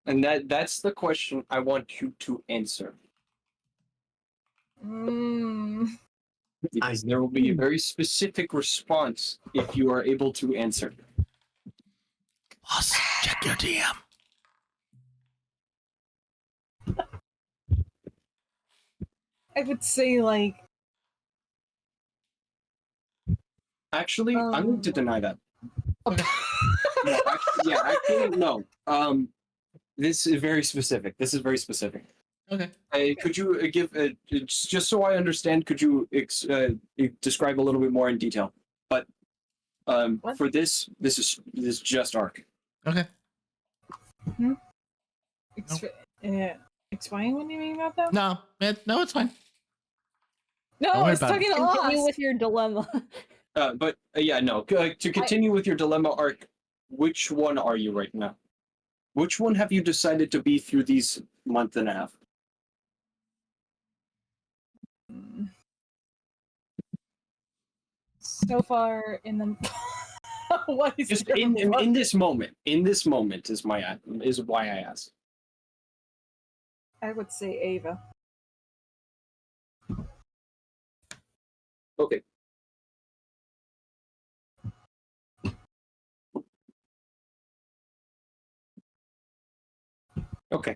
And that's the question I want you to answer. Because there will be a very specific response if you are able to answer. Boss, check your DM. I would say like Actually, I'm going to deny that. Actually, no. This is very specific. Okay. Could you give just so I understand? Could you describe a little bit more in detail? But for this is just Arc. Okay. Explain what you mean about that? No, it's fine. No, Don't worry I was about talking to Continue Lost. with your dilemma. To continue with your dilemma Arc, which one are you right now? Which one have you decided to be through these month and a half? So far in the what is Just your in this moment. In this moment is why I asked. I would say Ava. Okay. Okay.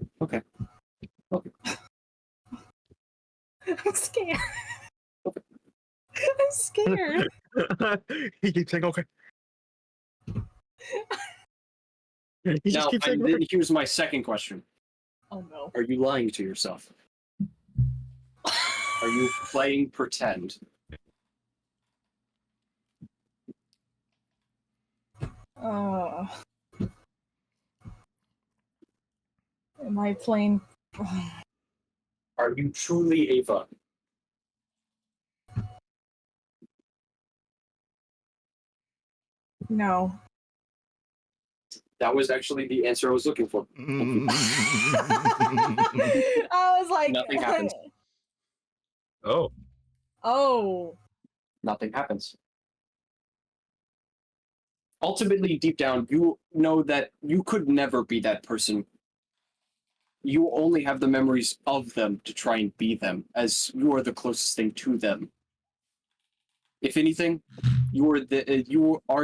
I'm scared. I'm scared. he keeps saying, okay. He just Now, keeps saying, okay. here's my second question. Oh no. Are you lying to yourself? Are you playing pretend? Am I playing? Are you truly Ava? No. That was actually the answer I was looking for. I was like, Nothing happens. Oh. Oh. Nothing happens. Ultimately, deep down, you know that you could never be that person you only have the memories of them to try and be them, as you are the closest thing to them. If anything, you are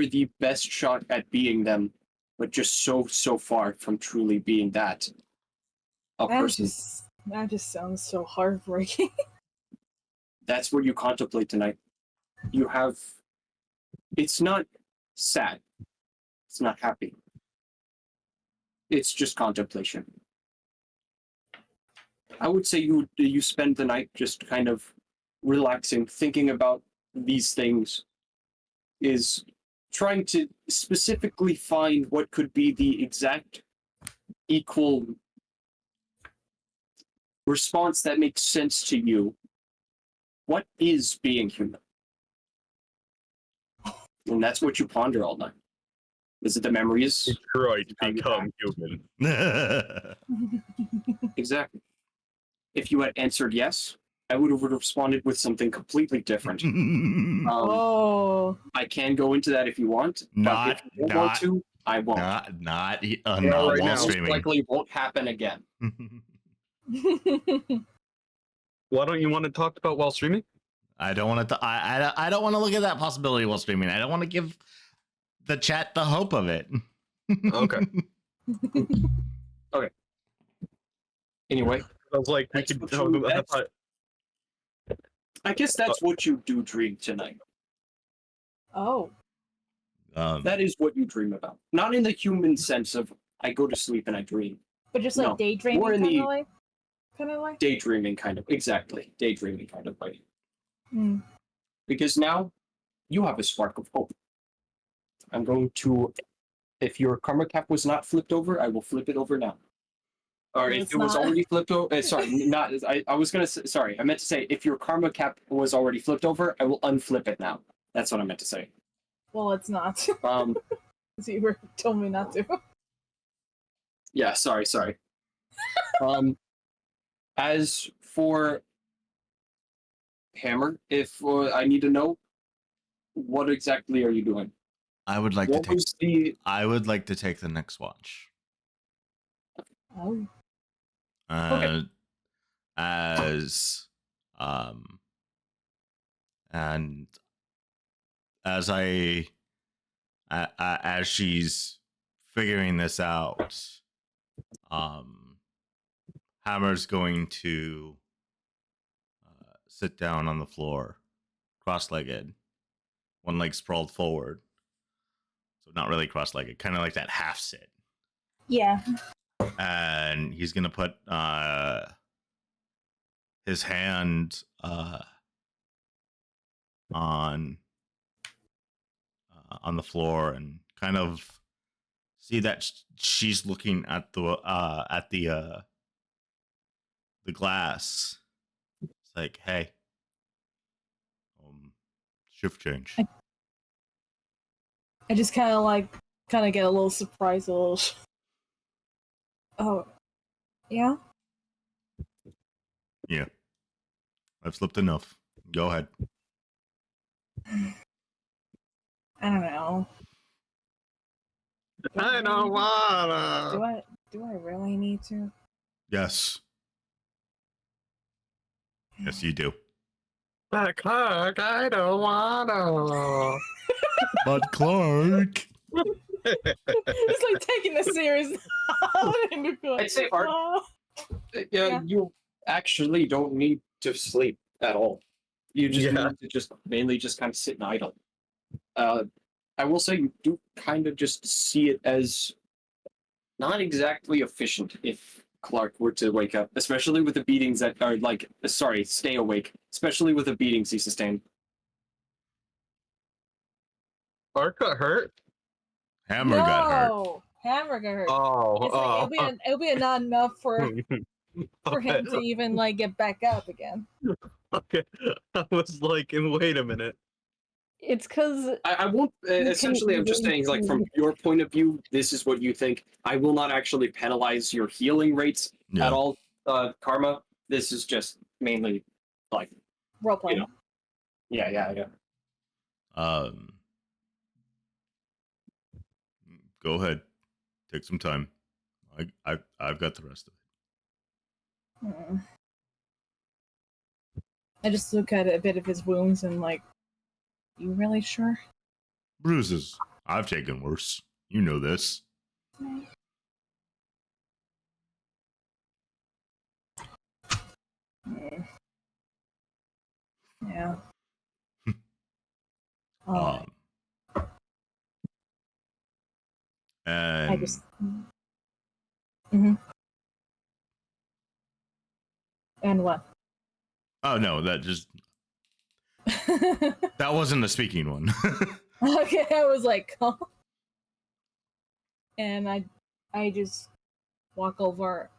the best shot at being them, but just so far from truly being that a person. That just sounds so heartbreaking. That's what you contemplate tonight. You have. It's not sad. It's not happy. It's just contemplation. I would say you spend the night just kind of relaxing, thinking about these things, is trying to specifically find what could be the exact equal response that makes sense to you. What is being human? And that's what you ponder all night. Is it the memories? Detroit become human. Exactly. If you had answered yes, I would have responded with something completely different. Oh. I can go into that if you want, but if you don't want to, I won't. not right while now. Most streaming. likely won't happen again. Why don't you want to talk about while streaming? I don't want to. I don't want to look at that possibility while streaming. I don't want to give the chat the hope of it. Okay. Anyway, I was like, we That's could what talk you- about that's- I guess that's what you do dream tonight. Oh. That is what you dream about. Not in the human sense of I go to sleep and I dream. But just like No, daydreaming more in kind the- of way? Kind of way? Daydreaming kind of. Exactly. Daydreaming kind of way. Mm. Because now you have a spark of hope. I'm going to, if your karma cap was not flipped over, I will flip it over now. Or Well, if it's it was not. already flipped over, sorry, not. I was gonna say, sorry, I meant to say if your karma cap was already flipped over, I will unflip it now. That's what I meant to say. Well, it's not. Um, So you told me not to. yeah, sorry. As for Hammer, if I need to know, what exactly are you doing? I would like What to take. was the? I would like to take the next watch. Oh. As and as as she's figuring this out, Hammer's going to sit down on the floor, cross-legged, one leg sprawled forward, so not really cross-legged, kind of like that half sit. Yeah. And he's gonna put his hand on the floor and kind of see that she's looking at the glass. It's like, hey, shift change. I just kind of get a little surprised, a little. Oh. Yeah? Yeah, I've slipped enough. Go ahead. I don't know. I don't wanna. Do I really need to? Yes. Yes, you do. But Clark, I don't wanna. But Clark. It's like taking this serious. I'd say Art. Yeah, you actually don't need to sleep at all. You just need to just mainly just kind of sit and idle. I will say you do kind of just see it as not exactly efficient if Clark were to wake up, especially with the beatings that are like, sorry, stay awake, especially with the beatings he sustained. Clark got hurt? Hammer got hurt. Hammer got hurt. Oh, It's like, it'll be not enough for him to even like get back up again. Okay. I was like, wait a minute. It's because I won't, essentially, I'm just saying, like, from your point of view, this is what you think. I will not actually penalize your healing rates at all, Karma. This is just mainly, like, Role playing. you know. Yeah. Go ahead. Take some time. I've got the rest of it. Hmm. I just look at a bit of his wounds and like, you really sure? Bruises. I've taken worse. You know this. Hmm. Yeah. Um, and I just. Mm-hmm. And what? oh no, that wasn't a speaking one. Okay, I was like, oh. And I just walk over,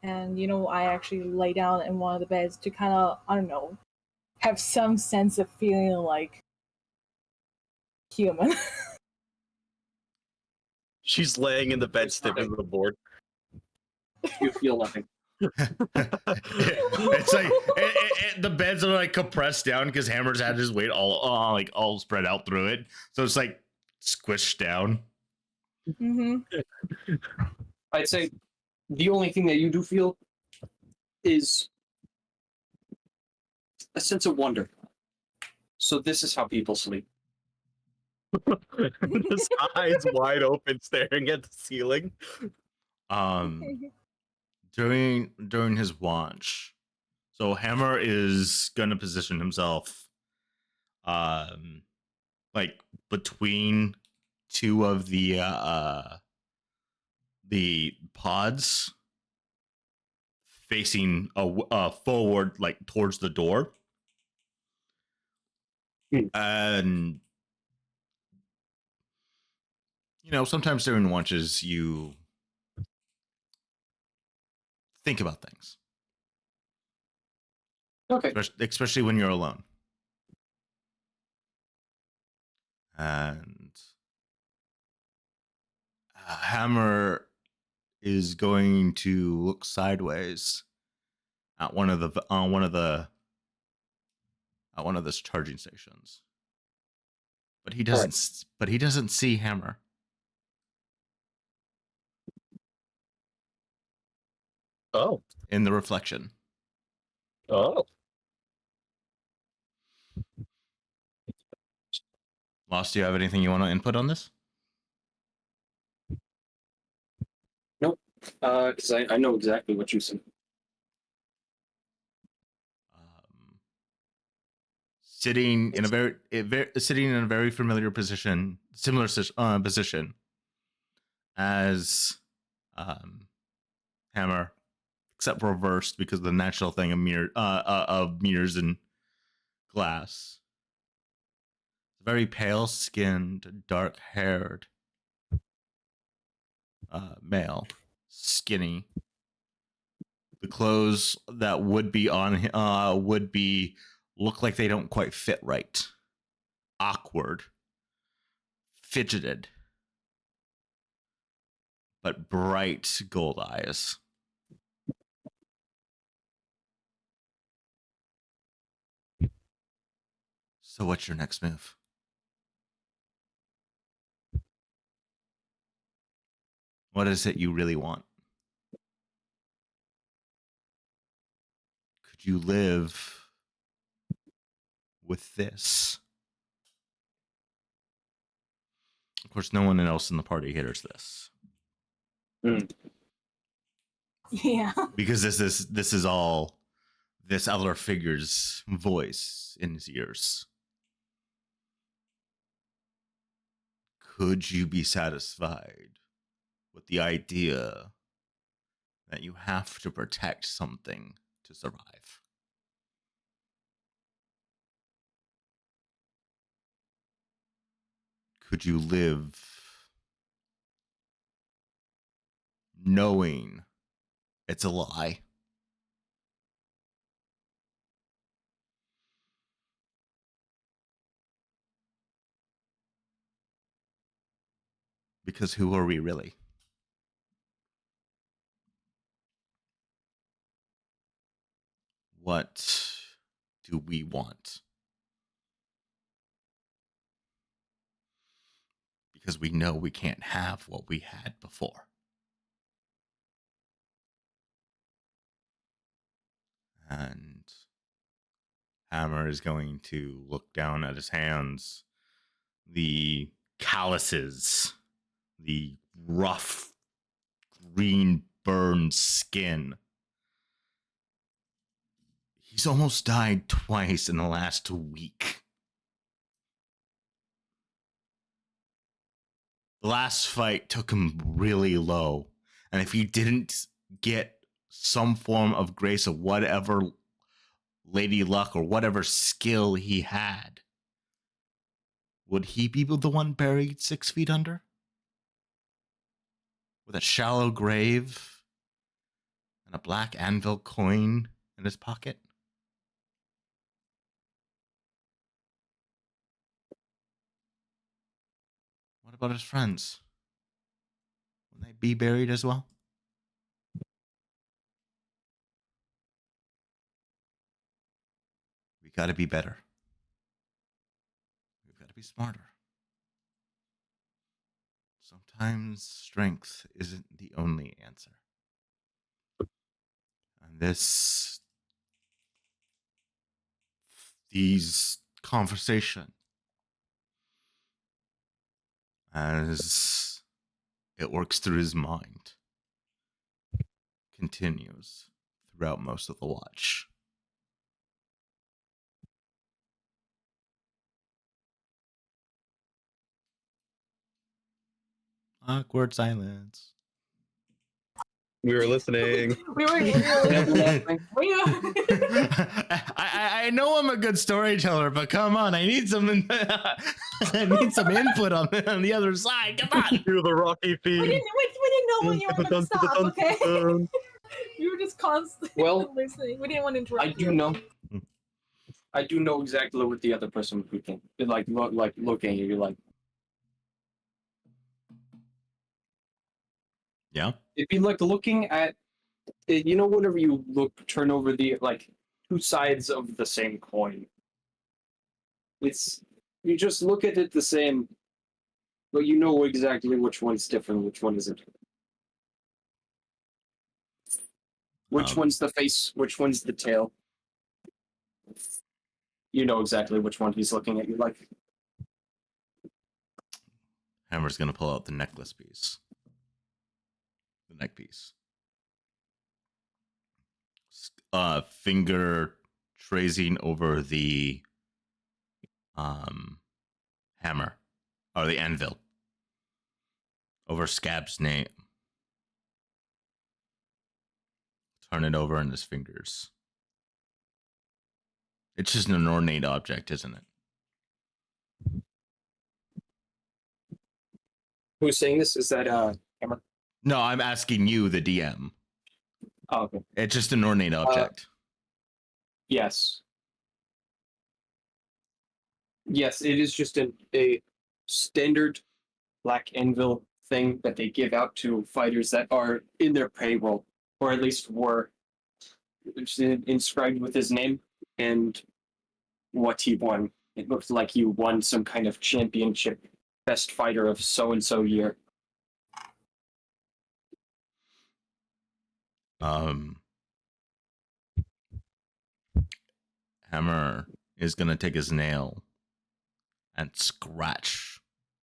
and I actually lay down in one of the beds to kind of, I don't know, have some sense of feeling like human. She's laying in the bed, sniffing the board. You feel nothing. It's like the beds are like compressed down because Hammer's had his weight all spread out through it, so it's like squished down. Mm-hmm. I'd say the only thing that you do feel is a sense of wonder. So this is how people sleep. His eyes wide open, staring at the ceiling. During his watch, so Hammer is gonna position himself, like between two of the pods, facing forward, like towards the door. And sometimes during watches you think about things, Okay. especially when you're alone. And Hammer is going to look sideways at one of the charging stations, but he doesn't. Right. But he doesn't see Hammer. Oh. In the reflection. Oh. Lost, do you have anything you want to input on this? Nope. Because I know exactly what you said. Sitting in a very familiar position, similar position as Hammer, except reversed because of the natural thing of mirrors and glass. Very pale-skinned, dark-haired male, skinny. The clothes that would be on him look like they don't quite fit right. Awkward. Fidgeted. But bright gold eyes. So what's your next move? What is it you really want? Could you live with this? Of course, no one else in the party hears this. Yeah. Because this is all this other figure's voice in his ears. Could you be satisfied with the idea that you have to protect something to survive? Could you live knowing it's a lie? Because who are we really? What do we want? Because we know we can't have what we had before. And Hammer is going to look down at his hands. The calluses, the rough green burned skin. He's almost died twice in the last week. The last fight took him really low. And if he didn't get some form of grace of whatever lady luck or whatever skill he had, would he be the one buried 6 feet under? With a shallow grave and a black anvil coin in his pocket? What about his friends? Will they be buried as well? We gotta be better. We've gotta be smarter. Sometimes strength isn't the only answer. And these conversation, as it works through his mind, continues throughout most of the watch. Awkward silence. We were listening. we were I know I'm a good storyteller, but come on, I need some I need some input on the other side. Come on. Do the Rocky we theme. didn't know when you were going to stop, okay? You were just constantly Well, listening. We didn't want to interrupt I do know. I do know exactly what the other person would think. Like looking at you, like Yeah. it'd be like looking at, whenever you turn over the like two sides of the same coin. You just look at it the same, but you know exactly which one's different, which one isn't. Which one's the face, which one's the tail. You know exactly which one he's looking at you like. Hammer's gonna pull out the necklace piece. The neck piece. Finger tracing over the hammer or the anvil over Scab's name. Turn it over in his fingers. It's just an ornate object, isn't it? Who's saying this? Is that Hammer? No, I'm asking you, the DM. Oh, okay. It's just an ornate object. Yes. Yes, it is just a standard black anvil thing that they give out to fighters that are in their payroll, or at least were. It's inscribed with his name and what he won. It looked like he won some kind of championship, best fighter of so-and-so year. Hammer is gonna take his nail and scratch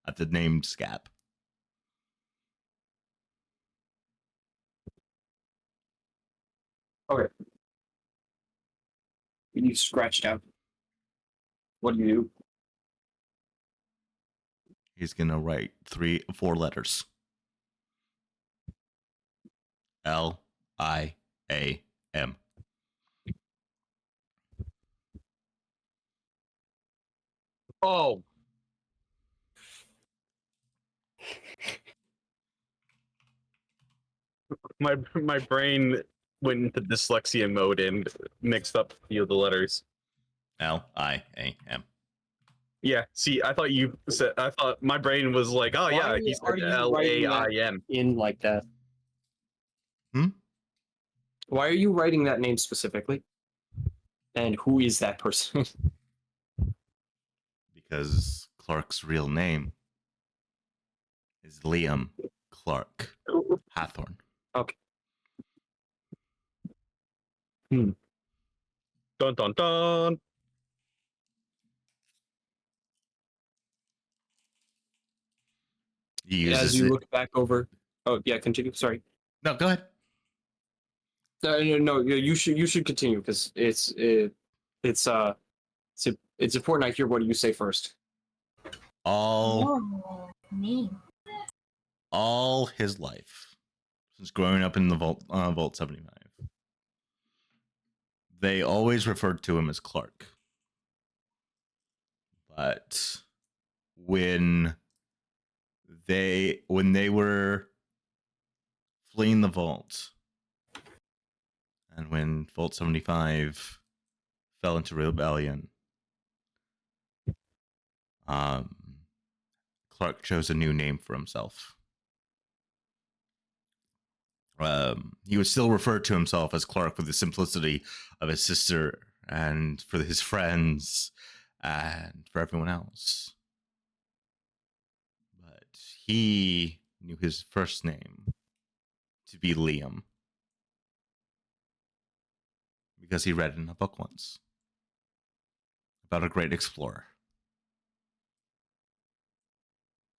at the name Scab. Okay. You scratched out. What do you do? He's gonna write 4 letters. Liam. Oh. My brain went into dyslexia mode and mixed up a few of the letters. Liam. Yeah, see, I thought my brain was like, oh yeah, Why he are said you writing that Laim. in like that? Hmm? Why are you writing that name specifically? And who is that person? Because Clark's real name is Liam Clark Hathorn. Okay. Dun dun dun. He uses As you it. look back over. Oh yeah, continue. Sorry. No, go ahead. No, you should continue because it's important I hear what you say first. All Me. all his life, since growing up in the Vault 75, they always referred to him as Clark. But when they were fleeing the vault, and when Vault 75 fell into rebellion, Clark chose a new name for himself. He would still refer to himself as Clark with the simplicity of his sister and for his friends and for everyone else. But he knew his first name to be Liam because he read it in a book once about a great explorer.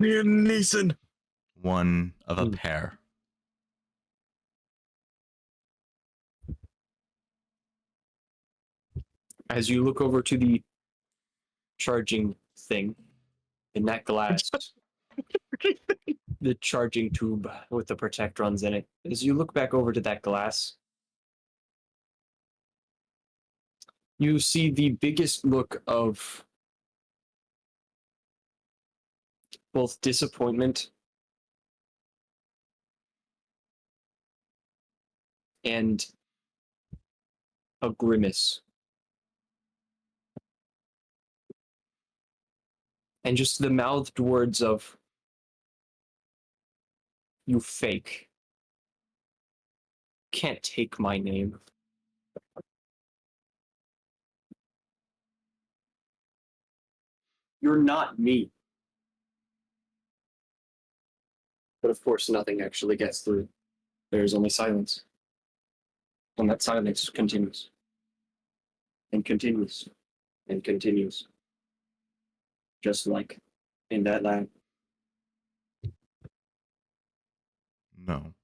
Liam Neeson. One of a pair. As you look over to the charging thing in that glass, the charging tube with the protectrons in it. As you look back over to that glass, you see the biggest look of both disappointment and a grimace. And just the mouthed words of, "You fake. Can't take my name." You're not me. But of course, nothing actually gets through. There's only silence. And that silence continues. And continues. And continues. Just like in that lab. No.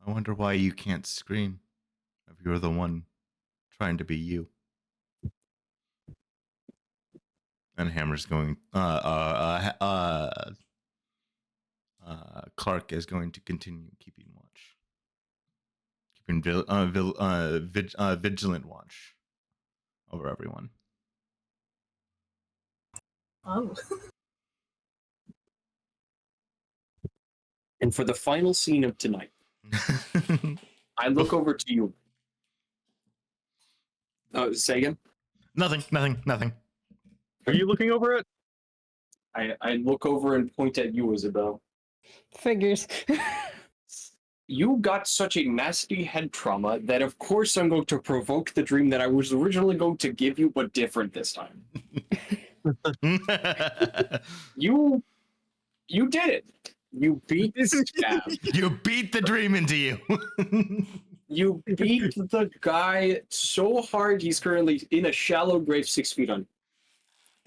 I wonder why you can't scream if you're the one trying to be you. And Hammer's going. Clark is going to continue keeping watch, keeping vigilant watch over everyone. Oh. And for the final scene of tonight, I look over to you. Say again? Nothing. Are you looking over it? I look over and point at you, Isabel. Figures. You got such a nasty head trauma that of course I'm going to provoke the dream that I was originally going to give you, but different this time. You did it. You beat Scab. You beat the dream into you. You beat the guy so hard he's currently in a shallow grave 6 feet under.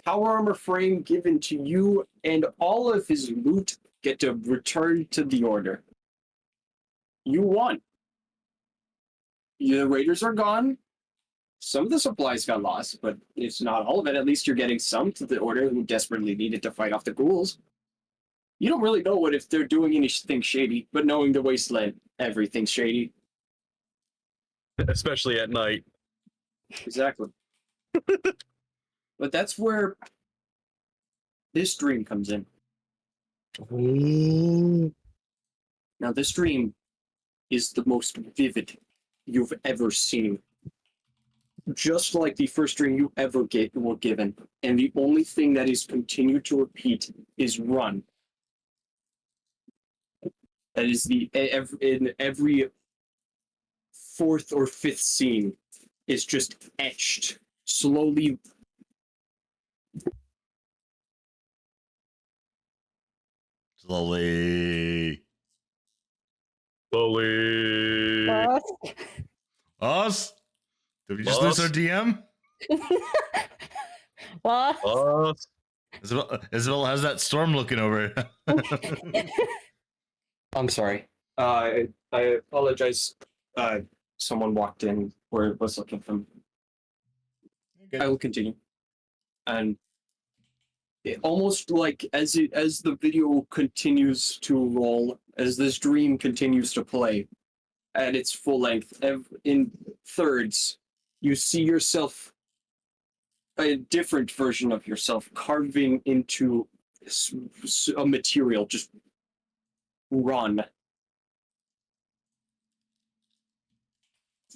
Power armor frame given to you, and all of his loot get to return to the Order. You won. The raiders are gone. Some of the supplies got lost, but it's not all of it. At least you're getting some to the Order who desperately needed to fight off the ghouls. You don't really know what if they're doing anything shady, but knowing the Wasteland, everything's shady. Especially at night. Exactly. But that's where this dream comes in. Now, this dream is the most vivid you've ever seen. Just like the first dream you ever were given. And the only thing that is continued to repeat is run. That is in every fourth or fifth scene is just etched slowly. Slowly. Slowly. Boss. Us? Did we just lose our Boss? DM? Boss. Isabel, how's that storm looking over? I'm sorry. I apologize. Someone walked in or was looking for me. I will continue. And almost like as the video continues to roll, as this dream continues to play at its full length, in thirds, you see yourself, a different version of yourself, carving into a material, just run.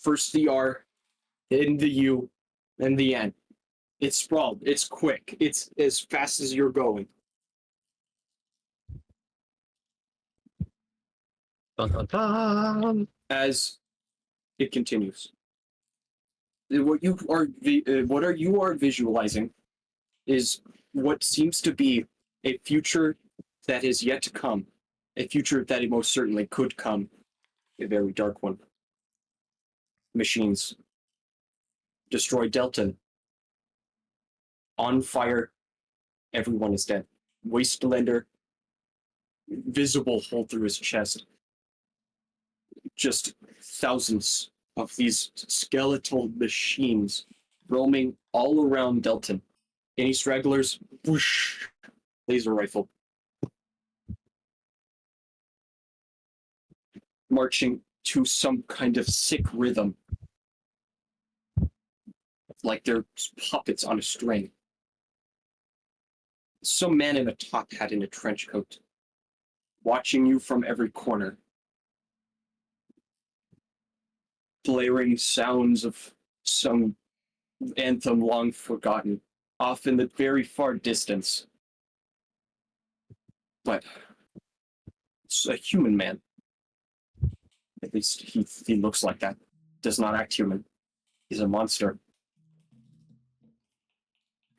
First the R, then the U, then the N. It's sprawled, it's quick, it's as fast as you're going. Dun, dun, dun. As it continues. What you are visualizing is what seems to be a future that is yet to come. A future that it most certainly could come. A very dark one. Machines. Destroy Delton. On fire. Everyone is dead. Wastelander. Visible hole through his chest. Just thousands of these skeletal machines roaming all around Delton. Any stragglers? Whoosh! Laser rifle. Marching to some kind of sick rhythm. Like they're puppets on a string. Some man in a top hat and a trench coat. Watching you from every corner. Blaring sounds of some anthem long forgotten, off in the very far distance. But it's a human man. At least he looks like that. Does not act human. He's a monster.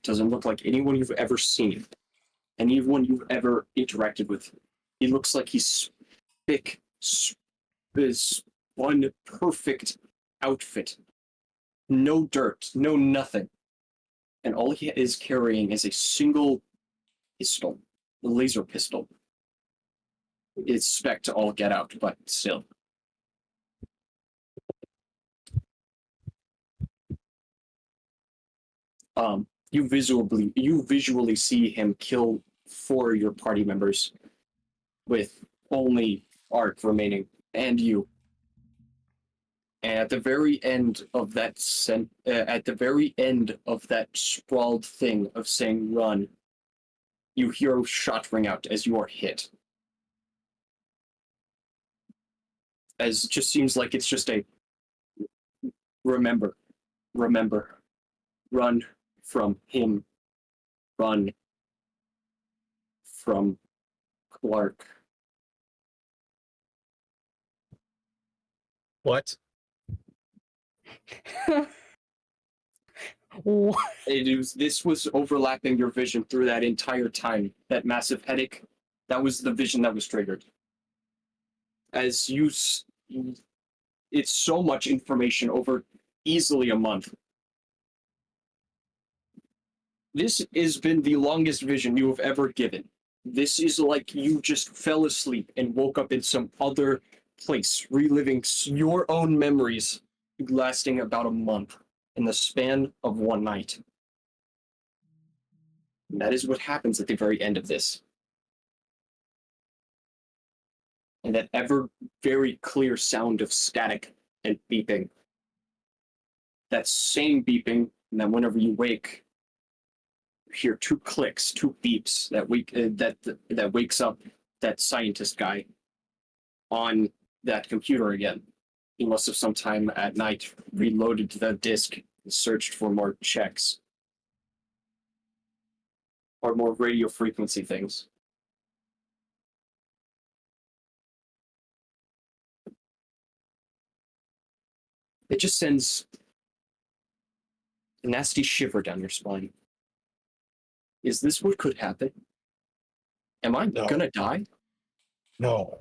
Doesn't look like anyone you've ever seen. Anyone you've ever interacted with. He looks like he's thick, is one perfect outfit. No dirt, no nothing. And all he is carrying is a single pistol, a laser pistol. It's spec to all get out, but still. You visually see him kill 4 of your party members with only Ark remaining, and you. And at the very end of that sprawled thing of saying run, you hear a shot ring out as you are hit. As it just seems like it's just a remember, run from him, run from Clark. What? This was overlapping your vision through that entire time. That massive headache, that was the vision that was triggered. As it's so much information over easily a month. This has been the longest vision you have ever given. This is like you just fell asleep and woke up in some other place, reliving your own memories lasting about a month in the span of one night. And that is what happens at the very end of this. And that ever very clear sound of static and beeping. That same beeping, and then whenever you wake, you hear 2 clicks, 2 beeps that wakes up that scientist guy on that computer again. He must have sometime at night reloaded the disk and searched for more checks. Or more radio frequency things. It just sends a nasty shiver down your spine. Is this what could happen? Am I gonna die? No.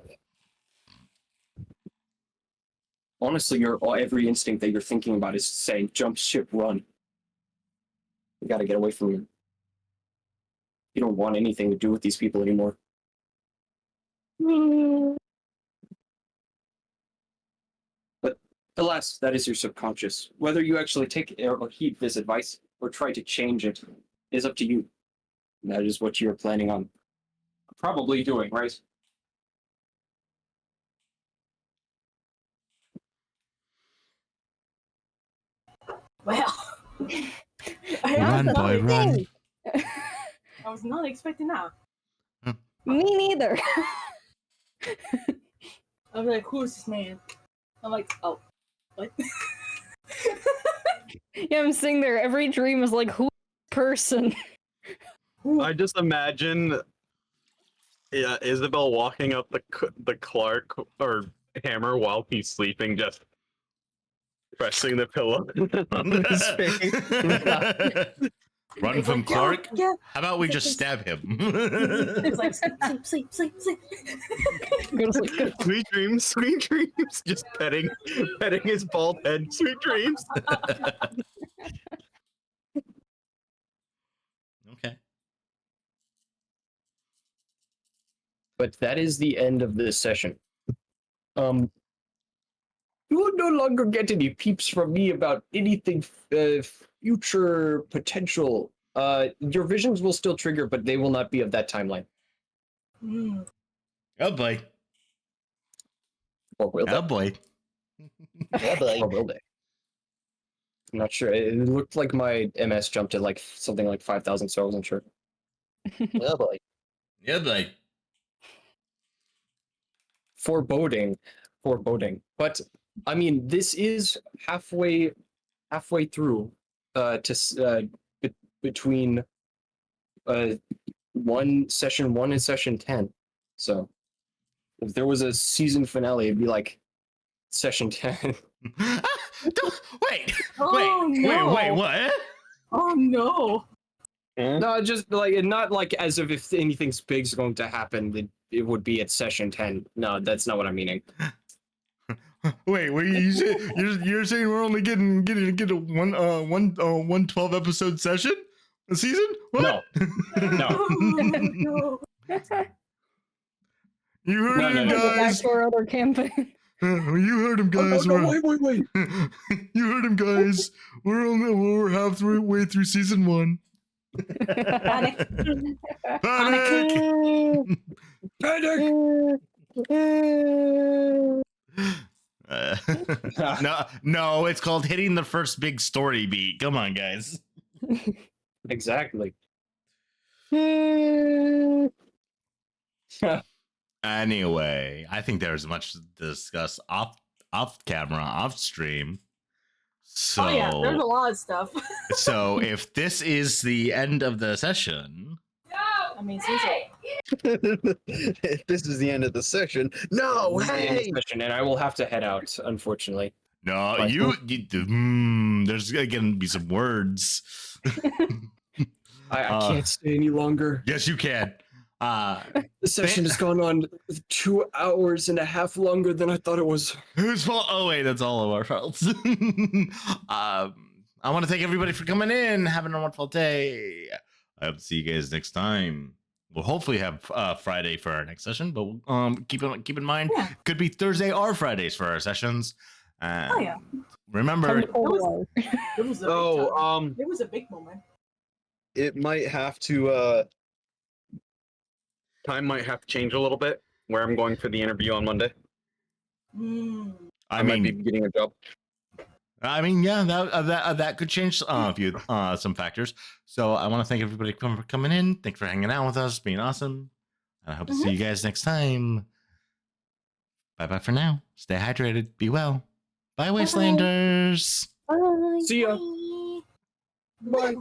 honestly, every instinct that you're thinking about is saying, jump ship, run. You gotta get away from here. You don't want anything to do with these people anymore. But alas, that is your subconscious. Whether you actually take or heed this advice or try to change it is up to you. And that is what you're planning on probably doing, right? Well, Run, boy, run. I was not expecting that. Me neither. I'm like, who's this man? I'm like, oh, what? Yeah, I'm sitting there. Every dream is like, who person? I just imagine Isabel walking up the Clark or Hammer while he's sleeping, just pressing the pillow on his face. Run It's from like, Clark? Yeah. How about we just stab him? It's like, sleep. Go to sleep. Go. Sweet dreams. Just petting his bald head. Sweet dreams. Okay. But that is the end of this session. You will no longer get any peeps from me about anything future potential. Your visions will still trigger, but they will not be of that timeline. Mm. Oh boy. Or will they? Oh boy. Or will they? I'm not sure. It looked like my MS jumped at like something like 5,000, so I wasn't sure. Oh boy. Yeah, boy. Foreboding. But I mean, this is halfway through between session 1 and session 10. So if there was a season finale, it'd be like session 10. Wait, Oh, no. wait, what? Oh no. No, just like not like as if anything big's going to happen, it would be at session 10. No, that's not what I'm meaning. Wait, you're saying we're only getting a one 12 episode session a season? What? No. Oh, no. You heard No, him, no, no. Back guys. to our other campaign. You heard him, guys. Wait. You heard him, guys. We're halfway through season 1. Panic. Panic! No, it's called hitting the first big story beat. Come on, guys. Exactly. Anyway, I think there's much to discuss off camera, off stream. So, Oh yeah, there's a lot of stuff. so if this is the end of the session, I mean, seriously. This is the end of the session. No, hey! And I will have to head out, unfortunately. no, But- there's gonna be some words. I can't stay any longer. Yes, you can. The session has gone on 2 hours and a half longer than I thought it was. Whose fault? Oh wait, that's all of our faults. I want to thank everybody for coming in, having a wonderful day. I hope to see you guys next time. We'll hopefully have Friday for our next session, but keep in mind, Yeah. could be Thursday or Fridays for our sessions. Oh yeah. Remember, It was a big time. It was a big moment. It might have to time might have to change a little bit where I'm going for the interview on Monday. Mm. I might be getting a job. Yeah, that could change a few some factors. So I want to thank everybody for coming in. Thanks for hanging out with us, being awesome. And I hope to see you guys next time. Bye for now. Stay hydrated. Be well. Bye, Wastelanders. Bye. See ya. Bye.